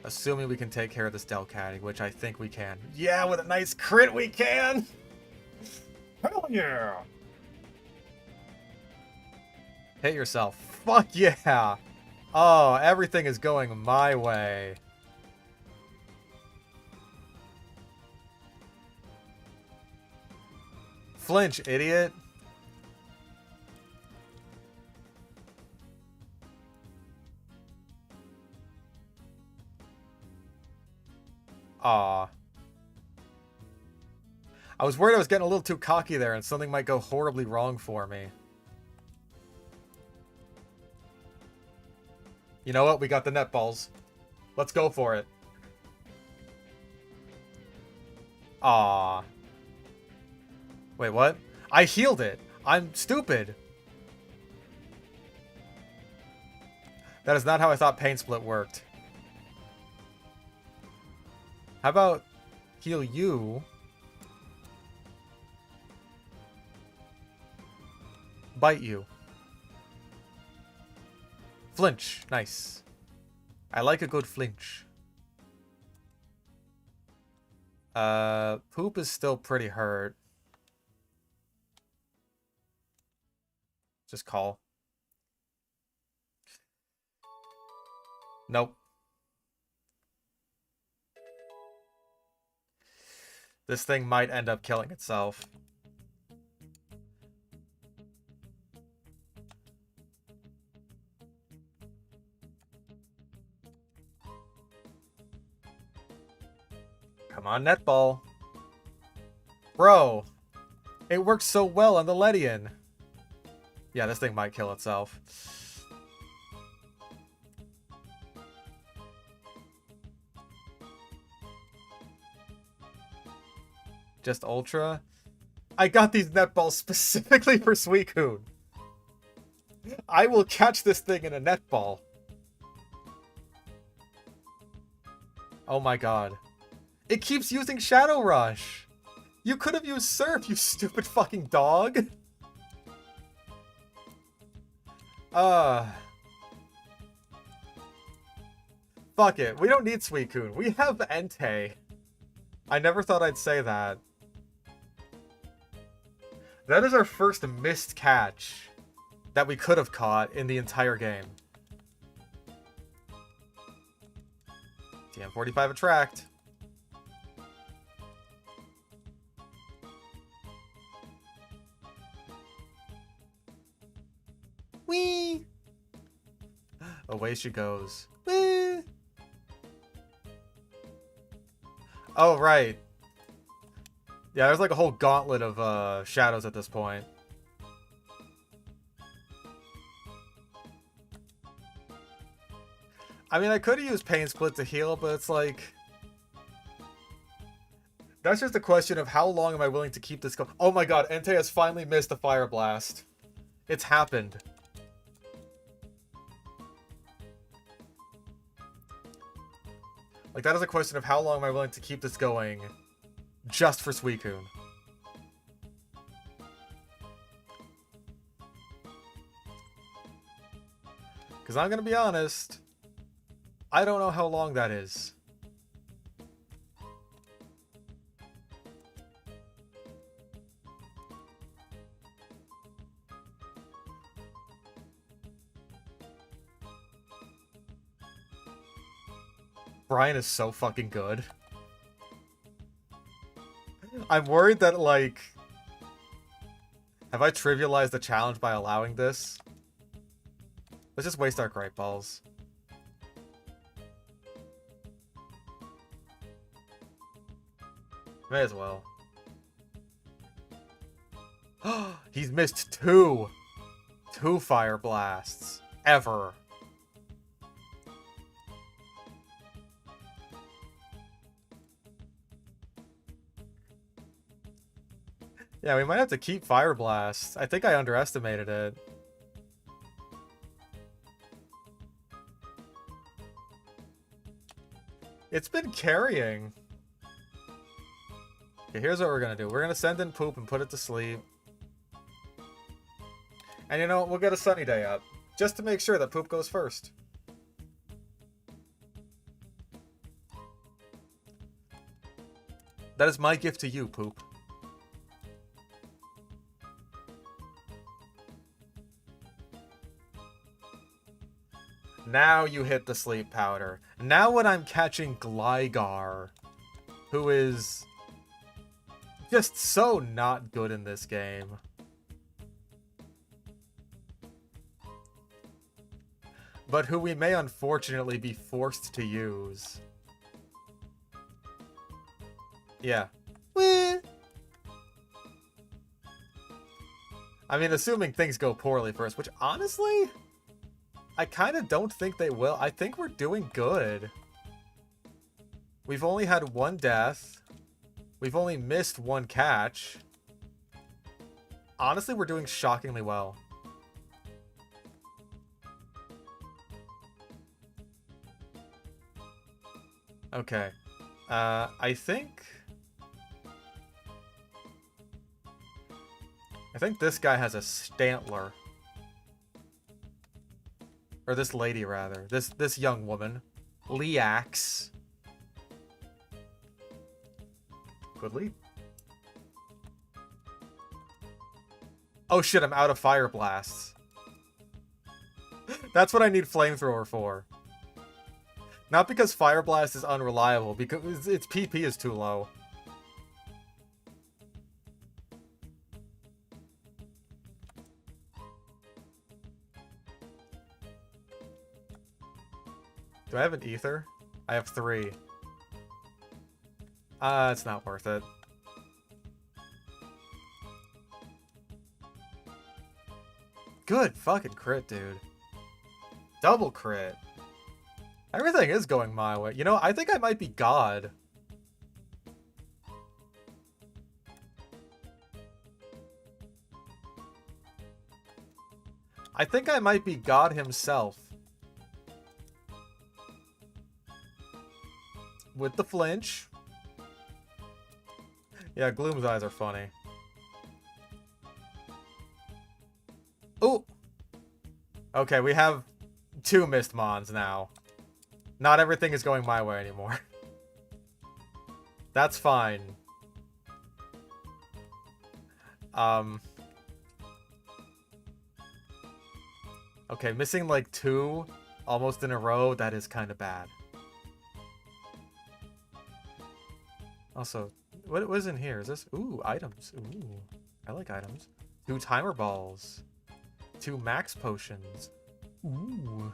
Assuming we can take care of this Delcatty, which I think we can. Yeah, with a nice crit we can! Hell yeah! Hit yourself. Fuck yeah! Oh, everything is going my way. Flinch, idiot. Aw. I was worried I was getting a little too cocky there and something might go horribly wrong for me. You know what? We got the netballs. Let's go for it. Aw. Wait, what? I healed it. I'm stupid. That is not how I thought Pain Split worked. How about heal you? Bite you. Flinch. Nice. I like a good flinch. Poop is still pretty hurt. Just call. Nope. This thing might end up killing itself. Come on, netball. Bro, it works so well on the Ledian. Yeah, this thing might kill itself. Just Ultra? I got these netballs specifically for Suicune. I will catch this thing in a netball. Oh my god. It keeps using Shadow Rush. You could have used Surf, you stupid fucking dog. Fuck it. We don't need Suicune. We have Entei. I never thought I'd say that. That is our first missed catch that we could have caught in the entire game. TM45 attract. Whee! Away she goes. Whee! Oh, right. Yeah, there's like a whole gauntlet of shadows at this point. I mean, I could have used Pain Split to heal, but it's like... That's just a question of how long am I willing to keep this going. Oh my god, Entei has finally missed a Fire Blast. It's happened. Like, that is a question of how long am I willing to keep this going just for Suicune. Because I'm going to be honest, I don't know how long that is. Brian is so fucking good. I'm worried that, like... Have I trivialized the challenge by allowing this? Let's just waste our Great Balls. May as well. He's missed two Fire Blasts. Ever. Yeah, we might have to keep Fire Blast. I think I underestimated it. It's been carrying. Okay, here's what we're gonna do. We're gonna send in Poop and put it to sleep. And you know what? We'll get a Sunny Day up. Just to make sure that Poop goes first. That is my gift to you, Poop. Now you hit the sleep powder. Now when I'm catching Gligar, who is just so not good in this game. But who we may unfortunately be forced to use. Yeah. Whee! I mean, assuming things go poorly first, which honestly... I kind of don't think they will. I think we're doing good. We've only had one death. We've only missed one catch. Honestly, we're doing shockingly well. Okay. I think this guy has a Stantler. Or this lady, rather. This young woman. Leax. Good lead. Oh shit, I'm out of Fire Blasts. That's what I need Flamethrower for. Not because Fire Blast is unreliable, because its PP is too low. Do I have an Ether? I have 3. It's not worth it. Good fucking crit, dude. Double crit. Everything is going my way. You know, I think I might be God. I think I might be God himself. With the flinch. Yeah, Gloom's eyes are funny. Ooh! Okay, we have 2 Mistmons now. Not everything is going my way anymore. That's fine. Okay, missing like 2 almost in a row, that is kind of bad. Also, what was in here? Is this? Ooh, items. Ooh, I like items. 2 timer balls. 2 max potions. Ooh.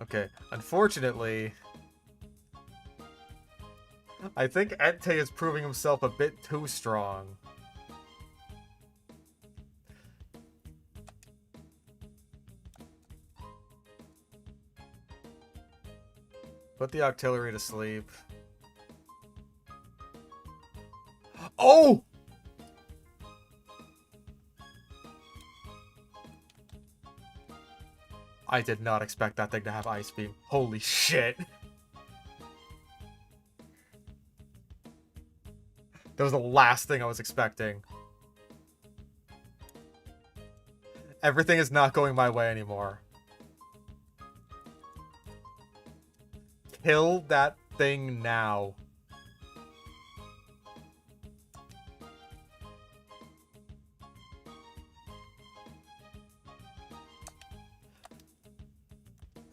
Okay, unfortunately, I think Entei is proving himself a bit too strong. Put the Octillery to sleep. Oh! I did not expect that thing to have Ice Beam. Holy shit. That was the last thing I was expecting. Everything is not going my way anymore. Kill that thing now.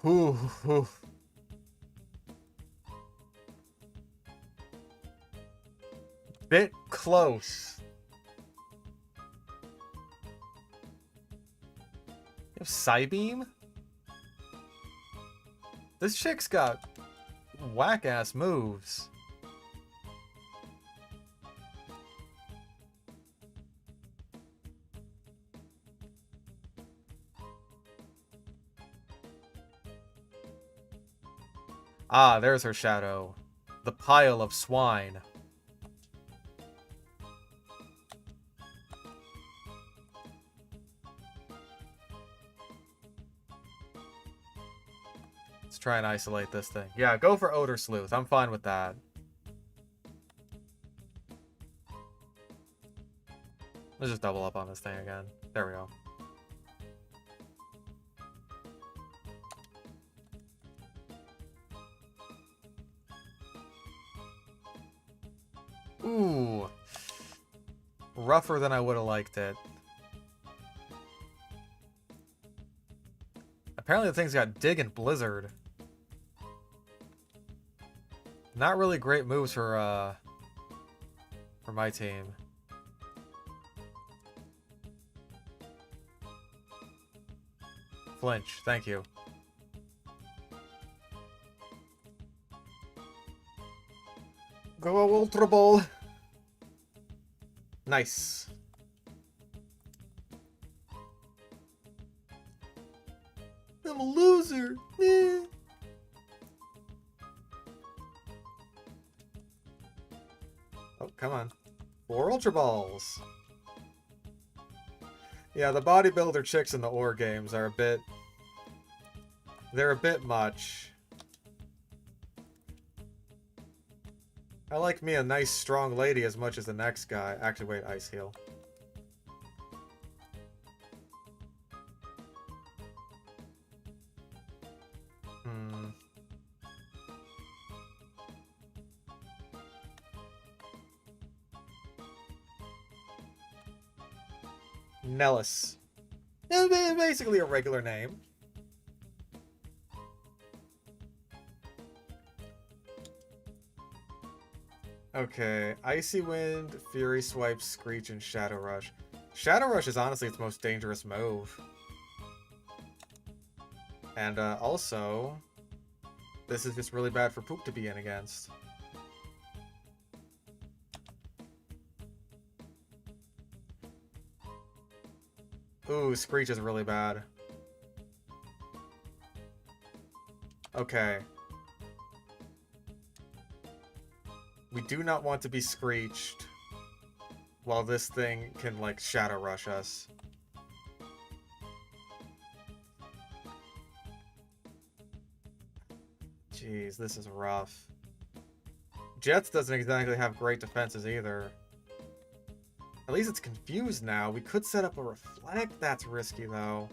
Ooh. Bit close. You have Psybeam? This chick's got whack-ass moves. Ah, there's her shadow. The pile of swine. Let's try and isolate this thing. Yeah, go for Odor Sleuth. I'm fine with that. Let's just double up on this thing again. There we go. Ooh. Rougher than I would have liked it. Apparently the thing's got Dig and Blizzard. Not really great moves for my team. Flinch, thank you. Go Ultra Ball. Nice. I'm a loser. Eh. Oh, come on. 4 Ultra Balls. Yeah, the bodybuilder chicks in the ore games are a bit... They're a bit much. I like me a nice, strong lady as much as the next guy. Actually, wait, Ice Heal. Nellis. It's basically a regular name. Okay, Icy Wind, Fury Swipe, Screech, and Shadow Rush. Shadow Rush is honestly its most dangerous move. And also, this is just really bad for Poop to be in against. Ooh, Screech is really bad. Okay. We do not want to be Screeched while this thing can, like, Shadow Rush us. Jeez, this is rough. Jets doesn't exactly have great defenses either. At least it's confused now. We could set up a Reflect. That's risky, though.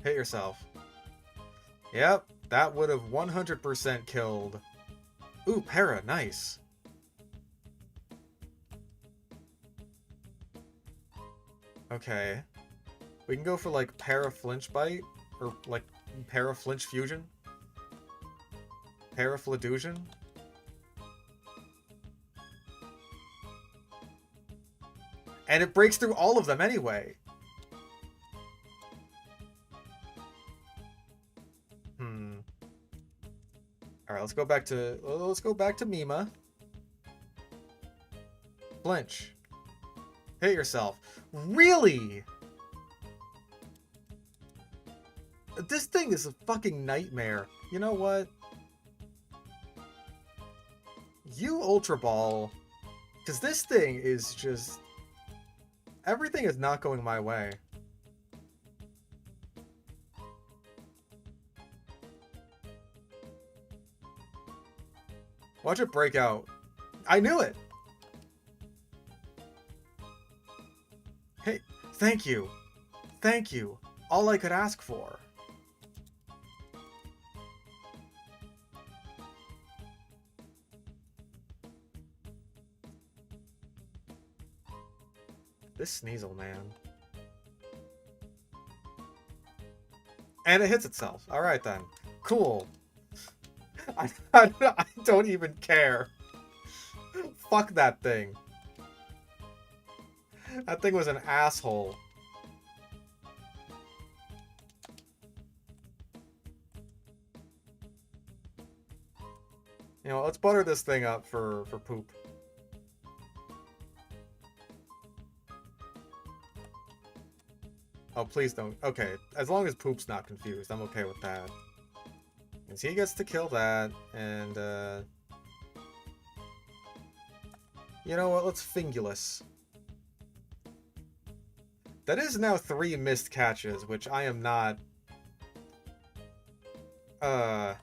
Hit yourself. Yep, that would have 100% killed. Ooh, Para, nice. Okay. We can go for, like, Para Flinch Bite, or, like, Para Flinch Fusion. Para Fladusion. And it breaks through all of them anyway. Alright, let's go back to Mima. Flinch. Hit yourself. Really? This thing is a fucking nightmare. You know what? You Ultra Ball. Because this thing is just... Everything is not going my way. Watch it break out. I knew it! Hey, thank you. Thank you. All I could ask for. This Sneasel, man. And it hits itself. Alright then. Cool. I don't even care. Fuck that thing. That thing was an asshole. You know, let's butter this thing up for Poop. Oh, please don't. Okay, as long as Poop's not confused, I'm okay with that. And he gets to kill that, and, you know what, let's Fingulus. That is now 3 missed catches, which I am not, I'm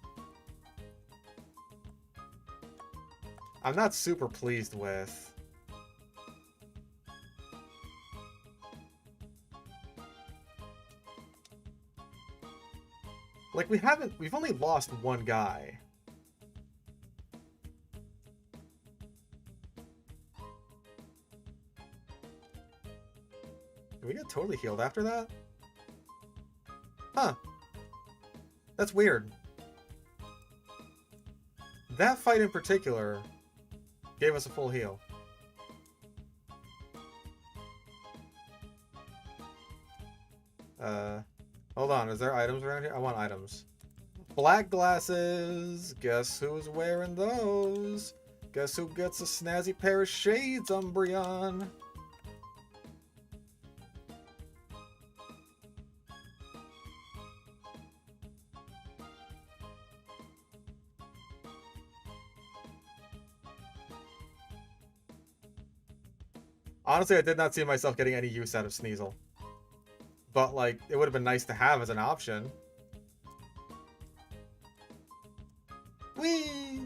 not super pleased with. Like, we've only lost 1 guy. Did we get totally healed after that? Huh. That's weird. That fight in particular gave us a full heal. Hold on, is there items around here? I want items. Black glasses! Guess who's wearing those? Guess who gets a snazzy pair of shades, Umbreon? Honestly, I did not see myself getting any use out of Sneasel. But, like, it would have been nice to have as an option. Whee!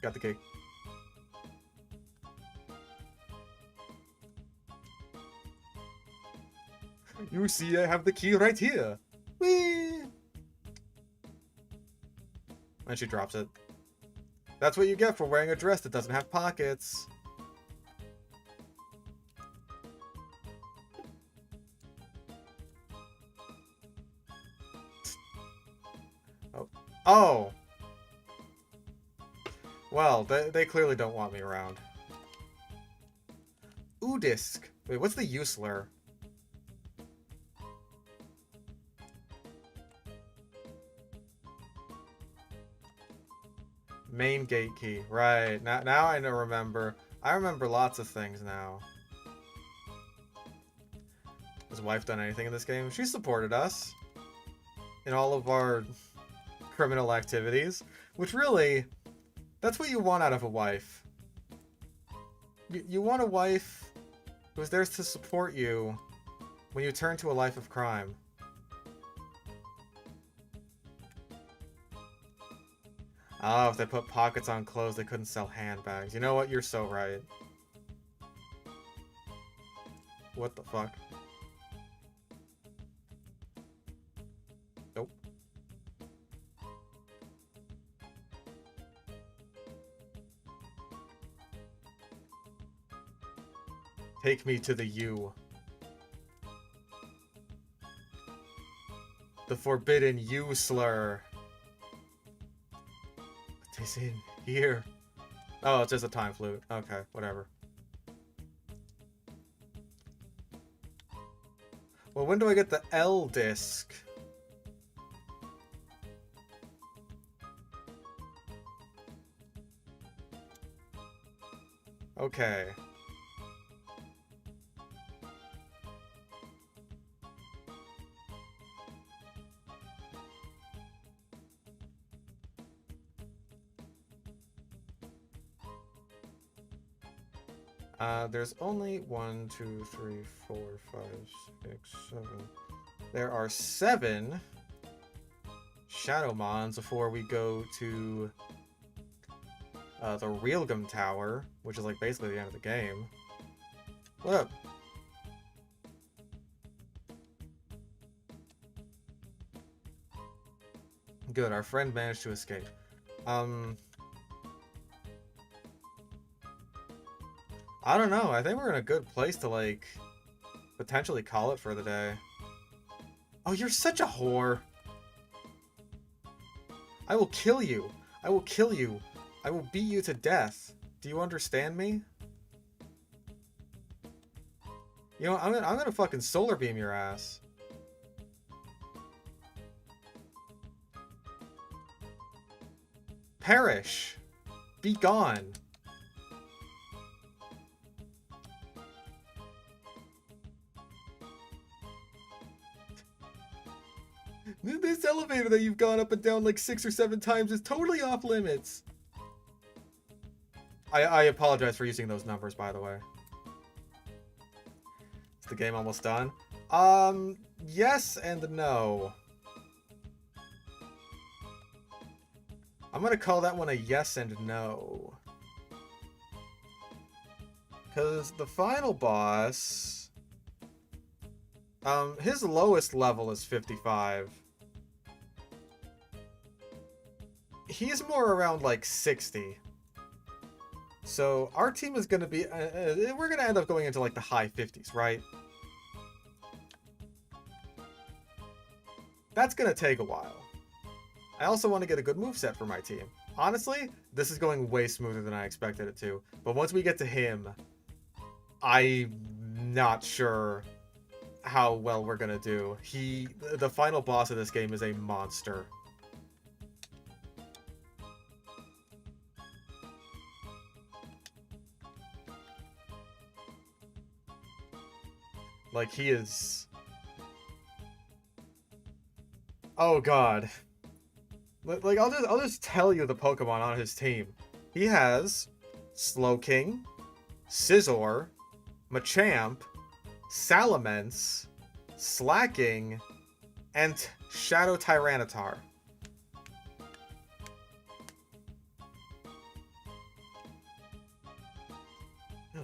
Got the cake. You see, I have the key right here. Whee! And she drops it. That's what you get for wearing a dress that doesn't have pockets. Oh. Oh! Well, they clearly don't want me around. Udisk. Wait, what's the useless? Main gate key. Right. Now I remember. I remember lots of things now. Has wife done anything in this game? She supported us in all of our criminal activities, which really, that's what you want out of a wife. You want a wife who's there to support you when you turn to a life of crime. Oh, if they put pockets on clothes, they couldn't sell handbags. You know what? You're so right. What the fuck? Nope. Take me to the U. The forbidden U slur. What is in here? Oh, it's just a time flute. Okay, whatever. Well, when do I get the L disc? Okay. There's only 1, 2, 3, 4, 5, 6, 7. There are 7 Shadowmons before we go to the Realgam Tower, which is like basically the end of the game. What up? Good, our friend managed to escape. I don't know. I think we're in a good place to, like, potentially call it for the day. Oh, you're such a whore. I will kill you. I will kill you. I will beat you to death. Do you understand me? You know, I'm gonna fucking solar beam your ass. Perish. Be gone. This elevator that you've gone up and down like 6 or 7 times is totally off limits. I apologize for using those numbers, by the way. Is the game almost done? Yes and no. I'm gonna call that one a yes and no. Because the final boss... his lowest level is 55. He's more around like 60. So our team is going to be... we're going to end up going into like the high 50s, right? That's going to take a while. I also want to get a good moveset for my team. Honestly, this is going way smoother than I expected it to. But once we get to him, I'm not sure how well we're going to do. The final boss of this game is a monster. Like, he is... Oh, God. Like, I'll just tell you the Pokemon on his team. He has Slowking, Scizor, Machamp, Salamence, Slacking, and Shadow Tyranitar.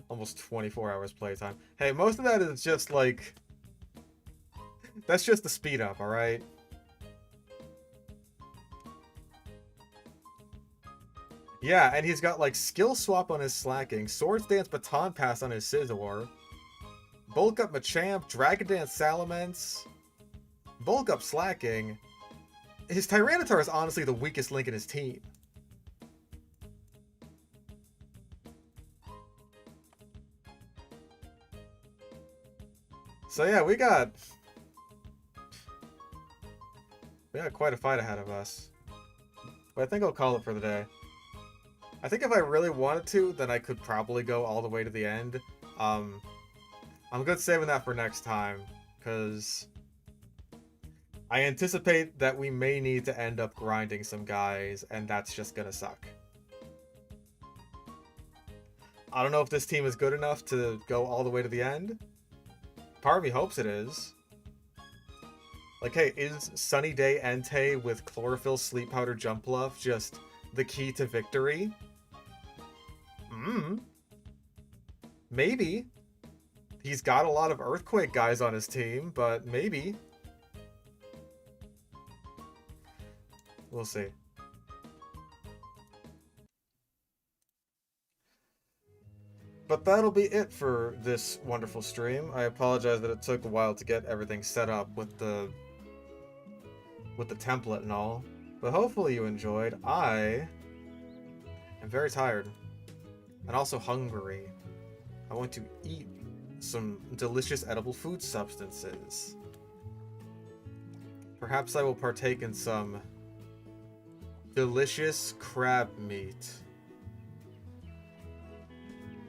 Almost 24 hours playtime. Hey, most of that is just like... That's just the speed up, alright? Yeah, and he's got like Skill Swap on his Slacking, Swords Dance Baton Pass on his Scizor, Bulk Up Machamp, Dragon Dance Salamence, Bulk Up Slacking. His Tyranitar is honestly the weakest link in his team. So yeah, we got quite a fight ahead of us. But I think I'll call it for the day. I think if I really wanted to, then I could probably go all the way to the end. I'm good saving that for next time, because I anticipate that we may need to end up grinding some guys, and that's just gonna suck. I don't know if this team is good enough to go all the way to the end. Part of me hopes it is. Like, hey, is Sunny Day Entei with Chlorophyll, Sleep Powder, Jump Bluff just the key to victory? Maybe. He's got a lot of Earthquake guys on his team, but maybe. We'll see. But that'll be it for this wonderful stream. I apologize that it took a while to get everything set up with the template and all. But hopefully you enjoyed. I am very tired. And also hungry. I want to eat some delicious edible food substances. Perhaps I will partake in some delicious crab meat.